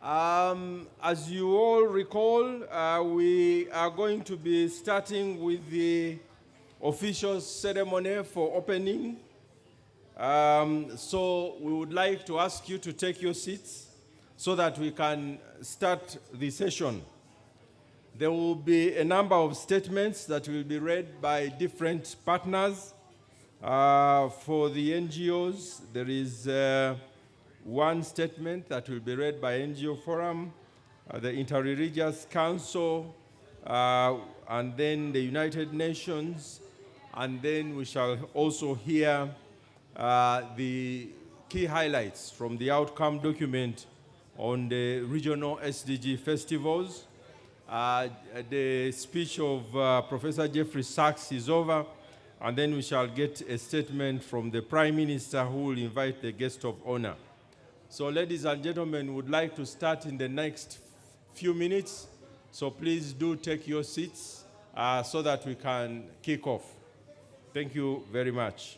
As you all recall, we are going to be starting with the official ceremony for opening. So we would like to ask you to take your seats so that we can start the session. There will be a number of statements that will be read by different partners. For the NGOs, there is one statement that will be read by NGO Forum, the Interreligious Council, and then the United Nations, and then we shall also hear the key highlights from the outcome document on the regional SDG festivals. The speech of Professor Jeffrey Sachs is over, and then we shall get a statement from the Prime Minister who will invite the guest of honor. So ladies and gentlemen, we would like to start in the next few minutes. So please do take your seats so that we can kick off. Thank you very much.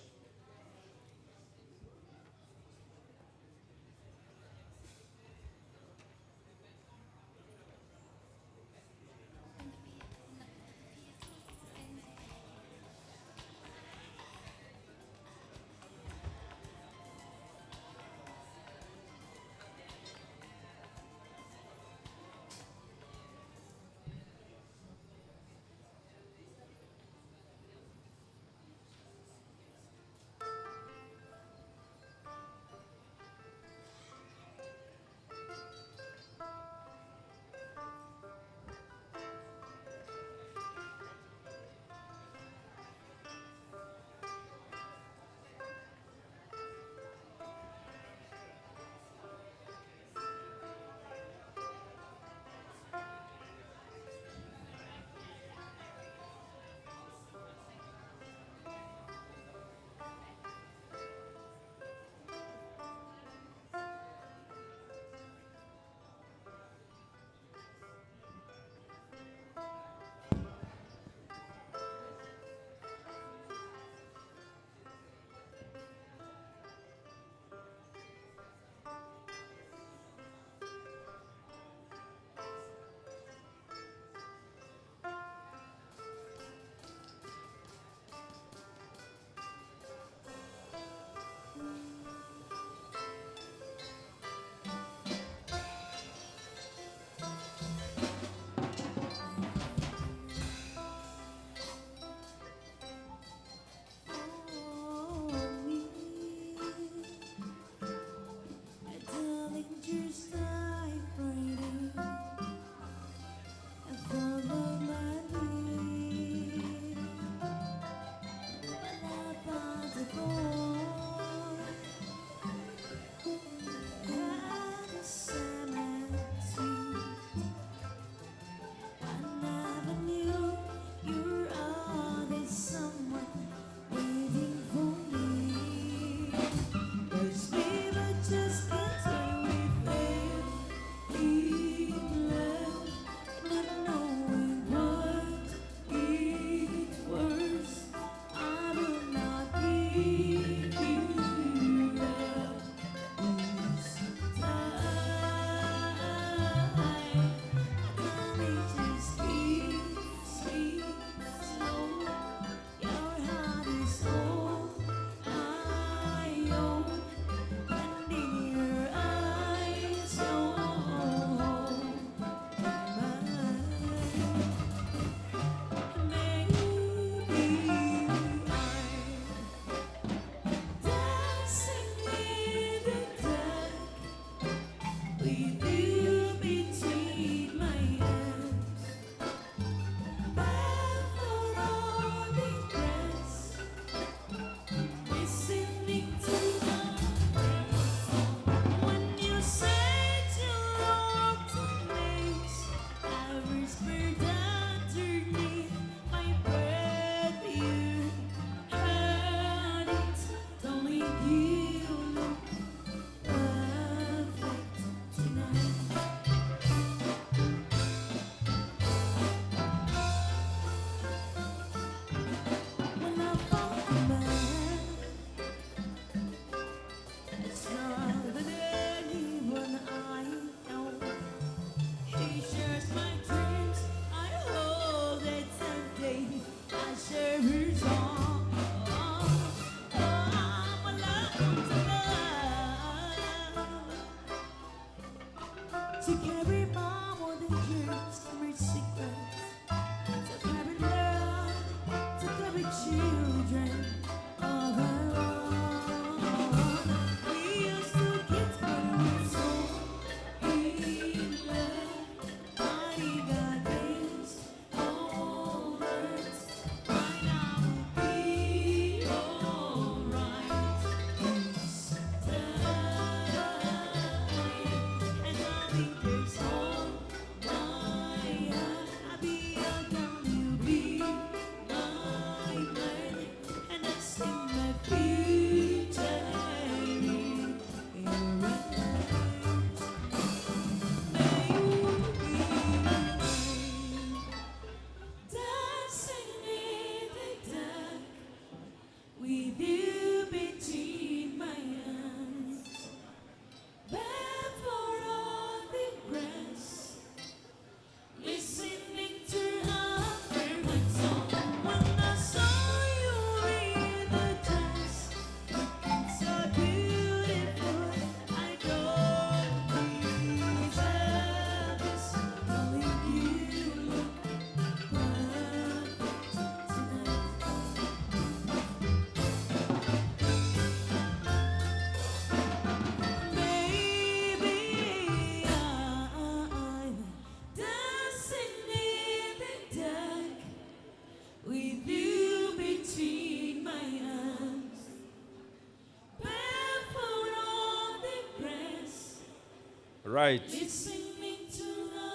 right. Listening to the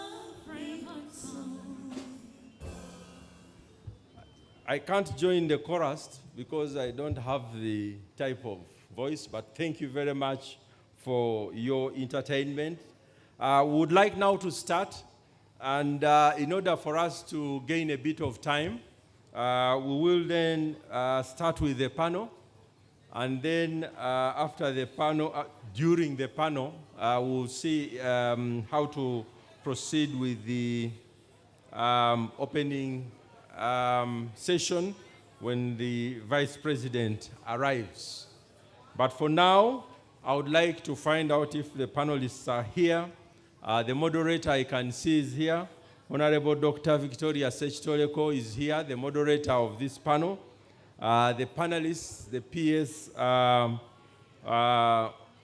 fragrant song. I can't join the chorus because I don't have the type of voice, but thank you very much for your entertainment. We would like now to start, and in order for us to gain a bit of time, we will then start with the panel, and then after the panel, during the panel, we'll see how to proceed with the opening session when the Vice President arrives. But for now, I would like to find out if the panelists are here. The moderator I can see is here. Honorable Dr. Victoria Sechitoleko is here, the moderator of this panel. The panelists, the PS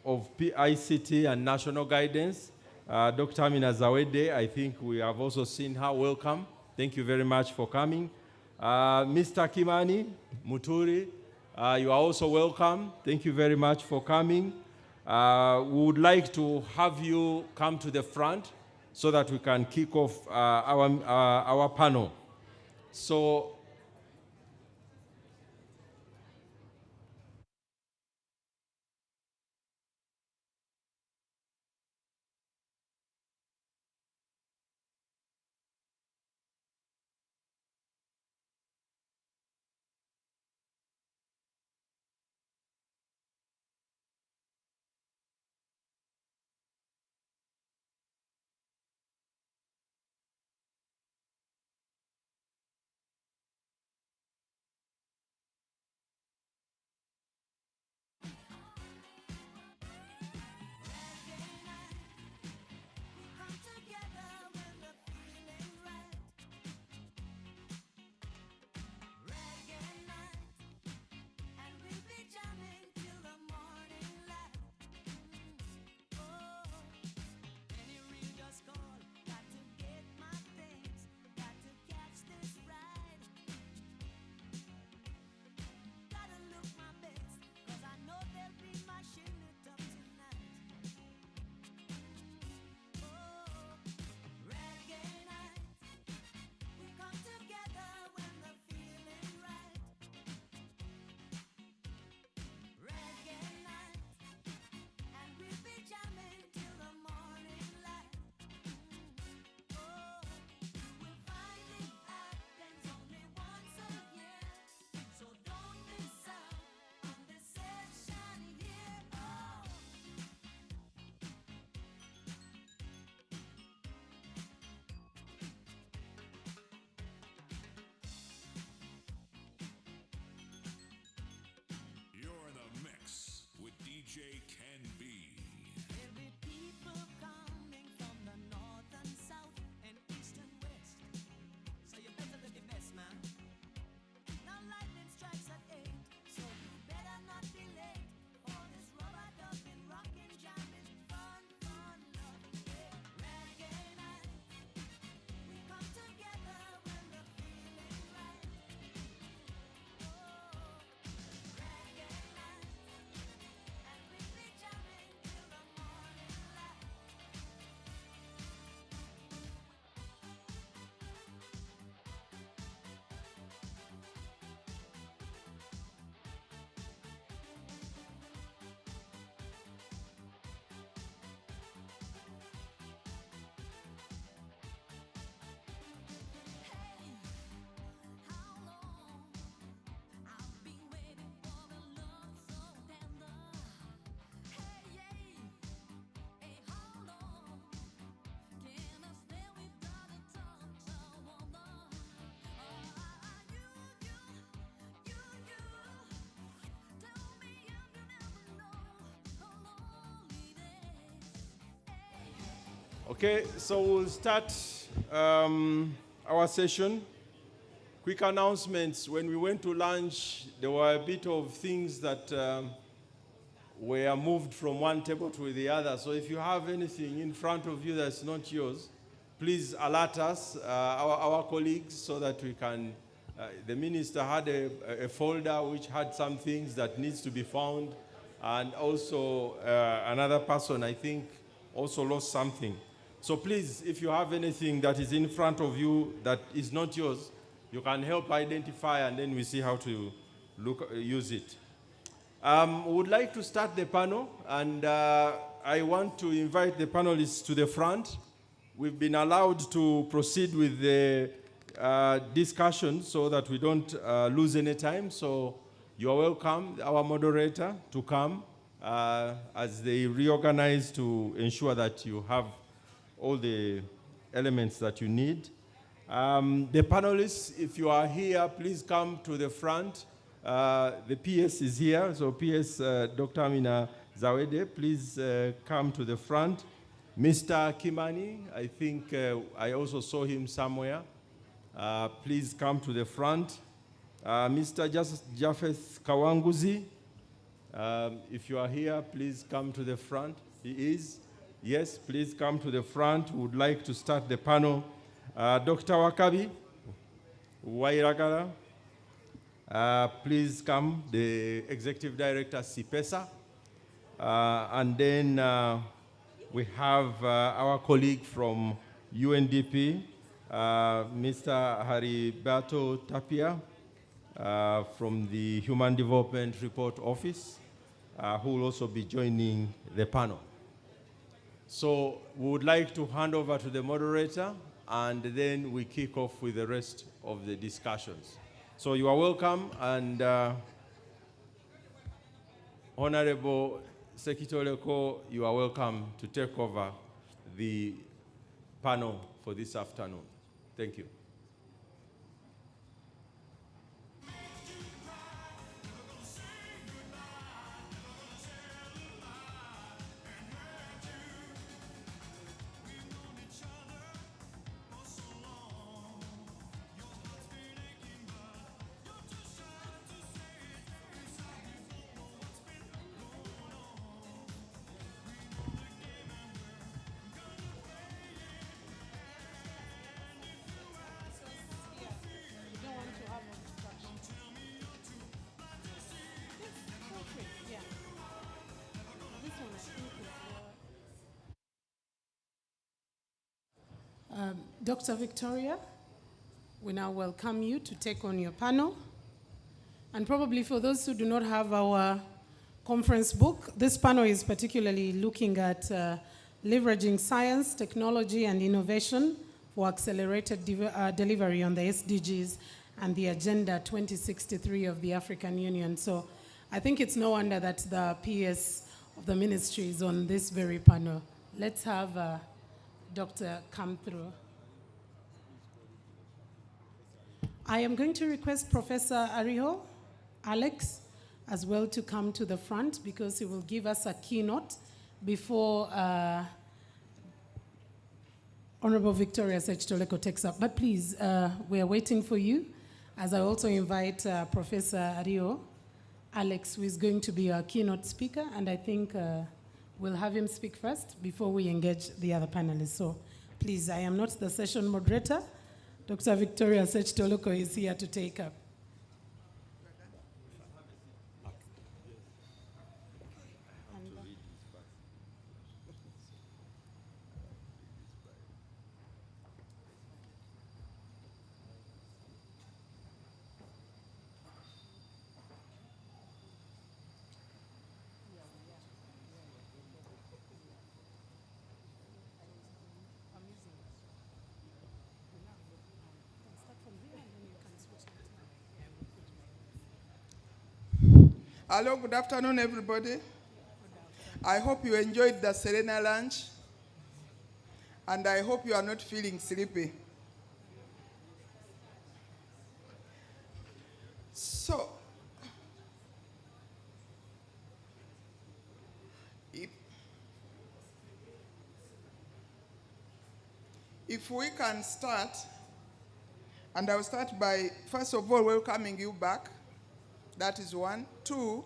of ICT and National Guidance, Dr. Amina Zawede, I think we have also seen her. Welcome. Thank you very much for coming. Mr. Kimani Muturi, you are also welcome. Thank you very much for coming. We would like to have you come to the front so that we can kick off our panel. So, You're in the mix with DJ Can Be. Every people coming from the north and south and east and west. So you better look your best, man. Now lightning strikes at 8, so you better not be late for this rubber dubbing, rockin', jamming, fun, loving, yeah. Reggae night, we come together when the feeling right. Reggae night, and we be jamming till the morning light. okay, so we'll start our session. Quick announcements. When we went to lunch, there were a bit of things that were moved from one table to the other. So if you have anything in front of you that's not yours, please alert us, our colleagues, so that we can. The minister had a folder which had some things that needs to be found, and also another person, I think, also lost something. So please, if you have anything that is in front of you that is not yours, you can help identify, and then we see how to use it. We would like to start the panel, and I want to invite the panelists to the front. We've been allowed to proceed with the discussion so that we don't lose any time. So you're welcome, our moderator, to come as they reorganize to ensure that you have all the elements that you need. The panelists, if you are here, please come to the front. The PS is here, so PS, Dr. Amina Zawede, please come to the front. Mr. Kimani, I think I also saw him somewhere. Please come to the front. Mr. Japheth Kawanguzi, if you are here, please come to the front. He is. Yes, please come to the front. We would like to start the panel. Dr. Wakabi Wairagala, please come, the Executive Director, CIPESA. And then we have our colleague from UNDP, Mr. Haribato Tapia, from the Human Development Report Office, who will also be joining the panel. So we would like to hand over to the moderator, and then we kick off with the rest of the discussions. So you are welcome, and Honorable Secretary Leko, you are welcome to take over the panel for this afternoon. Thank you. Dr. Victoria, we now welcome you to take on your panel. And probably for those who do not have our conference book, this panel is particularly looking at leveraging science, technology, and innovation for accelerated delivery on the SDGs and the Agenda 2063 of the African Union. So I think it's no wonder that the PS of the ministry is on this very panel. Let's have Dr. come through. I am going to request Professor Ariho, Alex, as well to come to the front because he will give us a keynote before Honorable Victoria Sechitoleko takes up. But please, we are waiting for you, as I also invite Professor Ariho, Alex, who is going to be our keynote speaker, and I think we'll have him speak first before we engage the other panelists. So please, I am not the session moderator. Dr. Victoria Sechitoleko is here to take up. Hello, good afternoon, everybody. I hope you enjoyed the Serena lunch, and I hope you are not feeling sleepy. So, if we can start, and I'll start by, first of all, welcoming you back. That is one. Two,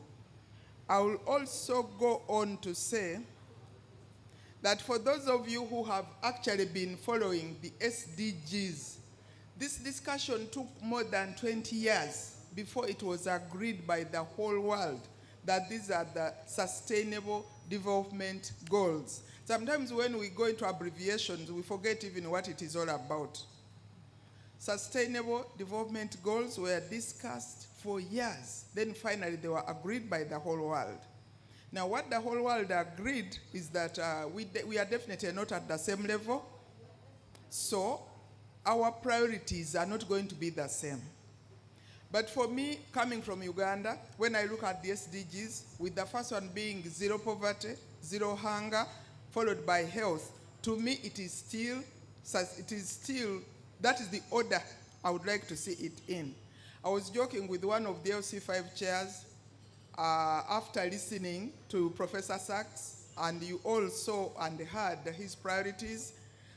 I will also go on to say that for those of you who have actually been following the SDGs, this discussion took more than 20 years before it was agreed by the whole world that these are the sustainable development goals. Sometimes when we go into abbreviations, we forget even what it is all about. Sustainable Development Goals were discussed for years. Then finally they were agreed by the whole world. Now what the whole world agreed is that we are definitely not at the same level. So our priorities are not going to be the same. But for me, coming from Uganda, when I look at the SDGs, with the first one being zero poverty, zero hunger, followed by health, to me it is still, that is the order I would like to see it in. I was joking with one of the LC5 chairs after listening to Professor Sachs, and you all saw and heard his priorities.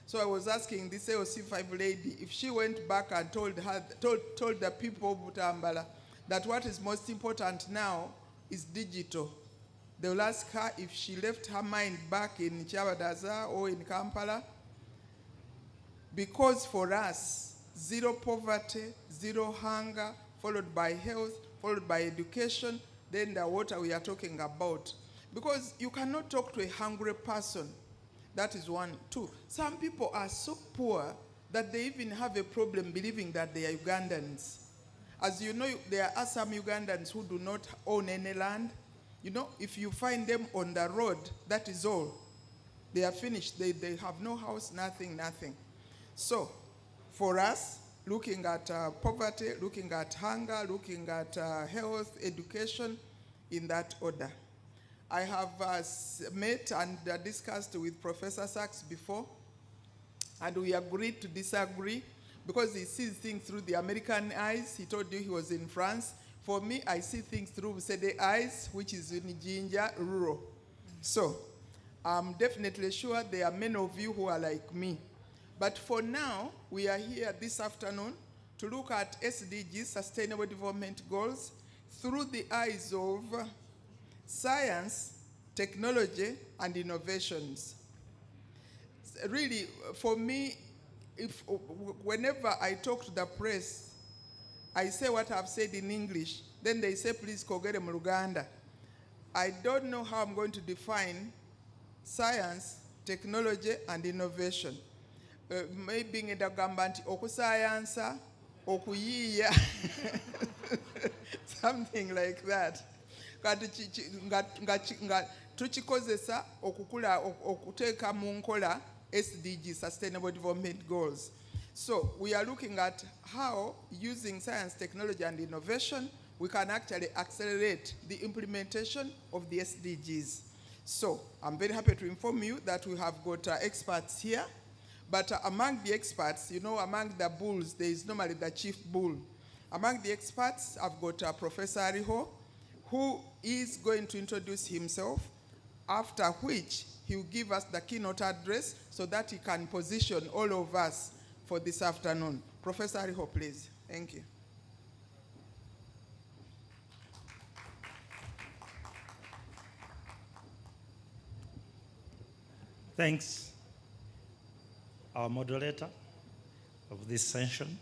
So I was asking this LC5 lady if she went back and told the people of Butambala that what is most important now is digital. They will ask her if she left her mind back in Chabadaza or in Kampala. Because for us, zero poverty, zero hunger, followed by health, followed by education, then the water we are talking about. Because you cannot talk to a hungry person. That is one. Two, some people are so poor that they even have a problem believing that they are Ugandans. As you know, there are some Ugandans who do not own any land. You know, if you find them on the road, that is all. They are finished. They have no house, nothing. So, for us, looking at poverty, looking at hunger, looking at health, education, in that order. I have met and discussed with Professor Sachs before, and we agreed to disagree because he sees things through the American eyes. He told you he was in France. For me, I see things through Sede eyes, which is in Jinja, rural. So, I'm definitely sure there are many of you who are like me. But for now, we are here this afternoon to look at SDGs, Sustainable Development Goals, through the eyes of science, technology, and innovations. Really, for me, whenever I talk to the press, I say what I've said in English, then they say, please, kogere mu Luganda. I don't know how I'm going to define science, technology, and innovation. Maybe ngedagamba nti okusayansa, okuyiya, something like that. Tuchikozesa okuteeka mu nkola SDG, Sustainable Development Goals. So we are looking at how, using science, technology, and innovation, we can actually accelerate the implementation of the SDGs. So I'm very happy to inform you that we have got experts here. But among the experts, you know, among the bulls, there is normally the chief bull. Among the experts, I've got Professor Ariho, who is going to introduce himself, after which he will give us the keynote address so that he can position all of us for this afternoon. Professor Ariho, please. Thank you. Thanks, our moderator of this session.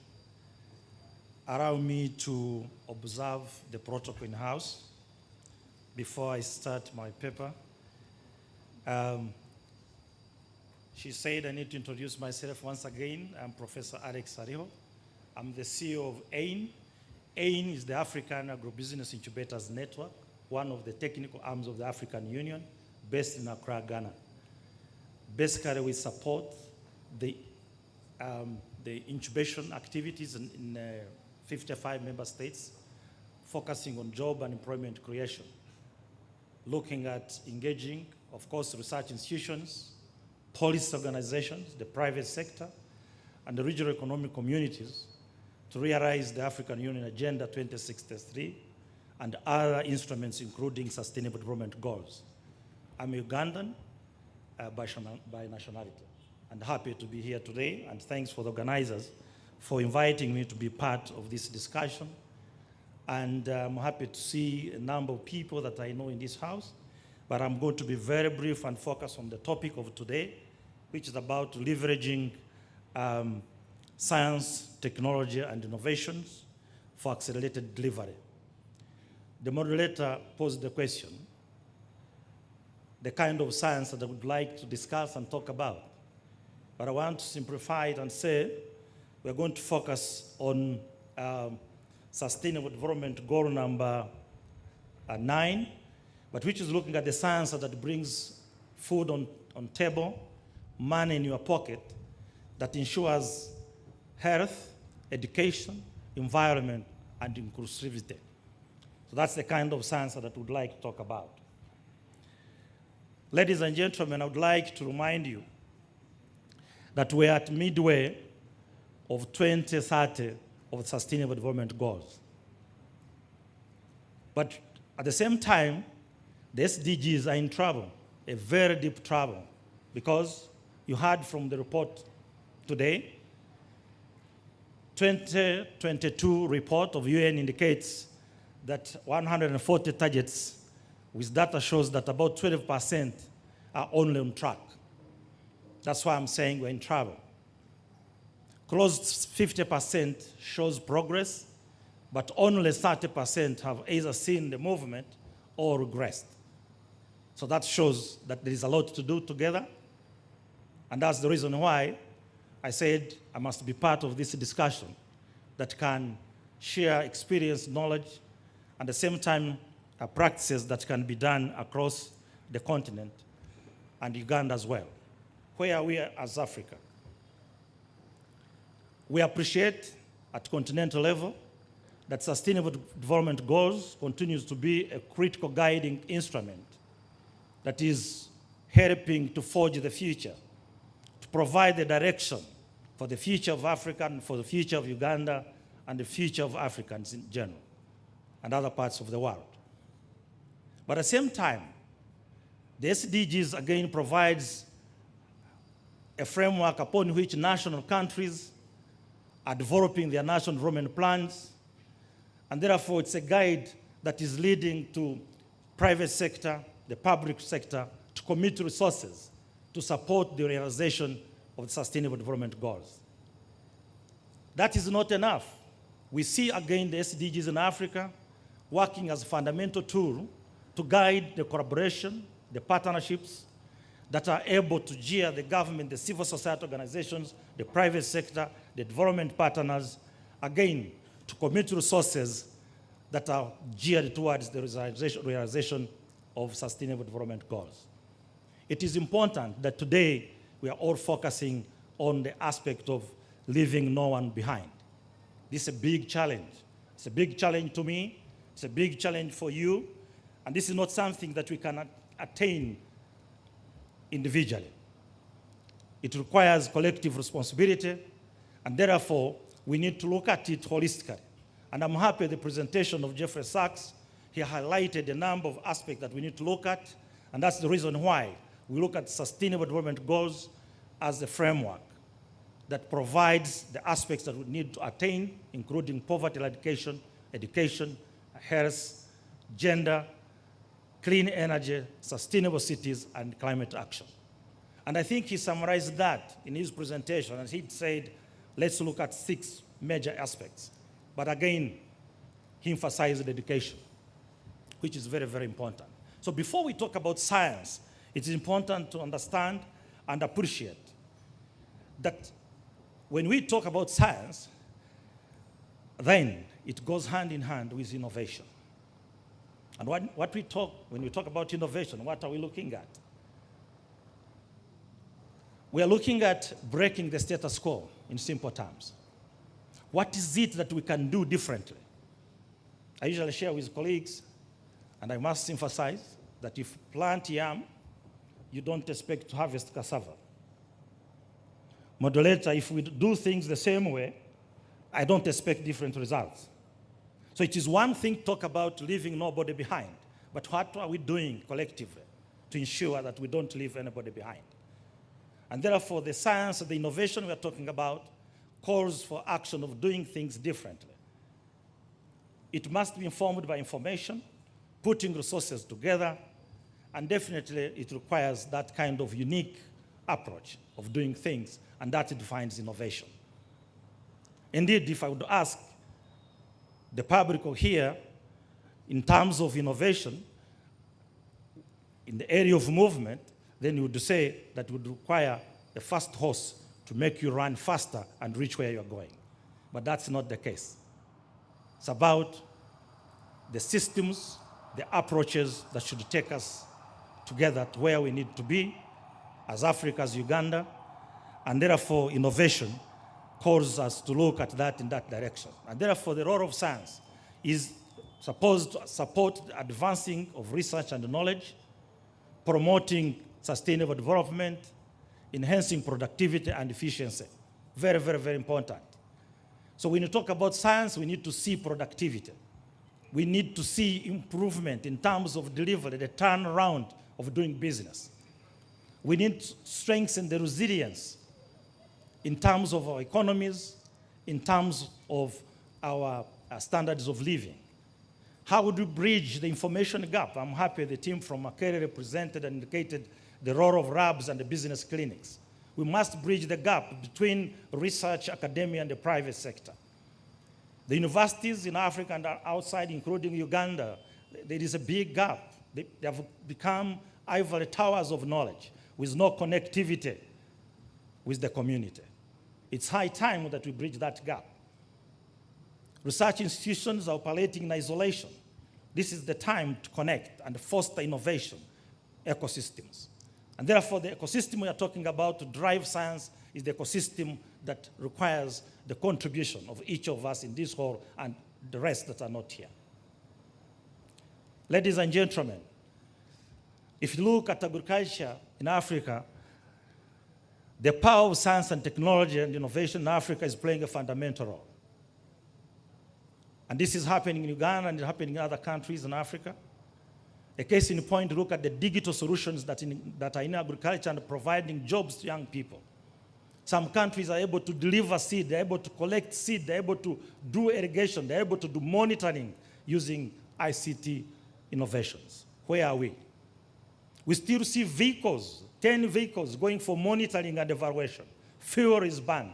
Allow me to observe the protocol in house before I start my paper. She said I need to introduce myself once again. I'm Professor Alex Ariho. I'm the CEO of AIN. AIN is the African Agribusiness Incubators Network, one of the technical arms of the African Union, based in Accra, Ghana. Basically, we support the incubation activities in 55 member states, focusing on job and employment creation, looking at engaging, of course, research institutions, policy organizations, the private sector, and the regional economic communities to realize the African Union Agenda 2063 and other instruments, including Sustainable Development Goals. I'm Ugandan by nationality, and happy to be here today, and thanks for the organizers for inviting me to be part of this discussion. And I'm happy to see a number of people that I know in this house, but I'm going to be very brief and focus on the topic of today, which is about leveraging science, technology, and innovations for accelerated delivery. The moderator posed the question. the kind of science that I would like to discuss and talk about. But I want to simplify it and say we're going to focus on Sustainable Development Goal number 9, but which is looking at the science that brings food on table, money in your pocket, that ensures health, education, environment, and inclusivity. So that's the kind of science that I would like to talk about. Ladies and gentlemen, I would like to remind you that we're at midway of 2030 of the Sustainable Development Goals. But at the same time, the SDGs are in trouble, a very deep trouble, because you heard from the report today, 2022 report of UN indicates that 140 targets with data shows that about 12% are only on track. That's why I'm saying we're in trouble. Close 50% shows progress, but only 30% have either seen the movement or regressed. So that shows that there is a lot to do together, and that's the reason why I said I must be part of this discussion that can share experience, knowledge, and at the same time practices that can be done across the continent and Uganda as well. Where are we as Africa? We appreciate at continental level that Sustainable Development Goals continues to be a critical guiding instrument that is helping to forge the future, to provide the direction for the future of Africa and for the future of Uganda and the future of Africans in general and other parts of the world. But at the same time, the SDGs again provides a framework upon which national countries are developing their national development plans, and therefore it's a guide that is leading to private sector, the public sector, to commit resources to support the realization of the Sustainable Development Goals. That is not enough. We see again the SDGs in Africa working as a fundamental tool to guide the collaboration, the partnerships that are able to gear the government, the civil society organizations, the private sector, the development partners, again, to commit resources that are geared towards the realization of Sustainable Development Goals. It is important that today we are all focusing on the aspect of leaving no one behind. This is a big challenge. It's a big challenge to me. It's a big challenge for you. And this is not something that we can attain individually. It requires collective responsibility, and therefore, we need to look at it holistically. And I'm happy the presentation of Jeffrey Sachs, he highlighted a number of aspects that we need to look at, and that's the reason why we look at Sustainable Development Goals as a framework that provides the aspects that we need to attain, including poverty eradication, education, health, gender, clean energy, sustainable cities, and climate action. And I think he summarized that in his presentation, and he said, let's look at 6 major aspects. But again, he emphasized education, which is very, very important. So before we talk about science, it's important to understand and appreciate that when we talk about science, then it goes hand in hand with innovation. And when we talk about innovation, what are we looking at? We are looking at breaking the status quo in simple terms. What is it that we can do differently? I usually share with colleagues, and I must emphasize that if you plant yam, you don't expect to harvest cassava. Modulator, if we do things the same way, I don't expect different results. So it is one thing to talk about leaving nobody behind, but what are we doing collectively to ensure that we don't leave anybody behind? And therefore, the science, the innovation we are talking about calls for action of doing things differently. It must be informed by information, putting resources together, and definitely it requires that kind of unique approach of doing things, and that defines innovation. Indeed, if I would ask the public here, in terms of innovation, in the area of movement, then you would say that would require a fast horse to make you run faster and reach where you're going. But that's not the case. It's about the systems, the approaches that should take us together to where we need to be as Africa, as Uganda, and therefore innovation calls us to look at that in that direction. And therefore the role of science is supposed to support the advancing of research and knowledge, promoting sustainable development, enhancing productivity and efficiency. Very, very, very important. So when you talk about science, we need to see productivity. We need to see improvement in terms of delivery, the turnaround of doing business. We need to strengthen the resilience in terms of our economies, in terms of our standards of living. How would we bridge the information gap? I'm happy the team from Makerere represented and indicated the role of labs and the business clinics. We must bridge the gap between research, academia, and the private sector. The universities in Africa and outside, including Uganda, there is a big gap. They have become ivory towers of knowledge with no connectivity with the community. It's high time that we bridge that gap. Research institutions are operating in isolation. This is the time to connect and foster innovation ecosystems. And therefore, the ecosystem we are talking about to drive science is the ecosystem that requires the contribution of each of us in this hall and the rest that are not here. Ladies and gentlemen, if you look at agriculture in Africa, the power of science and technology and innovation in Africa is playing a fundamental role. And this is happening in Uganda and it's happening in other countries in Africa. A case in point, look at the digital solutions that are in agriculture and providing jobs to young people. Some countries are able to deliver seed, they're able to collect seed, they're able to do irrigation, they're able to do monitoring using ICT innovations. Where are we? We still see vehicles, 10 vehicles going for monitoring and evaluation. Fuel is banned.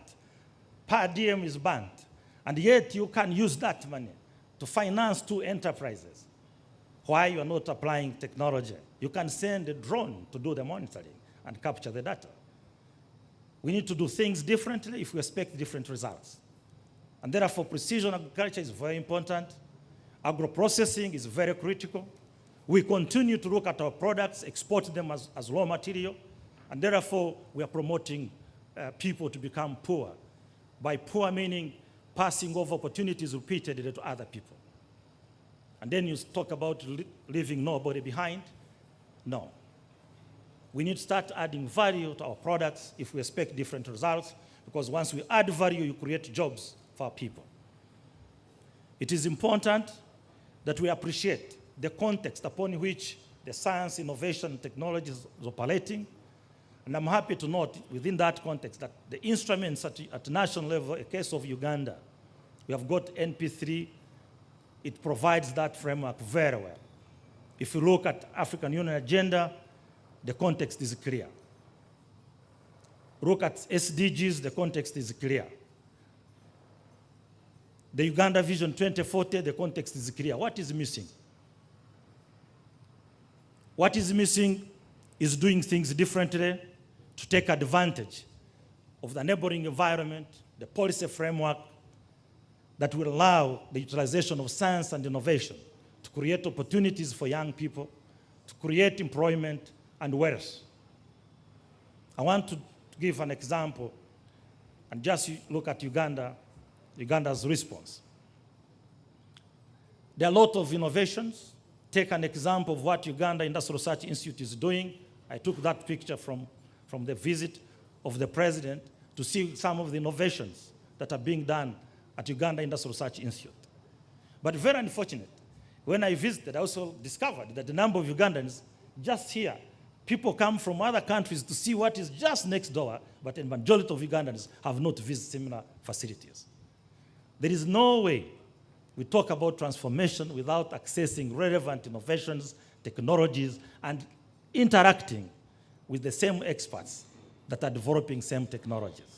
Per diem is banned. And yet you can use that money to finance 2 enterprises. Why you are not applying technology? You can send a drone to do the monitoring and capture the data. We need to do things differently if we expect different results. And therefore, precision agriculture is very important. Agro-processing is very critical. We continue to look at our products, export them as raw material, and therefore we are promoting people to become poor. By poor meaning passing over opportunities repeatedly to other people. And then you talk about leaving nobody behind. No. We need to start adding value to our products if we expect different results, because once we add value, you create jobs for our people. It is important that we appreciate the context upon which the science, innovation, and technology is operating. And I'm happy to note within that context that the instruments at national level, a case of Uganda, we have got NP3, it provides that framework very well. If you look at African Union agenda, the context is clear. Look at SDGs, the context is clear. The Uganda Vision 2040, the context is clear. What is missing? What is missing is doing things differently to take advantage of the neighboring environment, the policy framework that will allow the utilization of science and innovation to create opportunities for young people, to create employment and wealth. I want to give an example and just look at Uganda's response. There are a lot of innovations. Take an example of what Uganda Industrial Research Institute is doing. I took that picture from the visit of the president to see some of the innovations that are being done at Uganda Industrial Research Institute. But very unfortunate, when I visited, I also discovered that the number of Ugandans just here, people come from other countries to see what is just next door, but the majority of Ugandans have not visited similar facilities. There is no way we talk about transformation without accessing relevant innovations, technologies, and interacting with the same experts that are developing same technologies.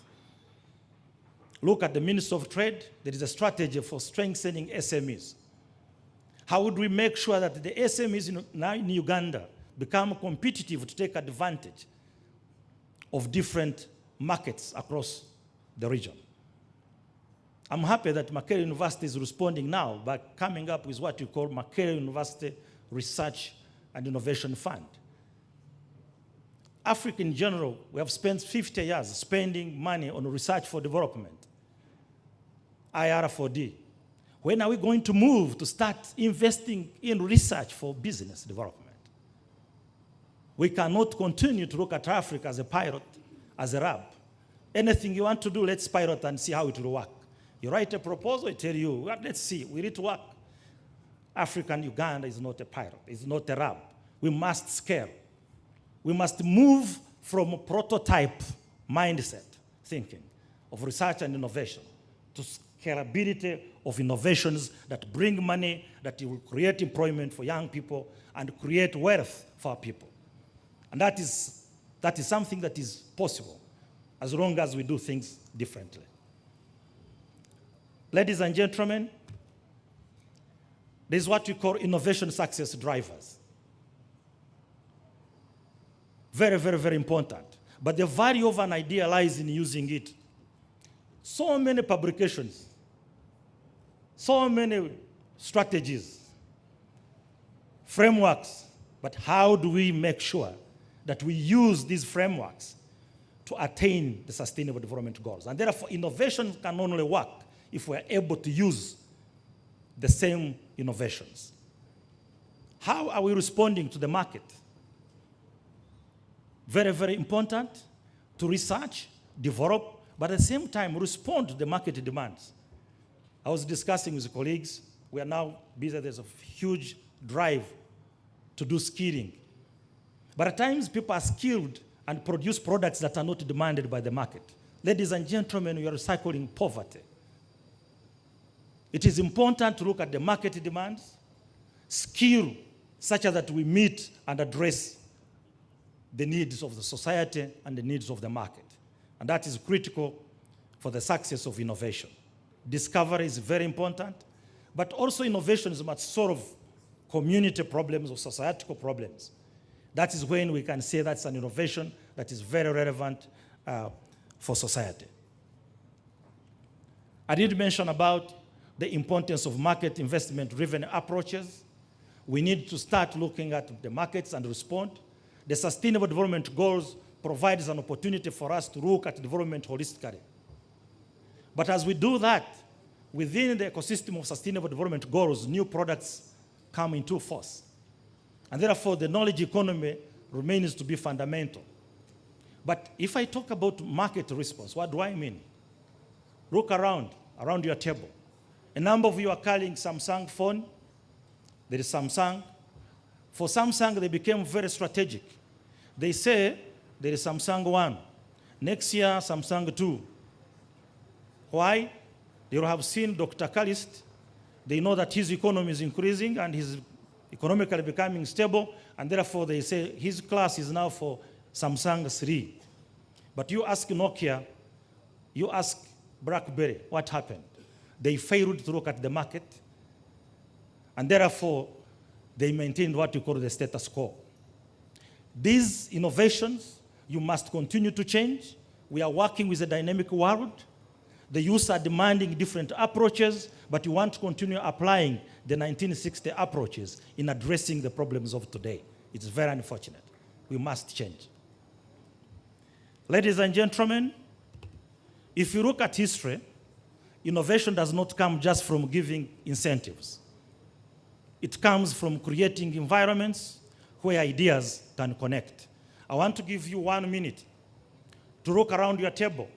Look at the Ministry of Trade. There is a strategy for strengthening SMEs. How would we make sure that the SMEs now in Uganda become competitive to take advantage of different markets across the region. I'm happy that Makerere University is responding now by coming up with what you call Makerere University Research and Innovation Fund. Africa in general, we have spent 50 years spending money on research for development, IR4D. When are we going to move to start investing in research for business development? We cannot continue to look at Africa as a pilot, as a lab. Anything you want to do, let's pilot and see how it will work. You write a proposal, I tell you, well, let's see, will it work? African Uganda is not a pilot, it's not a lab. We must scale. We must move from a prototype mindset thinking of research and innovation to scalability of innovations that bring money, that will create employment for young people and create wealth for our people. And that is something that is possible as long as we do things differently. Ladies and gentlemen, this is what we call innovation success drivers. Very, very, very important. But the value of an idea lies in using it. So many publications, so many strategies, frameworks, but how do we make sure that we use these frameworks to attain the Sustainable Development Goals? And therefore, innovation can only work if we're able to use the same innovations. How are we responding to the market? Very, very important to research, develop, but at the same time respond to the market demands. I was discussing with colleagues, we are now busy, there's a huge drive to do skilling. But at times people are skilled and produce products that are not demanded by the market. Ladies and gentlemen, we are recycling poverty. It is important to look at the market demands, skill such that we meet and address the needs of the society and the needs of the market. And that is critical for the success of innovation. Discovery is very important, but also innovations must solve community problems or societal problems. That is when we can say that's an innovation that is very relevant for society. I did mention about the importance of market investment-driven approaches. We need to start looking at the markets and respond. The Sustainable Development Goals provides an opportunity for us to look at development holistically. But as we do that, within the ecosystem of Sustainable Development Goals, new products come into force. And therefore, the knowledge economy remains to be fundamental. But if I talk about market response, what do I mean? Look around your table. A number of you are carrying Samsung phone. There is Samsung. For Samsung, they became very strategic. They say there is Samsung 1. Next year, Samsung 2. Why? They will have seen Dr. Calist. They know that his economy is increasing and he's economically becoming stable, and therefore they say his class is now for Samsung 3. But you ask Nokia, you ask BlackBerry, what happened? They failed to look at the market, and therefore they maintained what you call the status quo. These innovations, you must continue to change. We are working with a dynamic world. The youth are demanding different approaches, but you want to continue applying the 1960 approaches in addressing the problems of today. It's very unfortunate. We must change. Ladies and gentlemen, if you look at history, innovation does not come just from giving incentives. It comes from creating environments where ideas can connect. I want to give you 1 minute to look around your table.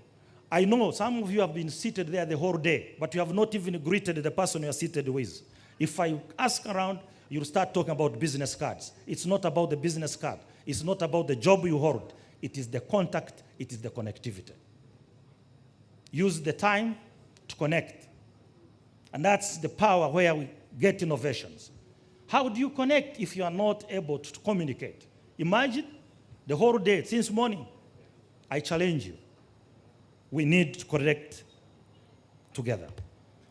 I know some of you have been seated there the whole day, but you have not even greeted the person you are seated with. If I ask around, you'll start talking about business cards. It's not about the business card. It's not about the job you hold. It is the contact. It is the connectivity. Use the time to connect. And that's the power where we get innovations. How do you connect if you are not able to communicate? Imagine the whole day, since morning. I challenge you. We need to connect together.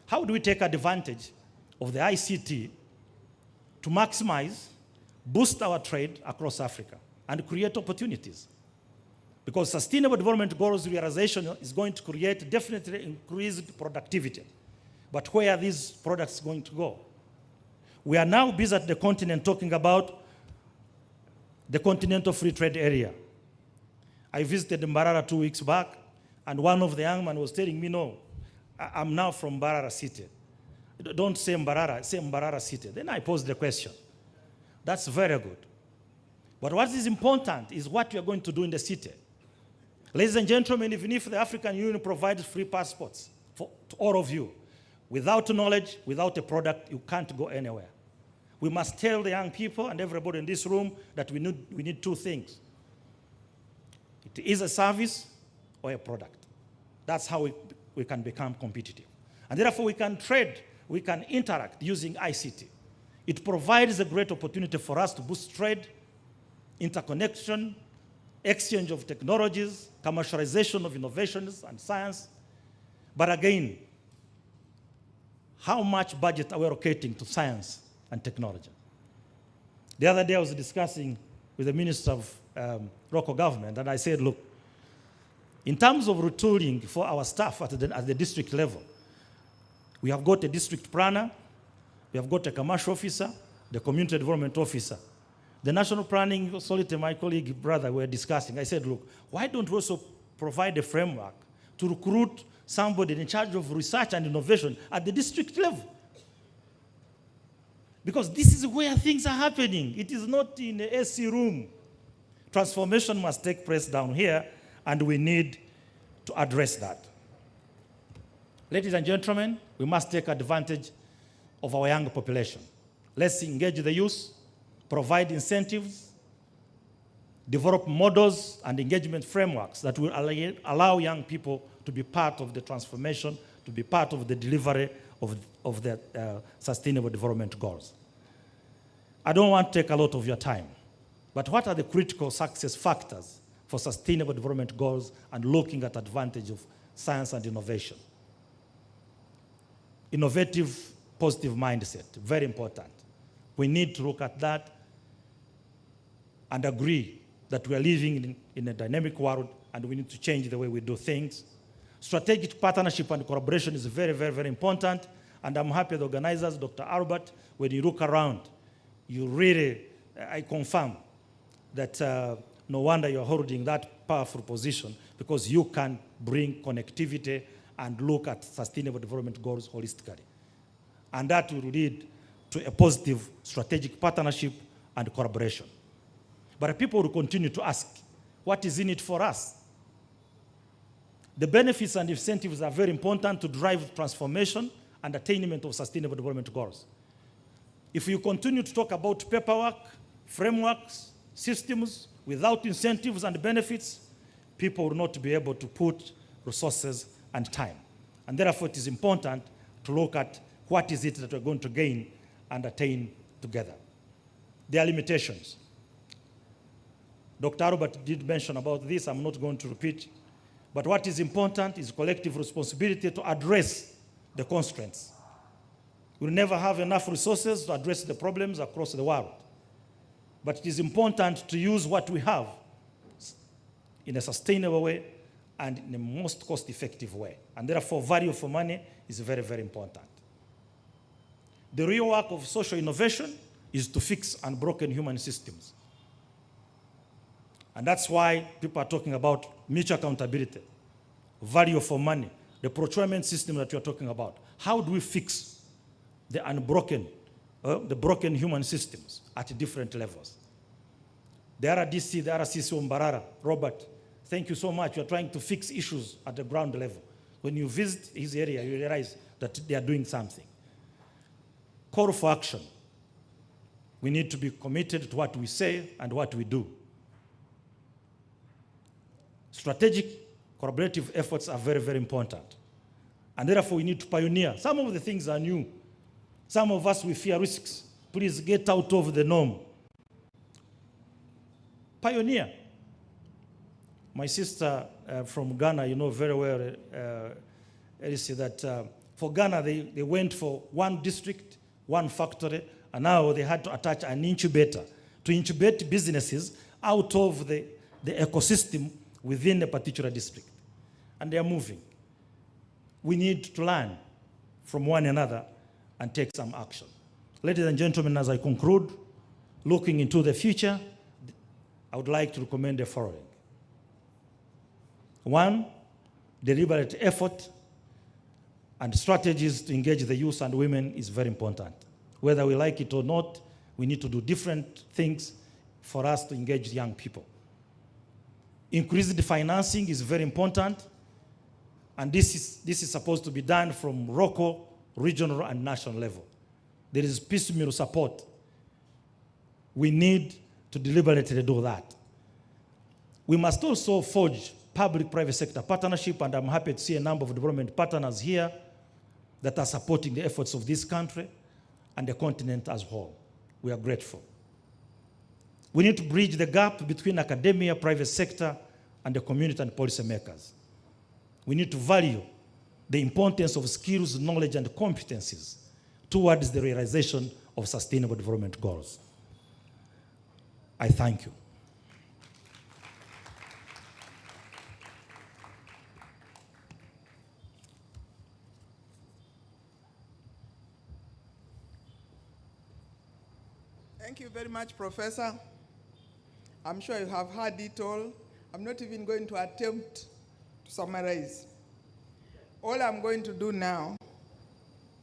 How do we take advantage of the ICT to maximize boost our trade across Africa, and create opportunities. Because Sustainable Development Goals realization is going to create definitely increased productivity. But where are these products going to go? We are now busy at the continent talking about the Continental Free Trade Area. I visited Mbarara 2 weeks back, and one of the young men was telling me, no, I'm now from Mbarara City. Don't say Mbarara, say Mbarara City. Then I posed the question. That's very good. But what is important is what you are going to do in the city. Ladies and gentlemen, even if the African Union provides free passports to all of you, without knowledge, without a product, you can't go anywhere. We must tell the young people and everybody in this room that we need two things. It is a service or a product. That's how we can become competitive. And therefore, we can trade, we can interact using ICT. It provides a great opportunity for us to boost trade, interconnection, exchange of technologies, commercialization of innovations and science. But again, how much budget are we allocating to science and technology? The other day I was discussing with the Minister of Local Government, and I said, look, in terms of retooling for our staff at the district level, we have got a district planner, we have got a commercial officer, the community development officer. The national planning authority, my colleague brother, were discussing. I said, look, why don't we also provide a framework to recruit somebody in charge of research and innovation at the district level? Because this is where things are happening. It is not in the AC room. Transformation must take place down here, and we need to address that. Ladies and gentlemen, we must take advantage of our young population. Let's engage the youth, provide incentives, develop models and engagement frameworks that will allow young people to be part of the transformation, to be part of the delivery of the Sustainable Development Goals. I don't want to take a lot of your time, but what are the critical success factors for Sustainable Development Goals and looking at advantage of science and innovation? Innovative, positive mindset, very important. We need to look at that and agree that we are living in a dynamic world and we need to change the way we do things. Strategic partnership and collaboration is very, very, very important. And I'm happy the organizers, Dr. Albert, when you look around, you really, I confirm that no wonder you're holding that powerful position, because you can bring connectivity and look at Sustainable Development Goals holistically. And that will lead to a positive strategic partnership and collaboration. But people will continue to ask, what is in it for us? The benefits and incentives are very important to drive transformation and attainment of Sustainable Development Goals. If you continue to talk about paperwork, frameworks, systems, without incentives and benefits, people will not be able to put resources and time. And therefore, it is important to look at what is it that we're going to gain and attain together. There are limitations. Dr. Robert did mention about this. I'm not going to repeat. But what is important is collective responsibility to address the constraints. We'll never have enough resources to address the problems across the world. But it is important to use what we have in a sustainable way and in the most cost-effective way. And therefore, value for money is very, very important. The real work of social innovation is to fix unbroken human systems. And that's why people are talking about mutual accountability, value for money, the procurement system that you're talking about. How do we fix the unbroken, the broken human systems at different levels? The RDC, the RCC Mbarara, Robert, thank you so much. You're trying to fix issues at the ground level. When you visit his area, you realize that they are doing something. Call for action. We need to be committed to what we say and what we do. Strategic collaborative efforts are very, very important. And therefore, we need to pioneer. Some of the things are new. Some of us, we fear risks. Please get out of the norm. Pioneer. My sister from Ghana, you know very well, Elsie, that for Ghana, they went for one district, one factory, and now they had to attach an incubator to incubate businesses out of the ecosystem within a particular district. And they are moving. We need to learn from one another and take some action. Ladies and gentlemen, as I conclude, looking into the future, I would like to recommend the following. One, deliberate effort and strategies to engage the youth and women is very important. Whether we like it or not, we need to do different things for us to engage young people. Increased financing is very important, and this is supposed to be done from local, regional, and national level. There is piecemeal support. We need to deliberately do that. We must also forge public-private sector partnership, and I'm happy to see a number of development partners here that are supporting the efforts of this country and the continent as a whole. We are grateful. We need to bridge the gap between academia, private sector, and the community and policymakers. We need to value the importance of skills, knowledge, and competencies towards the realization of sustainable development goals. I thank you. Thank you very much, Professor. I'm sure you have heard it all. I'm not even going to attempt to summarize. All I'm going to do now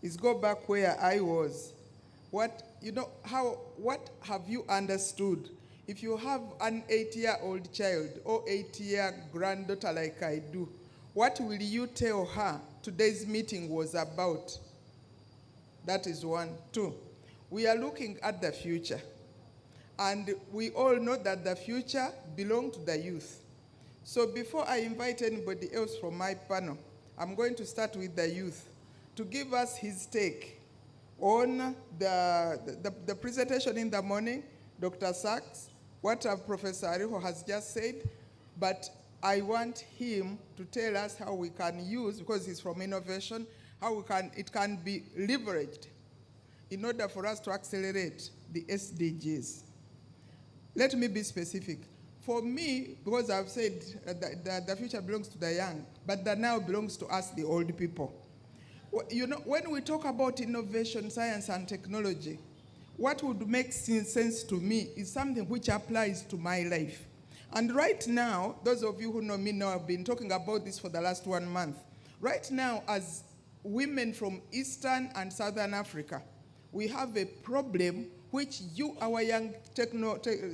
is go back where I was. What have you understood? If you have an 8-year-old child or 8-year granddaughter like I do, what will you tell her today's meeting was about? That is one. Two, we are looking at the future. And we all know that the future belongs to the youth. So before I invite anybody else from my panel, I'm going to start with the youth to give us his take on the presentation in the morning, Dr. Sachs, what Professor Ariho has just said, but I want him to tell us how we can use, because he's from innovation, how it can be leveraged in order for us to accelerate the SDGs. Let me be specific. For me, because I've said the future belongs to the young, but the now belongs to us, the old people. You know, when we talk about innovation, science, and technology, what would make sense to me is something which applies to my life. And right now, those of you who know me know I've been talking about this for the last 1 month. Right now, as women from Eastern and Southern Africa, we have a problem which you, our young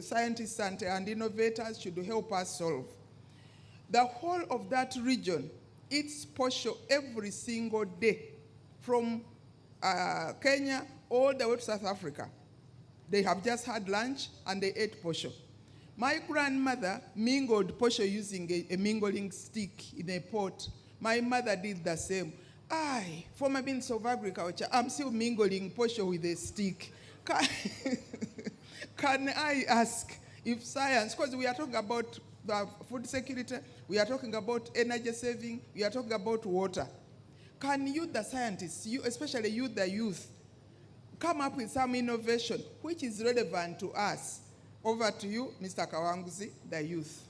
scientists and innovators, should help us solve. The whole of that region eats posho every single day, from Kenya all the way to South Africa. They have just had lunch and they ate posho. My grandmother mingled posho using a mingling stick in a pot. My mother did the same. Former Minister of Agriculture, I'm still mingling posho with a stick. Can I ask if science, because we are talking about the food security, we are talking about energy saving, we are talking about water. Can you, the scientists, you, especially you, the youth, come up with some innovation which is relevant to us? Over to you, Mr. Kawanguzi, the youth.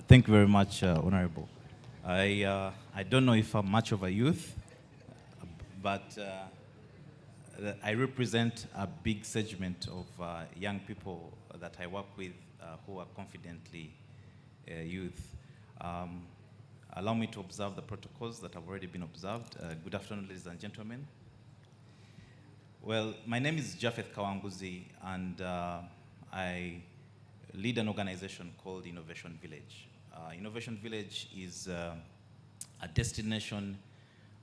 Thank you very much, Honorable. I don't know if I'm much of a youth, but I represent a big segment of young people that I work with who are confidently youth. Allow me to observe the protocols that have already been observed. Good afternoon, ladies and gentlemen. Well, my name is Japheth Kawanguzi, and I lead an organization called Innovation Village. Innovation Village is a destination.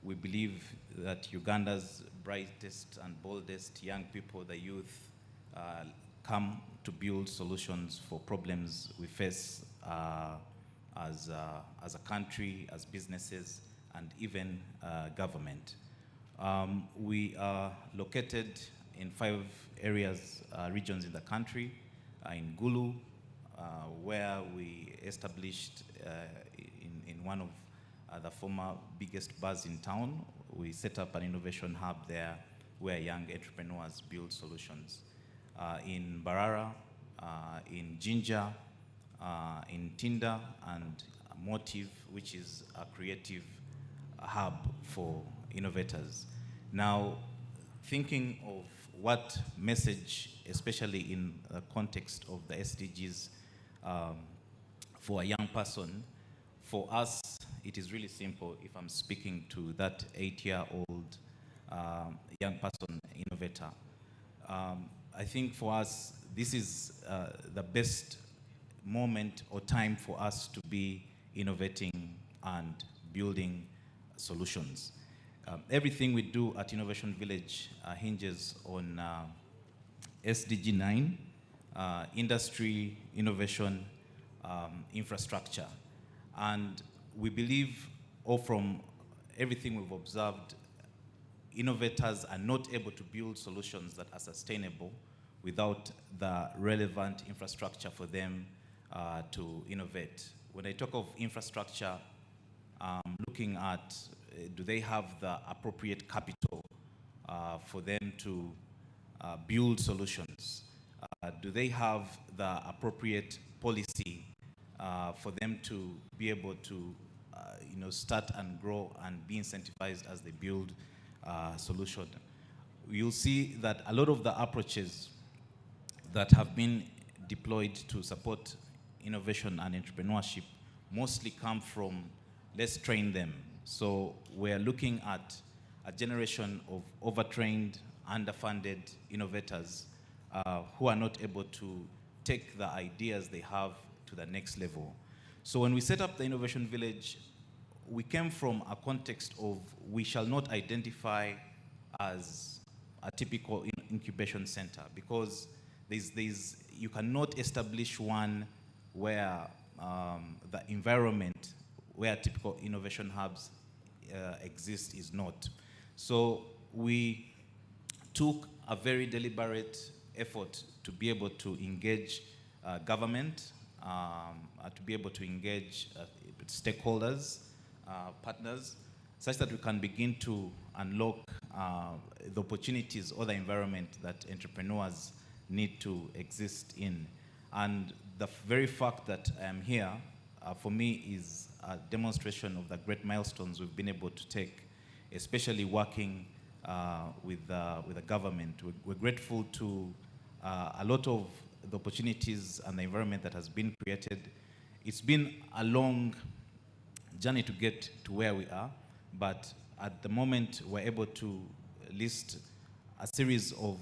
We believe that Uganda's brightest and boldest young people, the youth, come to build solutions for problems we face as a country, as businesses, and even government. We are located in 5 areas, regions in the country. In Gulu, where we established in one of the former biggest bars in town. We set up an innovation hub there where young entrepreneurs build solutions. in Barara, in Ginger, in Tinder, and Motive, which is a creative hub for innovators. Now, thinking of what message, especially in the context of the SDGs, for a young person, for us, it is really simple if I'm speaking to that 8-year-old young person innovator. I think for us, this is the best moment or time for us to be innovating and building solutions. Everything we do at Innovation Village hinges on SDG 9, industry, innovation, infrastructure. And we believe, or from everything we've observed, innovators are not able to build solutions that are sustainable without the relevant infrastructure for them to innovate. When I talk of infrastructure, looking at do they have the appropriate capital for them to build solutions? Do they have the appropriate policy for them to be able to start and grow and be incentivized as they build solution? You'll see that a lot of the approaches that have been deployed to support innovation and entrepreneurship mostly come from let's train them. So we're looking at a generation of overtrained, underfunded innovators who are not able to take the ideas they have to the next level. So when we set up the Innovation Village, we came from a context of we shall not identify as a typical incubation center because you cannot establish one where the environment where typical innovation hubs exist is not. So we took a very deliberate effort to be able to engage government, to be able to engage stakeholders, partners, such that we can begin to unlock the opportunities or the environment that entrepreneurs need to exist in. And the very fact that I am here, for me, is a demonstration of the great milestones we've been able to take, especially working with the government. We're grateful to a lot of the opportunities and the environment that has been created. It's been a long journey to get to where we are, but at the moment we're able to list a series of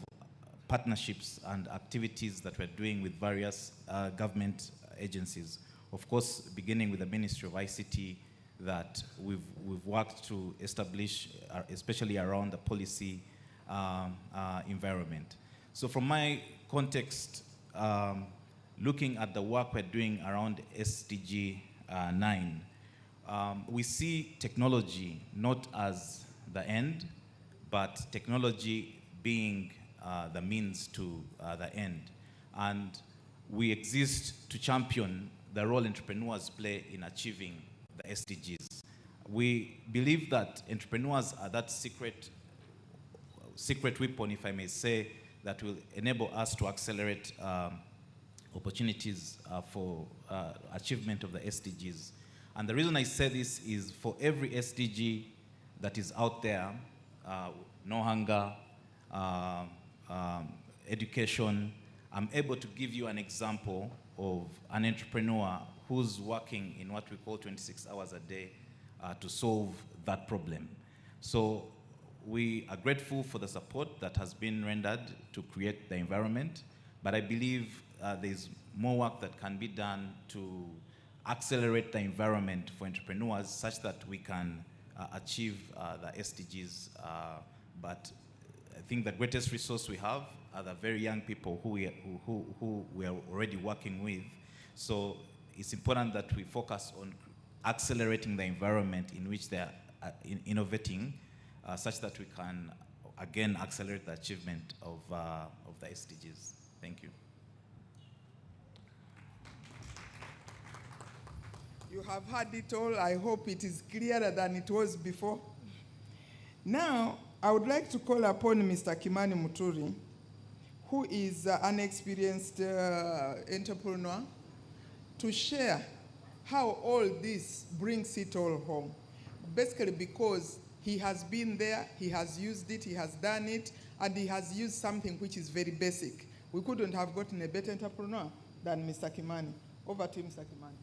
partnerships and activities that we're doing with various government agencies. Of course, beginning with the Ministry of ICT that we've worked to establish, especially around the policy environment. So from my context, looking at the work we're doing around SDG 9, we see technology not as the end, but technology being the means to the end. And we exist to champion the role entrepreneurs play in achieving the SDGs. We believe that entrepreneurs are that secret weapon, if I may say, that will enable us to accelerate opportunities for achievement of the SDGs. And the reason I say this is for every SDG that is out there, no hunger, education, I'm able to give you an example of an entrepreneur who's working in what we call 26 hours a day to solve that problem. So we are grateful for the support that has been rendered to create the environment, but I believe there's more work that can be done to accelerate the environment for entrepreneurs such that we can achieve the SDGs. But I think the greatest resource we have are the very young people who we are already working with. So it's important that we focus on accelerating the environment in which they are innovating, such that we can, again, accelerate the achievement of the SDGs. Thank you. You have heard it all. I hope it is clearer than it was before. Now, I would like to call upon Mr. Kimani Muturi, who is an experienced entrepreneur, to share how all this brings it all home. Basically because he has been there, he has used it, he has done it, and he has used something which is very basic. We couldn't have gotten a better entrepreneur than Mr. Kimani. Over to you, Mr. Kimani.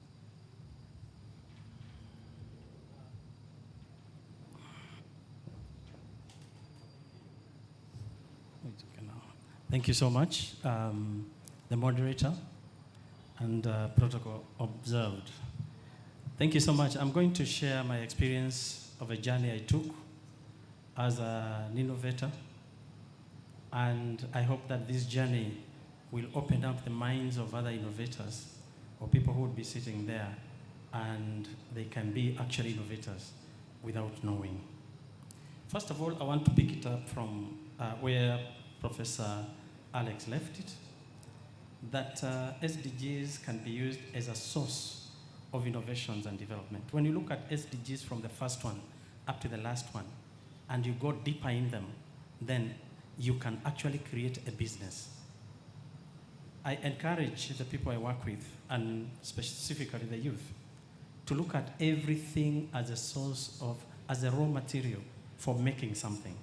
Thank you so much, the moderator and protocol observed. Thank you so much. I'm going to share my experience of a journey I took as an innovator, and I hope that this journey will open up the minds of other innovators or people who would be sitting there, and they can be actually innovators without knowing. First of all, I want to pick it up from where Professor Alex left it, that SDGs can be used as a source of innovations and development. When you look at SDGs from the first one up to the last one, and you go deeper in them, then you can actually create a business. I encourage the people I work with, and specifically the youth, to look at everything as a source of, as a raw material for making something.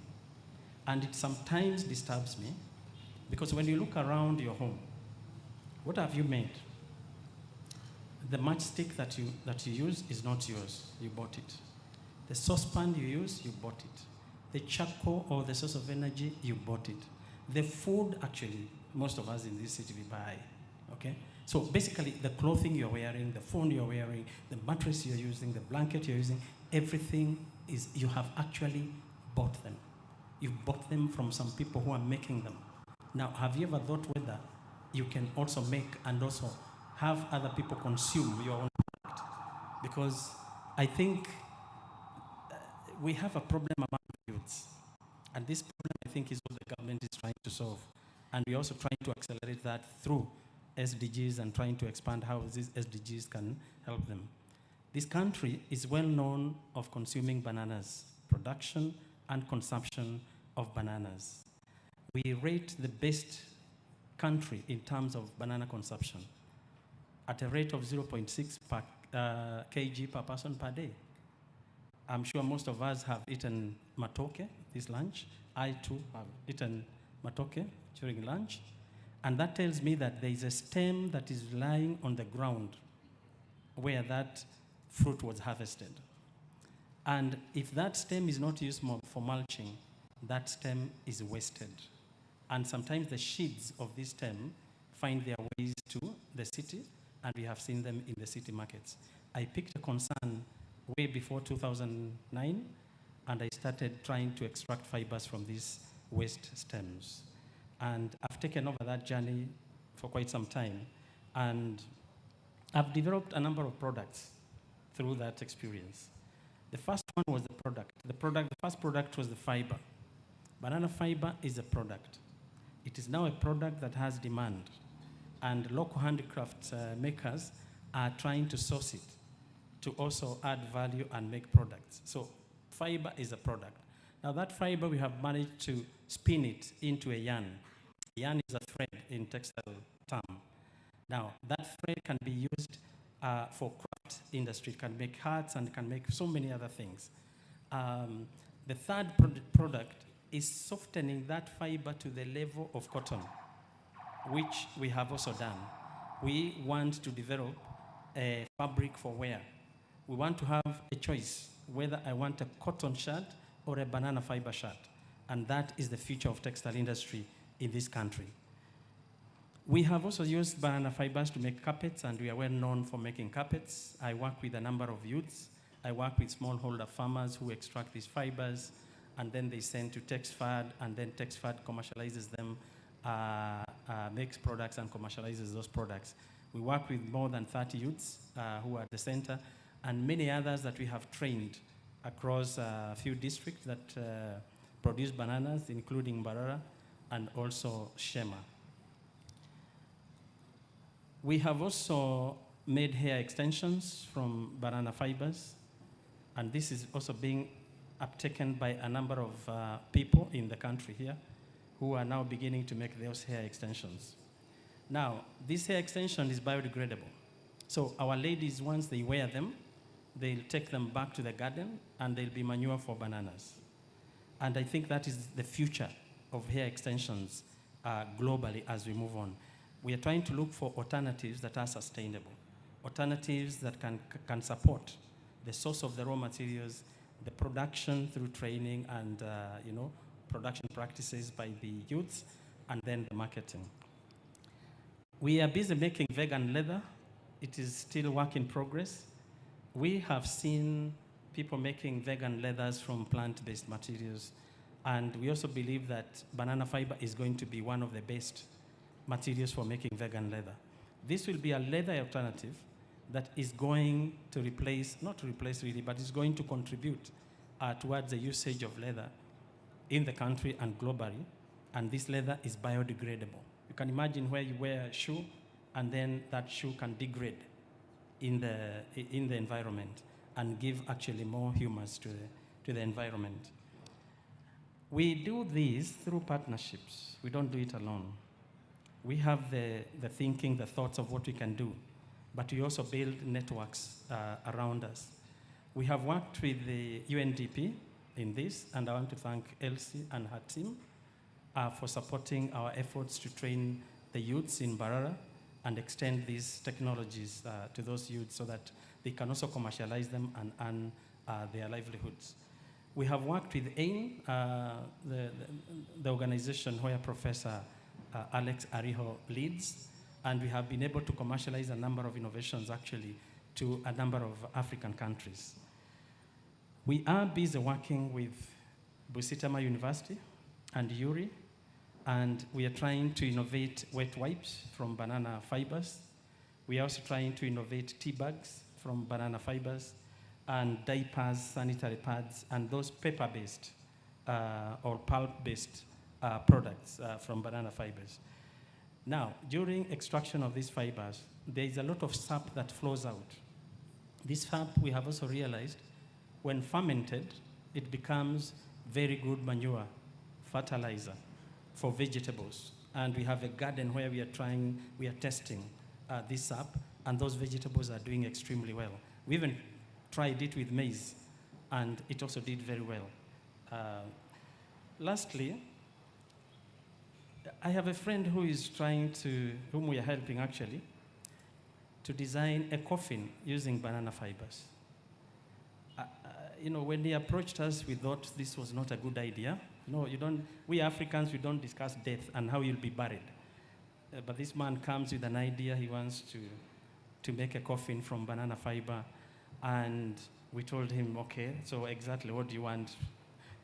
And it sometimes disturbs me, because when you look around your home, what have you made? The matchstick that you use is not yours, you bought it. The saucepan you use, you bought it. The charcoal or the source of energy, you bought it. The food, actually, most of us in this city, we buy, okay? So basically, the clothing you're wearing, the phone you're wearing, the mattress you're using, the blanket you're using, everything is, you have actually bought them. You bought them from some people who are making them. Now, have you ever thought whether you can also make and also have other people consume your own product? Because I think we have a problem among youths. And this problem, I think, is what the government is trying to solve. And we're also trying to accelerate that through SDGs and trying to expand how these SDGs can help them. This country is well known of consuming bananas, production and consumption of bananas. We rate the best country in terms of banana consumption at a rate of 0.6 per, kg per person per day. I'm sure most of us have eaten matoke this lunch. I too have eaten matoke during lunch. And that tells me that there is a stem that is lying on the ground where that fruit was harvested. And if that stem is not used for mulching, that stem is wasted. And sometimes the seeds of this stem find their ways to the city, and we have seen them in the city markets. I picked a concern way before 2009, and I started trying to extract fibers from these waste stems. And I've taken over that journey for quite some time, and I've developed a number of products through that experience. The first one was the product. The first product was the fiber. Banana fiber is a product. It is now a product that has demand, and local handicraft makers are trying to source it to also add value and make products. So fiber is a product. Now that fiber, we have managed to spin it into a yarn. Yarn is a thread in textile term. Now that thread can be used for craft industry. It can make hats and can make so many other things. The third product is softening that fiber to the level of cotton, which we have also done. We want to develop a fabric for wear. We want to have a choice whether I want a cotton shirt or a banana fiber shirt. And that is the future of textile industry in this country. We have also used banana fibers to make carpets, and we are well known for making carpets. I work with a number of youths. I work with smallholder farmers who extract these fibers, and then they send to Texfad, and then Texfad commercializes them, makes products and commercializes those products. We work with more than 30 youths who are at the center, and many others that we have trained across a few districts that produce bananas, including Mbarara and also Shema. We have also made hair extensions from banana fibers, and this is also being uptaken by a number of people in the country here. who are now beginning to make those hair extensions. Now, this hair extension is biodegradable. So our ladies, once they wear them, they'll take them back to the garden and they'll be manure for bananas. And I think that is the future of hair extensions globally as we move on. We are trying to look for alternatives that are sustainable, alternatives that can support the source of the raw materials, the production through training and production practices by the youths, and then the marketing. We are busy making vegan leather. It is still work in progress. We have seen people making vegan leathers from plant-based materials, and we also believe that banana fiber is going to be one of the best materials for making vegan leather. This will be a leather alternative that is going to replace, not to replace really, but is going to contribute towards the usage of leather in the country and globally, and this leather is biodegradable. You can imagine where you wear a shoe and then that shoe can degrade in the environment and give actually more humus to the environment. We do this through partnerships. We don't do it alone. We have the thinking, the thoughts of what we can do, but we also build networks around us. We have worked with the UNDP in this, and I want to thank Elsie and her team for supporting our efforts to train the youths in Barara and extend these technologies to those youths so that they can also commercialize them and earn their livelihoods. We have worked with AIM, the organization where Professor Alex Ariho leads, and we have been able to commercialize a number of innovations actually to a number of African countries. We are busy working with Busitama University and URI, and we are trying to innovate wet wipes from banana fibers. We are also trying to innovate tea bags from banana fibers, and diapers, sanitary pads, and those paper-based or pulp-based products from banana fibers. Now, during extraction of these fibers, there is a lot of sap that flows out. This sap, we have also realized, when fermented, it becomes very good manure, fertilizer for vegetables. And we have a garden where we are testing this sap, and those vegetables are doing extremely well. We even tried it with maize, and it also did very well. Lastly, I have a friend who is whom we are helping actually, to design a coffin using banana fibers. When they approached us, we thought this was not a good idea. No, we Africans, we don't discuss death and how you'll be buried. But this man comes with an idea. He wants to make a coffin from banana fiber. And we told him, okay, so exactly what do you want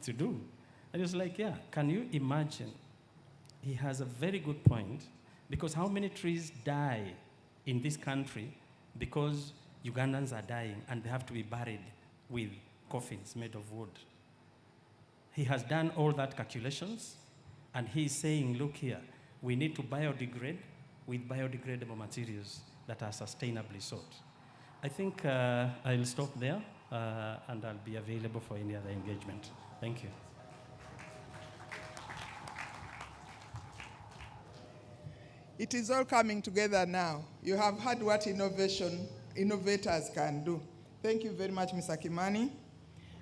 to do? And he was like, yeah, can you imagine? He has a very good point, because how many trees die in this country because Ugandans are dying and they have to be buried with coffins made of wood? He has done all that calculations, and he's saying, look here, we need to biodegrade with biodegradable materials that are sustainably sourced. I think I'll stop there, and I'll be available for any other engagement. Thank you. It is all coming together now. You have heard what innovators can do. Thank you very much, Mr. Kimani.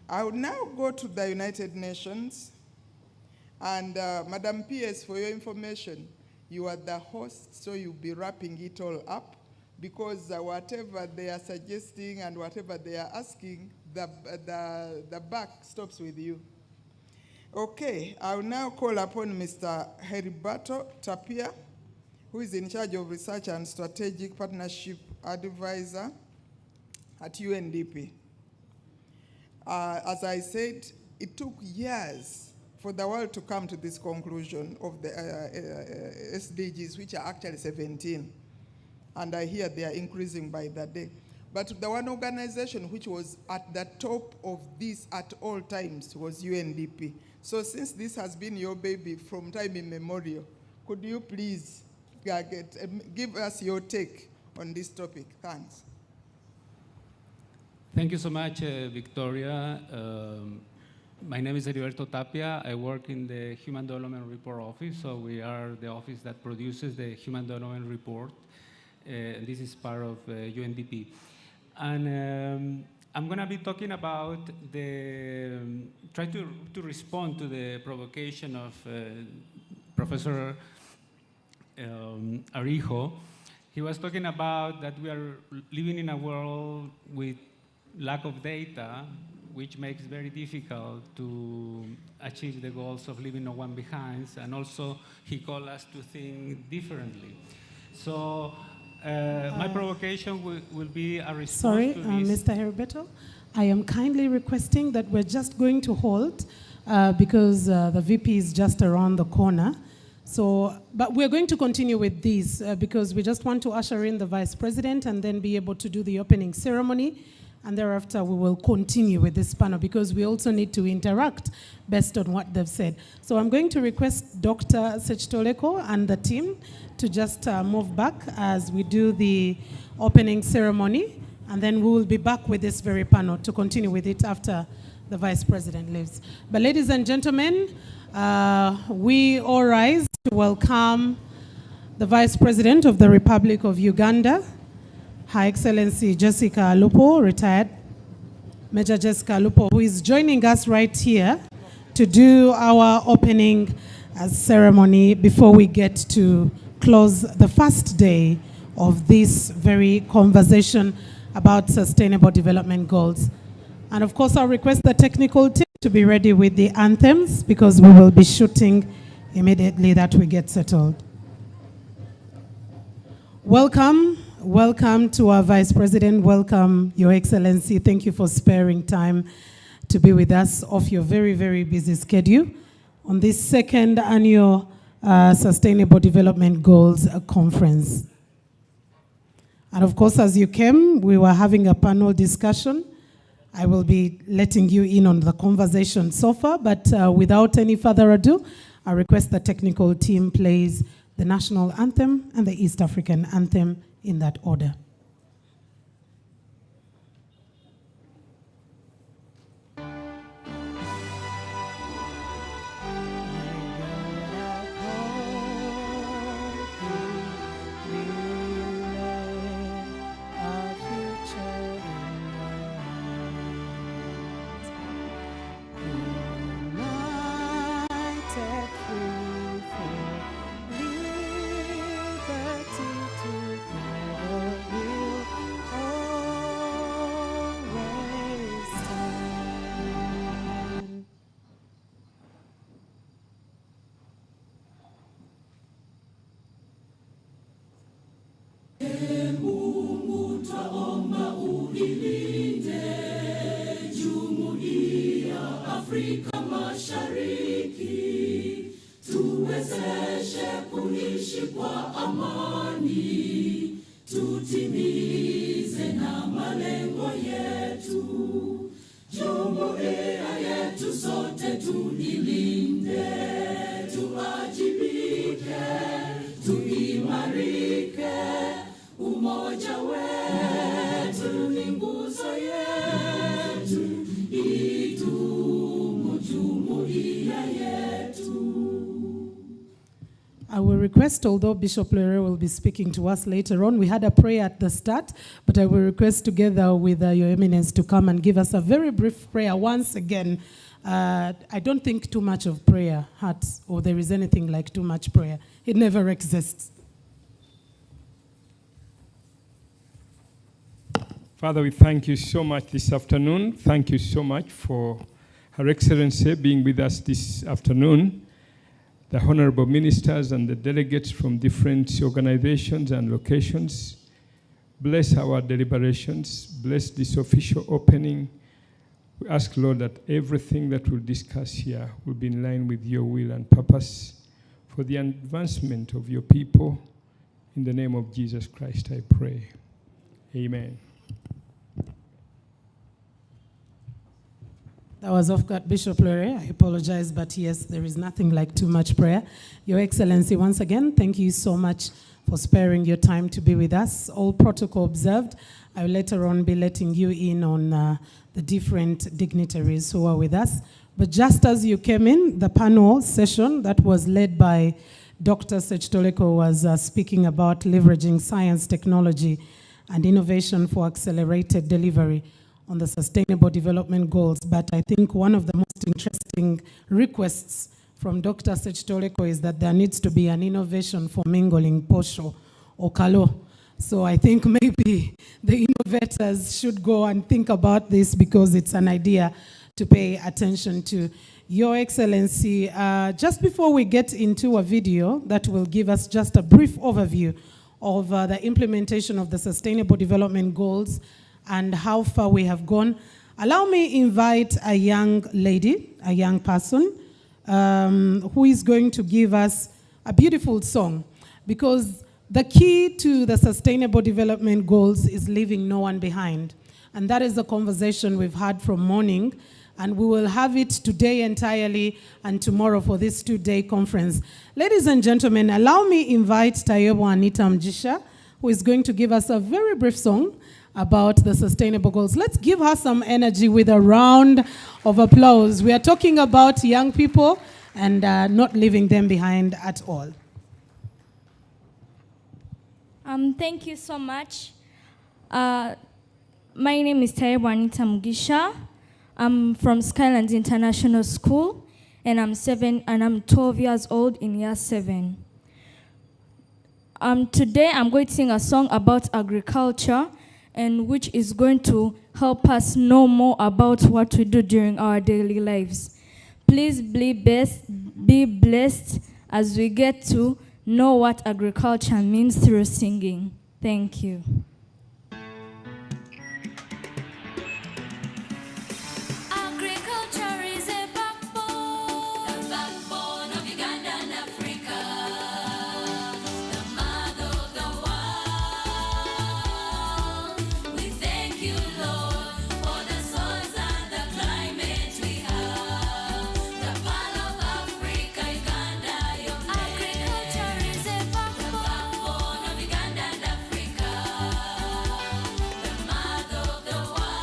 I will now go to the United Nations. And Madam PS, for your information, you are the host, so you'll be wrapping it all up, because whatever they are suggesting and whatever they are asking, the buck stops with you. Okay, I will now call upon Mr. Heriberto Tapia, who is in charge of Research and Strategic Partnership Advisor at UNDP. As I said, it took years for the world to come to this conclusion of the SDGs, which are actually 17. And I hear they are increasing by the day. But the one organization which was at the top of this at all times was UNDP. So since this has been your baby from time immemorial, could you please give us your take on this topic? Thanks. Thank you so much, Victoria. My name is Heriberto Tapia. I work in the Human Development Report Office. So we are the office that produces the Human Development Report. This is part of UNDP. And I'm going to be talking about try to respond to the provocation of Professor Arijo. He was talking about that we are living in a world with lack of data, which makes it very difficult to achieve the goals of leaving no one behind. And also, he called us to think differently. So my provocation will be a response Sorry, to this. Mr. Heriberto. I am kindly requesting that we're just going to hold because the VP is just around the corner. So, but we're going to continue with these because we just want to usher in the Vice President and then be able to do the opening ceremony. And thereafter, we will continue with this panel because we also need to interact based on what they've said. So I'm going to request Dr. Sechitoleko and the team to just move back as we do the opening ceremony. And then we will be back with this very panel to continue with it after the Vice President leaves. But ladies and gentlemen, we all rise to welcome the Vice President of the Republic of Uganda, Her Excellency Jessica Alupo, retired Major Jessica Alupo, who is joining us right here to do our opening ceremony before we get to close the first day of this very conversation about sustainable development goals. And of course, I'll request the technical team to be ready with the anthems because we will be shooting immediately that we get settled. Welcome. Welcome to our Vice President. Welcome, Your Excellency. Thank you for sparing time to be with us off your very, very busy schedule on this second annual Sustainable Development Goals Conference. And of course, as you came, we were having a panel discussion. I will be letting you in on the conversation so far, but without any further ado, I request the technical team plays the national anthem and the East African anthem in that order. Afrika Mashariki, tuwezeshe kuishi kwa amani, tutimize na malengo yetu. Jumuiya yetu sote tulilinde, tuajibike, tuimarike, umoja wetu ni nguzo yetu, idumu jumuiya yetu. I will request, although Bishop Lere will be speaking to us later on, we had a prayer at the start, but I will request together with Your Eminence to come and give us a very brief prayer once again. I don't think too much of prayer hurts, or there is anything like too much prayer. It never exists. Father, we thank you so much this afternoon. Thank you so much for Her Excellency being with us this afternoon, the honorable ministers and the delegates from different organizations and locations. Bless our deliberations. Bless this official opening. We ask, Lord, that everything that we'll discuss here will be in line with your will and purpose for the advancement of your people. In the name of Jesus Christ, I pray. Amen. That was off guard, Bishop Lere. I apologize, but yes, there is nothing like too much prayer. Your Excellency, once again, thank you so much for sparing your time to be with us. All protocol observed. I will later on be letting you in on the different dignitaries who are with us. But just as you came in, the panel session that was led by Dr. Sechitoleko was speaking about leveraging science, technology, and innovation for accelerated delivery on the Sustainable Development Goals. But I think one of the most interesting requests from Dr. Sechitoleko is that there needs to be an innovation for mingling posho or kalo. So I think maybe the innovators should go and think about this because it's an idea to pay attention to. Your Excellency, just before we get into a video that will give us just a brief overview of the implementation of the Sustainable Development Goals and how far we have gone, allow me invite a young lady, a young person, who is going to give us a beautiful song, because the key to the Sustainable Development Goals is leaving no one behind. And that is the conversation we've had from morning, and we will have it today entirely and tomorrow for this 2-day conference. Ladies and gentlemen, allow me invite Tayebo Anita Mjisha, who is going to give us a very brief song about the Sustainable Goals. Let's give her some energy with a round of applause. We are talking about young people and not leaving them behind at all. Thank you so much. My name is Tayebo Anita Mugisha. I'm from Skylands International School, and I'm 12 years old in year 7. Today I'm going to sing a song about agriculture, and which is going to help us know more about what we do during our daily lives. Please be blessed as we get to know what agriculture means through singing. Thank you. Agriculture is a backbone, the backbone of Uganda and Africa, the mother of the world. We thank you, Lord, for the soils and the climate we have. The pearl of Africa, Uganda, your place. Agriculture is a backbone of Uganda and Africa, the mother of the world.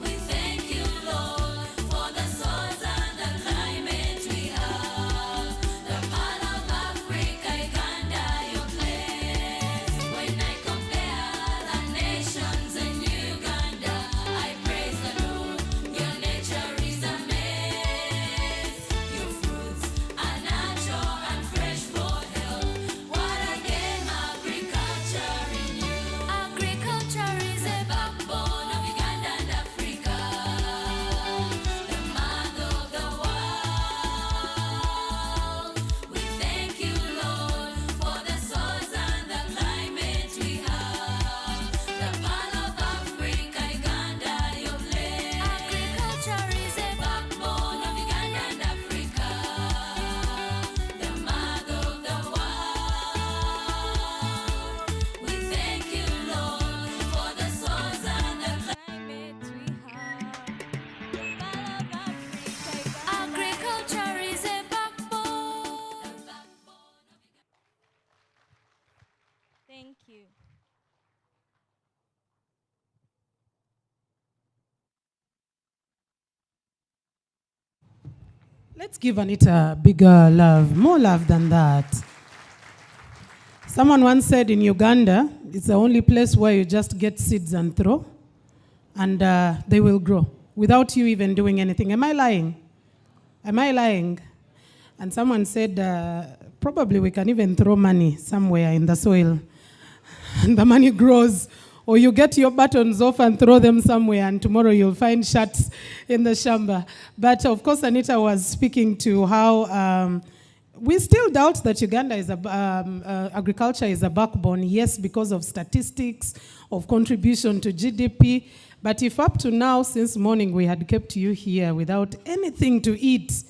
We thank you, Lord, for the soils and the climate we have. The pearl of Africa, Uganda, your place. When I compare the nations in Uganda, I praise the Lord. Your nature is amazing. Your fruits are natural and fresh for health. What a game agriculture in you. Agriculture is a backbone of Uganda and Africa, the mother of the world. We thank you, Lord, for the soils and the climate we have. The pearl of Africa, Uganda, your place. Agriculture is a backbone of Uganda and Africa, the mother of the world. We thank you, Lord, for the soils and the climate we have. The pearl of Africa, agriculture is a backbone. Thank you. Let's give Anita bigger love, more love than that. Someone once said in Uganda, it's the only place where you just get seeds and throw, and they will grow without you even doing anything. Am I lying? Am I lying? And someone said, probably we can even throw money somewhere in the soil, and the money grows. Or you get your buttons off and throw them somewhere, and tomorrow you'll find shirts in the shamba. But of course, Anita was speaking to how we still doubt that Uganda is agriculture is a backbone. Yes, because of statistics, of contribution to GDP. But if up to now, since morning, we had kept you here without anything to eat,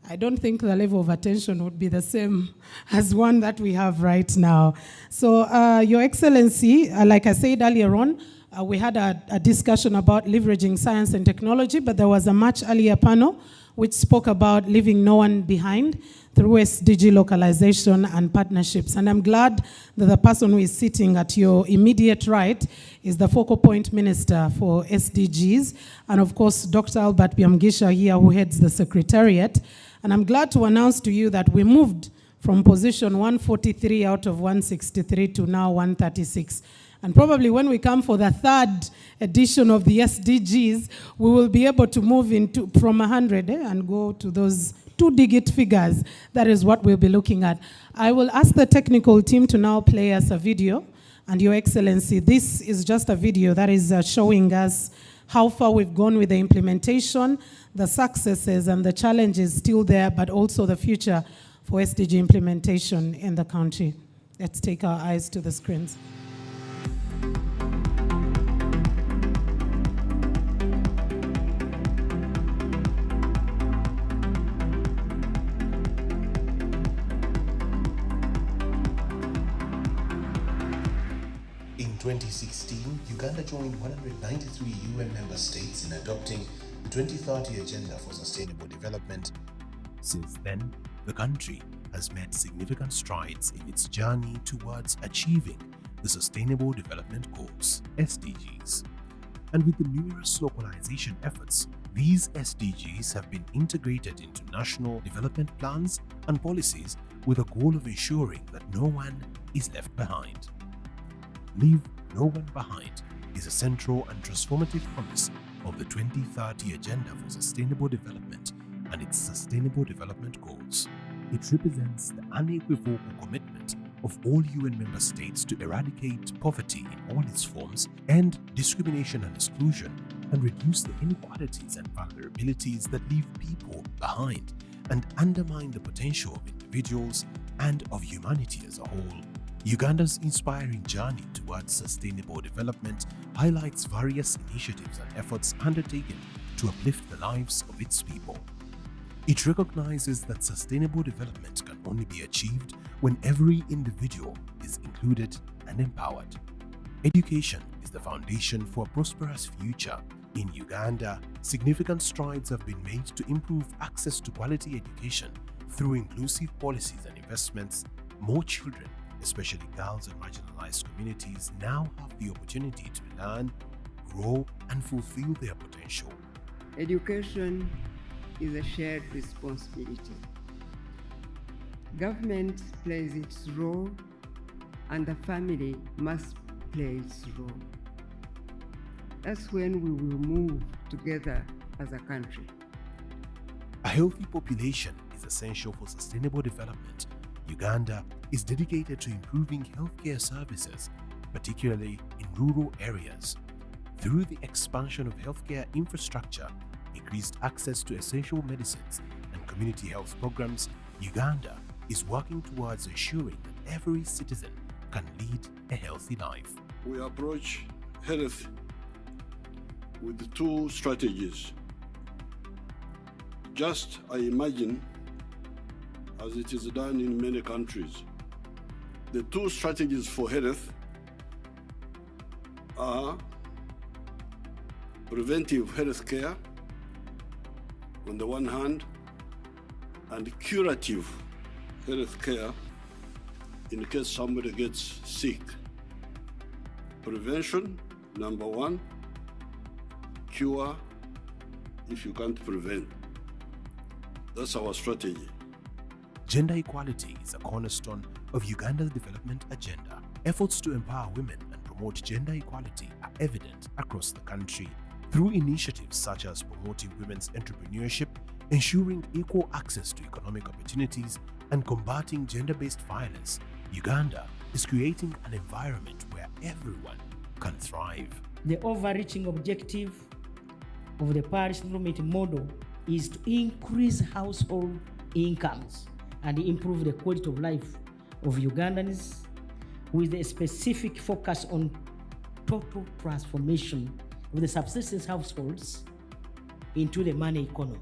I don't think the level of attention would be the same as one that we have right now. So, Your Excellency, like I said earlier on, we had a discussion about leveraging science and technology, but there was a much earlier panel which spoke about leaving no one behind through SDG localization and partnerships. And I'm glad that the person who is sitting at your immediate right is the focal point minister for SDGs, and of course, Dr. Albert Byamgisha here, who heads the secretariat. And I'm glad to announce to you that we moved from position 143 out of 163 to now 136. And probably when we come for the third edition of the SDGs, we will be able to move into from 100 and go to those two-digit figures. That is what we'll be looking at. I will ask the technical team to now play us a video. And Your Excellency, this is just a video that is showing us how far we've gone with the implementation, the successes and the challenges still there, but also the future for SDG implementation in the country. Let's take our eyes to the screens. In 2016, Uganda joined 193 UN member states in adopting the 2030 Agenda for Sustainable Development. Since then, the country has made significant strides in its journey towards achieving the Sustainable Development Goals, SDGs. And with the numerous localization efforts, these SDGs have been integrated into national development plans and policies with a goal of ensuring that no one is left behind. Leave no one behind is a central and transformative promise of the 2030 Agenda for Sustainable Development and its Sustainable Development Goals. It represents the unequivocal commitment of all UN member states to eradicate poverty in all its forms, end discrimination and exclusion, and reduce the inequalities and vulnerabilities that leave people behind and undermine the potential of individuals and of humanity as a whole. Uganda's inspiring journey towards sustainable development highlights various initiatives and efforts undertaken to uplift the lives of its people. It recognizes that sustainable development can only be achieved when every individual is included and empowered. Education is the foundation for a prosperous future. In Uganda, significant strides have been made to improve access to quality education through inclusive policies and investments. More children, especially girls and marginalized communities, now have the opportunity to learn, grow, and fulfill their potential. Education is a shared responsibility. Government plays its role, and the family must play its role. That's when we will move together as a country. A healthy population is essential for sustainable development. Uganda is dedicated to improving healthcare services, particularly in rural areas. Through the expansion of healthcare infrastructure, increased access to essential medicines, and community health programs, Uganda is working towards ensuring that every citizen can lead a healthy life. We approach health with two strategies. Just, I imagine, as it is done in many countries. The two strategies for health are preventive health care on the one hand, and curative health care in case somebody gets sick. Prevention, number one. Cure if you can't prevent. That's our strategy. Gender equality is a cornerstone of Uganda's development agenda. Efforts to empower women and promote gender equality are evident across the country. Through initiatives such as promoting women's entrepreneurship, ensuring equal access to economic opportunities, and combating gender-based violence, Uganda is creating an environment where everyone can thrive. The overreaching objective of the Paris Development Model is to increase household incomes and improve the quality of life of Ugandans, with a specific focus on total transformation of the subsistence households into the money economy.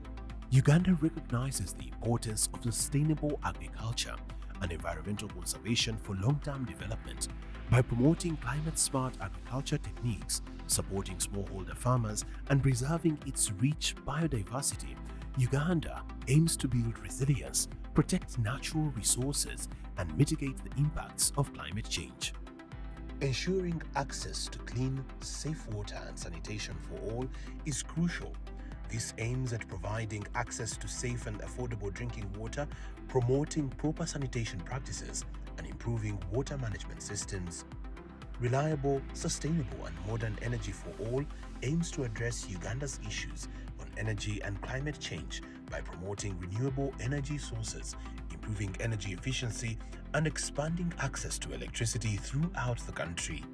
Uganda recognizes the importance of sustainable agriculture and environmental conservation for long-term development by promoting climate-smart agriculture techniques, supporting smallholder farmers, and preserving its rich biodiversity. Uganda aims to build resilience, protect natural resources, and mitigate the impacts of climate change. Ensuring access to clean, safe water and sanitation for all is crucial. This aims at providing access to safe and affordable drinking water, promoting proper sanitation practices, and improving water management systems. Reliable, sustainable, and modern energy for all aims to address Uganda's issues on energy and climate change by promoting renewable energy sources, improving energy efficiency, and expanding access to electricity throughout the country.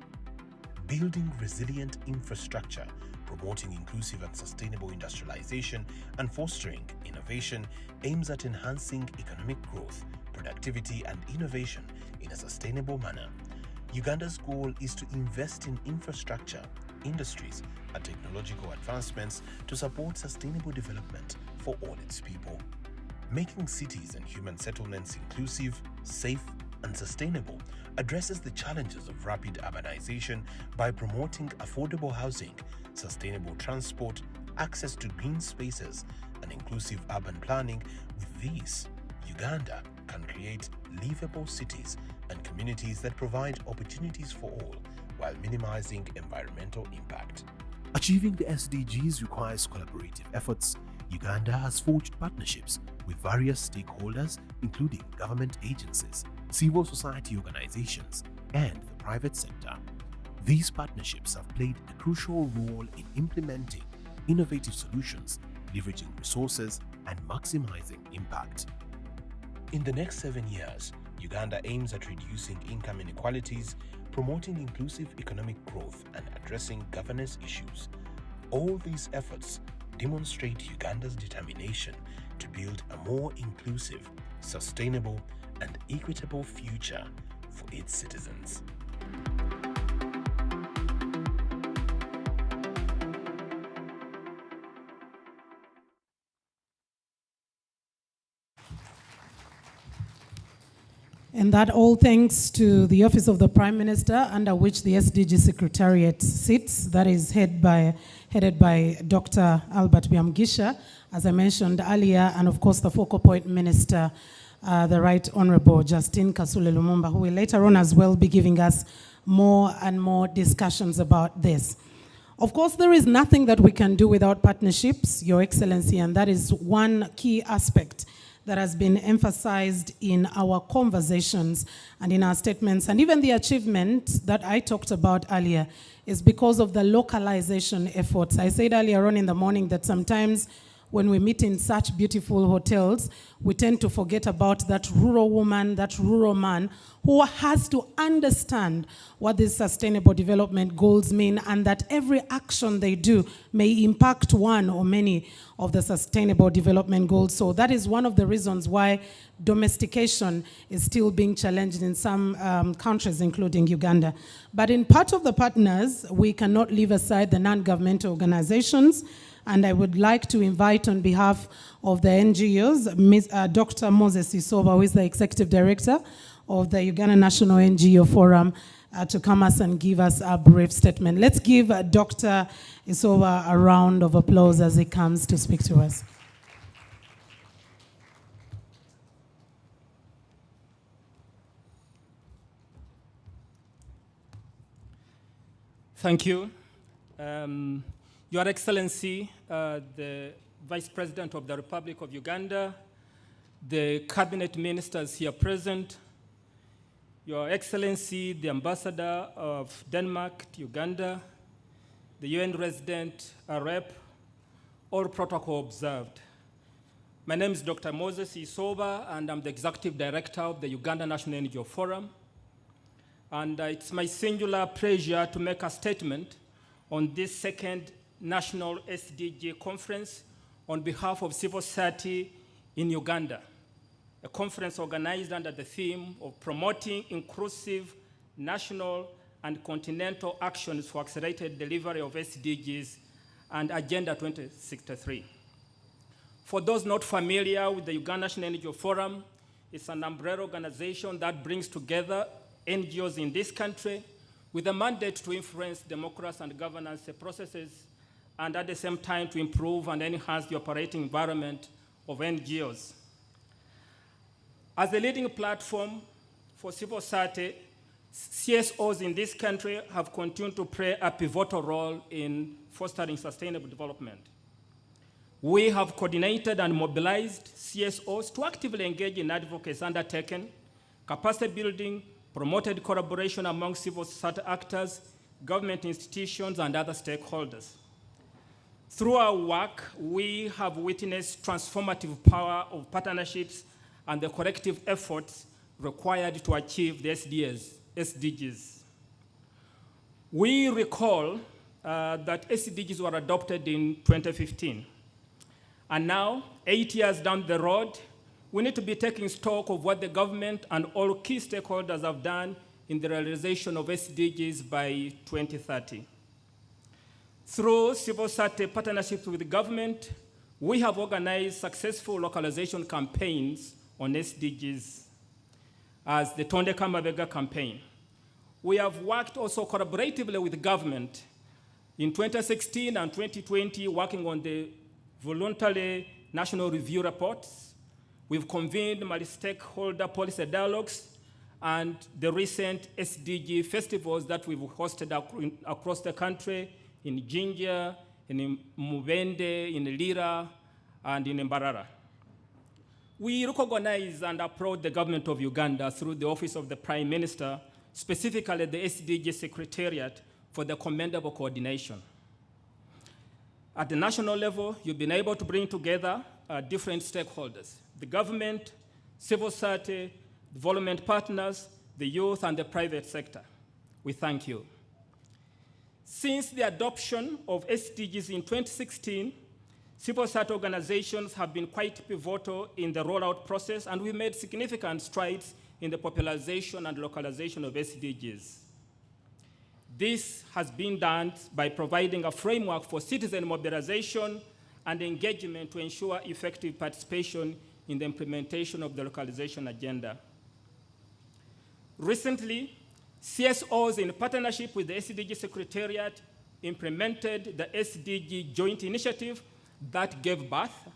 Building resilient infrastructure, promoting inclusive and sustainable industrialization, and fostering innovation aims at enhancing economic growth, productivity, and innovation in a sustainable manner. Uganda's goal is to invest in infrastructure, industries, and technological advancements to support sustainable development for all its people. Making cities and human settlements inclusive, safe, and sustainable addresses the challenges of rapid urbanization by promoting affordable housing, sustainable transport, access to green spaces, and inclusive urban planning. With these, Uganda can create livable cities and communities that provide opportunities for all while minimizing environmental impact. Achieving the SDGs requires collaborative efforts. Uganda has forged partnerships with various stakeholders, including government agencies, civil society organizations, and the private sector. These partnerships have played a crucial role in implementing innovative solutions, leveraging resources, and maximizing impact. In the next 7 years, Uganda aims at reducing income inequalities, promoting inclusive economic growth, and addressing governance issues. All these efforts demonstrate Uganda's determination to build a more inclusive, sustainable, and equitable future for its citizens. And that all thanks to the Office of the Prime Minister, under which the SDG Secretariat sits, that is headed by Dr. Albert Byamgisha, as I mentioned earlier, and of course the focal point minister, the Right Honorable Justine Kasule Lumumba, who will later on as well be giving us more and more discussions about this. Of course, there is nothing that we can do without partnerships, Your Excellency, and that is one key aspect that has been emphasized in our conversations and in our statements, and even the achievement that I talked about earlier is because of the localization efforts. I said earlier on in the morning that sometimes when we meet in such beautiful hotels, we tend to forget about that rural woman, that rural man, who has to understand what these sustainable development goals mean, and that every action they do may impact one or many of the sustainable development goals. So that is one of the reasons why domestication is still being challenged in some countries, including Uganda. But in part of the partners, we cannot leave aside the non-governmental organizations. And I would like to invite, on behalf of the NGOs, Dr. Moses Isoba, who is the Executive Director of the Uganda National NGO Forum, to come us and give us a brief statement. Let's give Dr. Isoba a round of applause as he comes to speak to us. Thank you. Your Excellency, the Vice President of the Republic of Uganda, the Cabinet Ministers here present, Your Excellency, the Ambassador of Denmark to Uganda, the UN Resident Rep, all protocol observed. My name is Dr. Moses Isoba, and I'm the Executive Director of the Uganda National NGO Forum. And it's my singular pleasure to make a statement on this second National SDG Conference on behalf of civil society in Uganda, a conference organized under the theme of promoting inclusive national and continental actions for accelerated delivery of SDGs and Agenda 2063. For those not familiar with the Uganda National NGO Forum, it's an umbrella organization that brings together NGOs in this country with a mandate to influence democracy and governance processes and at the same time to improve and enhance the operating environment of NGOs. As a leading platform for civil society, CSOs in this country have continued to play a pivotal role in fostering sustainable development. We have coordinated and mobilized CSOs to actively engage in advocacy undertaken, capacity building, promoted collaboration among civil society actors, government institutions, and other stakeholders. Through our work, we have witnessed transformative power of partnerships and the collective efforts required to achieve the SDGs. We recall that SDGs were adopted in 2015. And now, 8 years down the road, we need to be taking stock of what the government and all key stakeholders have done in the realization of SDGs by 2030. Through civil society partnerships with the government, we have organized successful localization campaigns on SDGs, as the Tonde Kamabega campaign. We have worked also collaboratively with the government in 2016 and 2020, working on the voluntary national review reports. We've convened multi-stakeholder policy dialogues and the recent SDG festivals that we've hosted across the country in Jinja, in Mubende, in Lira, and in Mbarara. We recognize and applaud the government of Uganda through the Office of the Prime Minister, specifically the SDG Secretariat, for the commendable coordination. At the national level, you've been able to bring together different stakeholders: the government, civil society, development partners, the youth, and the private sector. We thank you. Since the adoption of SDGs in 2016, civil society organizations have been quite pivotal in the rollout process, and we made significant strides in the popularization and localization of SDGs. This has been done by providing a framework for citizen mobilization and engagement to ensure effective participation in the implementation of the localization agenda. Recently, CSOs, in partnership with the SDG Secretariat, implemented the SDG Joint Initiative that gave birth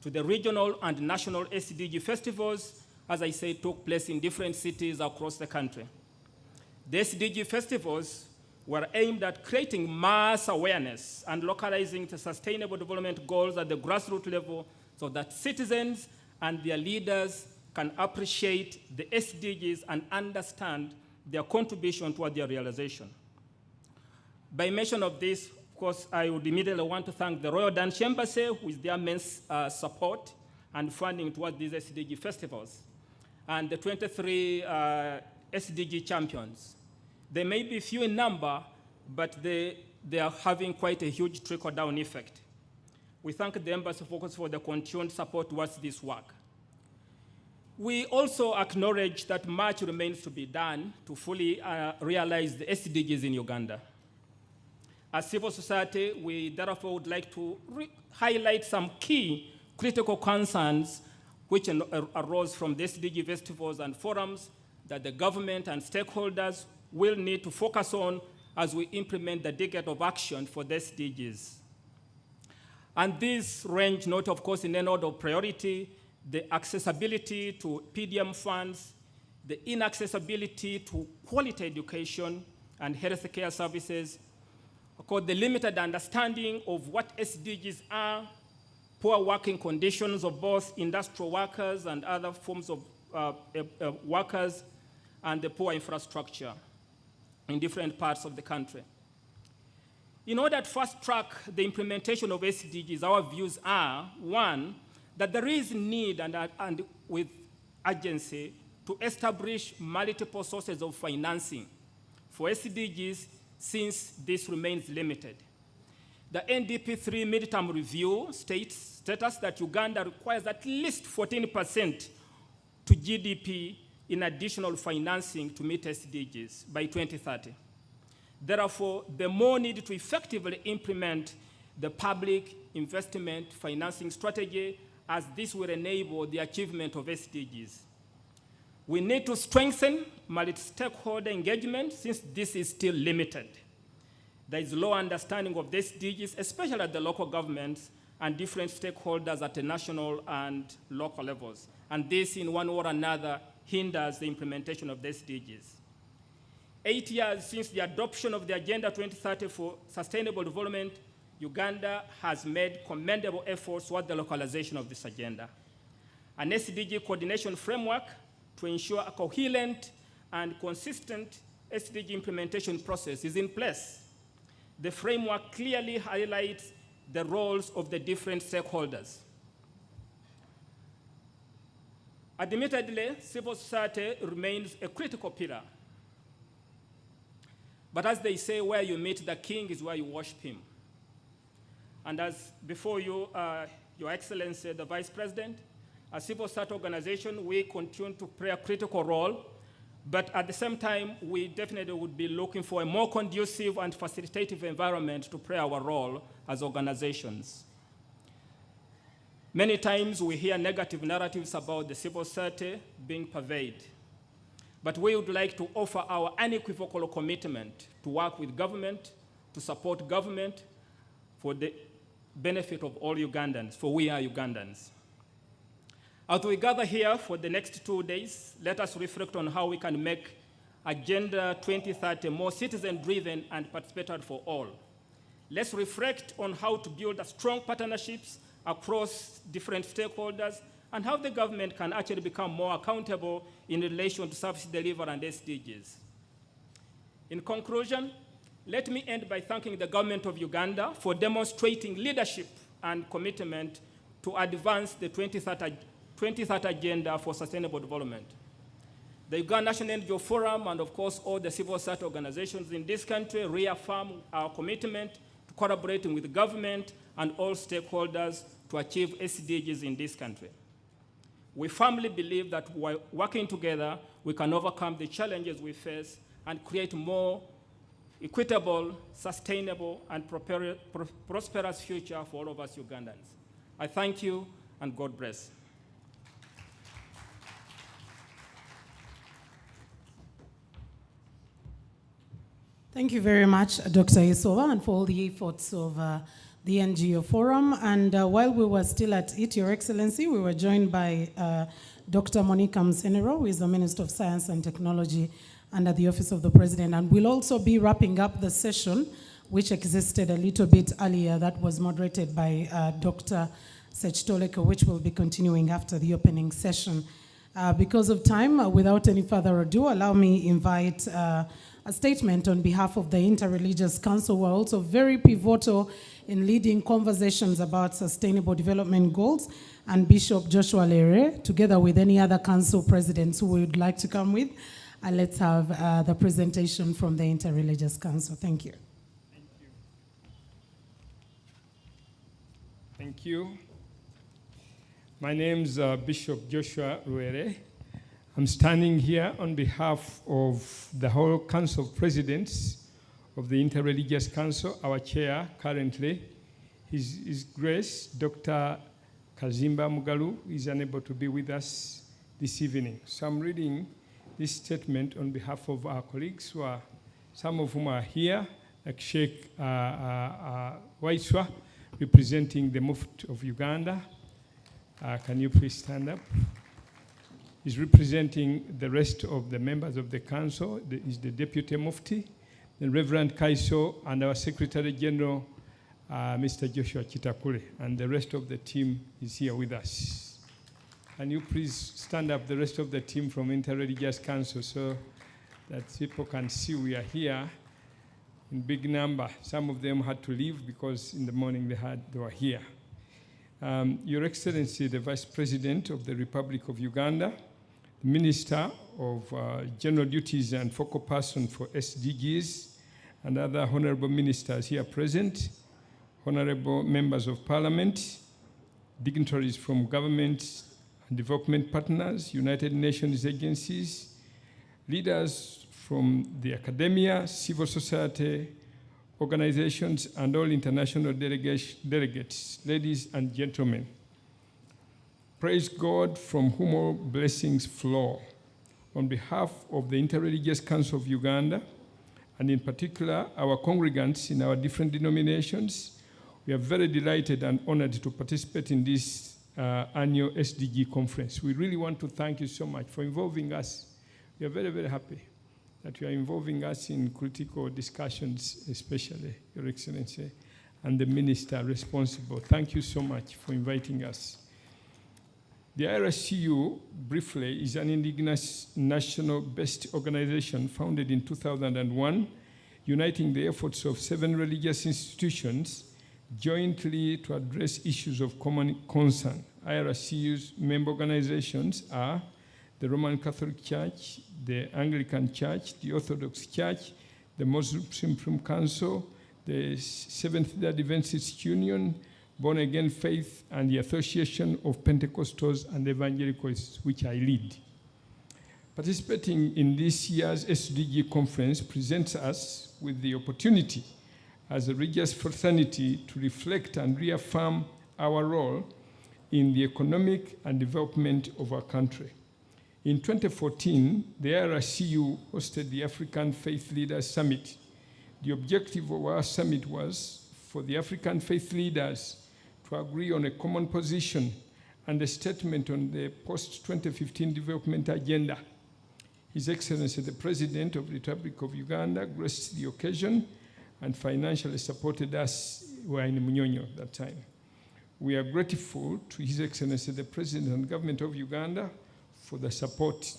to the regional and national SDG festivals, as I said, took place in different cities across the country. The SDG festivals were aimed at creating mass awareness and localizing the sustainable development goals at the grassroots level so that citizens and their leaders can appreciate the SDGs and understand their contribution toward their realization. By mention of this, of course, I would immediately want to thank the Royal Dance Embassy with their immense support and funding toward these SDG festivals, and the 23 SDG champions. They may be few in number, but they are having quite a huge trickle-down effect. We thank the Embassy for the continued support towards this work. We also acknowledge that much remains to be done to fully realize the SDGs in Uganda. As civil society, we therefore would like to highlight some key critical concerns which arose from the SDG festivals and forums that the government and stakeholders will need to focus on as we implement the decade of action for the SDGs. And these range not, of course, in any order of priority: the accessibility to PDM funds, the inaccessibility to quality education and health care services, of course, the limited understanding of what SDGs are, poor working conditions of both industrial workers and other forms of workers, and the poor infrastructure in different parts of the country. In order to fast-track the implementation of SDGs, our views are, one, that there is need and with urgency to establish multiple sources of financing for SDGs, since this remains limited. The NDP 3 midterm review states that Uganda requires at least 14% to GDP in additional financing to meet SDGs by 2030. Therefore, the more need to effectively implement the public investment financing strategy, as this will enable the achievement of SDGs. We need to strengthen multi-stakeholder engagement, since this is still limited. There is low understanding of the SDGs, especially at the local governments and different stakeholders at the national and local levels. And this, in one way or another, hinders the implementation of the SDGs. 8 years since the adoption of the Agenda 2030 for Sustainable Development, Uganda has made commendable efforts toward the localization of this agenda. An SDG coordination framework to ensure a coherent and consistent SDG implementation process is in place. The framework clearly highlights the roles of the different stakeholders. Admittedly, civil society remains a critical pillar. But as they say, where you meet the king is where you worship him. And as before you, Your Excellency, the Vice President, as civil society organization, we continue to play a critical role, but at the same time, we definitely would be looking for a more conducive and facilitative environment to play our role as organizations. Many times we hear negative narratives about the civil society being pervaded, but we would like to offer our unequivocal commitment to work with government, to support government for the benefit of all Ugandans, for we are Ugandans. As we gather here for the next 2 days, let us reflect on how we can make Agenda 2030 more citizen-driven and participatory for all. Let's reflect on how to build strong partnerships across different stakeholders and how the government can actually become more accountable in relation to service delivery and SDGs. In conclusion, let me end by thanking the government of Uganda for demonstrating leadership and commitment to advance the 2030 Agenda for Sustainable Development. The Uganda National NGO Forum and, of course, all the civil society organizations in this country reaffirm our commitment to collaborating with the government and all stakeholders to achieve SDGs in this country. We firmly believe that while working together, we can overcome the challenges we face and create more equitable, sustainable, and prosperous future for all of us Ugandans. I thank you, and God bless. Thank you very much, Dr. Isova, and for all the efforts of the NGO Forum. And while we were still at it, Your Excellency, we were joined by Dr. Monica Msenero, who is the Minister of Science and Technology under the Office of the President. And we'll also be wrapping up the session, which existed a little bit earlier, that was moderated by Dr. Sechitoleko, which will be continuing after the opening session. Because of time, without any further ado, allow me invite a statement on behalf of the Interreligious Council, who are also very pivotal in leading conversations about sustainable development goals, and Bishop Joshua Lere, together with any other council presidents who would like to come with. Let's have the presentation from the Interreligious Council. Thank you. Thank you. My name is Bishop Joshua Lere. I'm standing here on behalf of the whole Council of Presidents of the Interreligious Council. Our chair currently, His Grace, Dr. Kazimba Mugalu, is unable to be with us this evening. So I'm reading this statement on behalf of our colleagues, who are, some of whom are here, like Sheikh Waiswa, representing the Mufti of Uganda. Can you please stand up? He's representing the rest of the members of the council. He's the Deputy Mufti, the Reverend Kaiso, and our Secretary General, Mr. Joshua Chitakule, and the rest of the team is here with us. Can you please stand up, the rest of the team from Interreligious Council, so that people can see we are here in big number. Some of them had to leave because in the morning they were here. Your Excellency, the Vice President of the Republic of Uganda, the Minister of General Duties and Focal Person for SDGs, and other honorable ministers here present, honorable members of Parliament, dignitaries from government and development partners, United Nations agencies, leaders from the academia, civil society, organizations, and all international delegates, ladies and gentlemen. Praise God, from whom all blessings flow. On behalf of the Interreligious Council of Uganda, and in particular our congregants in our different denominations. We are very delighted and honored to participate in this annual SDG conference. We really want to thank you so much for involving us. We are very, very happy that you are involving us in critical discussions, especially, Your Excellency, and the minister responsible. Thank you so much for inviting us. The IRCU, briefly, is an indigenous national-based organization founded in 2001, uniting the efforts of 7 religious institutions jointly to address issues of common concern. IRCU's member organizations are the Roman Catholic Church, the Anglican Church, the Orthodox Church, the Muslim Supreme Council, the Seventh-day Adventist Union, Born Again Faith, and the Association of Pentecostals and Evangelicals, which I lead. Participating in this year's SDG conference presents us with the opportunity as a religious fraternity to reflect and reaffirm our role in the economic and development of our country. In 2014, the IRCU hosted the African Faith Leaders Summit. The objective of our summit was for the African faith leaders to agree on a common position and a statement on the post-2015 development agenda. His Excellency, the President of the Republic of Uganda, graced the occasion and financially supported us. We were in Munyonyo at that time. We are grateful to His Excellency, the President and Government of Uganda, for the support.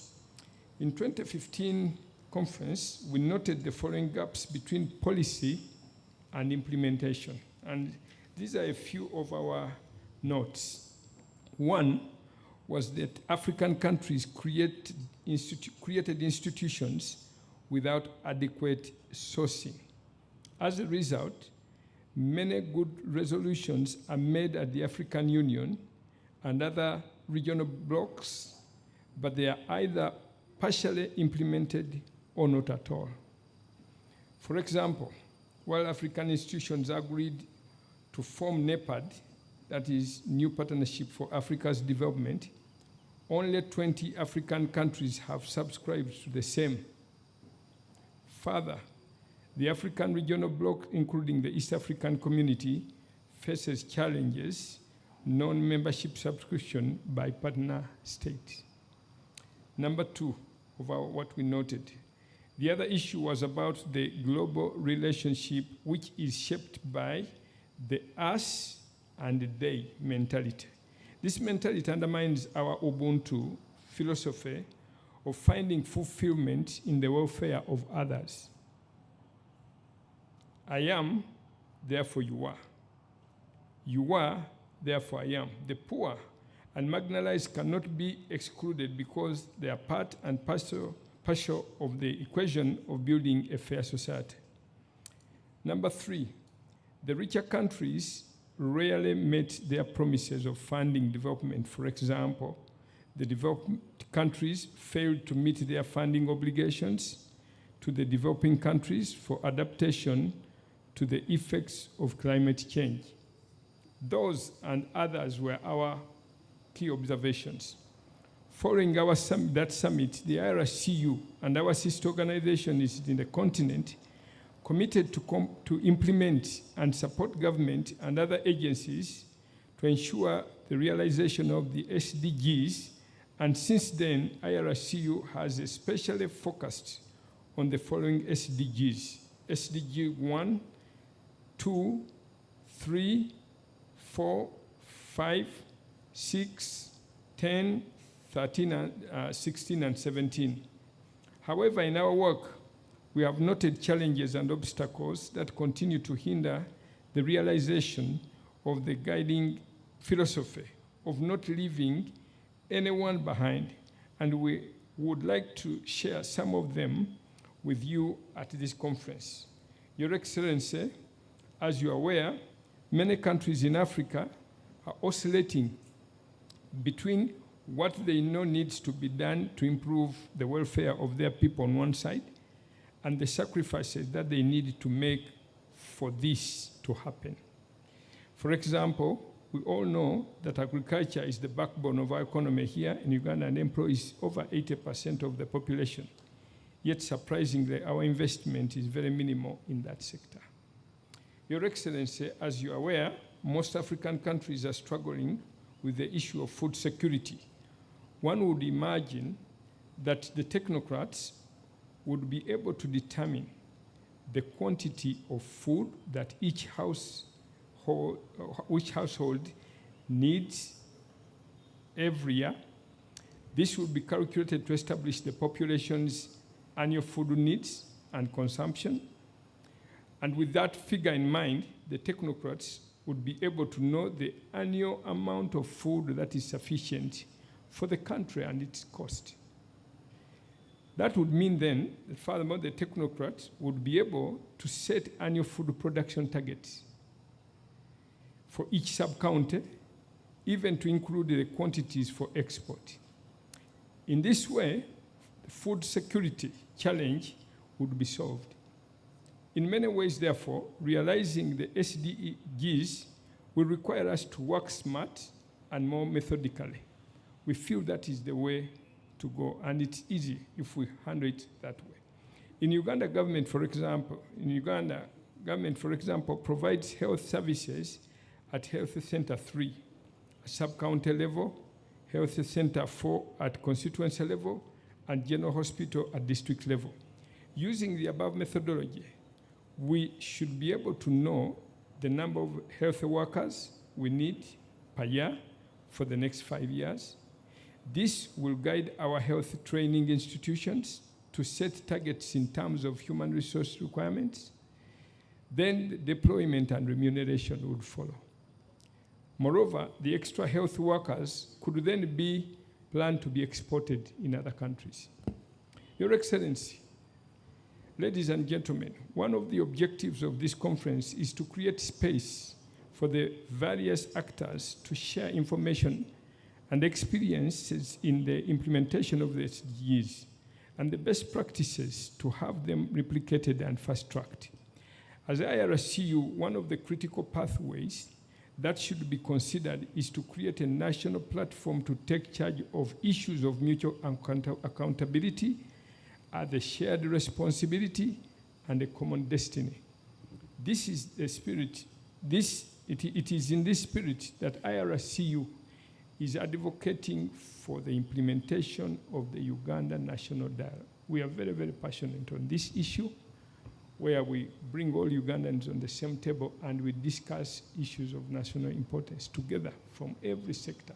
In 2015 conference, we noted the following gaps between policy and implementation. And these are a few of our notes. One was that African countries created institutions without adequate sourcing. As a result, many good resolutions are made at the African Union and other regional blocs, but they are either partially implemented or not at all. For example, while African institutions agreed to form NEPAD, that is New Partnership for Africa's Development, only 20 African countries have subscribed to the same. Further, the African regional bloc, including the East African Community, faces challenges, non-membership subscription by partner states. Number 2 of what we noted. The other issue was about the global relationship, which is shaped by the us and they mentality. This mentality undermines our Ubuntu philosophy of finding fulfillment in the welfare of others. I am, therefore you are. You are, therefore I am. The poor and marginalized cannot be excluded because they are part and parcel of the equation of building a fair society. Number 3, the richer countries rarely met their promises of funding development. For example, the developed countries failed to meet their funding obligations to the developing countries for adaptation to the effects of climate change. Those and others were our key observations. Following that summit, the IRCU and our sister organizations in the continent committed to implement and support government and other agencies to ensure the realization of the SDGs, and since then, IRCU has especially focused on the following SDGs: SDG 1, 2, 3, 4, 5, 6, 10, 13, 16, and 17. However, in our work, we have noted challenges and obstacles that continue to hinder the realization of the guiding philosophy of not leaving anyone behind, and we would like to share some of them with you at this conference. Your Excellency, as you are aware, many countries in Africa are oscillating between what they know needs to be done to improve the welfare of their people on one side and the sacrifices that they need to make for this to happen. For example, we all know that agriculture is the backbone of our economy here in Uganda and employs over 80% of the population. Yet surprisingly, our investment is very minimal in that sector. Your Excellency, as you are aware, most African countries are struggling with the issue of food security. One would imagine that the technocrats would be able to determine the quantity of food that each household needs every year. This would be calculated to establish the population's annual food needs and consumption. And with that figure in mind, the technocrats would be able to know the annual amount of food that is sufficient for the country and its cost. That would mean then, that furthermore, the technocrats would be able to set annual food production targets for each sub-county, even to include the quantities for export. In this way, the food security challenge would be solved. In many ways, therefore, realizing the SDGs will require us to work smart and more methodically. We feel that is the way to go, and it's easy if we handle it that way. In Uganda, government, for example, provides health services at Health Center 3, at sub-county level, Health Center 4 at constituency level, and General Hospital at district level. Using the above methodology, we should be able to know the number of health workers we need per year for the next 5 years. This will guide our health training institutions to set targets in terms of human resource requirements. Then the deployment and remuneration would follow. Moreover, the extra health workers could then be planned to be exported in other countries. Your Excellency, ladies and gentlemen, one of the objectives of this conference is to create space for the various actors to share information and experiences in the implementation of the SDGs and the best practices to have them replicated and fast-tracked. As IRCU, one of the critical pathways that should be considered is to create a national platform to take charge of issues of mutual accountability, the shared responsibility, and a common destiny. This is the spirit. It is in this spirit that IRCU is advocating for the implementation of the Uganda National Dialogue. We are very, very passionate on this issue, where we bring all Ugandans on the same table and we discuss issues of national importance together from every sector.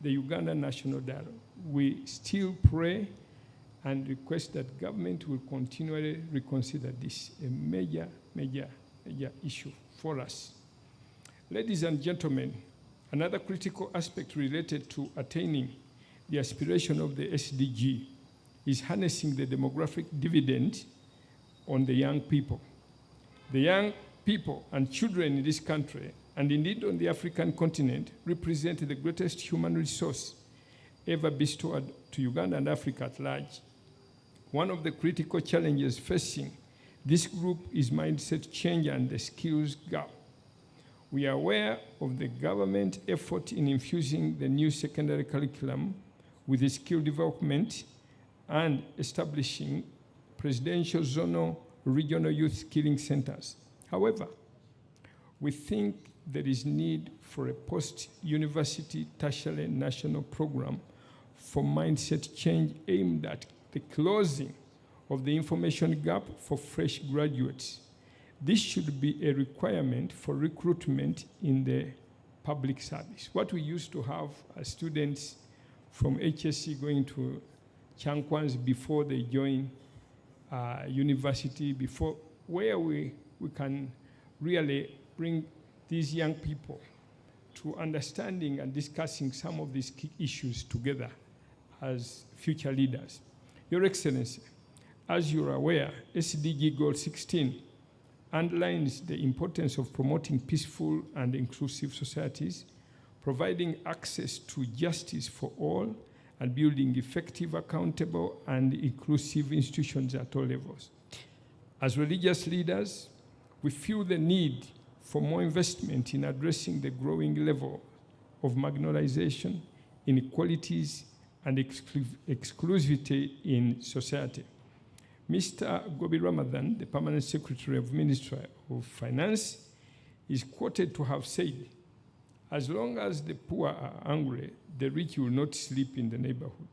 The Uganda National Dialogue. We still pray and request that government will continually reconsider this, a major, major, major issue for us. Ladies and gentlemen, another critical aspect related to attaining the aspiration of the SDG is harnessing the demographic dividend on the young people. The young people and children in this country, and indeed on the African continent, represent the greatest human resource ever bestowed to Uganda and Africa at large. One of the critical challenges facing this group is mindset change and the skills gap. We are aware of the government effort in infusing the new secondary curriculum with the skill development and establishing presidential zonal regional youth skilling centers. However, we think there is need for a post-university tertiary national program for mindset change aimed at the closing of the information gap for fresh graduates. This should be a requirement for recruitment in the public service. What we used to have as students from HSC going to Chankwans before they join university, where we can really bring these young people to understanding and discussing some of these key issues together as future leaders. Your Excellency, as you are aware, SDG Goal 16 underlines the importance of promoting peaceful and inclusive societies, providing access to justice for all, and building effective, accountable, and inclusive institutions at all levels. As religious leaders, we feel the need for more investment in addressing the growing level of marginalization, inequalities, and exclusivity in society. Mr. Gobi Ramadan, the Permanent Secretary of Ministry of Finance, is quoted to have said, "As long as the poor are hungry, the rich will not sleep in the neighborhood."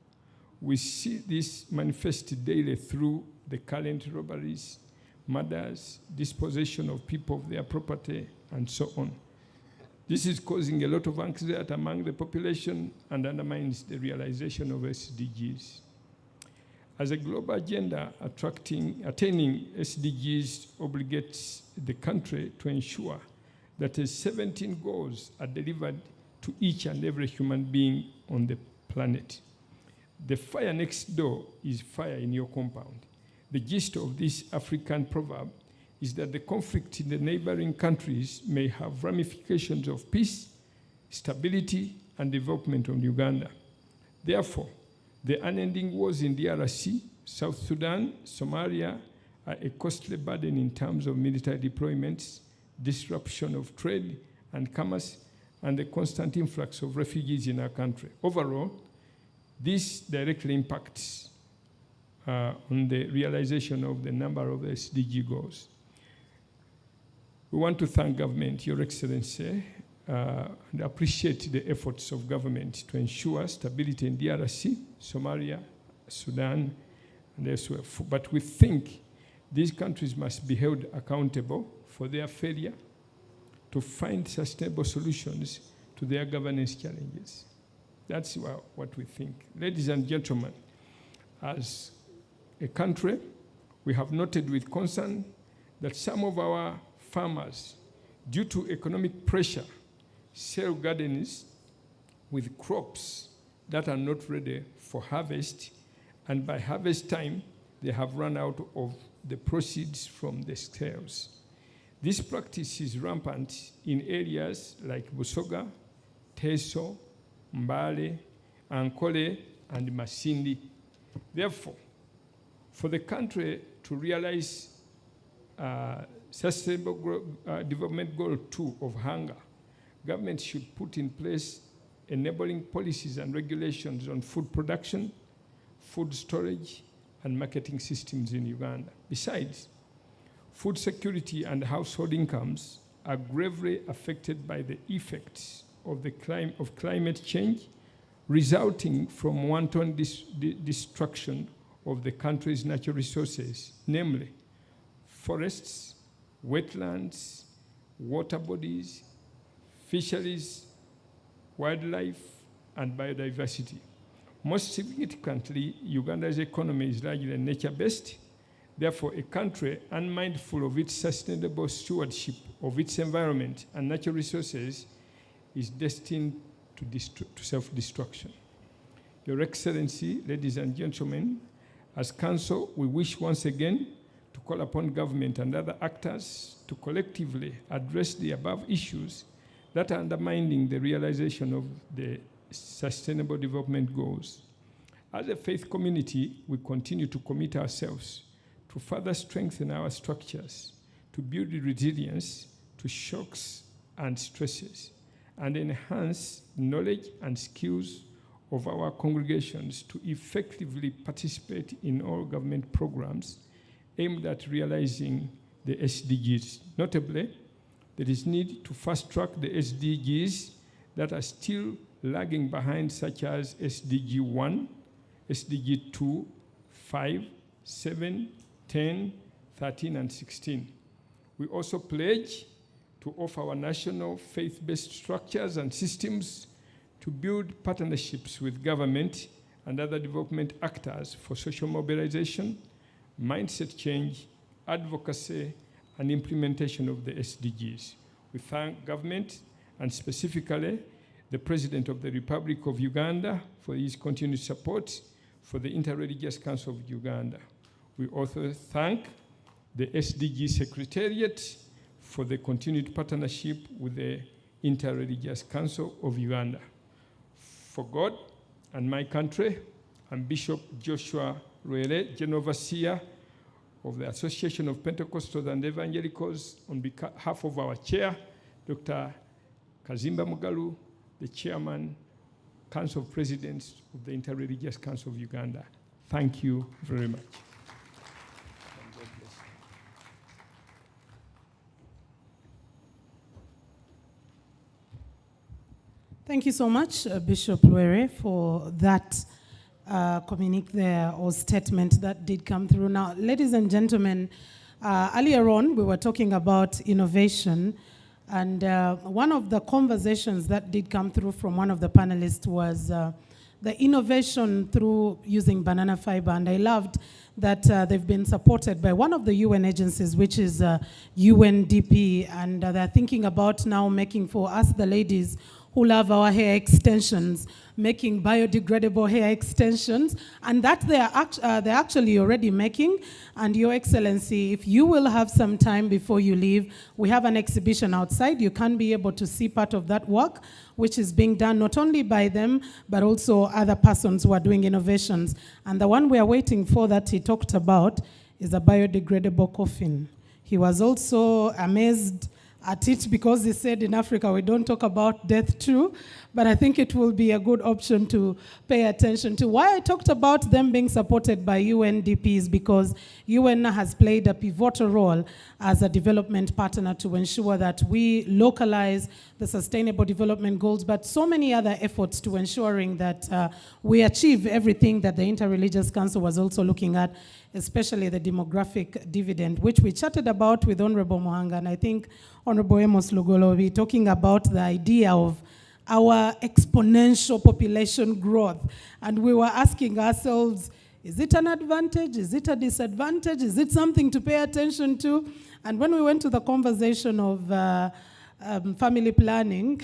We see this manifested daily through the current robberies, murders, dispossession of people of their property, and so on. This is causing a lot of anxiety among the population and undermines the realization of SDGs. As a global agenda, attaining SDGs obligates the country to ensure that the 17 goals are delivered to each and every human being on the planet. The fire next door is fire in your compound. The gist of this African proverb is that the conflict in the neighboring countries may have ramifications of peace, stability, and development on Uganda. Therefore, the unending wars in DRC, South Sudan, Somalia are a costly burden in terms of military deployments, disruption of trade and commerce, and the constant influx of refugees in our country. Overall, this directly impacts on the realization of the number of SDG goals. We want to thank government, Your Excellency, and appreciate the efforts of government to ensure stability in DRC, Somalia, Sudan, and elsewhere. But we think these countries must be held accountable for their failure to find sustainable solutions to their governance challenges. That's what we think. Ladies and gentlemen, as a country, we have noted with concern that some of our farmers, due to economic pressure, sell gardens with crops that are not ready for harvest, and by harvest time, they have run out of the proceeds from the sales. This practice is rampant in areas like Busoga, Teso, Mbale, Ankole, and Masindi. Therefore, for the country to realize Sustainable Development Goal 2 of hunger, government should put in place enabling policies and regulations on food production, food storage, and marketing systems in Uganda. Besides, food security and household incomes are gravely affected by the effects of climate change, resulting from wanton destruction of the country's natural resources, namely forests, wetlands, water bodies, fisheries, wildlife, and biodiversity. Most significantly, Uganda's economy is largely nature-based. Therefore, a country unmindful of its sustainable stewardship of its environment and natural resources is destined to self-destruction. Your Excellency, ladies and gentlemen, as Council, we wish once again to call upon government and other actors to collectively address the above issues that are undermining the realization of the Sustainable Development Goals. As a faith community, we continue to commit ourselves to further strengthen our structures, to build resilience to shocks and stresses, and enhance knowledge and skills of our congregations to effectively participate in all government programs aimed at realizing the SDGs. Notably, there is need to fast-track the SDGs that are still lagging behind, such as SDG 1, SDG 2, 5, 7, 10, 13, and 16. We also pledge to offer our national faith-based structures and systems to build partnerships with government and other development actors for social mobilization, mindset change, advocacy, and implementation of the SDGs. We thank government and specifically the President of the Republic of Uganda for his continued support for the Interreligious Council of Uganda. We also thank the SDG Secretariat for the continued partnership with the Interreligious Council of Uganda. For God and my country, I'm Bishop Joshua Ruele, General Overseer of the Association of Pentecostals and Evangelicals, on behalf of our chair, Dr. Kazimba Mugalu, the chairman, Council of Presidents of the Interreligious Council of Uganda. Thank you very much. Thank you so much, Bishop Luere, for that communique there or statement that did come through. Now, ladies and gentlemen, earlier on we were talking about innovation, and one of the conversations that did come through from one of the panelists was the innovation through using banana fiber, and I loved that they've been supported by one of the UN agencies, which is UNDP, and they're thinking about now making for us, the ladies who love our hair extensions, making biodegradable hair extensions, and that they're actually already making. And Your Excellency, if you will have some time before you leave, we have an exhibition outside. You can be able to see part of that work, which is being done not only by them, but also other persons who are doing innovations. And the one we are waiting for that he talked about is a biodegradable coffin. He was also amazed at it because he said in Africa we don't talk about death too, but I think it will be a good option to pay attention to. Why I talked about them being supported by UNDP is because UN has played a pivotal role as a development partner to ensure that we localize the Sustainable Development Goals, but so many other efforts to ensuring that we achieve everything that the Interreligious Council was also looking at, especially the demographic dividend, which we chatted about with Honorable Mohanga, and I think Honorable Amos Lugolo will be talking about the idea of our exponential population growth. And we were asking ourselves, is it an advantage? Is it a disadvantage? Is it something to pay attention to? And when we went to the conversation of family planning,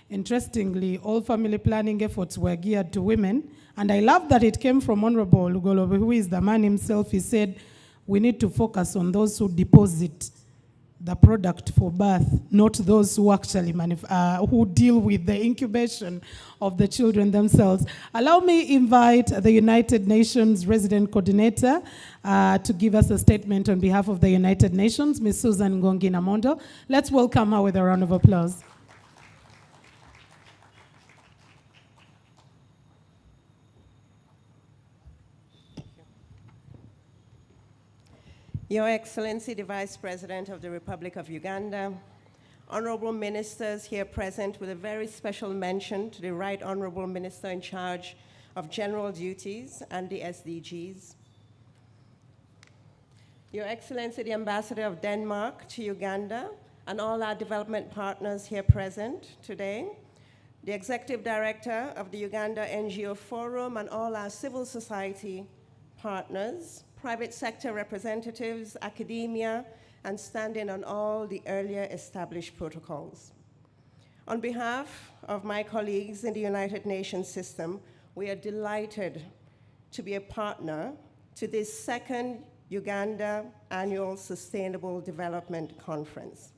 interestingly, all family planning efforts were geared to women. And I love that it came from Honorable Lugolo, who is the man himself. He said, we need to focus on those who deposit the product for birth, not those who actually who deal with the incubation of the children themselves. Allow me invite the United Nations Resident Coordinator to give us a statement on behalf of the United Nations, Ms. Susan Ngongi Namondo. Let's welcome her with a round of applause. Your Excellency, the Vice President of the Republic of Uganda, honorable ministers here present, with a very special mention to the Right Honorable Minister in charge of General Duties and the SDGs. Your Excellency, the Ambassador of Denmark to Uganda, and all our development partners here present today, the Executive Director of the Uganda NGO Forum, and all our civil society partners, private sector representatives, academia, and standing on all the earlier established protocols. On behalf of my colleagues in the United Nations system, we are delighted to be a partner to this second Uganda Annual Sustainable Development Conference.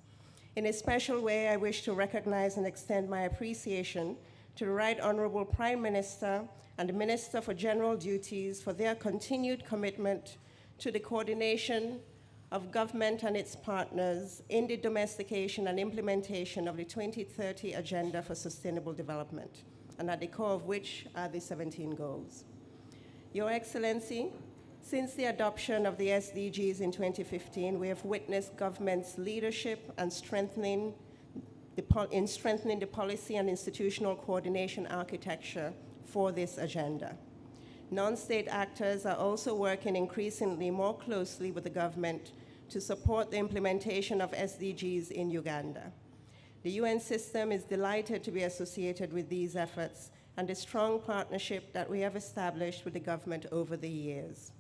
In a special way, I wish to recognize and extend my appreciation to the Right Honorable Prime Minister and the Minister for General Duties for their continued commitment to the coordination of government and its partners in the domestication and implementation of the 2030 Agenda for Sustainable Development, and at the core of which are the 17 goals. Your Excellency, since the adoption of the SDGs in 2015, we have witnessed government's leadership and strengthening the policy and institutional coordination architecture for this agenda. Non-state actors are also working increasingly more closely with the government to support the implementation of SDGs in Uganda. The UN system is delighted to be associated with these efforts and the strong partnership that we have established with the government over the years.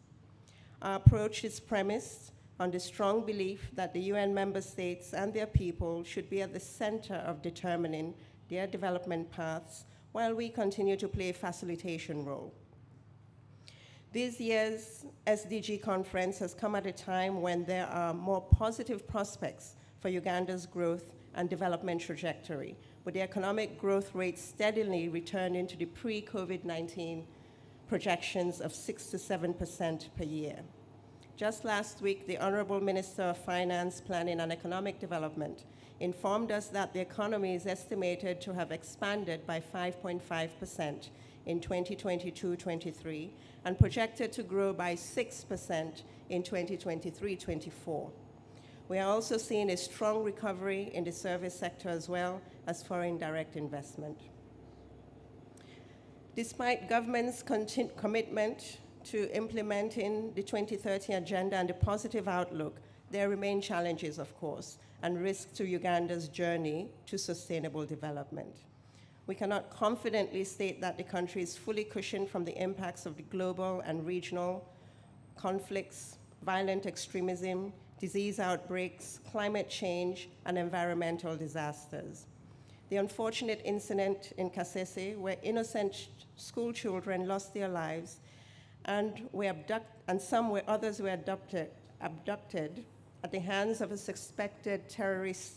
Our approach is premised on the strong belief that the UN member states and their people should be at the center of determining their development paths while we continue to play a facilitation role. This year's SDG conference has come at a time when there are more positive prospects for Uganda's growth and development trajectory, with the economic growth rate steadily returning to the pre-COVID-19 projections of 6 to 7% per year. Just last week, the Honorable Minister of Finance, Planning and Economic Development informed us that the economy is estimated to have expanded by 5.5% in 2022-23 and projected to grow by 6% in 2023-24. We are also seeing a strong recovery in the service sector as well as foreign direct investment. Despite government's commitment to implementing the 2030 agenda and the positive outlook, there remain challenges, of course, and risks to Uganda's journey to sustainable development. We cannot confidently state that the country is fully cushioned from the impacts of the global and regional conflicts, violent extremism, disease outbreaks, climate change, and environmental disasters. The unfortunate incident in Kasese, where innocent school children lost their lives and others were abducted at the hands of a suspected terrorist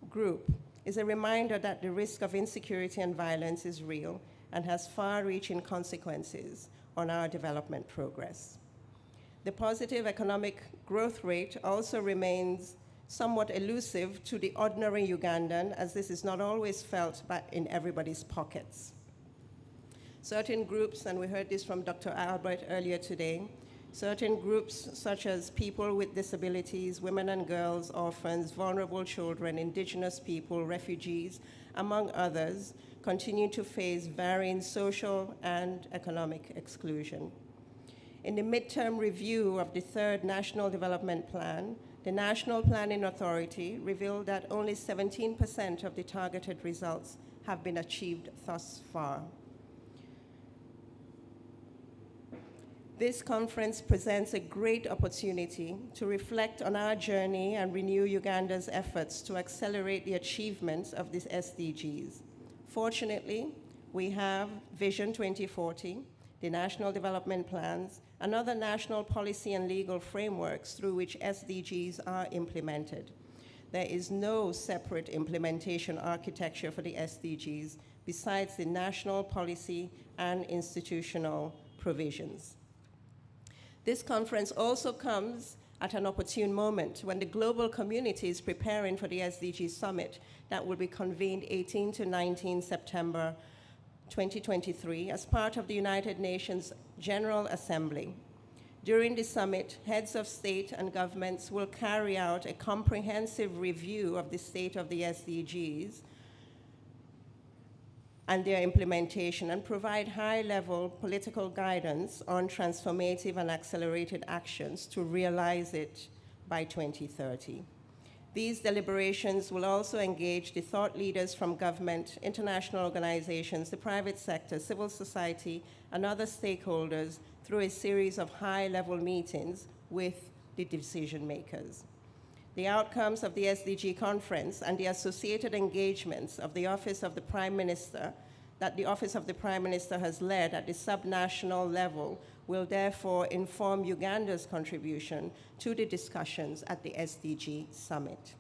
group, is a reminder that the risk of insecurity and violence is real and has far-reaching consequences on our development progress. The positive economic growth rate also remains somewhat elusive to the ordinary Ugandan, as this is not always felt in everybody's pockets. Certain groups, and we heard this from Dr. Albert earlier today, certain groups such as people with disabilities, women and girls, orphans, vulnerable children, indigenous people, refugees, among others, continue to face varying social and economic exclusion. In the midterm review of the third National Development Plan, the National Planning Authority revealed that only 17% of the targeted results have been achieved thus far. This conference presents a great opportunity to reflect on our journey and renew Uganda's efforts to accelerate the achievements of these SDGs. Fortunately, we have Vision 2040, the National Development Plans, and other national policy and legal frameworks through which SDGs are implemented. There is no separate implementation architecture for the SDGs besides the national policy and institutional provisions. This conference also comes at an opportune moment when the global community is preparing for the SDG Summit that will be convened 18 to 19 September 2023 as part of the United Nations General Assembly. During the summit, heads of state and governments will carry out a comprehensive review of the state of the SDGs and their implementation, and provide high-level political guidance on transformative and accelerated actions to realize it by 2030. These deliberations will also engage the thought leaders from government, international organizations, the private sector, civil society, and other stakeholders through a series of high-level meetings with the decision makers. The outcomes of the SDG conference and the associated engagements of the Office of the Prime Minister that the Office of the Prime Minister has led at the subnational level will therefore inform Uganda's contribution to the discussions at the SDG Summit.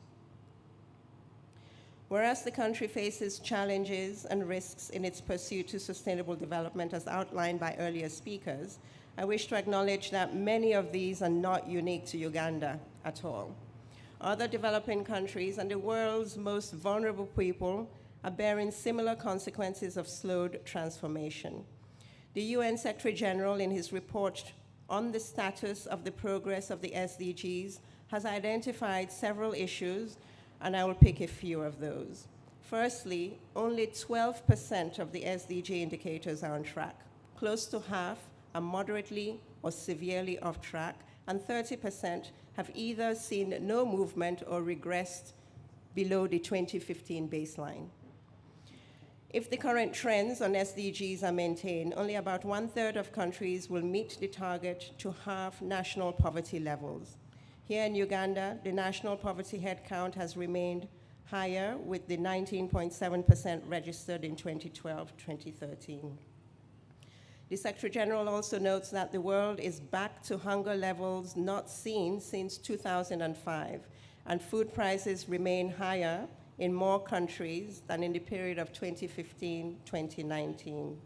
Whereas the country faces challenges and risks in its pursuit to sustainable development as outlined by earlier speakers, I wish to acknowledge that many of these are not unique to Uganda at all. Other developing countries and the world's most vulnerable people are bearing similar consequences of slowed transformation. The UN Secretary General, in his report on the status of the progress of the SDGs, has identified several issues, and I will pick a few of those. Firstly, only 12% of the SDG indicators are on track. Close to half are moderately or severely off track, and 30% have either seen no movement or regressed below the 2015 baseline. If the current trends on SDGs are maintained, only about 1/3 of countries will meet the target to halve national poverty levels. Here in Uganda, the national poverty headcount has remained higher, with the 19.7% registered in 2012-2013. The Secretary General also notes that the world is back to hunger levels not seen since 2005, and food prices remain higher in more countries than in the period of 2015-2019.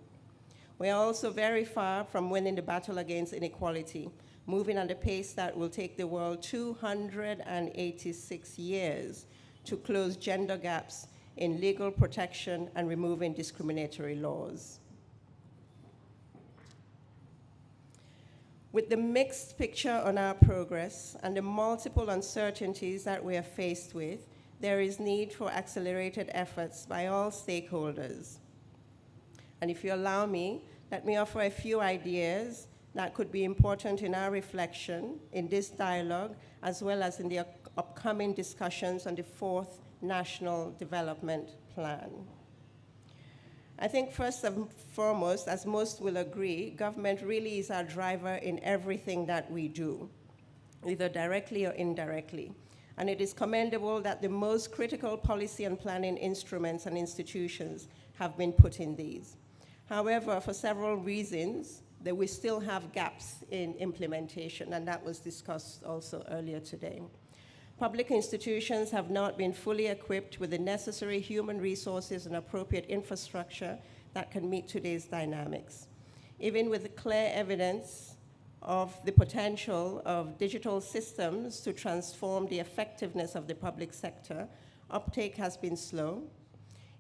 We are also very far from winning the battle against inequality, moving at a pace that will take the world 286 years to close gender gaps in legal protection and removing discriminatory laws. With the mixed picture on our progress and the multiple uncertainties that we are faced with, there is need for accelerated efforts by all stakeholders. And if you allow me, let me offer a few ideas that could be important in our reflection in this dialogue, as well as in the upcoming discussions on the 4th National Development Plan. I think first and foremost, as most will agree, government really is our driver in everything that we do, either directly or indirectly. And it is commendable that the most critical policy and planning instruments and institutions have been put in these. However, for several reasons, that we still have gaps in implementation, and that was discussed also earlier today. Public institutions have not been fully equipped with the necessary human resources and appropriate infrastructure that can meet today's dynamics. Even with the clear evidence of the potential of digital systems to transform the effectiveness of the public sector, uptake has been slow.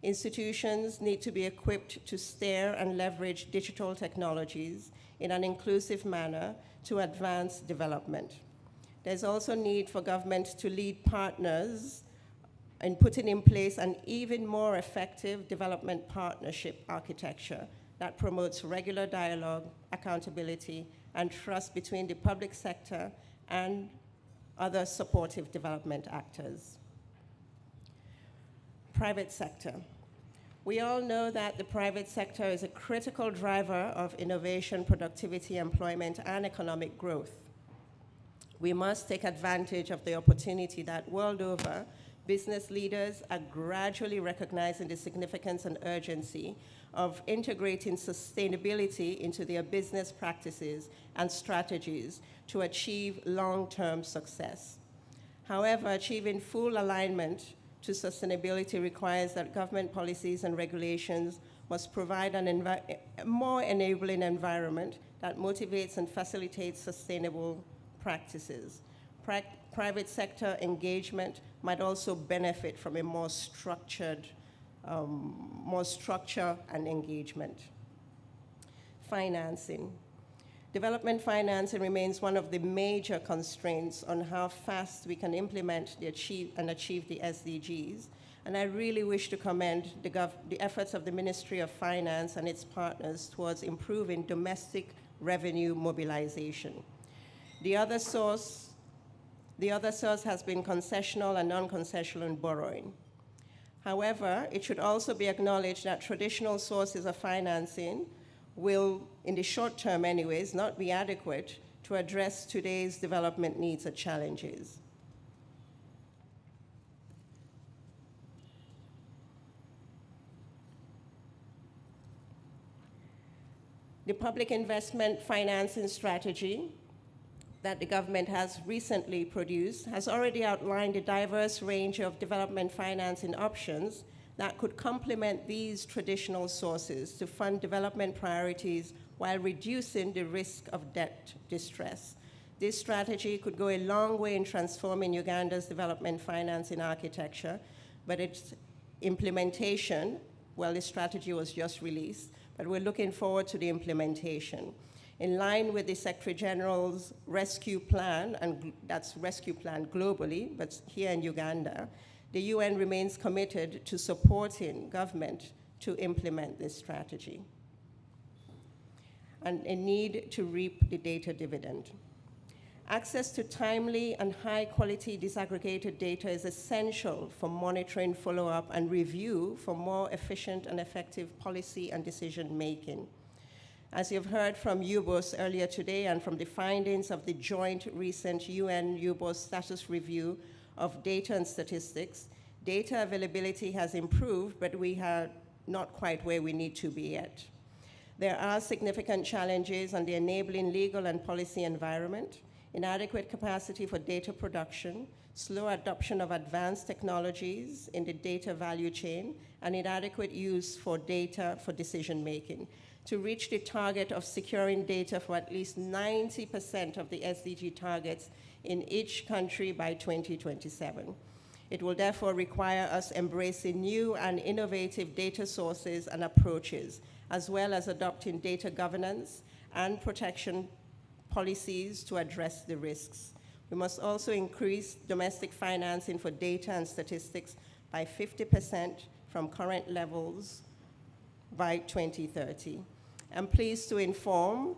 Institutions need to be equipped to steer and leverage digital technologies in an inclusive manner to advance development. There's also need for government to lead partners in putting in place an even more effective development partnership architecture that promotes regular dialogue, accountability, and trust between the public sector and other supportive development actors. Private sector. We all know that the private sector is a critical driver of innovation, productivity, employment, and economic growth. We must take advantage of the opportunity that world over, business leaders are gradually recognizing the significance and urgency of integrating sustainability into their business practices and strategies to achieve long-term success. However, achieving full alignment to sustainability requires that government policies and regulations must provide a more enabling environment that motivates and facilitates sustainable practices. Private sector engagement might also benefit from a more structure and engagement. Financing. Development financing remains one of the major constraints on how fast we can implement and achieve the SDGs. And I really wish to commend the efforts of the Ministry of Finance and its partners towards improving domestic revenue mobilization. The other source has been concessional and non-concessional borrowing. However, it should also be acknowledged that traditional sources of financing will, in the short term anyways, not be adequate to address today's development needs and challenges. The public investment financing strategy that the government has recently produced has already outlined a diverse range of development financing options that could complement these traditional sources to fund development priorities while reducing the risk of debt distress. This strategy could go a long way in transforming Uganda's development financing architecture, but its implementation, well, the strategy was just released, but we're looking forward to the implementation. In line with the Secretary General's rescue plan, and that's rescue plan globally, but here in Uganda, the UN remains committed to supporting government to implement this strategy. And a need to reap the data dividend. Access to timely and high-quality disaggregated data is essential for monitoring, follow-up, and review for more efficient and effective policy and decision-making. As you've heard from UBOS earlier today and from the findings of the joint recent UN-UBOS status review of data and statistics, data availability has improved, but we are not quite where we need to be yet. There are significant challenges on the enabling legal and policy environment, inadequate capacity for data production, slow adoption of advanced technologies in the data value chain, and inadequate use for data for decision-making. To reach the target of securing data for at least 90% of the SDG targets in each country by 2027. It will therefore require us embracing new and innovative data sources and approaches, as well as adopting data governance and protection policies to address the risks. We must also increase domestic financing for data and statistics by 50% from current levels by 2030. I'm pleased to inform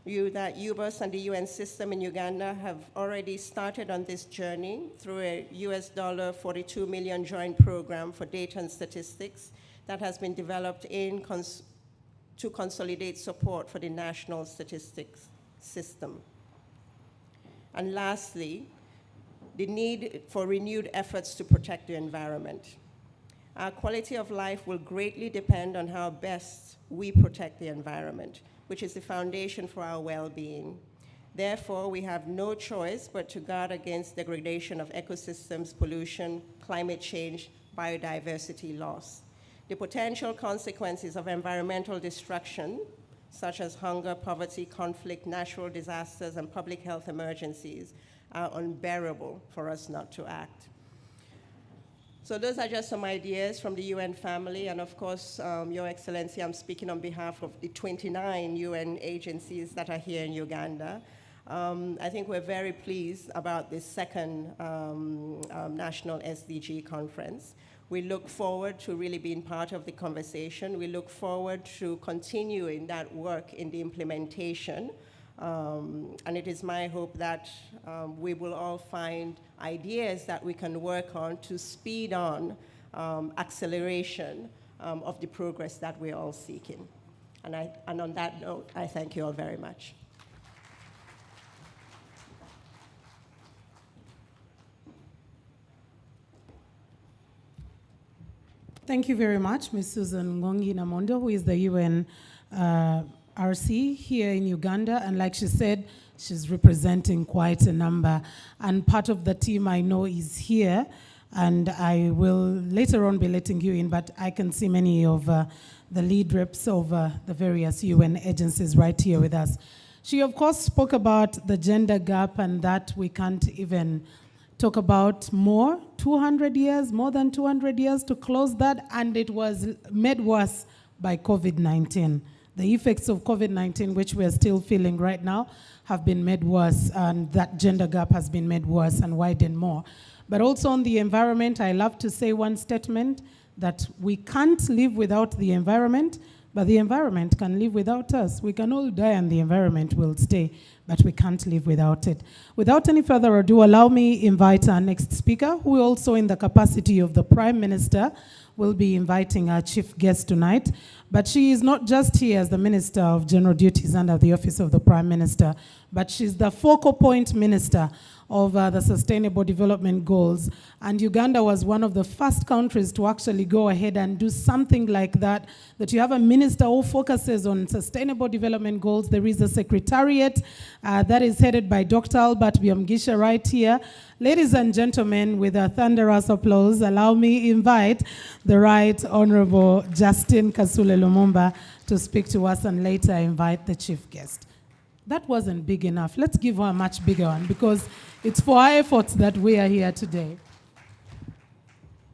you that UBAS and the UN system in Uganda have already started on this journey through a US $42 million joint program for data and statistics that has been developed to consolidate support for the national statistics system. And lastly, the need for renewed efforts to protect the environment. Our quality of life will greatly depend on how best we protect the environment, which is the foundation for our well-being. Therefore, we have no choice but to guard against degradation of ecosystems, pollution, climate change, biodiversity loss. The potential consequences of environmental destruction, such as hunger, poverty, conflict, natural disasters, and public health emergencies, are unbearable for us not to act. So those are just some ideas from the UN family, and of course, Your Excellency, I'm speaking on behalf of the 29 UN agencies that are here in Uganda. I think we're very pleased about this second National SDG conference. We look forward to really being part of the conversation. We look forward to continuing that work in the implementation. And it is my hope that we will all find ideas that we can work on to speed on acceleration of the progress that we're all seeking. And on that note, I thank you all very much. Thank you very much, Ms. Susan Ngongi Namondo, who is the UN RC here in Uganda. And like she said, she's representing quite a number. And part of the team I know is here. And I will later on be letting you in, but I can see many of the lead reps of the various UN agencies right here with us. She, of course, spoke about the gender gap and that we can't even talk about more than 200 years to close that, and it was made worse by COVID-19. The effects of COVID-19, which we're still feeling right now, have been made worse, and that gender gap has been made worse and widened more. But also on the environment, I love to say one statement, that we can't live without the environment, but the environment can live without us. We can all die and the environment will stay, but we can't live without it. Without any further ado, allow me invite our next speaker, who also in the capacity of the Prime Minister will be inviting our chief guest tonight. But she is not just here as the Minister of General Duties under the Office of the Prime Minister, but she's the focal point minister of the Sustainable Development Goals. And Uganda was one of the first countries to actually go ahead and do something like that, that you have a minister who focuses on Sustainable Development Goals. There is a secretariat that is headed by Dr. Albert Byomgisha right here. Ladies and gentlemen, with a thunderous applause, allow me invite the Right Honorable Justin Kasule Lumumba to speak to us, and later invite the chief guest. That wasn't big enough. Let's give her a much bigger one, because it's for our efforts that we are here today.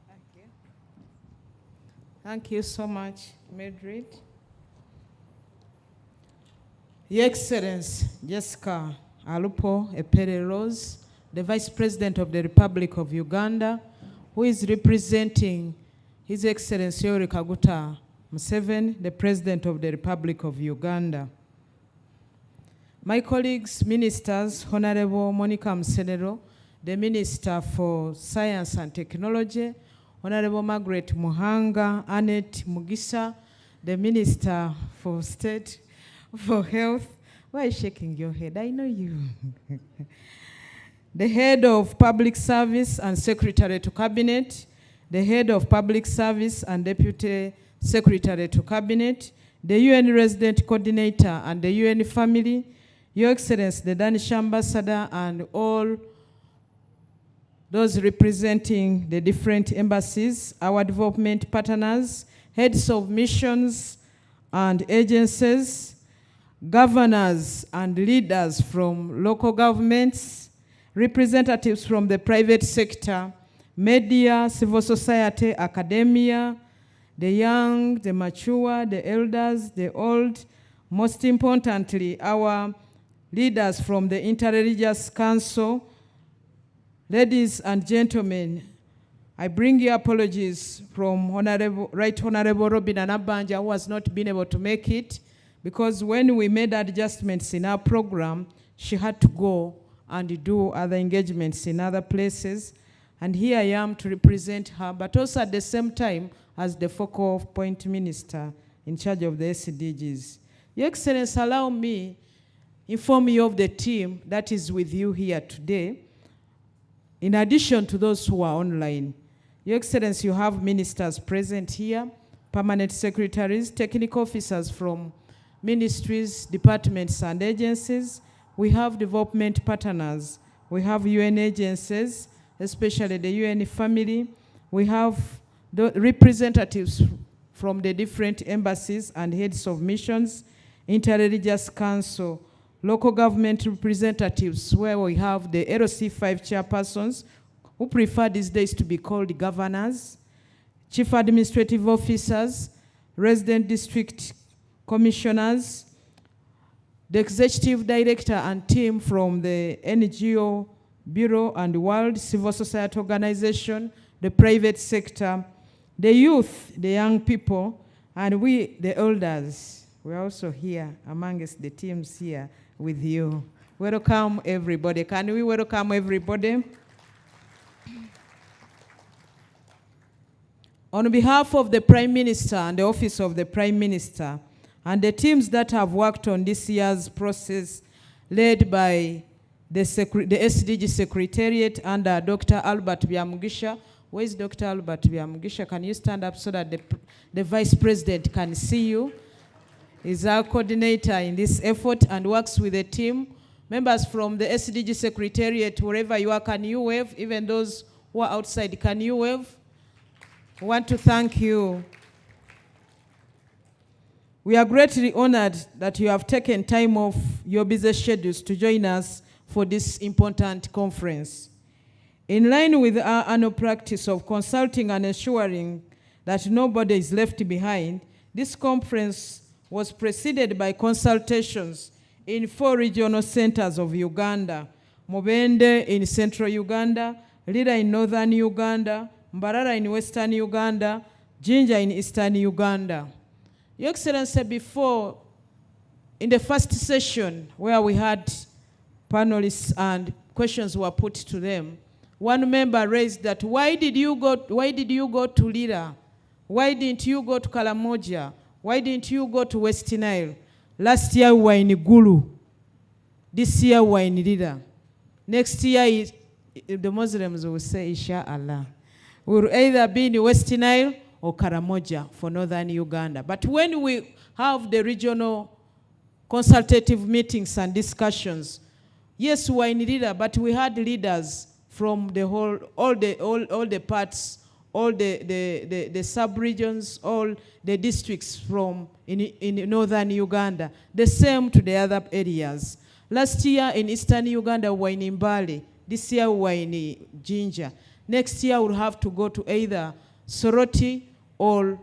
Thank you. Thank you so much, Mildred. Your Excellency Jessica Alupo Epere Rose, the Vice President of the Republic of Uganda, who is representing His Excellency Yoweri Kaguta Museveni, the President of the Republic of Uganda. My colleagues, ministers, Honorable Monica Msenero, the Minister for Science and Technology, Honorable Margaret Muhanga, Annette Mugisa, the Minister for State for Health. Why are you shaking your head? I know you. The Head of Public Service and Secretary to Cabinet, the Head of Public Service and Deputy Secretary to Cabinet, the UN Resident Coordinator and the UN Family, Your Excellency, the Danish Ambassador, and all those representing the different embassies, our development partners, heads of missions and agencies, governors and leaders from local governments, representatives from the private sector, media, civil society, academia, the young, the mature, the elders, the old, most importantly, our leaders from the Interreligious Council, ladies and gentlemen, I bring you apologies from Right Honorable Robin Anabanja, who has not been able to make it, because when we made adjustments in our program, she had to go and do other engagements in other places. And here I am to represent her, but also at the same time as the focal point minister in charge of the SDGs. Your Excellency, allow me inform you of the team that is with you here today, in addition to those who are online. Your Excellency, you have ministers present here, permanent secretaries, technical officers from ministries, departments, and agencies. We have development partners. We have UN agencies, especially the UN family. We have the representatives from the different embassies and heads of missions, interreligious council, local government representatives, where we have the LC5 chairpersons, who prefer these days to be called governors, chief administrative officers, resident district commissioners, the executive director and team from the NGO Bureau and World Civil Society Organization, the private sector, the youth, the young people, and we, the elders. We're also here amongst the teams here with you. Welcome, everybody. Can we welcome everybody? On behalf of the Prime Minister and the Office of the Prime Minister, and the teams that have worked on this year's process, led by the SDG Secretariat under Dr. Albert Byamugisha. Where is Dr. Albert Byamugisha? Can you stand up so that the Vice President can see you? He's our coordinator in this effort and works with the team. Members from the SDG Secretariat, wherever you are, can you wave? Even those who are outside, can you wave? We want to thank you. We are greatly honored that you have taken time off your busy schedules to join us for this important conference. In line with our annual practice of consulting and ensuring that nobody is left behind, this conference was preceded by consultations in 4 regional centers of Uganda: Mubende in central Uganda, Lira in northern Uganda, Mbarara in western Uganda, Jinja in eastern Uganda. Your Excellency, before, in the first session where we had panelists and questions were put to them, one member raised that, why did you go to Lira? Why didn't you go to Karamoja? Why didn't you go to West Nile? Last year we were in Gulu. This year we are in Lira. Next year, the Muslims will say, Inshallah. We will either be in West Nile or Karamoja for northern Uganda. But when we have the regional consultative meetings and discussions, yes, we were in Lira, but we had leaders from the whole, all the parts, all the sub-regions, all the districts from in northern Uganda, the same to the other areas. Last year in eastern Uganda, we were in Mbale. This year we were in Jinja. Next year we'll have to go to either Soroti or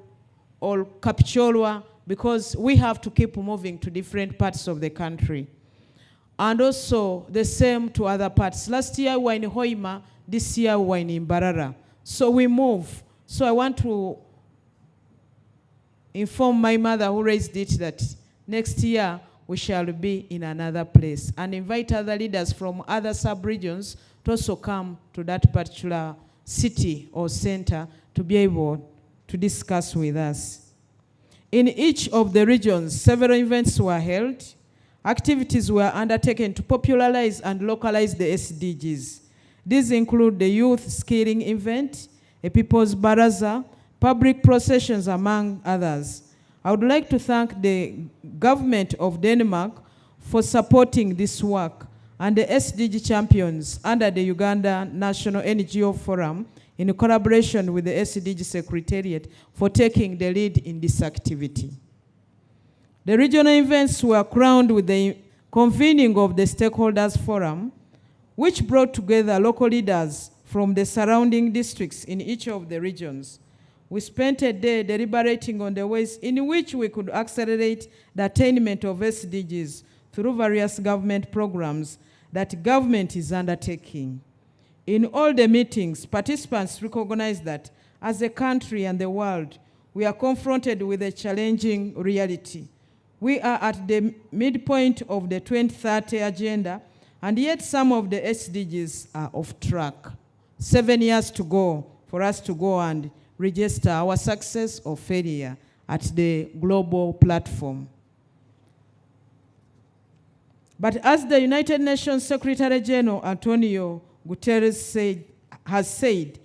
Kapcholwa, because we have to keep moving to different parts of the country. And also the same to other parts. Last year we were in Hoima, this year we were in Mbarara. So we move. So I want to inform my mother who raised it that next year we shall be in another place, and invite other leaders from other sub-regions to also come to that particular city or center to be able to discuss with us. In each of the regions, several events were held. Activities were undertaken to popularize and localize the SDGs. These include the youth skilling event, a people's baraza, public processions, among others. I would like to thank the government of Denmark for supporting this work, and the SDG champions under the Uganda National NGO Forum in collaboration with the SDG Secretariat for taking the lead in this activity. The regional events were crowned with the convening of the Stakeholders Forum, which brought together local leaders from the surrounding districts in each of the regions. We spent a day deliberating on the ways in which we could accelerate the attainment of SDGs through various government programs that government is undertaking. In all the meetings, participants recognized that as a country and the world, we are confronted with a challenging reality. We are at the midpoint of the 2030 agenda, and yet some of the SDGs are off track. 7 years to go for us to go and register our success or failure at the global platform. But as the United Nations Secretary General Antonio Guterres has said,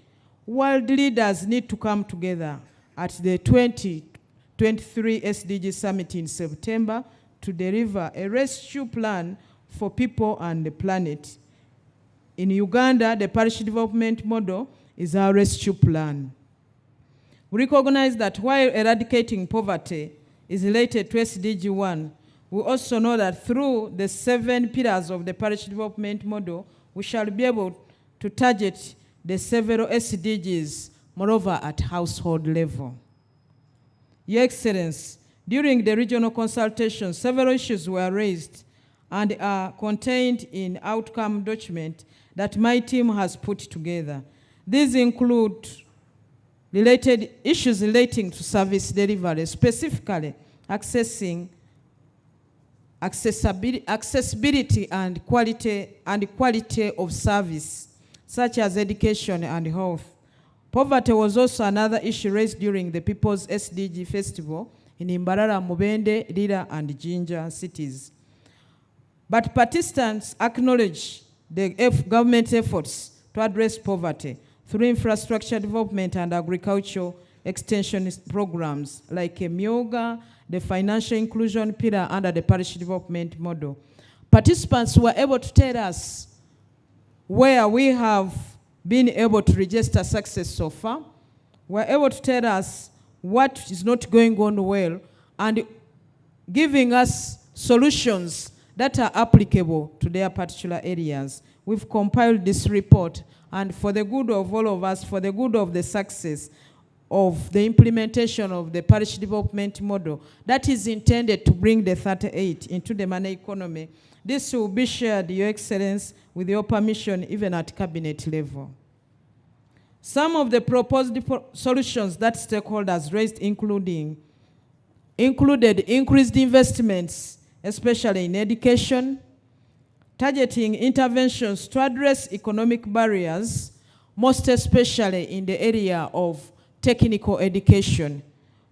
world leaders need to come together at the 2023 SDG Summit in September to deliver a rescue plan for people and the planet. In Uganda, the parish development model is our rescue plan. We recognize that while eradicating poverty is related to SDG 1, we also know that through the 7 pillars of the parish development model, we shall be able to target the several SDGs, moreover at household level. Your Excellency, during the regional consultation, several issues were raised and are contained in outcome document that my team has put together. These include related issues relating to service delivery, specifically accessibility and quality of service, such as education and health. Poverty was also another issue raised during the People's SDG Festival in Imbarara, Mubende, Lira, and Jinja cities. But participants acknowledge the government efforts to address poverty through infrastructure development and agricultural extension programs like Myoga, the financial inclusion pillar under the parish development model. Participants were able to tell us where we have been able to register success so far, were able to tell us what is not going on well, and giving us solutions that are applicable to their particular areas. We've compiled this report, and for the good of all of us, for the good of the success of the implementation of the parish development model that is intended to bring the 38 into the money economy, this will be shared, Your Excellency, with your permission, even at cabinet level. Some of the proposed solutions that stakeholders raised included increased investments, especially in education, targeting interventions to address economic barriers, most especially in the area of technical education.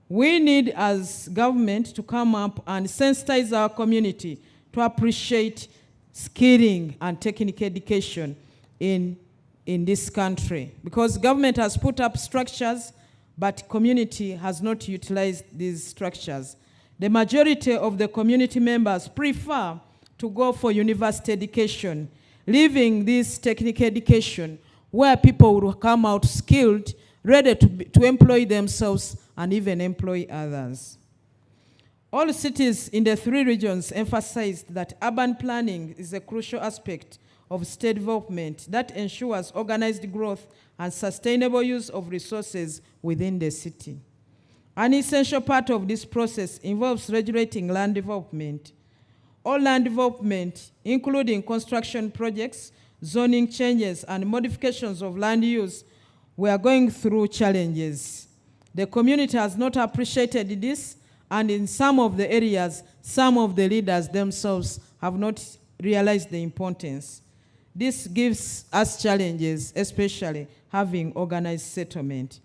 We need, as government, to come up and sensitize our community to appreciate skilling and technical education in this country. Because government has put up structures, but community has not utilized these structures. The majority of the community members prefer to go for university education, leaving this technical education where people will come out skilled, ready to employ themselves and even employ others. All cities in the 3 regions emphasized that urban planning is a crucial aspect of state development that ensures organized growth and sustainable use of resources within the city. An essential part of this process involves regulating land development. All land development, including construction projects, zoning changes, and modifications of land use, were going through challenges. The community has not appreciated this, and in some of the areas, some of the leaders themselves have not realized the importance. This gives us challenges, especially having organized settlement.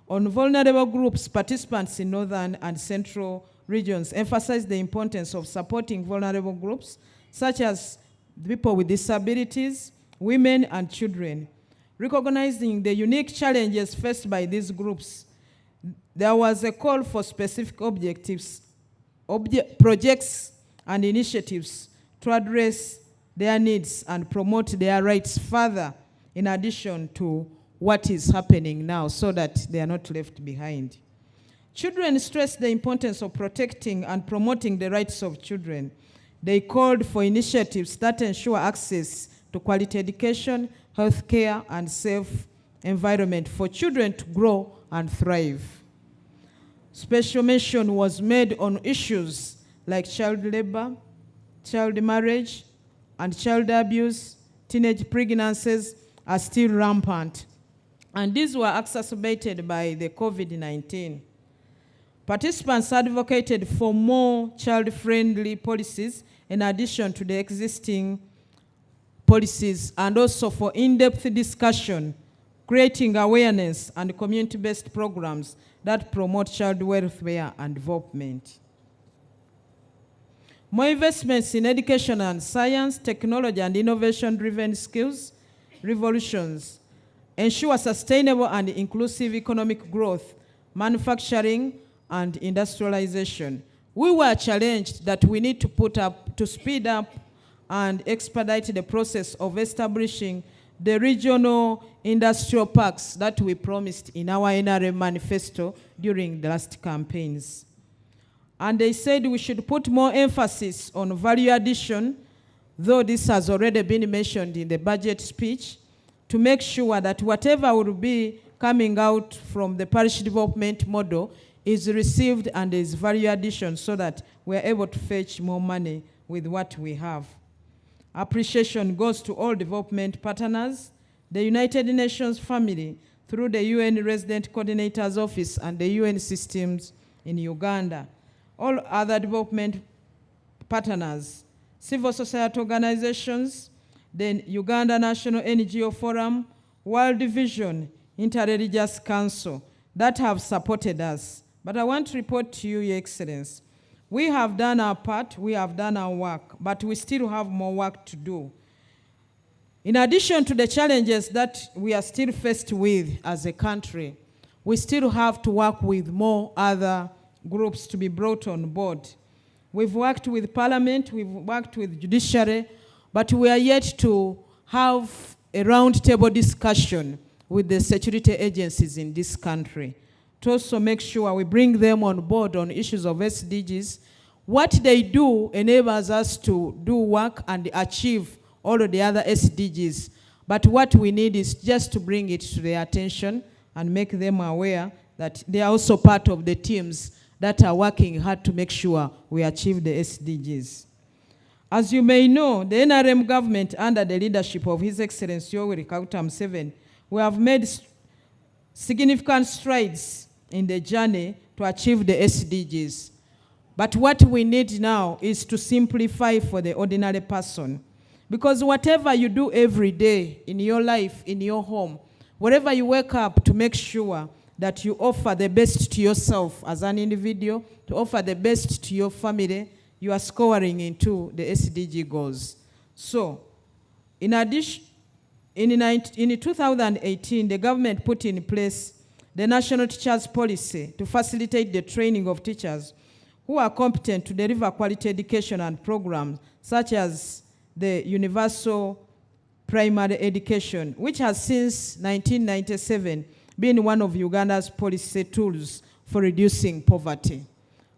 On vulnerable groups, participants in northern and central regions emphasize the importance of supporting vulnerable groups, such as people with disabilities, women, and children. Recognizing the unique challenges faced by these groups, there was a call for specific objectives, projects, and initiatives to address their needs and promote their rights further, in addition to what is happening now, so that they are not left behind. Children stressed the importance of protecting and promoting the rights of children. They called for initiatives that ensure access to quality education, health care, and safe environment for children to grow and thrive. Special mention was made on issues like child labor, child marriage, and child abuse, teenage pregnancies, are still rampant. And these were exacerbated by the COVID-19. Participants advocated for more child-friendly policies in addition to the existing policies, and also for in-depth discussion, creating awareness and community-based programs that promote child welfare and development. More investments in education and science, technology, and innovation-driven skills revolutions ensure sustainable and inclusive economic growth, manufacturing, and industrialization. We were challenged that we need to speed up and expedite the process of establishing the regional industrial parks that we promised in our NRM manifesto during the last campaigns. And they said we should put more emphasis on value addition, though this has already been mentioned in the budget speech, to make sure that whatever will be coming out from the parish development model is received and is value addition, so that we're able to fetch more money with what we have. Appreciation goes to all development partners, the United Nations family, through the UN Resident Coordinator's Office and the UN systems in Uganda, all other development partners, civil society organizations, the Uganda National NGO Forum, World Vision, Interreligious Council, that have supported us. But I want to report to you, Your Excellency, we have done our part, we have done our work, but we still have more work to do. In addition to the challenges that we are still faced with as a country, we still have to work with more other groups to be brought on board. We've worked with Parliament, we've worked with Judiciary, but we are yet to have a roundtable discussion with the security agencies in this country to also make sure we bring them on board on issues of SDGs. What they do enables us to do work and achieve all of the other SDGs. But what we need is just to bring it to their attention and make them aware that they are also part of the teams that are working hard to make sure we achieve the SDGs. As you may know, the NRM government, under the leadership of His Excellency Yoweri Kaguta Museveni, we have made significant strides in the journey to achieve the SDGs. But what we need now is to simplify for the ordinary person. Because whatever you do every day in your life, in your home, wherever you wake up, to make sure that you offer the best to yourself as an individual, to offer the best to your family, you are scoring into the SDG goals. So, in addition, in 2018, the government put in place the National Teachers Policy to facilitate the training of teachers who are competent to deliver quality education and programs such as the Universal Primary Education, which has since 1997 been one of Uganda's policy tools for reducing poverty.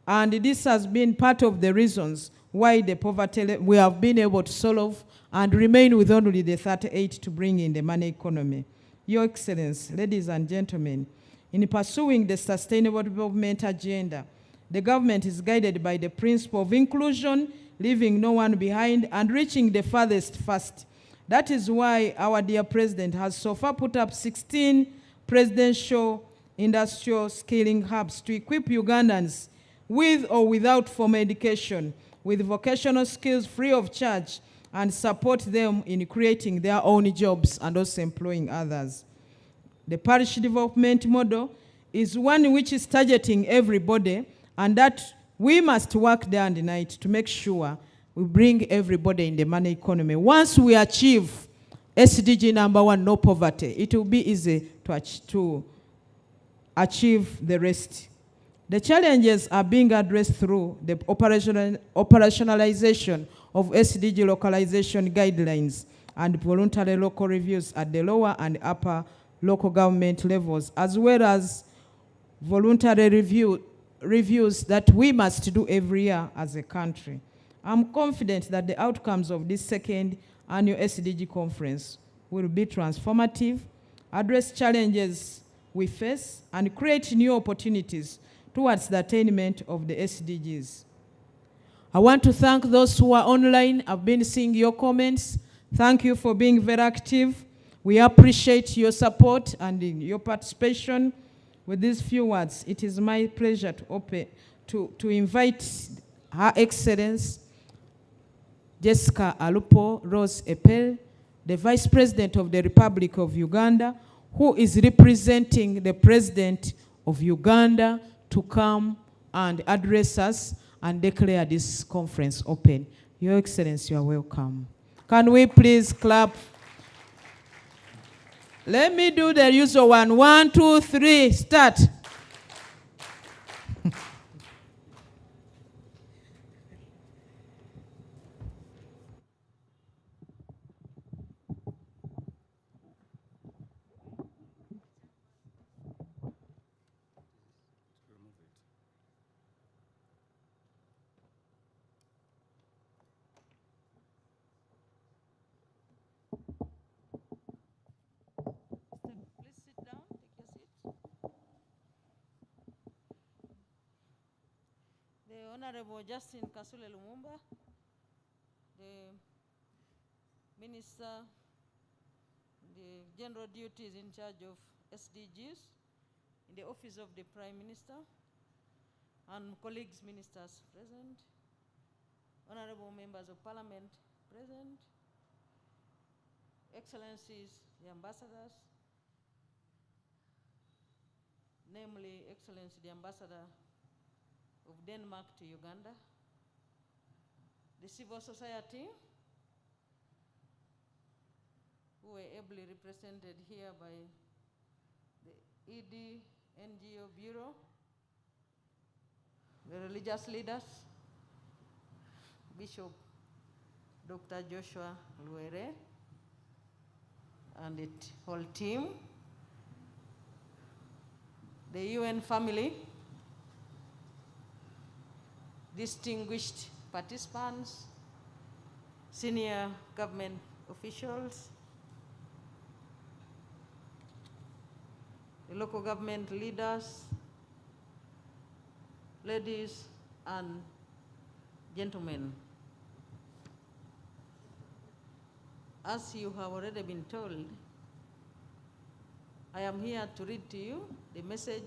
And this has been part of the reasons why the poverty we have been able to solve and remain with only the 38 to bring in the money economy. Your Excellency, ladies and gentlemen, in pursuing the Sustainable Development Agenda, the government is guided by the principle of inclusion, leaving no one behind, and reaching the farthest first. That is why our dear President has so far put up 16 presidential industrial skilling hubs to equip Ugandans with or without formal education, with vocational skills free of charge, and support them in creating their own jobs and also employing others. The parish development model is one which is targeting everybody, and that we must work day and night to make sure we bring everybody in the money economy. Once we achieve SDG number 1, no poverty, it will be easy to achieve the rest. The challenges are being addressed through the operationalization of SDG localization guidelines and voluntary local reviews at the lower and upper local government levels, as well as voluntary reviews that we must do every year as a country. I'm confident that the outcomes of this second annual SDG conference will be transformative, address challenges we face, and create new opportunities towards the attainment of the SDGs. I want to thank those who are online. I've been seeing your comments. Thank you for being very active. We appreciate your support and your participation. With these few words, it is my pleasure to invite Her Excellency Jessica Alupo Rose Epel, the Vice President of the Republic of Uganda, who is representing the President of Uganda, to come and address us and declare this conference open. Your Excellency, you are welcome. Can we please clap? Let me do the usual one. 1, 2, 3, start. The Honorable Justin Kasule Lumumba, the Minister, the General Duties in charge of SDGs in the Office of the Prime Minister, and colleagues, ministers present, Honorable Members of Parliament present, Excellencies, the Ambassadors, namely Excellency the Ambassador of Denmark to Uganda, the civil society, who were ably represented here by the ED NGO Bureau, the religious leaders, Bishop Dr. Joshua Luere, and the whole team, the UN family, distinguished participants, senior government officials, the local government leaders, ladies and gentlemen. As you have already been told, I am here to read to you the message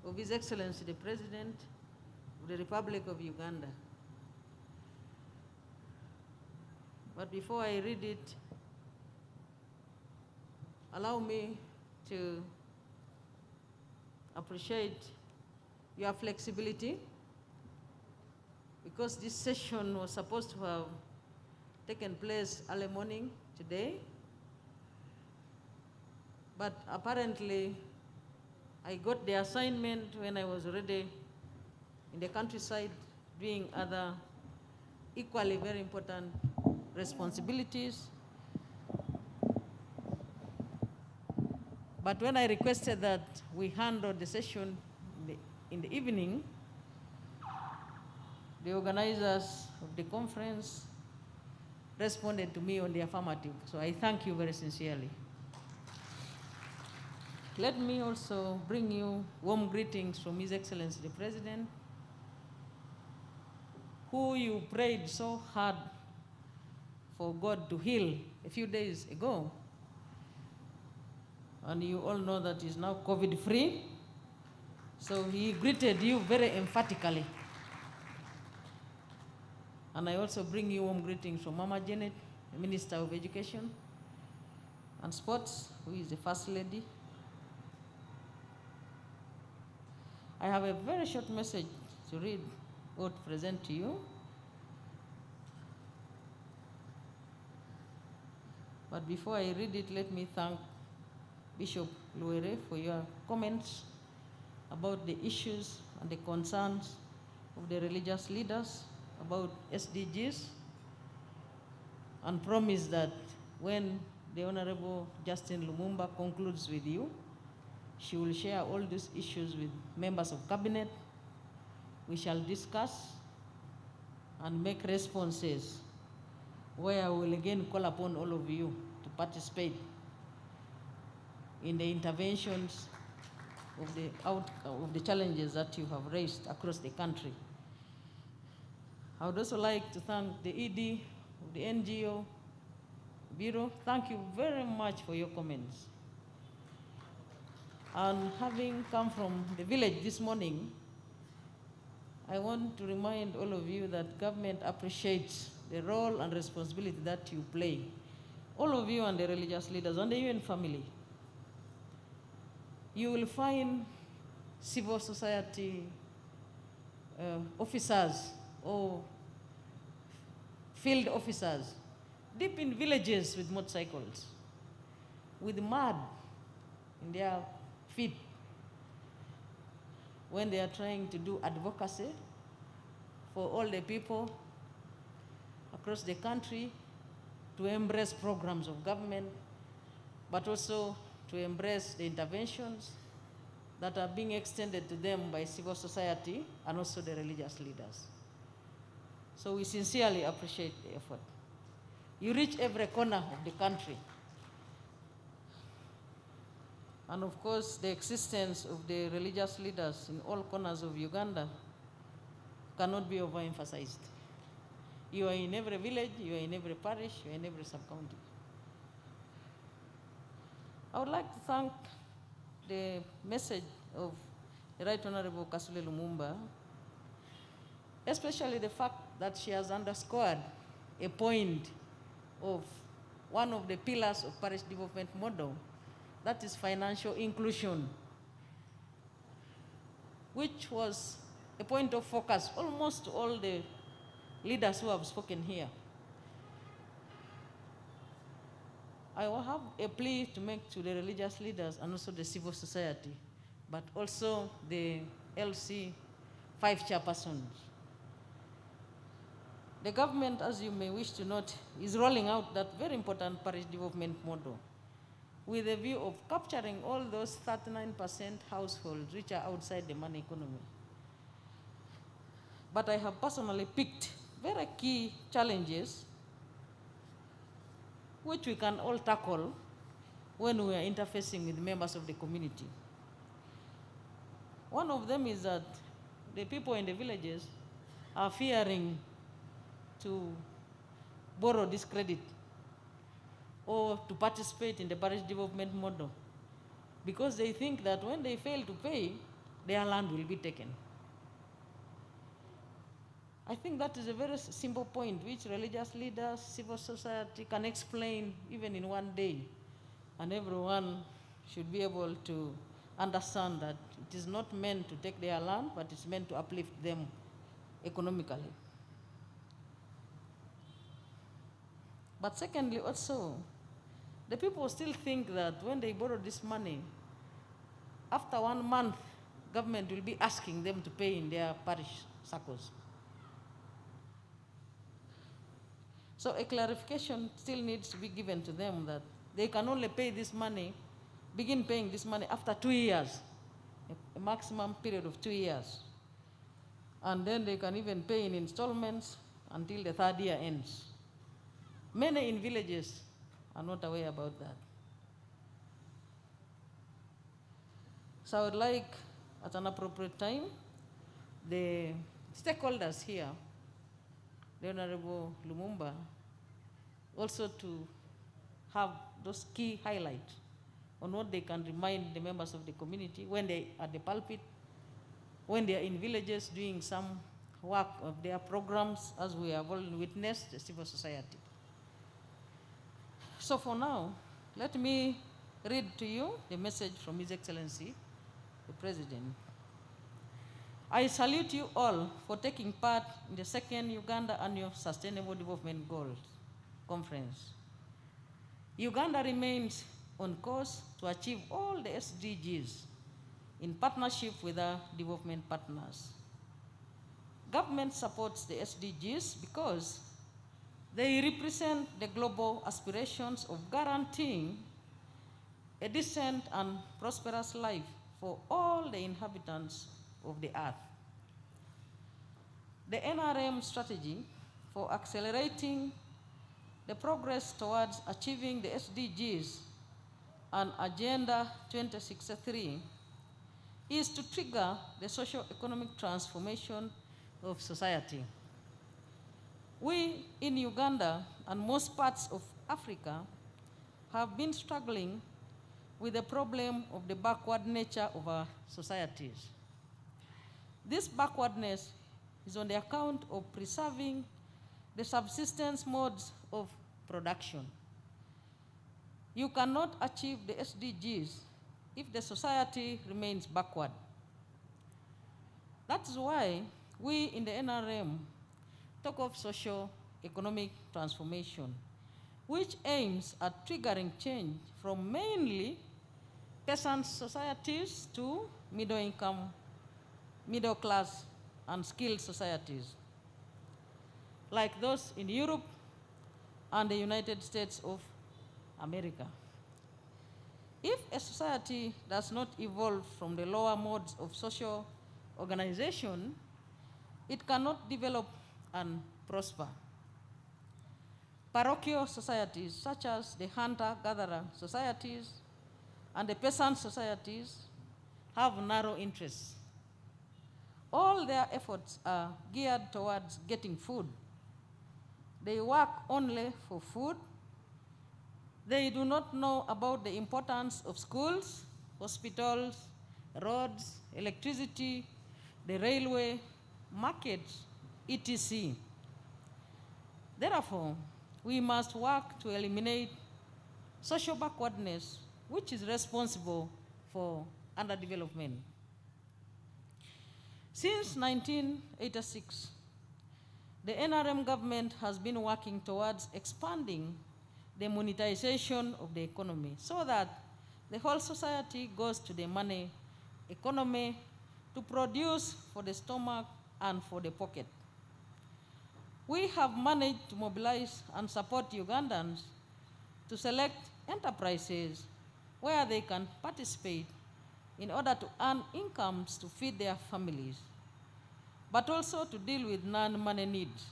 of His Excellency the President of the Republic of Uganda. But before I read it, allow me to appreciate your flexibility, because this session was supposed to have taken place early morning today, but apparently I got the assignment when I was already in the countryside doing other equally very important responsibilities. But when I requested that we handle the session in the evening, the organizers of the conference responded to me on the affirmative. So I thank you very sincerely. Let me also bring you warm greetings from His Excellency the President, who you prayed so hard for God to heal a few days ago. And you all know that he's now COVID-free. So he greeted you very emphatically. And I also bring you warm greetings from Mama Janet, the Minister of Education and Sports, who is the First Lady. I have a very short message to read or to present to you. But before I read it, let me thank Bishop Luere for your comments about the issues and the concerns of the religious leaders about SDGs, and promise that when the Honorable Justin Lumumba concludes with you, she will share all these issues with members of cabinet. We shall discuss and make responses, where I will again call upon all of you to participate in the interventions of the challenges that you have raised across the country. I would also like to thank the ED of the NGO, Bureau, thank you very much for your comments. And having come from the village this morning, I want to remind all of you that government appreciates the role and responsibility that you play. All of you and the religious leaders and the UN family. You will find civil society officers or field officers deep in villages with motorcycles, with mud in their feet, when they are trying to do advocacy for all the people across the country to embrace programs of government, but also to embrace the interventions that are being extended to them by civil society and also the religious leaders. So we sincerely appreciate the effort. You reach every corner of the country. And of course, the existence of the religious leaders in all corners of Uganda cannot be overemphasized. You are in every village, you are in every parish, you are in every sub-county. I would like to thank the message of the Right Honorable Kasule Lumumba, especially the fact that she has underscored a point of one of the pillars of parish development model, that is financial inclusion, which was a point of focus almost to all the leaders who have spoken here. I will have a plea to make to the religious leaders and also the civil society, but also the LC 5 chairpersons. The government, as you may wish to note, is rolling out that very important parish development model with a view of capturing all those 39% households which are outside the money economy. But I have personally picked very key challenges which we can all tackle when we are interfacing with members of the community. One of them is that the people in the villages are fearing to borrow this credit or to participate in the parish development model because they think that when they fail to pay, their land will be taken. I think that is a very simple point which religious leaders, civil society can explain even in one day, and everyone should be able to understand that it is not meant to take their land, but it's meant to uplift them economically. But secondly, also, the people still think that when they borrow this money, after 1 month, government will be asking them to pay in their parish circles. So a clarification still needs to be given to them that they can only pay this money, begin paying this money after 2 years, a maximum period of 2 years. And then they can even pay in installments until the 3rd year ends. Many in villages are not aware about that. So I would like, at an appropriate time, the stakeholders here, the Honorable Lumumba, also to have those key highlights on what they can remind the members of the community when they are at the pulpit, when they are in villages doing some work of their programs, as we have all witnessed, the civil society. So for now, let me read to you the message from His Excellency, the President. I salute you all for taking part in the 2nd Uganda Annual Sustainable Development Goals Conference. Uganda remains on course to achieve all the SDGs in partnership with our development partners. Government supports the SDGs because they represent the global aspirations of guaranteeing a decent and prosperous life for all the inhabitants of the earth. The NRM strategy for accelerating the progress towards achieving the SDGs and Agenda 2063 is to trigger the socio-economic transformation of society. We in Uganda and most parts of Africa have been struggling with the problem of the backward nature of our societies. This backwardness is on the account of preserving the subsistence modes of production. You cannot achieve the SDGs if the society remains backward. That is why we in the NRM talk of socio-economic transformation, which aims at triggering change from mainly peasant societies to middle income, middle class, and skilled societies, like those in Europe and the United States of America. If a society does not evolve from the lower modes of social organization, it cannot develop and prosper. Parochial societies, such as the hunter-gatherer societies and the peasant societies, have narrow interests. All their efforts are geared towards getting food. They work only for food. They do not know about the importance of schools, hospitals, roads, electricity, the railway, markets, etc. Therefore, we must work to eliminate social backwardness, which is responsible for underdevelopment. Since 1986, the NRM government has been working towards expanding the monetization of the economy so that the whole society goes to the money economy to produce for the stomach and for the pocket. We have managed to mobilize and support Ugandans to select enterprises where they can participate in order to earn incomes to feed their families, but also to deal with non-money needs.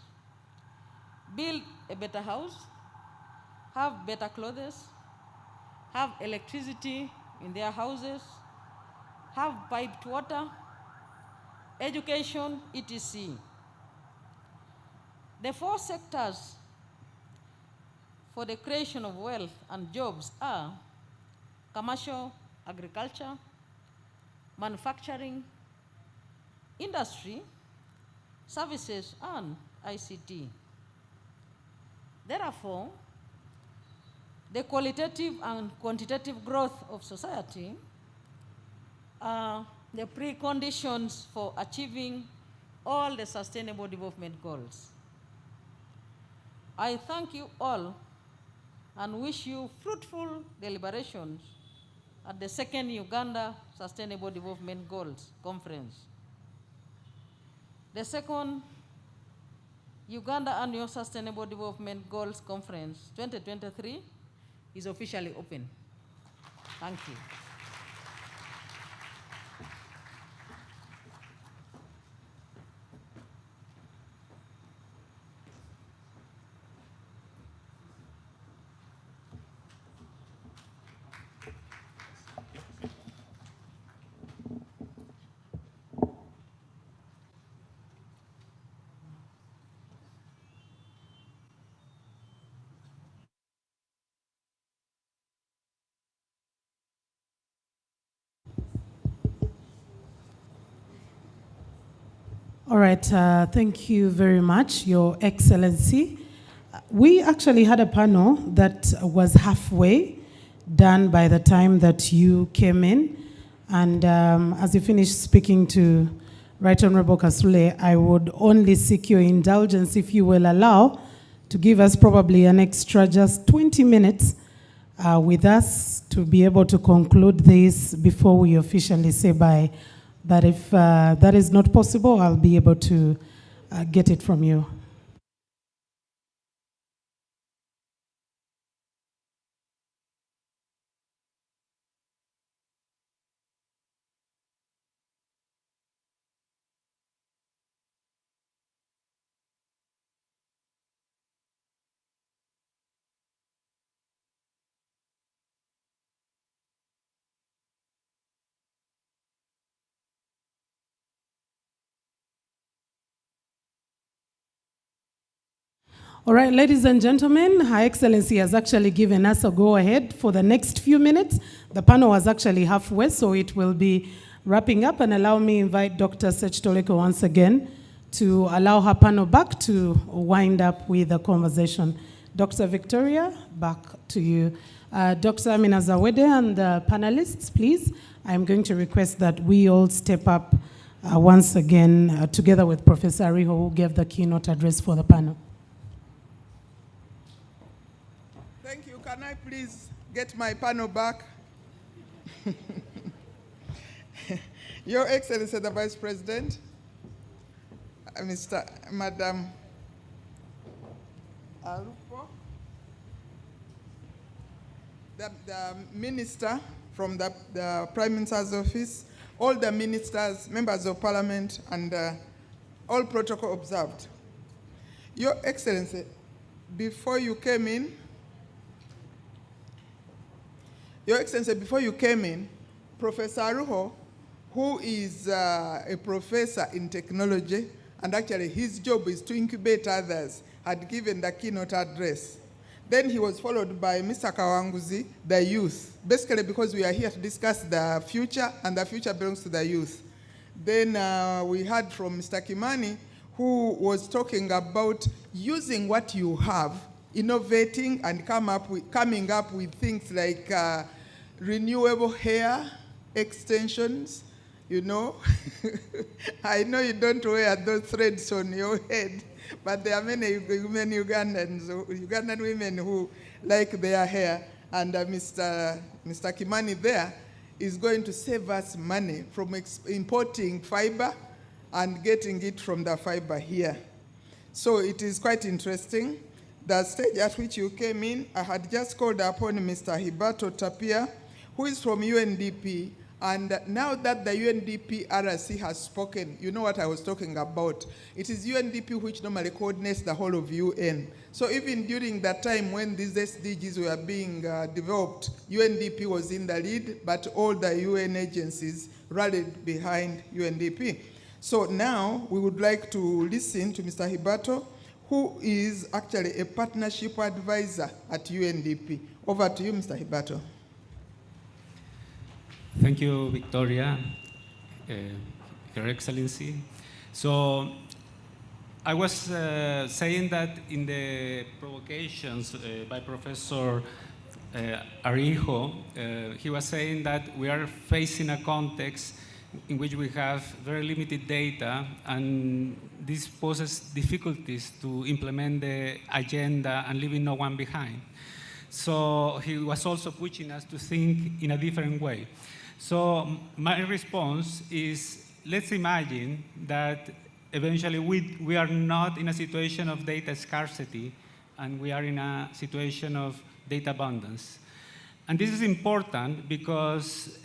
Build a better house, have better clothes, have electricity in their houses, have piped water, education, etc. The four sectors for the creation of wealth and jobs are commercial, agriculture, manufacturing, industry, services, and ICT. Therefore, the qualitative and quantitative growth of society are the preconditions for achieving all the Sustainable Development Goals. I thank you all and wish you fruitful deliberations at the second Uganda Sustainable Development Goals Conference. The second Uganda Annual Sustainable Development Goals Conference 2023 is officially open. Thank you. All right, thank you very much, Your Excellency. We actually had a panel that was halfway done by the time that you came in. And as you finished speaking to Right Honorable Kasule, I would only seek your indulgence if you will allow to give us probably an extra just 20 minutes with us to be able to conclude this before we officially say bye. But if that is not possible, I'll be able to get it from you. All right, ladies and gentlemen, Her Excellency has actually given us a go-ahead for the next few minutes. The panel was actually halfway, so it will be wrapping up. And allow me invite Dr. Sechitoleko once again to allow her panel back to wind up with the conversation. Dr. Victoria, back to you. Dr. Amina Zawede and the panelists, please. I'm going to request that we all step up once again together with Professor Ariho, who gave the keynote address for the panel. Thank you. Can I please get my panel back? Your Excellency, the Vice President, Madam Alupo, the Minister from the Prime Minister's Office, all the ministers, members of Parliament, and all protocol observed. Your Excellency, before you came in, Professor Aruho, who is a professor in technology, and actually his job is to incubate others, had given the keynote address. Then he was followed by Mr. Kawanguzi, the youth, basically because we are here to discuss the future, and the future belongs to the youth. Then we heard from Mr. Kimani, who was talking about using what you have, innovating and coming up with things like renewable hair extensions, you know. I know you don't wear those threads on your head, but there are many women, Ugandan women who like their hair, and Mr. Kimani there is going to save us money from importing fiber and getting it from the fiber here. So it is quite interesting. The stage at which you came in, I had just called upon Mr. Hibato Tapia, who is from UNDP, and now that the UNDP RC has spoken, you know what I was talking about. It is UNDP which normally coordinates the whole of UN. So even during that time when these SDGs were being developed, UNDP was in the lead, but all the UN agencies rallied behind UNDP. So now we would like to listen to Mr. Hibato, who is actually a partnership advisor at UNDP. Over to you, Mr. Hibato. Thank you, Victoria, Your Excellency. So I was saying that in the provocations by Professor Arijo, he was saying that we are facing a context in which we have very limited data, and this poses difficulties to implement the agenda and leaving no one behind. So he was also pushing us to think in a different way. So my response is, let's imagine that eventually we are not in a situation of data scarcity, and we are in a situation of data abundance. And this is important because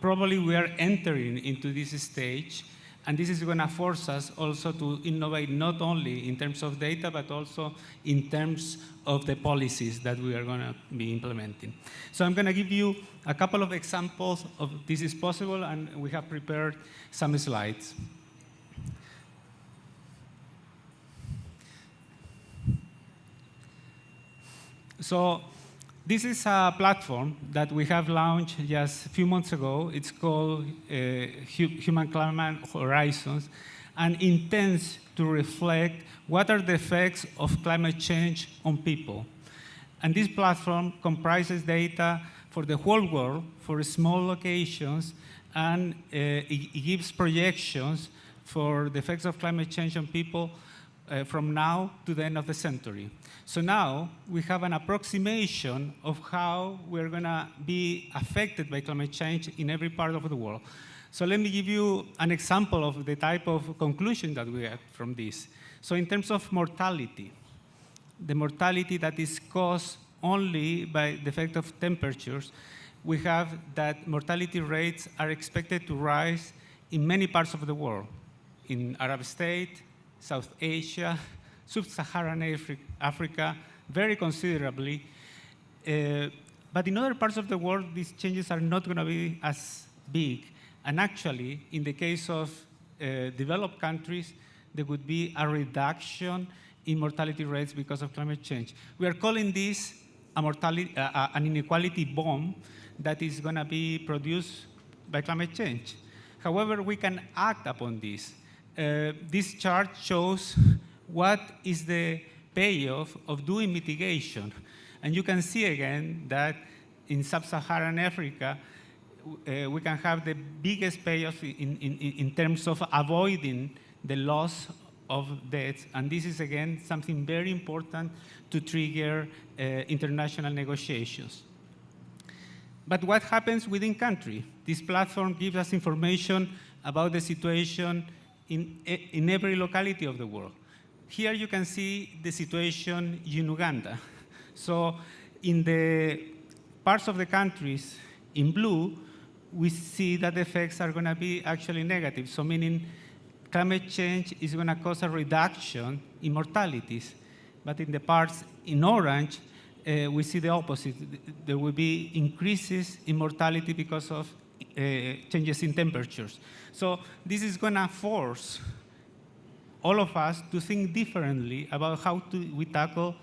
probably we are entering into this stage, and this is going to force us also to innovate not only in terms of data, but also in terms of the policies that we are going to be implementing. So I'm going to give you a couple of examples of this is possible, and we have prepared some slides. So this is a platform that we have launched just a few months ago. It's called Human Climate Horizons, and intends to reflect what are the effects of climate change on people. And this platform comprises data for the whole world, for small locations, and it gives projections for the effects of climate change on people from now to the end of the century. So now we have an approximation of how we're going to be affected by climate change in every part of the world. So let me give you an example of the type of conclusion that we have from this. So in terms of mortality, the mortality that is caused only by the effect of temperatures, we have that mortality rates are expected to rise in many parts of the world, in Arab states, South Asia, Sub-Saharan Africa, very considerably. But in other parts of the world, these changes are not going to be as big. And actually, in the case of developed countries, there would be a reduction in mortality rates because of climate change. We are calling this an inequality bomb that is going to be produced by climate change. However, we can act upon this. This chart shows what is the payoff of doing mitigation. And you can see again that in sub-Saharan Africa, we can have the biggest payoff in terms of avoiding the loss of deaths. And this is, again, something very important to trigger international negotiations. But what happens within country? This platform gives us information about the situation in every locality of the world. Here you can see the situation in Uganda. So in the parts of the countries in blue, we see that the effects are going to be actually negative. So meaning climate change is going to cause a reduction in mortalities. But in the parts in orange, we see the opposite. There will be increases in mortality because of changes in temperatures. So this is going to force all of us to think differently about how we tackle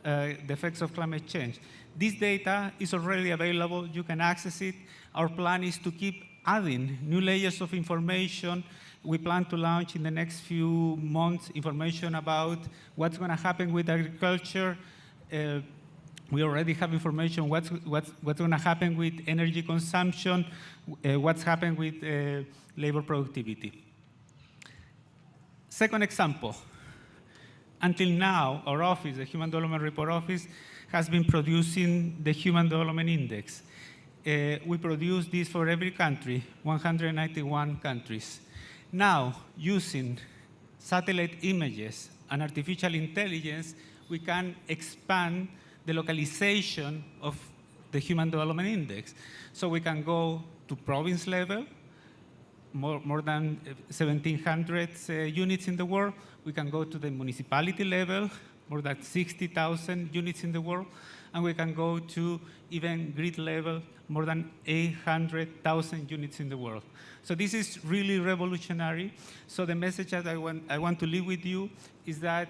the effects of climate change. This data is already available. You can access it. Our plan is to keep adding new layers of information. We plan to launch in the next few months information about what's going to happen with agriculture. We already have information what's going to happen with energy consumption, what's happening with labor productivity. Second example. Until now, our office, the Human Development Report Office, has been producing the Human Development Index. We produce this for every country, 191 countries. Now, using satellite images and artificial intelligence, we can expand the localization of the Human Development Index. So we can go to province level, more than 1,700 units in the world. We can go to the municipality level, more than 60,000 units in the world. And we can go to even grid level, more than 800,000 units in the world. So this is really revolutionary. So the message that I want to leave with you is that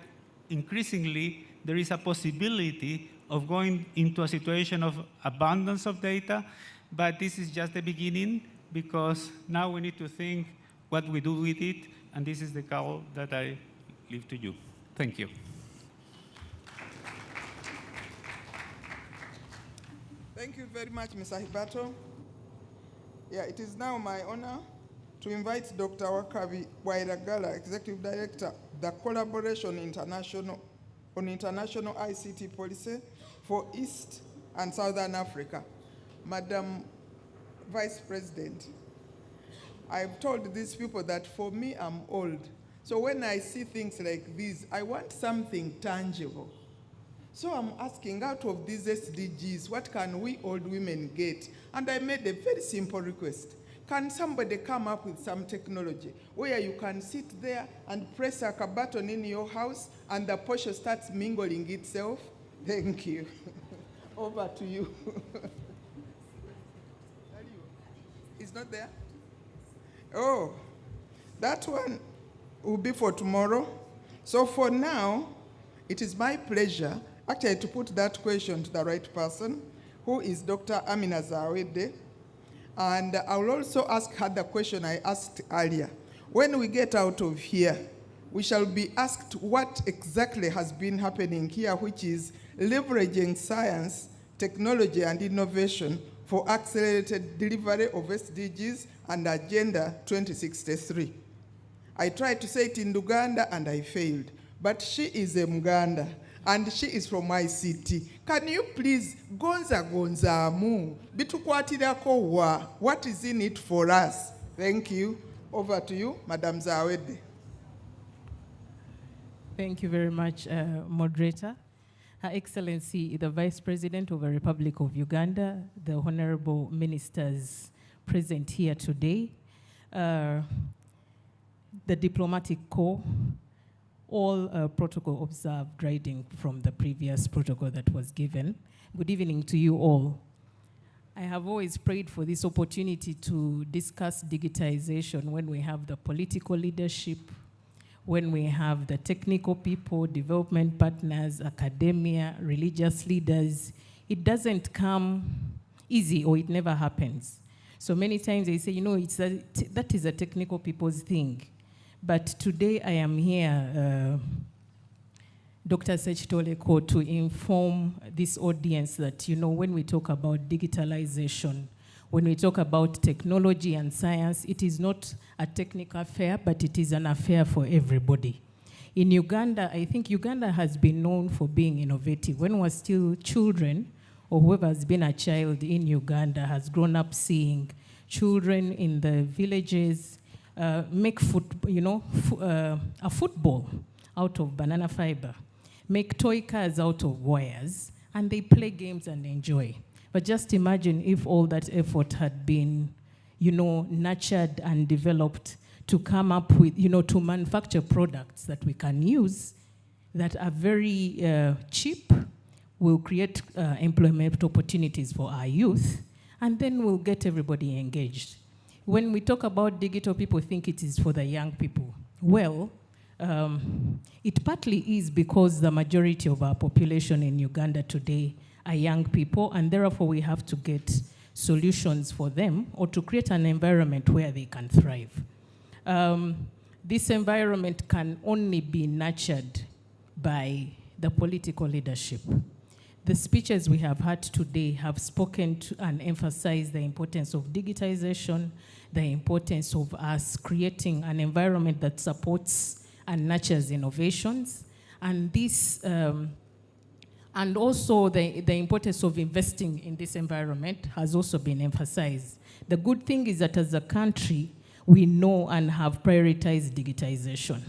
increasingly there is a possibility of going into a situation of abundance of data, but this is just the beginning, because now we need to think what we do with it, and this is the call that I leave to you. Thank you. Thank you very much, Mr. Hibato. Yeah, it is now my honor to invite Dr. Wakabi Wairagala, Executive Director, the Collaboration on International ICT Policy for East and Southern Africa. Madam Vice President, I've told these people that for me, I'm old. So when I see things like these, I want something tangible. So I'm asking, out of these SDGs, what can we old women get? And I made a very simple request. Can somebody come up with some technology where you can sit there and press a button in your house and the Porsche starts mingling itself? Thank you. Over to you. It's not there? Oh, that one will be for tomorrow. So for now, it is my pleasure actually to put that question to the right person, who is Dr. Amina Zawede. And I will also ask her the question I asked earlier. When we get out of here, we shall be asked what exactly has been happening here, which is leveraging science, technology, and innovation for accelerated delivery of SDGs and Agenda 2063. I tried to say it in Uganda and I failed, but she is a Muganda and she is from ICT. Can you please gonza mu bitukwatirako wa, what is in it for us? Thank you. Over to you, Madam Zawede. Thank you very much, moderator. Her Excellency, the Vice President of the Republic of Uganda, the honorable ministers present here today, the diplomatic corps, all protocol observed, riding from the previous protocol that was given. Good evening to you all. I have always prayed for this opportunity to discuss digitization when we have the political leadership, when we have the technical people, development partners, academia, religious leaders, it doesn't come easy, or it never happens. So many times they say, you know, that is a technical people's thing. But today I am here, Dr. Sechitoleko, to inform this audience that, you know, when we talk about digitalization, when we talk about technology and science, it is not a technical affair, but it is an affair for everybody. In Uganda, I think Uganda has been known for being innovative. When we were still children, or whoever has been a child in Uganda has grown up seeing children in the villages make a football out of banana fiber, make toy cars out of wires, and they play games and enjoy. But just imagine if all that effort had been, you know, nurtured and developed to come up with, you know, to manufacture products that we can use that are very cheap, will create employment opportunities for our youth, and then we'll get everybody engaged. When we talk about digital, people think it is for the young people. Well, it partly is because the majority of our population in Uganda today are young people, and therefore we have to get solutions for them, or to create an environment where they can thrive. This environment can only be nurtured by the political leadership. The speeches we have had today have spoken to and emphasized the importance of digitization, the importance of us creating an environment that supports and nurtures innovations, and this, and also the importance of investing in this environment has also been emphasized. The good thing is that as a country, we know and have prioritized digitization.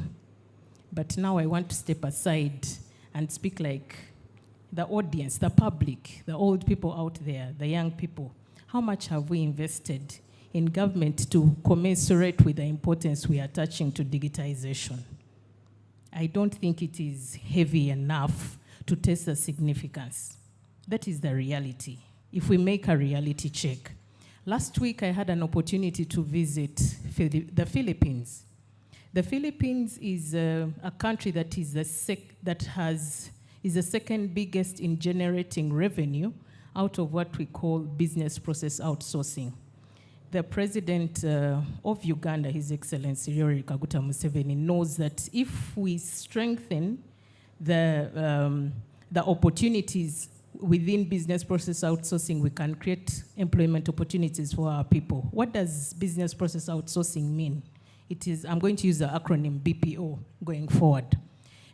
But now I want to step aside and speak like the audience, the public, the old people out there, the young people. How much have we invested in government to commensurate with the importance we are attaching to digitization? I don't think it is heavy enough to test the significance. That is the reality. If we make a reality check. Last week I had an opportunity to visit the Philippines. The Philippines is a country that is the second biggest in generating revenue out of what we call business process outsourcing. The president of Uganda, His Excellency Yoweri Kaguta Museveni, knows that if we strengthen the opportunities within business process outsourcing, we can create employment opportunities for our people. What does business process outsourcing mean? It is, I'm going to use the acronym BPO going forward.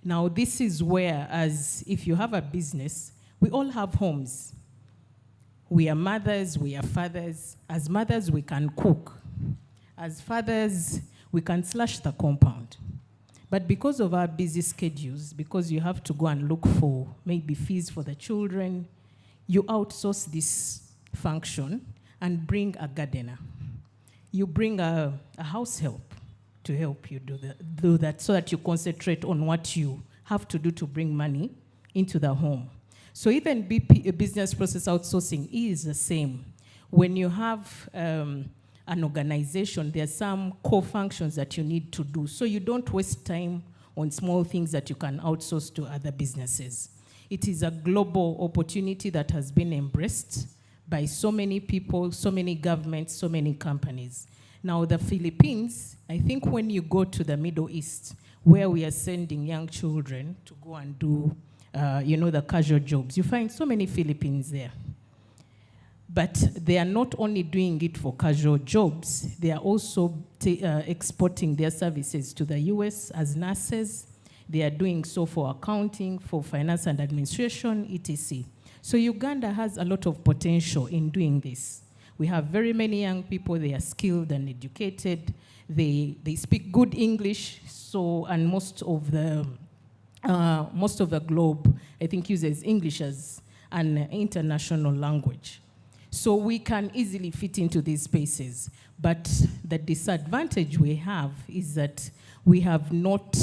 Now, this is where, as if you have a business, we all have homes. We are mothers, we are fathers. As mothers, we can cook. As fathers, we can slash the compound. But because of our busy schedules, because you have to go and look for maybe fees for the children, you outsource this function and bring a gardener. You bring a house help to help you do that so that you concentrate on what you have to do to bring money into the home. So even business process outsourcing is the same. When you have an organization, there are some core functions that you need to do. So you don't waste time on small things that you can outsource to other businesses. It is a global opportunity that has been embraced by so many people, so many governments, so many companies. Now the Philippines, I think when you go to the Middle East, where we are sending young children to go and do, the casual jobs, you find so many Philippines there. But they are not only doing it for casual jobs, they are also exporting their services to the US as nurses. They are doing so for accounting, for finance and administration, etc. So Uganda has a lot of potential in doing this. We have very many young people, they are skilled and educated. They speak good English, and most of the globe, I think, uses English as an international language. So we can easily fit into these spaces. But the disadvantage we have is that we have not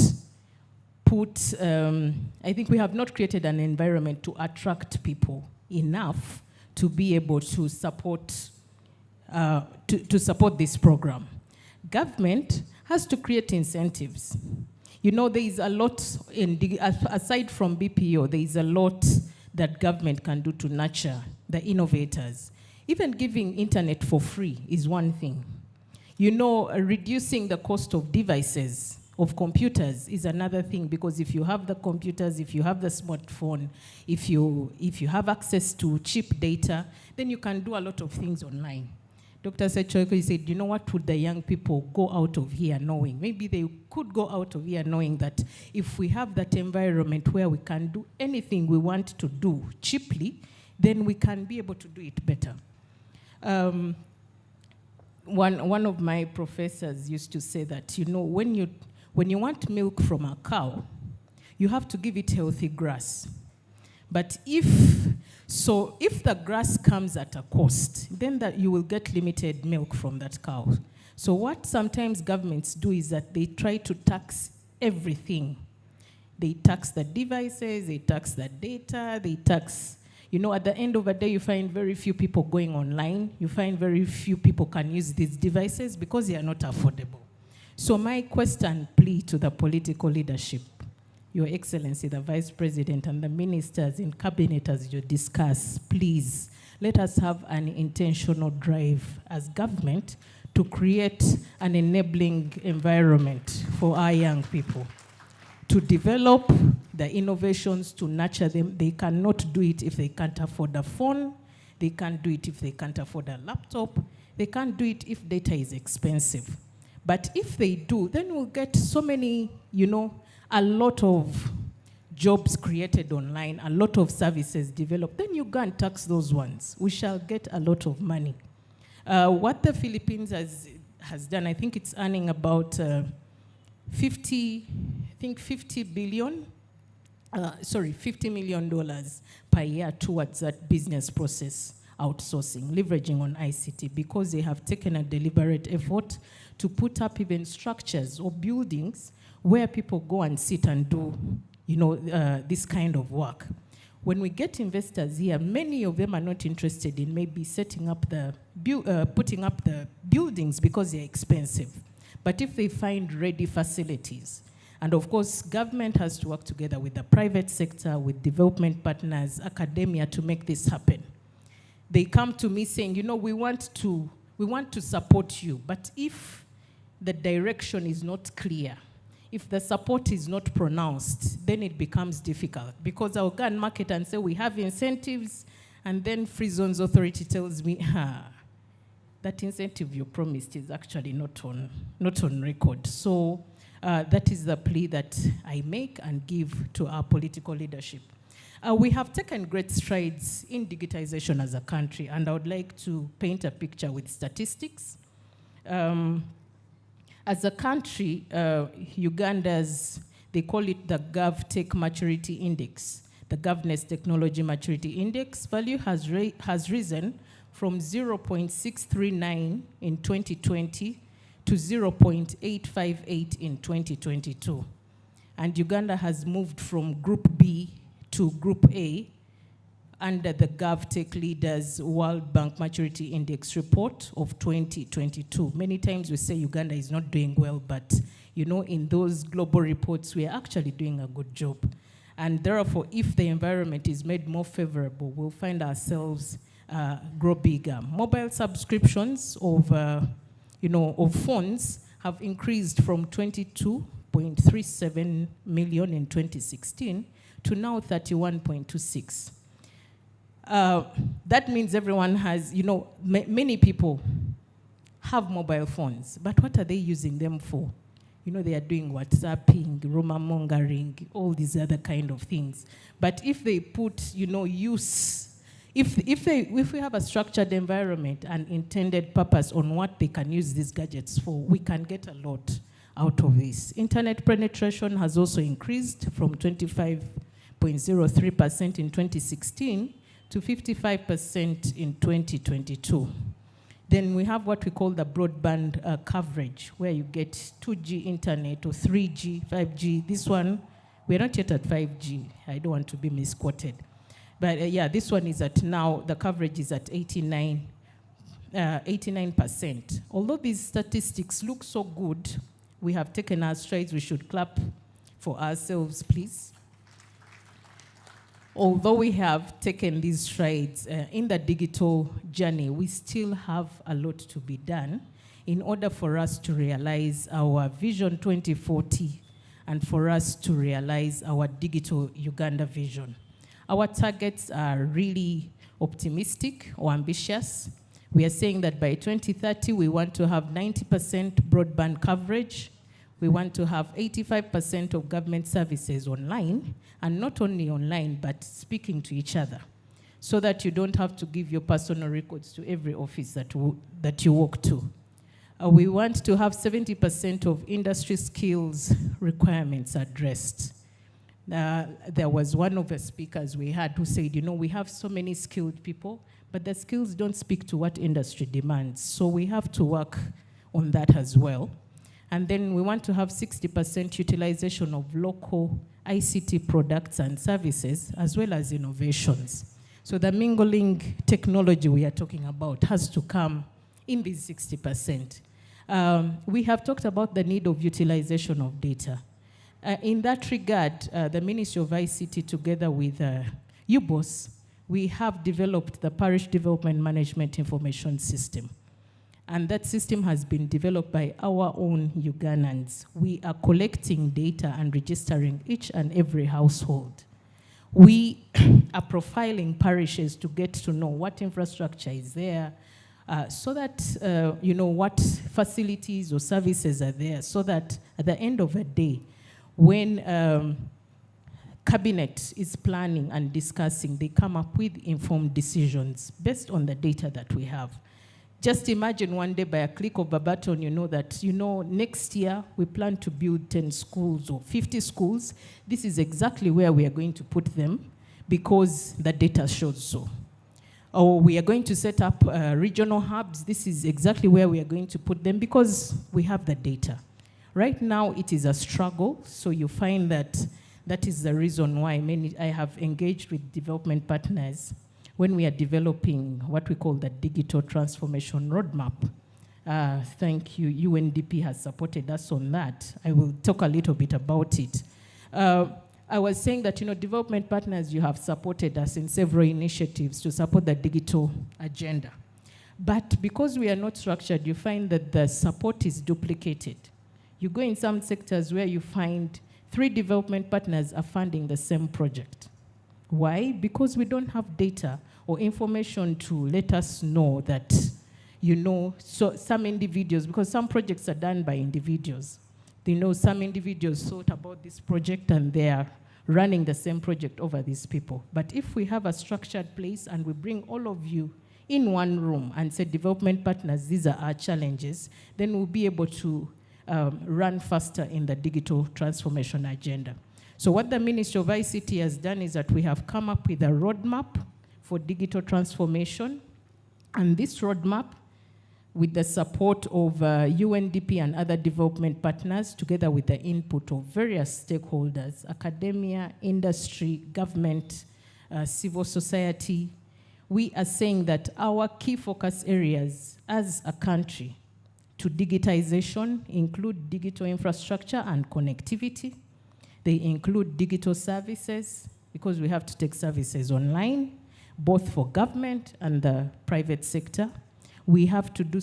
we have not created an environment to attract people enough to be able to support this program. Government has to create incentives. You know, there is a lot, aside from BPO, there is a lot that government can do to nurture the innovators. Even giving internet for free is one thing. You know, reducing the cost of devices, of computers, is another thing, because if you have the computers, if you have the smartphone, if you have access to cheap data, then you can do a lot of things online. Dr. Sechoiko said, you know, what would the young people go out of here knowing? Maybe they could go out of here knowing that if we have that environment where we can do anything we want to do cheaply, then we can be able to do it better. One of my professors used to say that, you know, when you want milk from a cow, you have to give it healthy grass. But if the grass comes at a cost, then that you will get limited milk from that cow. So what sometimes governments do is that they try to tax everything. They tax the devices, they tax the data, they tax, you know, at the end of the day, you find very few people going online. You find very few people can use these devices because they are not affordable. So my question, plea to the political leadership, Your Excellency, the Vice President, and the ministers in cabinet as you discuss, please let us have an intentional drive as government to create an enabling environment for our young people to develop the innovations, to nurture them. They cannot do it if they can't afford a phone. They can't do it if they can't afford a laptop. They can't do it if data is expensive. But if they do, then we'll get so many, you know, a lot of jobs created online, a lot of services developed. Then you go and tax those ones. We shall get a lot of money. What the Philippines has done, I think it's earning about 50 million per year towards that business process outsourcing, leveraging on ICT, because they have taken a deliberate effort to put up even structures or buildings where people go and sit and do, you know, this kind of work. When we get investors here, many of them are not interested in maybe setting up putting up the buildings because they're expensive. But if they find ready facilities, and of course, government has to work together with the private sector, with development partners, academia to make this happen. They come to me saying, you know, we want to support you, but if the direction is not clear, if the support is not pronounced, then it becomes difficult, because I'll go and market and say we have incentives, and then Free Zones Authority tells me, that incentive you promised is actually not on record. So that is the plea that I make and give to our political leadership. We have taken great strides in digitization as a country, and I would like to paint a picture with statistics. As a country, Uganda's, they call it the GovTech Maturity Index. The Governance Technology Maturity Index value has risen from 0.639 in 2020 to 0.858 in 2022. And Uganda has moved from Group B to Group A under the GovTech Leaders World Bank Maturity Index report of 2022. Many times we say Uganda is not doing well, but you know, in those global reports, we are actually doing a good job. And therefore, if the environment is made more favorable, we'll find ourselves grow bigger. Mobile subscriptions of phones have increased from 22.37 million in 2016 to now 31.26. That means everyone has, you know, many people have mobile phones, but what are they using them for? You know, they are doing WhatsApping, rumor mongering, all these other kind of things. But if they put, you know, if we have a structured environment and intended purpose on what they can use these gadgets for, we can get a lot out of this. Internet penetration has also increased from 25.03% in 2016 to 55% in 2022. Then we have what we call the broadband coverage, where you get 2G internet or 3G, 5G. This one, we're not yet at 5G. I don't want to be misquoted. But yeah, this one is at now, the coverage is at 89%. Although these statistics look so good, we have taken our strides. We should clap for ourselves, please. Although we have taken these strides in the digital journey, we still have a lot to be done in order for us to realize our Vision 2040 and for us to realize our Digital Uganda vision. Our targets are really optimistic or ambitious. We are saying that by 2030, we want to have 90% broadband coverage. We want to have 85% of government services online, and not only online, but speaking to each other, so that you don't have to give your personal records to every office that you walk to. We want to have 70% of industry skills requirements addressed. There was one of the speakers we had who said, you know, we have so many skilled people, but the skills don't speak to what industry demands. So we have to work on that as well. And then we want to have 60% utilization of local ICT products and services, as well as innovations. So the mingling technology we are talking about has to come in these 60%. We have talked about the need of utilization of data. In that regard, the Ministry of ICT, together with UGANDA'S, we have developed the Parish Development Management Information System. And that system has been developed by our own UGANDA'S. We are collecting data and registering each and every household. We are profiling parishes to get to know what infrastructure is there, so that, you know, what facilities or services are there, so that at the end of the day, when Cabinet is planning and discussing, they come up with informed decisions based on the data that we have. Just imagine one day by a click of a button, you know that, you know, next year we plan to build 10 schools or 50 schools. This is exactly where we are going to put them because the data shows so. Or we are going to set up regional hubs. This is exactly where we are going to put them because we have the data. Right now it is a struggle, so you find that that is the reason why I have engaged with development partners when we are developing what we call the digital transformation roadmap. Thank you, UNDP has supported us on that. I will talk a little bit about it. I was saying that, you know, development partners, you have supported us in several initiatives to support the digital agenda. But because we are not structured, you find that the support is duplicated. You go in some sectors where you find 3 development partners are funding the same project. Why? Because we don't have data or information to let us know that, you know, so some individuals, because some projects are done by individuals. They know some individuals thought about this project and they are running the same project over these people. But if we have a structured place and we bring all of you in one room and say, development partners, these are our challenges, then we'll be able to run faster in the digital transformation agenda. So what the Ministry of ICT has done is that we have come up with a roadmap for digital transformation. And this roadmap, with the support of UNDP and other development partners, together with the input of various stakeholders, academia, industry, government, civil society, we are saying that our key focus areas as a country to digitization include digital infrastructure and connectivity. They include digital services, because we have to take services online, both for government and the private sector. We have to do,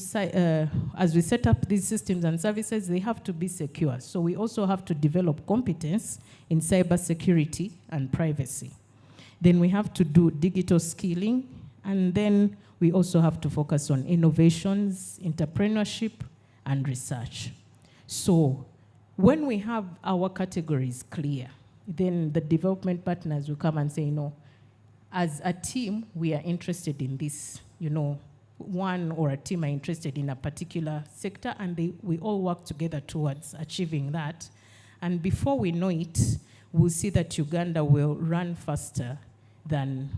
as we set up these systems and services, they have to be secure. So we also have to develop competence in cybersecurity and privacy. Then we have to do digital skilling, and then we also have to focus on innovations, entrepreneurship, and research. So when we have our categories clear, then the development partners will come and say, you know, as a team, we are interested in this, you know, one or a team are interested in a particular sector, and we all work together towards achieving that. And before we know it, we'll see that Uganda will run faster than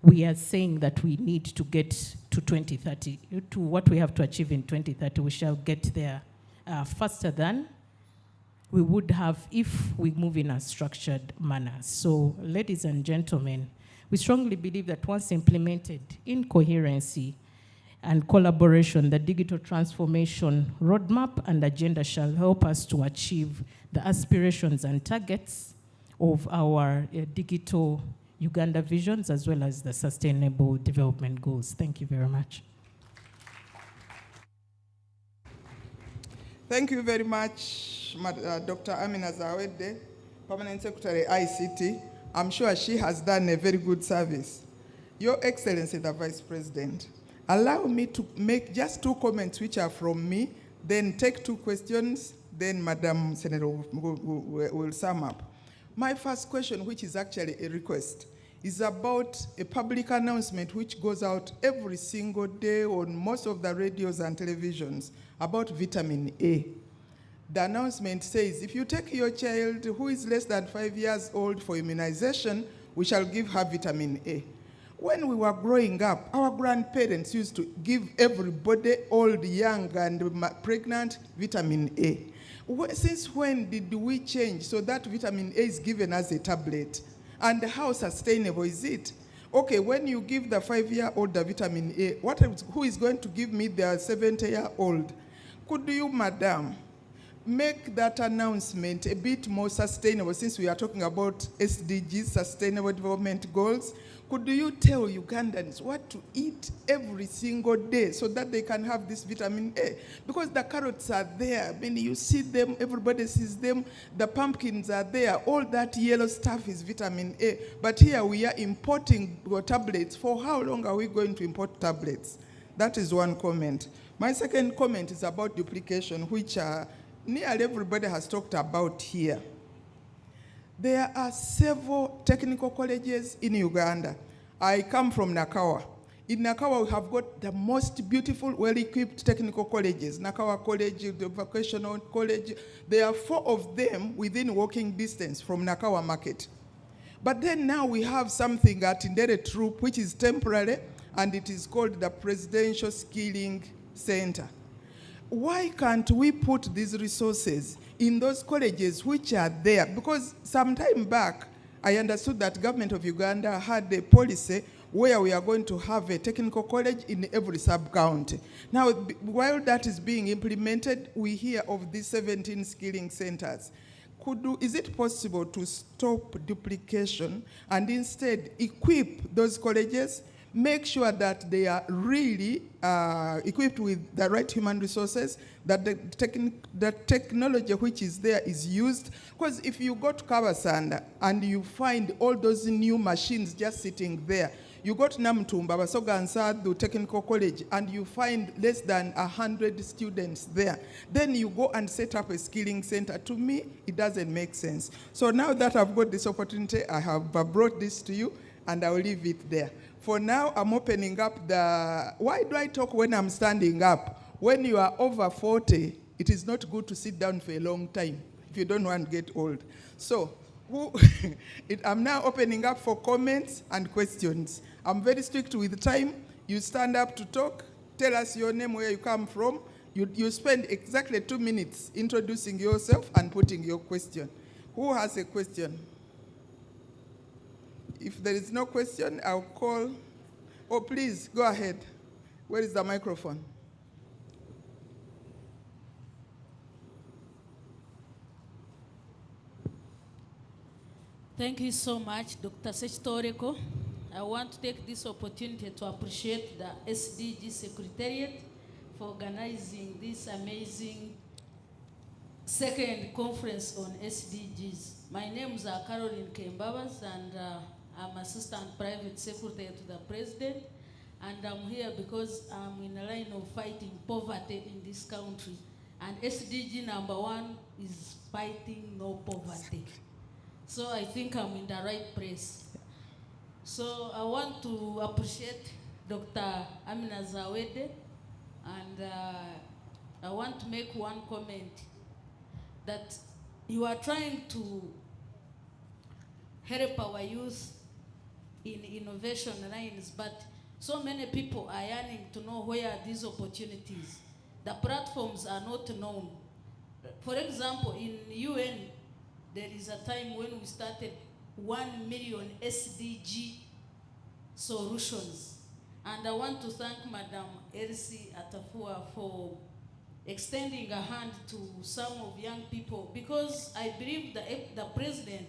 we are saying that we need to get to 2030, to what we have to achieve in 2030. We shall get there faster than we would have if we move in a structured manner. So, ladies and gentlemen, we strongly believe that once implemented in coherency, and collaboration, the digital transformation roadmap and agenda shall help us to achieve the aspirations and targets of our digital Uganda visions as well as the sustainable development goals. Thank you very much. Thank you very much, Dr. Amina Zawede, Permanent Secretary ICT. I'm sure she has done a very good service. Your Excellency, the Vice President, allow me to make just 2 comments which are from me, then take 2 questions, then Madam Senator will sum up. My first question, which is actually a request, is about a public announcement which goes out every single day on most of the radios and televisions about vitamin A. The announcement says, if you take your child who is less than 5 years old for immunization, we shall give her vitamin A. When we were growing up, our grandparents used to give everybody, old, young, and pregnant, vitamin A. Since when did we change so that vitamin A is given as a tablet? And how sustainable is it? Okay, when you give the 5-year-old the vitamin A, who is going to give me the 70-year-old? Could you, madam, make that announcement a bit more sustainable, since we are talking about SDGs, Sustainable Development Goals? Could you tell Ugandans what to eat every single day so that they can have this vitamin A? Because the carrots are there. I mean, you see them, everybody sees them. The pumpkins are there. All that yellow stuff is vitamin A. But here we are importing tablets. For how long are we going to import tablets? That is one comment. My second comment is about duplication, which nearly everybody has talked about here. There are several technical colleges in Uganda. I come from Nakawa. In Nakawa, we have got the most beautiful, well-equipped technical colleges. Nakawa College, the Vocational College. There are 4 of them within walking distance from Nakawa Market. But then now we have something at Indere Troop, which is temporary, and it is called the Presidential Skilling Center. Why can't we put these resources in those colleges which are there? Because some time back, I understood that government of Uganda had a policy where we are going to have a technical college in every sub-county. Now, while that is being implemented, we hear of these 17 skilling centers. Is it possible to stop duplication and instead equip those colleges, make sure that they are really equipped with the right human resources, that the technology which is there is used? Because if you go to Kabasanda and you find all those new machines just sitting there, you go to Namtumba, Basoga and Sadu Technical College, and you find less than 100 students there. Then you go and set up a skilling center. To me, it doesn't make sense. So now that I've got this opportunity, I have brought this to you, and I will leave it there. For now, I'm opening up the... Why do I talk when I'm standing up? When you are over 40, it is not good to sit down for a long time if you don't want to get old. So, I'm now opening up for comments and questions. I'm very strict with time. You stand up to talk, tell us your name, where you come from. You spend exactly 2 minutes introducing yourself and putting your question. Who has a question? If there is no question, I'll call. Oh, please, go ahead. Where is the microphone? Thank you so much, Dr. Sechtoreko. I want to take this opportunity to appreciate the SDG Secretariat for organizing this amazing second conference on SDGs. My name is Caroline Kembabas, and I'm Assistant Private Secretary to the President. And I'm here because I'm in a line of fighting poverty in this country. And SDG #1 is fighting no poverty. So I think I'm in the right place. So I want to appreciate Dr. Amina Zawede, and I want to make one comment that you are trying to help our youth in innovation lines, but so many people are yearning to know where these opportunities. The platforms are not known. For example, in UN, there is a time when we started 1 million SDG solutions. And I want to thank Madam Elsie Atafua for extending a hand to some of young people, because I believe the president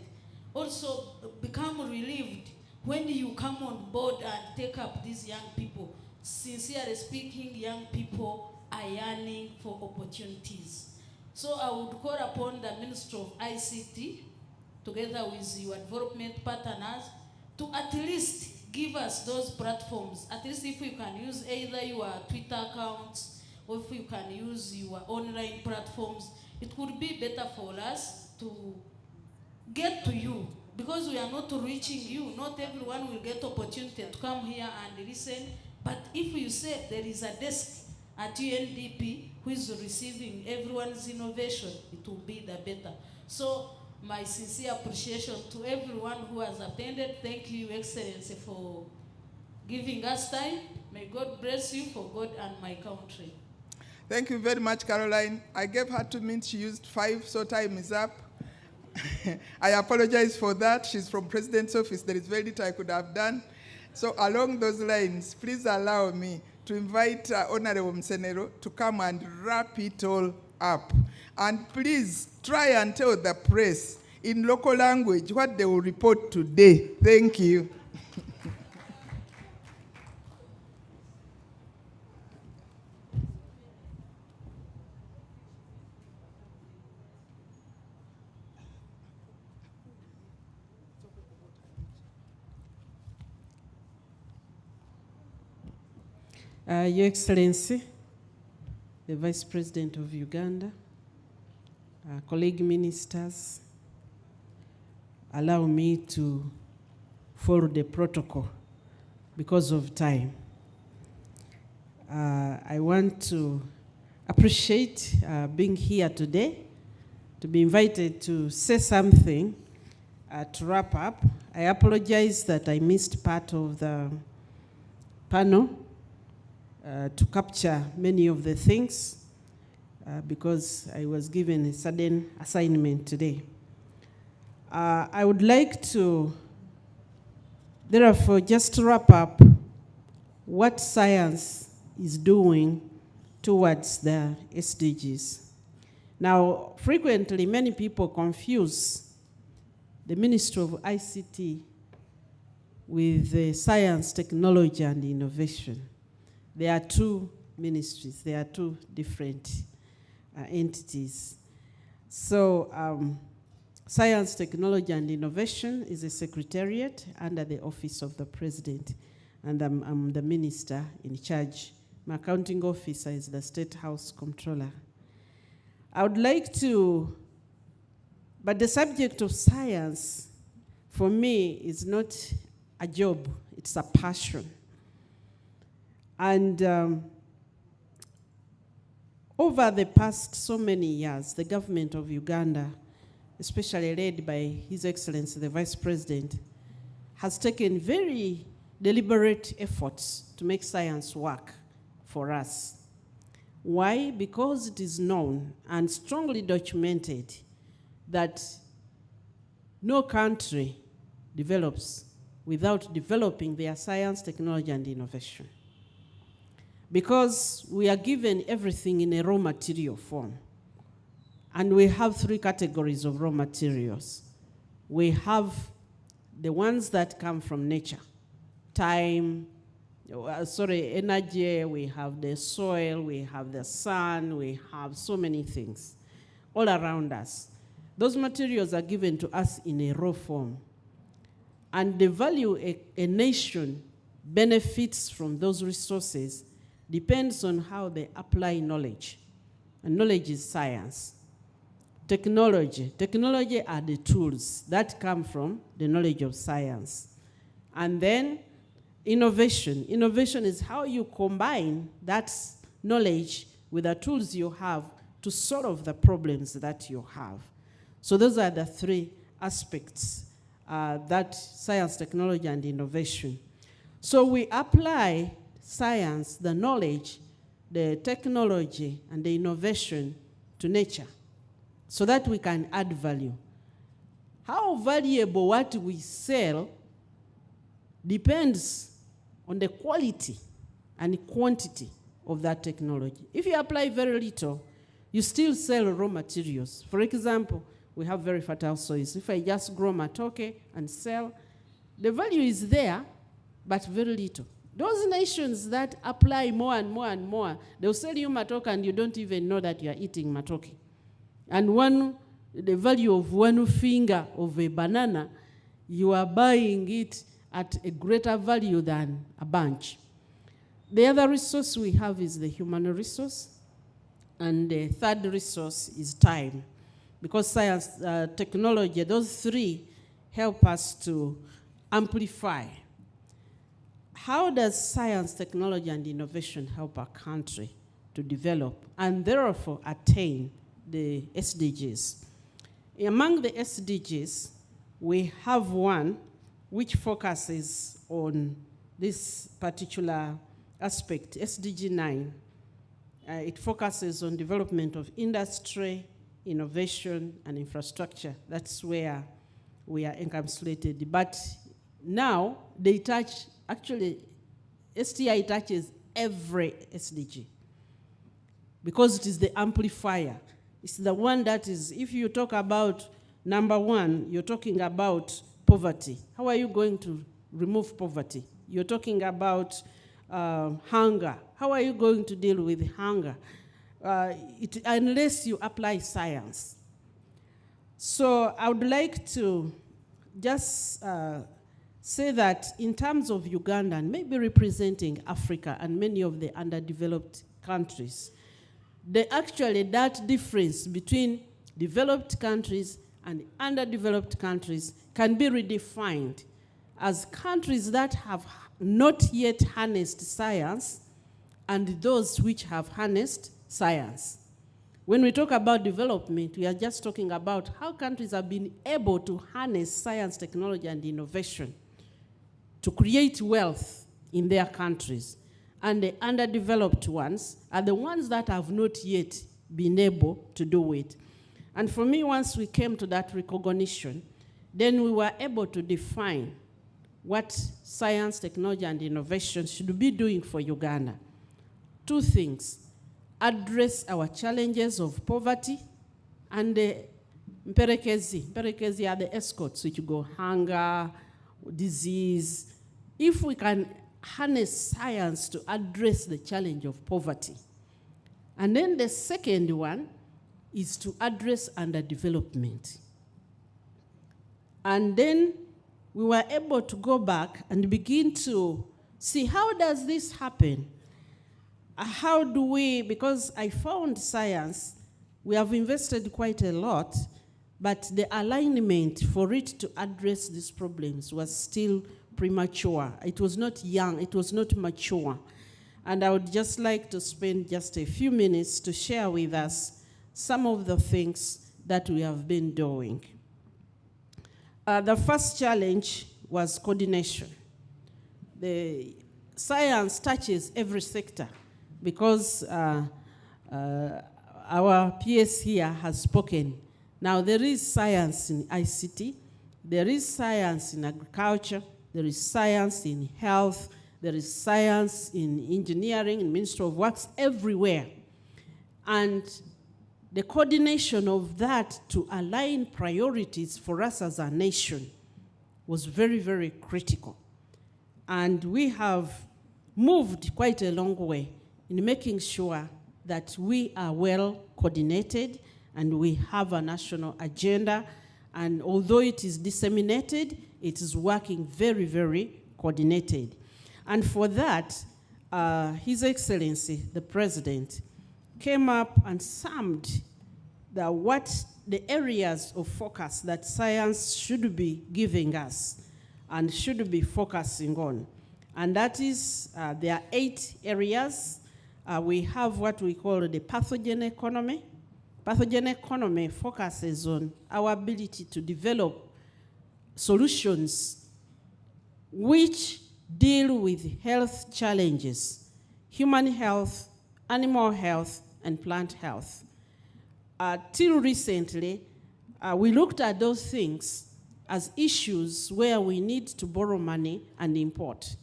also become relieved when you come on board and take up these young people. Sincerely speaking, young people are yearning for opportunities. So I would call upon the Minister of ICT, together with your development partners, to at least give us those platforms. At least if you can use either your Twitter accounts or if you can use your online platforms, it would be better for us to get to you, because we are not reaching you. Not everyone will get opportunity to come here and listen. But if you say there is a desk at UNDP who is receiving everyone's innovation, it will be the better. So my sincere appreciation to everyone who has attended. Thank you, Excellency, for giving us time. May God bless you for God and my country. Thank you very much, Caroline. I gave her 2 minutes. She used 5, so time is up. I apologize for that. She's from President's office. There is very little I could have done. So along those lines, please allow me to invite Honorable Msenero to come and wrap it all up. And please try and tell the press in local language what they will report today. Thank you. Your Excellency, the Vice President of Uganda, colleague ministers, allow me to follow the protocol because of time. I want to appreciate being here today, to be invited to say something to wrap up. I apologize that I missed part of the panel to capture many of the things because I was given a sudden assignment today. I would like to, therefore, just wrap up what science is doing towards the SDGs. Now, frequently, many people confuse the Ministry of ICT with science, technology, and innovation. There are two ministries. There are two different entities. So Science, Technology, and Innovation is a secretariat under the Office of the President, and I'm the minister in charge. My accounting officer is the State House Comptroller. I would like to, but the subject of science for me is not a job, it's a passion. And over the past so many years, the government of Uganda, especially led by His Excellency, the Vice President, has taken very deliberate efforts to make science work for us. Why? Because it is known and strongly documented that no country develops without developing their science, technology, and innovation. Because we are given everything in a raw material form. And we have three categories of raw materials. We have the ones that come from nature. Energy, we have the soil, we have the sun, we have so many things all around us. Those materials are given to us in a raw form. And the value a nation benefits from those resources depends on how they apply knowledge. And knowledge is science. Technology are the tools that come from the knowledge of science. And then innovation is how you combine that knowledge with the tools you have to solve the problems that you have. So those are the three aspects that science, technology, and innovation. So we apply science, the knowledge, the technology, and the innovation to nature so that we can add value. How valuable what we sell depends on the quality and quantity of that technology. If you apply very little, you still sell raw materials. For example, we have very fertile soils. If I just grow matoke and sell, the value is there, but very little. Those nations that apply more and more and more, they'll sell you matoke and you don't even know that you're eating matoke. And the value of one finger of a banana, you are buying it at a greater value than a bunch. The other resource we have is the human resource. And the third resource is time. Because science, technology, those three help us to amplify. How does science, technology, and innovation help our country to develop and therefore attain the SDGs? Among the SDGs, we have one which focuses on this particular aspect, SDG 9. It focuses on development of industry, innovation, and infrastructure. That's where we are encapsulated. But now they touch, actually, STI touches every SDG because it is the amplifier. It's the one that is, if you talk about number one, you're talking about poverty. How are you going to remove poverty? You're talking about hunger. How are you going to deal with hunger? Unless you apply science. So I would like to just say that in terms of Uganda, and maybe representing Africa and many of the underdeveloped countries, that difference between developed countries and underdeveloped countries can be redefined as countries that have not yet harnessed science and those which have harnessed science. When we talk about development, we are just talking about how countries have been able to harness science, technology, and innovation to create wealth in their countries. And the underdeveloped ones are the ones that have not yet been able to do it. And for me, once we came to that recognition, then we were able to define what science, technology, and innovation should be doing for Uganda. Two things: address our challenges of poverty and the mperekezi. Mperekezi are the escorts which go hunger, disease. If we can harness science to address the challenge of poverty. And then the second one is to address underdevelopment. And then we were able to go back and begin to see, how does this happen? How do we, because I found science, we have invested quite a lot, but the alignment for it to address these problems was still premature. It was not young, it was not mature. And I would just like to spend just a few minutes to share with us some of the things that we have been doing. The first challenge was coordination. The science touches every sector because our PS here has spoken. Now there is science in ICT, there is science in agriculture, there is science in health, there is science in engineering, in Ministry of Works, everywhere. And the coordination of that to align priorities for us as a nation was very, very critical. And we have moved quite a long way in making sure that we are well coordinated and we have a national agenda. And although it is disseminated, it is working very, very coordinated. And for that, His Excellency, the President, came up and summed the areas of focus that science should be giving us and should be focusing on. And that is, there are 8 areas. We have what we call the pathogen economy. Pathogen economy focuses on our ability to develop solutions which deal with health challenges, human health, animal health, and plant health. Till recently, we looked at those things as issues where we need to borrow money and import.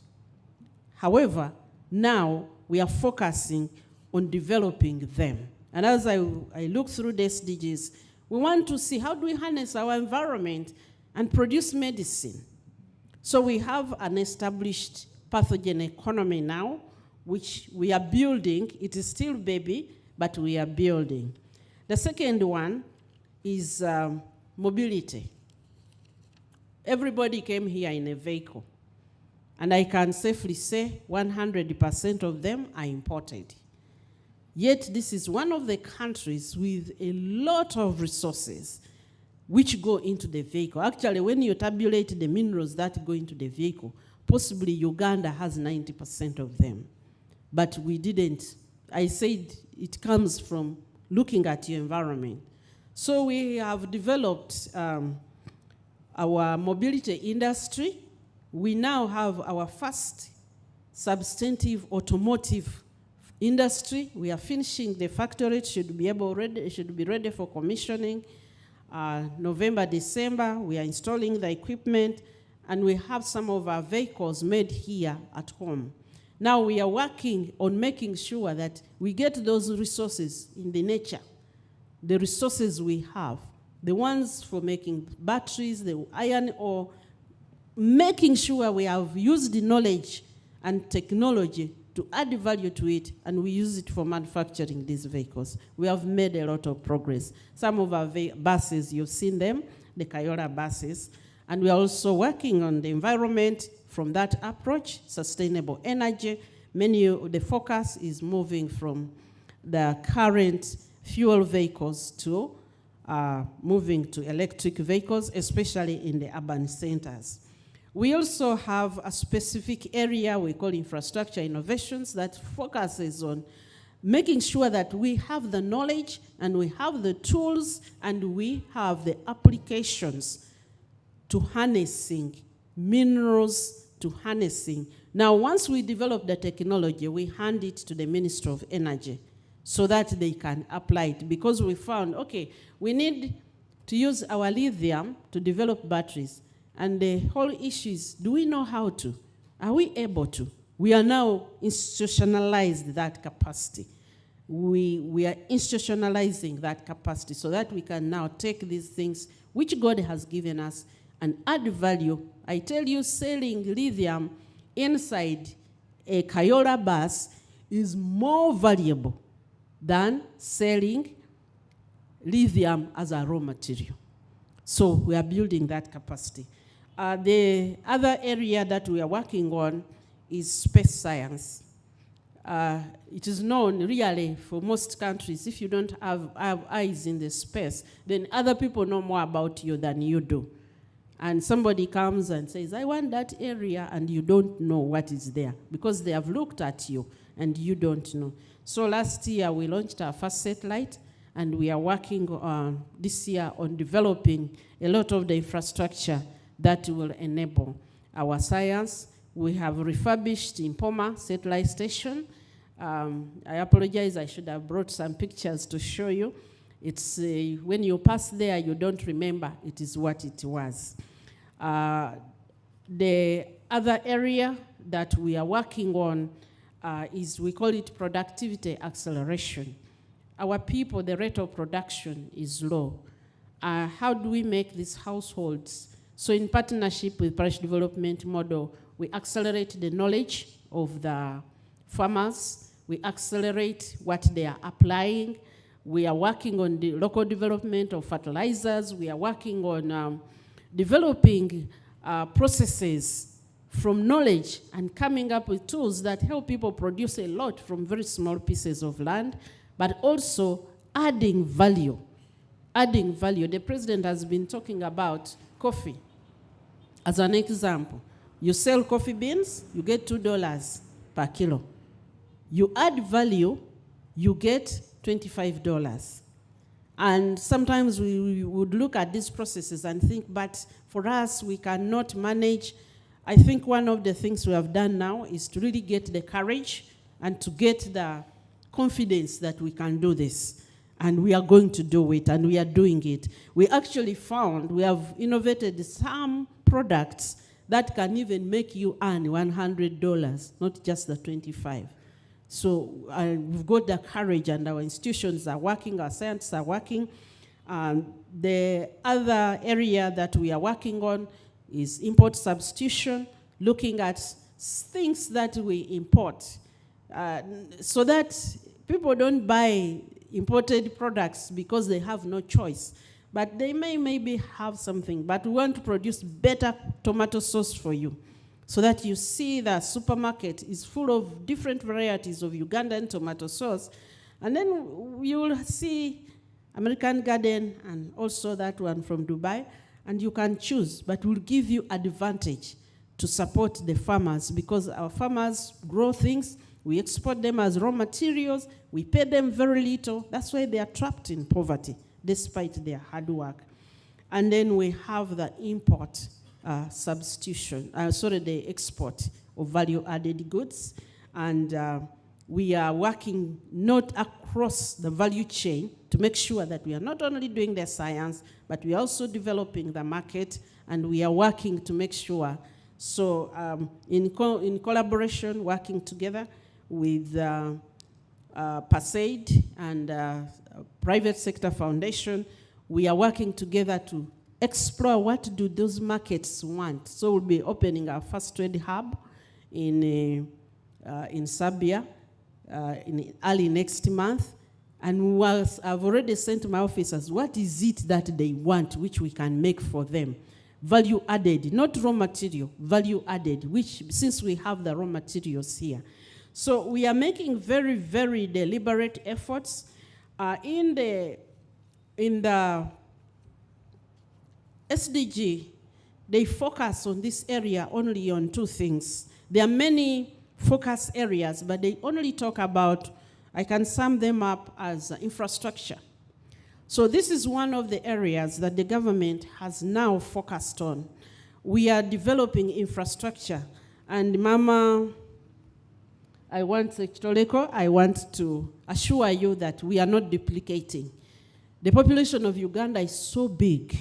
However, now we are focusing on developing them. And as I look through the SDGs, we want to see how do we harness our environment and produce medicine. So we have an established pathogen economy now, which we are building. It is still baby, but we are building. The second one is mobility. Everybody came here in a vehicle. And I can safely say 100% of them are imported. Yet this is one of the countries with a lot of resources which go into the vehicle. Actually, when you tabulate the minerals that go into the vehicle, possibly Uganda has 90% of them. But we didn't. I said it comes from looking at your environment. So we have developed our mobility industry. We now have our first substantive automotive industry. We are finishing the factory. It should be ready for commissioning. November, December, we are installing the equipment, and we have some of our vehicles made here at home. Now we are working on making sure that we get those resources in the nature, the resources we have, the ones for making batteries, the iron ore, making sure we have used the knowledge and technology to add value to it, and we use it for manufacturing these vehicles. We have made a lot of progress. Some of our buses, you've seen them, the Kayola buses, and we are also working on the environment from that approach, sustainable energy. The focus is moving from the current fuel vehicles to moving to electric vehicles, especially in the urban centers. We also have a specific area we call infrastructure innovations that focuses on making sure that we have the knowledge and we have the tools and we have the applications to harnessing minerals, to harnessing. Now, once we develop the technology, we hand it to the Ministry of Energy so that they can apply it, because we found, okay, we need to use our lithium to develop batteries. And the whole issue is, do we know how to? Are we able to? We are now institutionalized that capacity. We are institutionalizing that capacity so that we can now take these things which God has given us and add value. I tell you, selling lithium inside a Kayola bus is more valuable than selling lithium as a raw material. So we are building that capacity. The other area that we are working on is space science. It is known really for most countries, if you don't have eyes in the space, then other people know more about you than you do. And somebody comes and says, I want that area, and you don't know what is there because they have looked at you and you don't know. So last year we launched our first satellite, and we are working this year on developing a lot of the infrastructure that will enable our science. We have refurbished Impoma satellite station. I apologize, I should have brought some pictures to show you. It's when you pass there, you don't remember it is what it was. The other area that we are working on is, we call it productivity acceleration. Our people, the rate of production is low. How do we make these households? So in partnership with Parish Development Model, we accelerate the knowledge of the farmers. We accelerate what they are applying. We are working on the local development of fertilizers. We are working on developing processes from knowledge and coming up with tools that help people produce a lot from very small pieces of land, but also adding value. Adding value. The president has been talking about coffee. As an example, you sell coffee beans, you get $2 per kilo. You add value, you get $25. And sometimes we would look at these processes and think, but for us, we cannot manage. I think one of the things we have done now is to really get the courage and to get the confidence that we can do this. And we are going to do it, and we are doing it. We actually found, we have innovated some products that can even make you earn $100, not just the 25. So we've got the courage, and our institutions are working, our scientists are working. The other area that we are working on is import substitution, looking at things that we import, so that people don't buy imported products because they have no choice. But they may maybe have something, but we want to produce better tomato sauce for you, so that you see the supermarket is full of different varieties of Ugandan tomato sauce. And then you will see American Garden and also that one from Dubai, and you can choose, but we'll give you advantage to support the farmers, because our farmers grow things, we export them as raw materials, we pay them very little. That's why they are trapped in poverty, despite their hard work. And then we have the import substitution, the export of value-added goods. And we are working not across the value chain to make sure that we are not only doing the science, but we are also developing the market, and we are working to make sure. So in collaboration, working together with PASAID and private sector foundation, we are working together to explore what do those markets want. So we'll be opening our first trade hub in Serbia in early next month. And I've already sent to my officers, what is it that they want, which we can make for them? Value added, not raw material, value added, which since we have the raw materials here. So we are making very, very deliberate efforts. In the SDG, they focus on this area only on two things. There are many focus areas, but they only talk about, I can sum them up as infrastructure. So this is one of the areas that the government has now focused on. We are developing infrastructure. And Mama, I want to assure you that we are not duplicating. The population of Uganda is so big,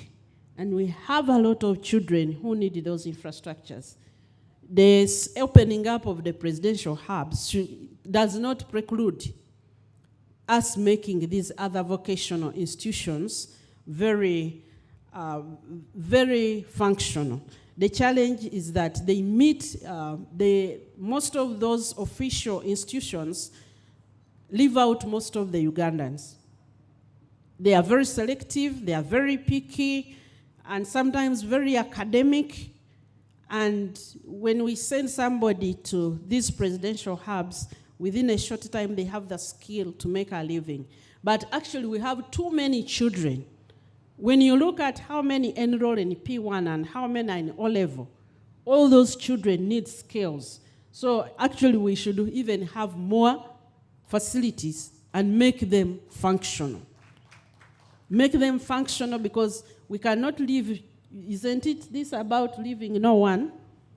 and we have a lot of children who need those infrastructures. The opening up of the presidential hubs does not preclude us making these other vocational institutions very, very functional. The challenge is that they meet, most of those official institutions leave out most of the Ugandans. They are very selective, they are very picky, and sometimes very academic. And when we send somebody to these presidential hubs, within a short time, they have the skill to make a living. But actually, we have too many children. When you look at how many enroll in P1 and how many are in O-level, all those children need skills. So actually, we should even have more facilities and make them functional. Make them functional, because we cannot leave, isn't it this about leaving no one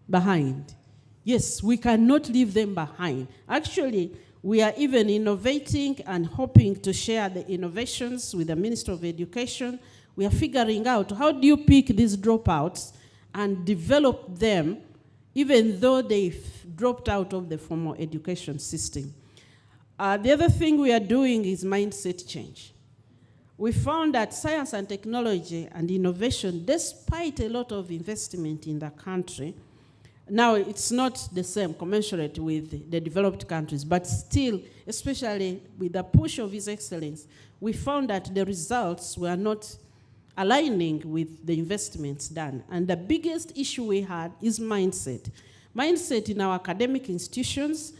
behind? Yes, we cannot leave them behind. Actually, we are even innovating and hoping to share the innovations with the Minister of Education. We are figuring out how do you pick these dropouts and develop them even though they've dropped out of the formal education system. The other thing we are doing is mindset change. We found that science and technology and innovation, despite a lot of investment in the country, now it's not the same commensurate with the developed countries, but still, especially with the push of His Excellency, we found that the results were not aligning with the investments done. And the biggest issue we had is mindset. Mindset in our academic institutions,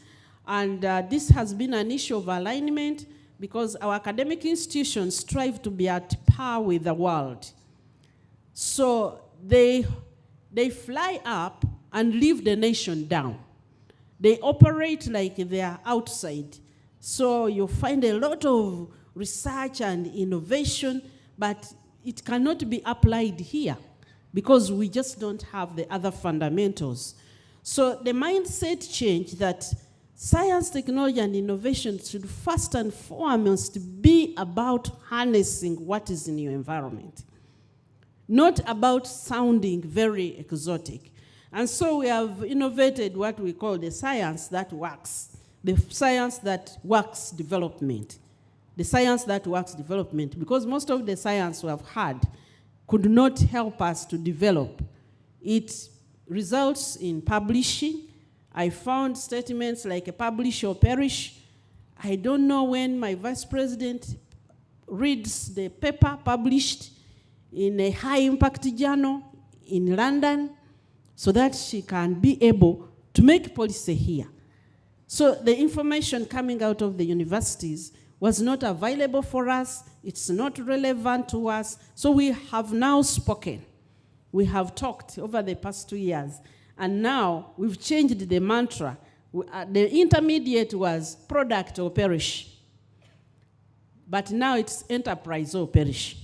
and this has been an issue of alignment because our academic institutions strive to be at par with the world. So they fly up and leave the nation down. They operate like they are outside. So you find a lot of research and innovation, but it cannot be applied here because we just don't have the other fundamentals. So the mindset change that science, technology, and innovation should first and foremost be about harnessing what is in your environment, not about sounding very exotic. And so we have innovated what we call the science that works, the science that works development. The science that works development, because most of the science we have had could not help us to develop. It results in publishing. I found statements like a publish or perish. I don't know when my vice president reads the paper published in a high-impact journal in London so that she can be able to make policy here. So the information coming out of the universities was not available for us. It's not relevant to us. So we have now spoken. We have talked over the past 2 years. And now we've changed the mantra. The intermediate was product or perish. But now it's enterprise or perish.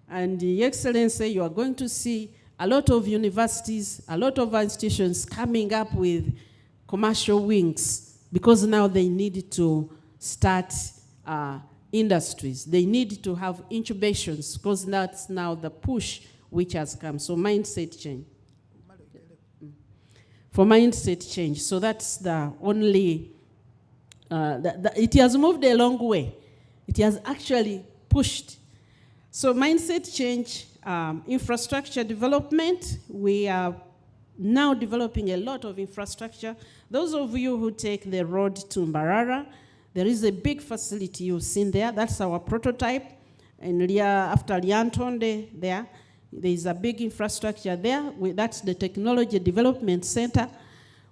And Your Excellency, you are going to see a lot of universities, a lot of institutions coming up with commercial wings because now they need to start industries. They need to have incubations because that's now the push which has come. So mindset change. For mindset change. So that's the only, it has moved a long way. It has actually pushed. So mindset change, infrastructure development, we are now developing a lot of infrastructure. Those of you who take the road to Mbarara, there is a big facility you've seen there. That's our prototype. And after Liantonde there is a big infrastructure there. That's the Technology Development Center.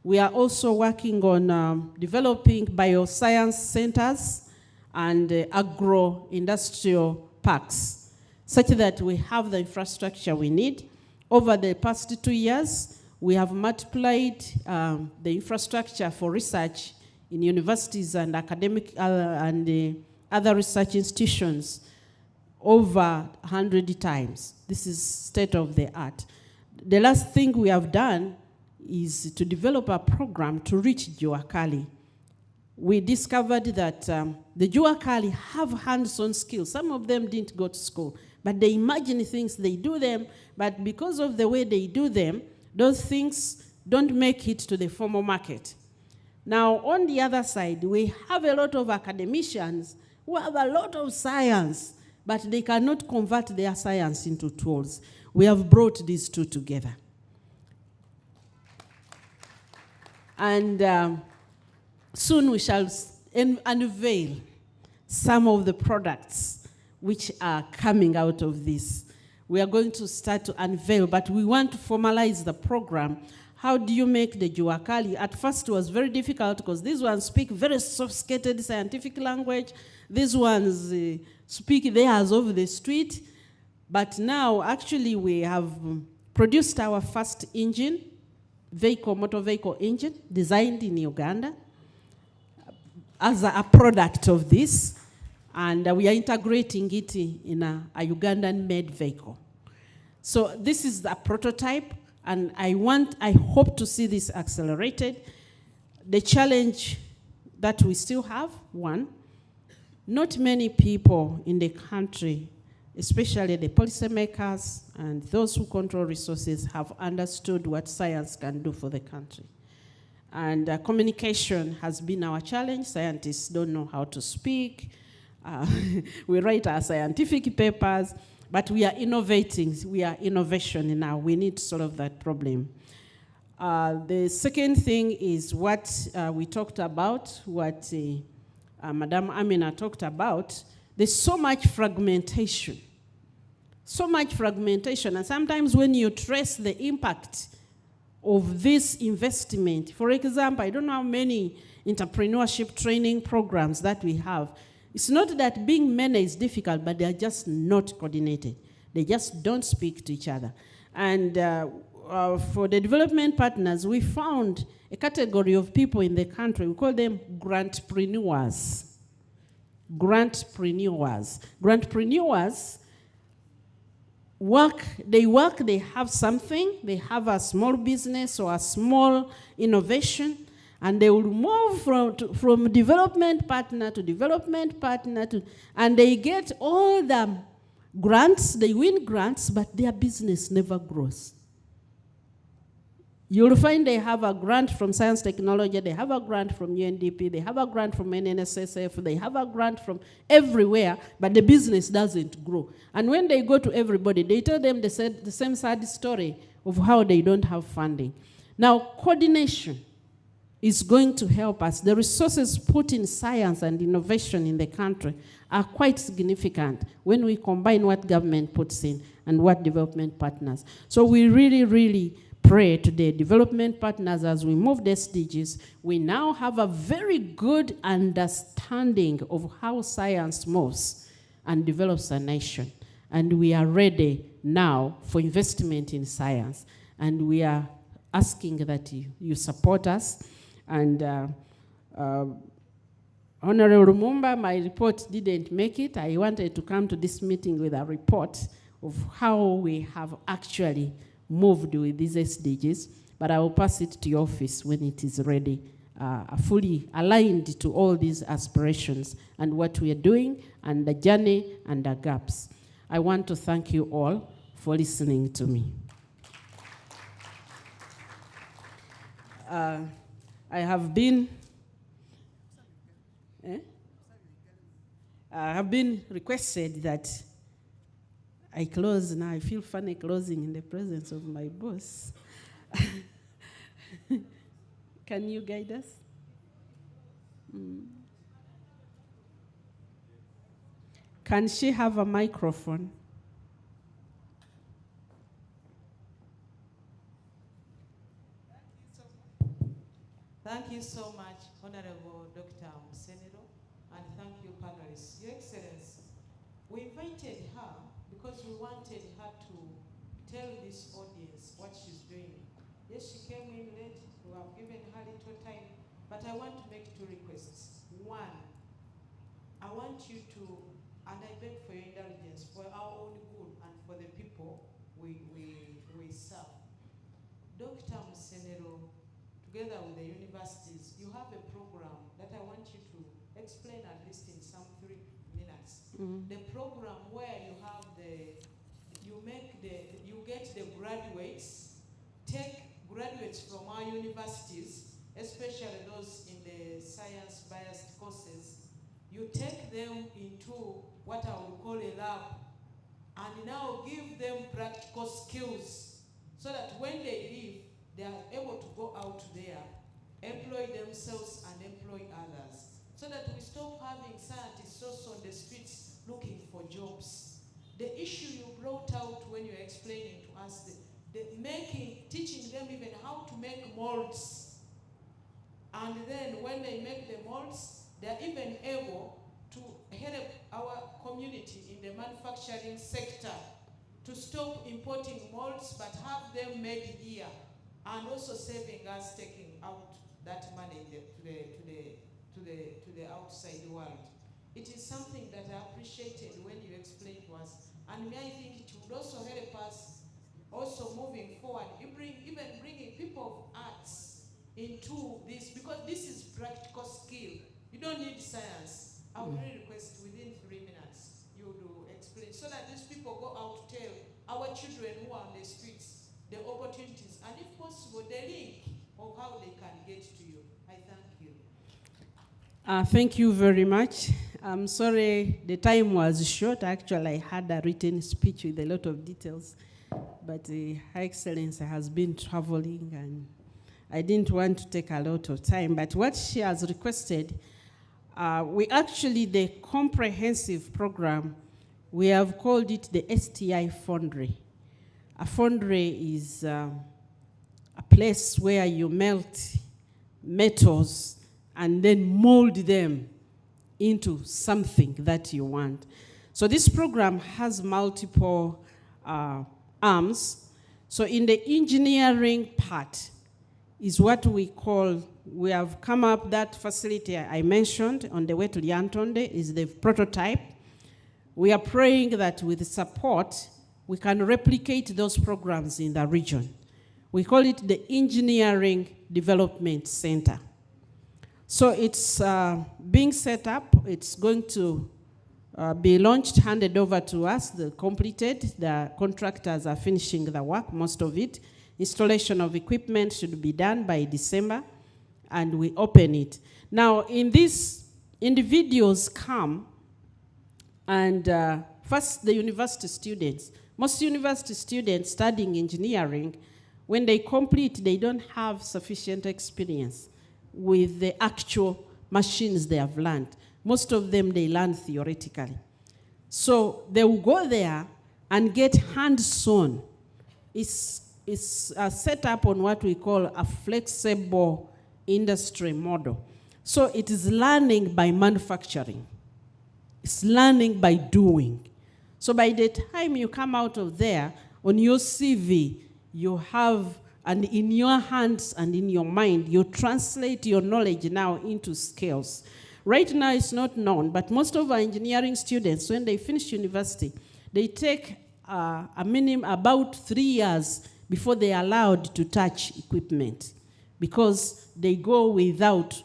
We are also working on developing bioscience centers and agro-industrial parks, such that we have the infrastructure we need. Over the past 2 years, we have multiplied the infrastructure for research in universities and academic and other research institutions over 100 times. This is state of the art. The last thing we have done is to develop a program to reach Juakali. We discovered that the Juakali have hands-on skills. Some of them didn't go to school, but they imagine things, they do them, but because of the way they do them, those things don't make it to the formal market. Now, on the other side, we have a lot of academicians who have a lot of science, but they cannot convert their science into tools. We have brought these two together. And soon we shall unveil some of the products which are coming out of this. We are going to start to unveil, but we want to formalize the program. How do you make the Juakali? At first it was very difficult because these ones speak very sophisticated scientific language. These ones speak theirs over the street. But now actually we have produced our first engine, motor vehicle engine, designed in Uganda as a product of this. And we are integrating it in a Ugandan-made vehicle. So this is a prototype, and I hope to see this accelerated. The challenge that we still have, one, not many people in the country, especially the policymakers and those who control resources, have understood what science can do for the country. And communication has been our challenge. Scientists don't know how to speak. We write our scientific papers, but we are innovating. We are innovation now. We need to solve that problem. The second thing is what we talked about, what Madame Amina talked about. There's so much fragmentation. So much fragmentation. And sometimes when you trace the impact of this investment, for example, I don't know how many entrepreneurship training programs that we have. It's not that being many is difficult, but they're just not coordinated. They just don't speak to each other. And for the development partners, we found a category of people in the country. We call them grantpreneurs. Grantpreneurs. Grantpreneurs they have something, they have a small business or a small innovation, and they will move from development partner to development partner, and they get all the grants, they win grants, but their business never grows. You'll find they have a grant from Science Technology, they have a grant from UNDP, they have a grant from NNSSF, they have a grant from everywhere, but the business doesn't grow. And when they go to everybody, they tell them the same sad story of how they don't have funding. Now, coordination is going to help us. The resources put in science and innovation in the country are quite significant when we combine what government puts in and what development partners. So we really, really pray to the development partners as we move the SDGs, we now have a very good understanding of how science moves and develops a nation. And we are ready now for investment in science. And we are asking that you support us. And Honorable Lumumba, my report didn't make it. I wanted to come to this meeting with a report of how we have actually moved with these SDGs, but I will pass it to your office when it is ready, fully aligned to all these aspirations and what we are doing and the journey and the gaps. I want to thank you all for listening to me. I have been requested that I close now. I feel funny closing in the presence of my boss. Can you guide us? Can she have a microphone? Thank you so much, Honorable Dr. Musenero, and thank you, panelists. Your Excellency, we invited her because we wanted her to tell this audience what she's doing. Yes, she came in late, we have given her little time, but I want to make two requests. One, I want you to, and I beg for your indulgence, for our own good and for the people we serve. Dr. Musenero, together with the universities, you have a program that I want you to explain at least in some 3 minutes. The program where you have you get the graduates, take graduates from our universities, especially those in the science-biased courses, you take them into what I would call a lab, and now give them practical skills so that when they leave, they are able to go out there, employ themselves and employ others, so that we stop having scientists also on the streets looking for jobs. The issue you brought out when you were explaining to us, teaching them even how to make molds. And then when they make the molds, they're even able to help our community in the manufacturing sector to stop importing molds but have them made here, and also saving us taking out that money to the outside world. It is something that I appreciated when you explained to us, and I think it would also help us also moving forward, even bringing people of arts into this, because this is practical skill. You don't need science. I would really request within 3 minutes you do explain, so that these people go out to tell our children who are on the streets the opportunities, and if possible, the link of how they can get to you. I thank you. Thank you very much. I'm sorry the time was short. Actually, I had a written speech with a lot of details, but Her Excellency has been traveling and I didn't want to take a lot of time. But what she has requested, the comprehensive program, we have called it the STI Foundry. A foundry is a place where you melt metals and then mold them into something that you want. So this program has multiple arms. So in the engineering part is what we have come up, that facility I mentioned on the way to Lyantonde is the prototype. We are praying that with support, we can replicate those programs in the region. We call it the Engineering Development Center. So it's being set up. It's going to be launched, handed over to us, completed. The contractors are finishing the work, most of it, Installation of equipment should be done by December, and we open it. Now, in this, individuals come, and first the university students. Most university students studying engineering, when they complete, they don't have sufficient experience with the actual machines they have learned. Most of them, they learn theoretically. So they will go there and get hands-on. It's set up on what we call a flexible industry model. So it is learning by manufacturing. It's learning by doing. So by the time you come out of there, on your CV, you have, and in your hands and in your mind, you translate your knowledge now into skills. Right now, it's not known, but most of our engineering students, when they finish university, they take a minimum about 3 years before they are allowed to touch equipment, because they go without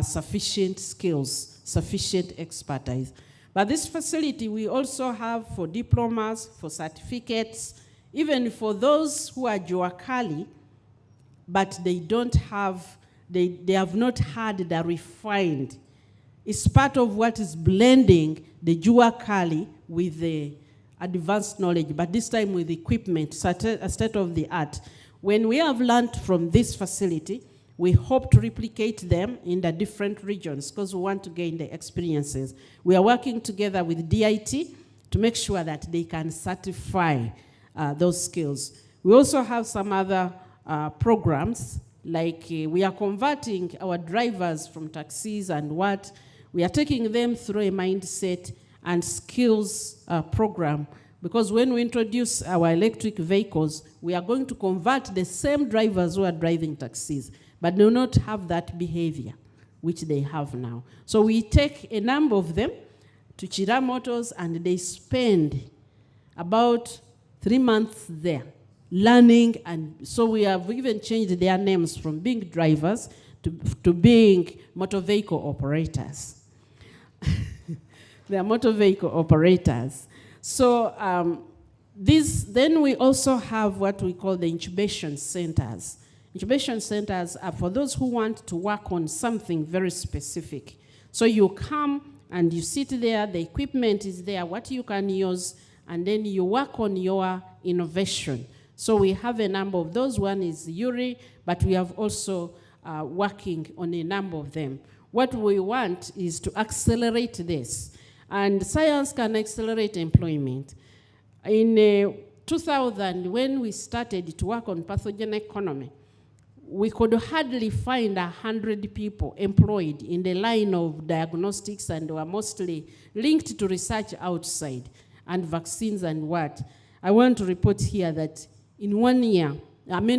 sufficient skills, sufficient expertise. But this facility we also have for diplomas, for certificates, even for those who are Juakali, but they don't have, they have not had the refined. It's part of what is blending the Juakali with the advanced knowledge, but this time with equipment, a state of the art. When we have learned from this facility, we hope to replicate them in the different regions because we want to gain the experiences. We are working together with DIT to make sure that they can certify those skills. We also have some other programs, like we are converting our drivers from taxis and what. We are taking them through a mindset and skills program, because when we introduce our electric vehicles, we are going to convert the same drivers who are driving taxis, but do not have that behavior, which they have now. So we take a number of them to Chira Motors, and they spend about 3 months there learning, and so we have even changed their names from being drivers to being motor vehicle operators. They are motor vehicle operators. So then we also have what we call the incubation centers. Incubation centers are for those who want to work on something very specific. So you come and you sit there, the equipment is there, what you can use, and then you work on your innovation. So we have a number of those. One is Yuri, but we have also working on a number of them. What we want is to accelerate this. And science can accelerate employment. In 2000, when we started to work on pathogen economy, we could hardly find 100 people employed in the line of diagnostics, and were mostly linked to research outside and vaccines and what. I want to report here that in 1 year,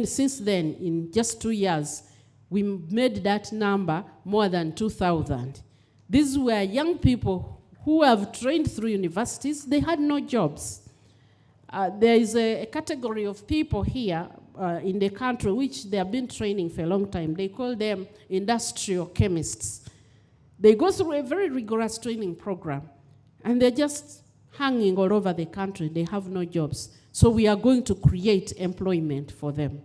since then, in just 2 years, we made that number more than 2,000. These were young people who have trained through universities. They had no jobs. There is a category of people here in the country which they have been training for a long time. They call them industrial chemists. They go through a very rigorous training program, and they're just hanging all over the country. They have no jobs. So we are going to create employment for them.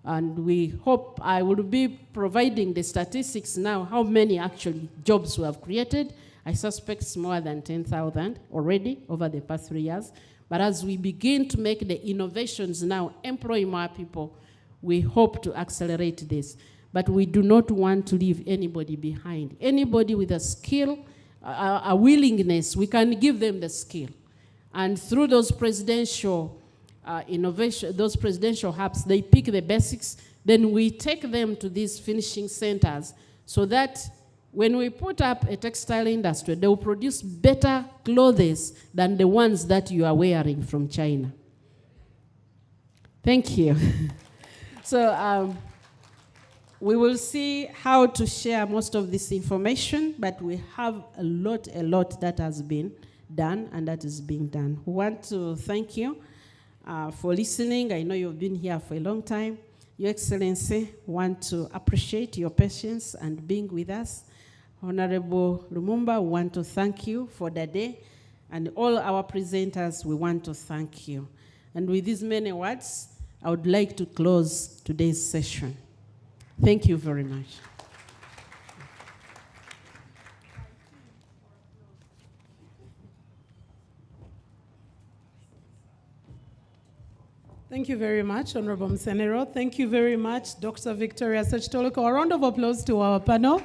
And we hope, I will be providing the statistics now, how many actually jobs we have created. I suspect it's more than 10,000 already over the past 3 years. But as we begin to make the innovations now, employ more people, we hope to accelerate this. But we do not want to leave anybody behind. Anybody with a skill, a willingness, we can give them the skill. And through those presidential innovation, those presidential hubs, they pick the basics, then we take them to these finishing centers so that when we put up a textile industry, they will produce better clothes than the ones that you are wearing from China. Thank you. So we will see how to share most of this information, but we have a lot that has been done and that is being done. We want to thank you for listening. I know you've been here for a long time. Your Excellency, want to appreciate your patience and being with us. Honorable Lumumba, we want to thank you for the day, and all our presenters, we want to thank you. And with these many words, I would like to close today's session. Thank you very much. Thank you very much, Honorable Msenero. Thank you very much, Dr. Victoria Sechitoloko. A round of applause to our panel.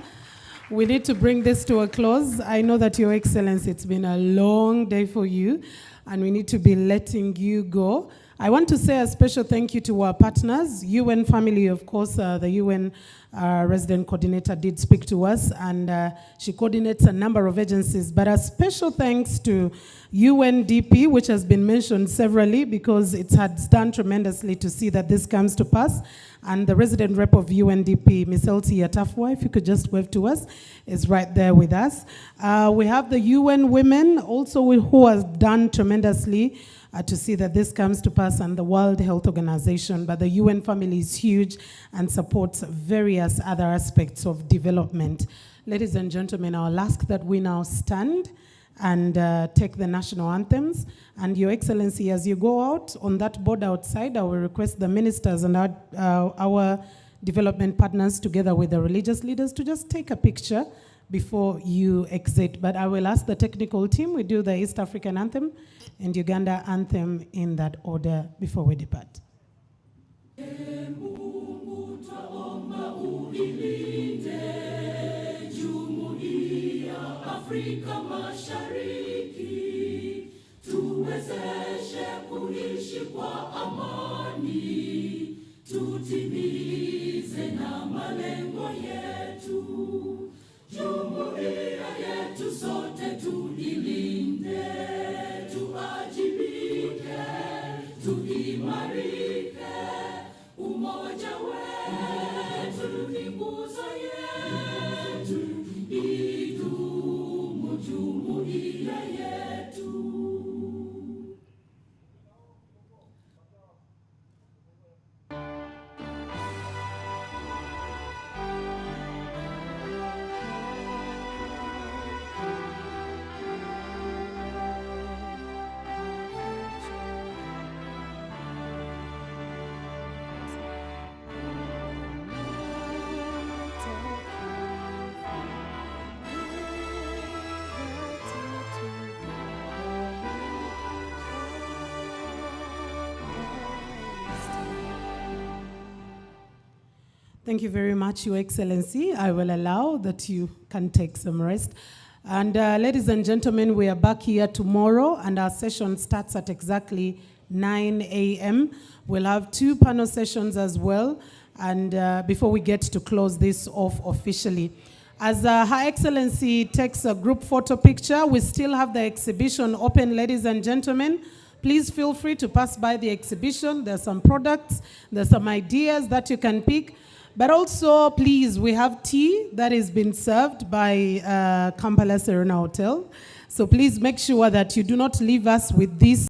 We need to bring this to a close. I know that, Your Excellency, it's been a long day for you, and we need to be letting you go. I want to say a special thank you to our partners, UN Family, of course. The UN resident coordinator did speak to us, and she coordinates a number of agencies. But a special thanks to UNDP, which has been mentioned severally, because it has done tremendously to see that this comes to pass. And the resident rep of UNDP, Ms. Elsie Yatafwa, if you could just wave to us, is right there with us. We have the UN Women also, who has done tremendously to see that this comes to pass, and the World Health Organization. But the UN family is huge and supports various other aspects of development. Ladies and gentlemen, I'll ask that we now stand and take the national anthems. And Your Excellency, as you go out on that board outside, I will request the ministers and our development partners, together with the religious leaders, to just take a picture before you exit. But I will ask the technical team, we do the East African anthem and Uganda anthem in that order before we depart. Afrika Mashariki, tuwezeshe kuishi kwa amani, tutimize na malengo yetu. Jumuiya yetu sote tuilinde, tuajibike, tuimarike. Umoja wetu ni nguzo yetu, idumu jumuiya yetu. Thank you very much, Your Excellency. I will allow that you can take some rest. And ladies and gentlemen, we are back here tomorrow, and our session starts at exactly 9 a.m. We'll have 2 panel sessions as well, and before we get to close this off officially. As Her Excellency takes a group photo picture, we still have the exhibition open, ladies and gentlemen. Please feel free to pass by the exhibition. There's some products, there's some ideas that you can pick. But also, please, we have tea that is being served by Kampala Serena Hotel. So please make sure that you do not leave us with this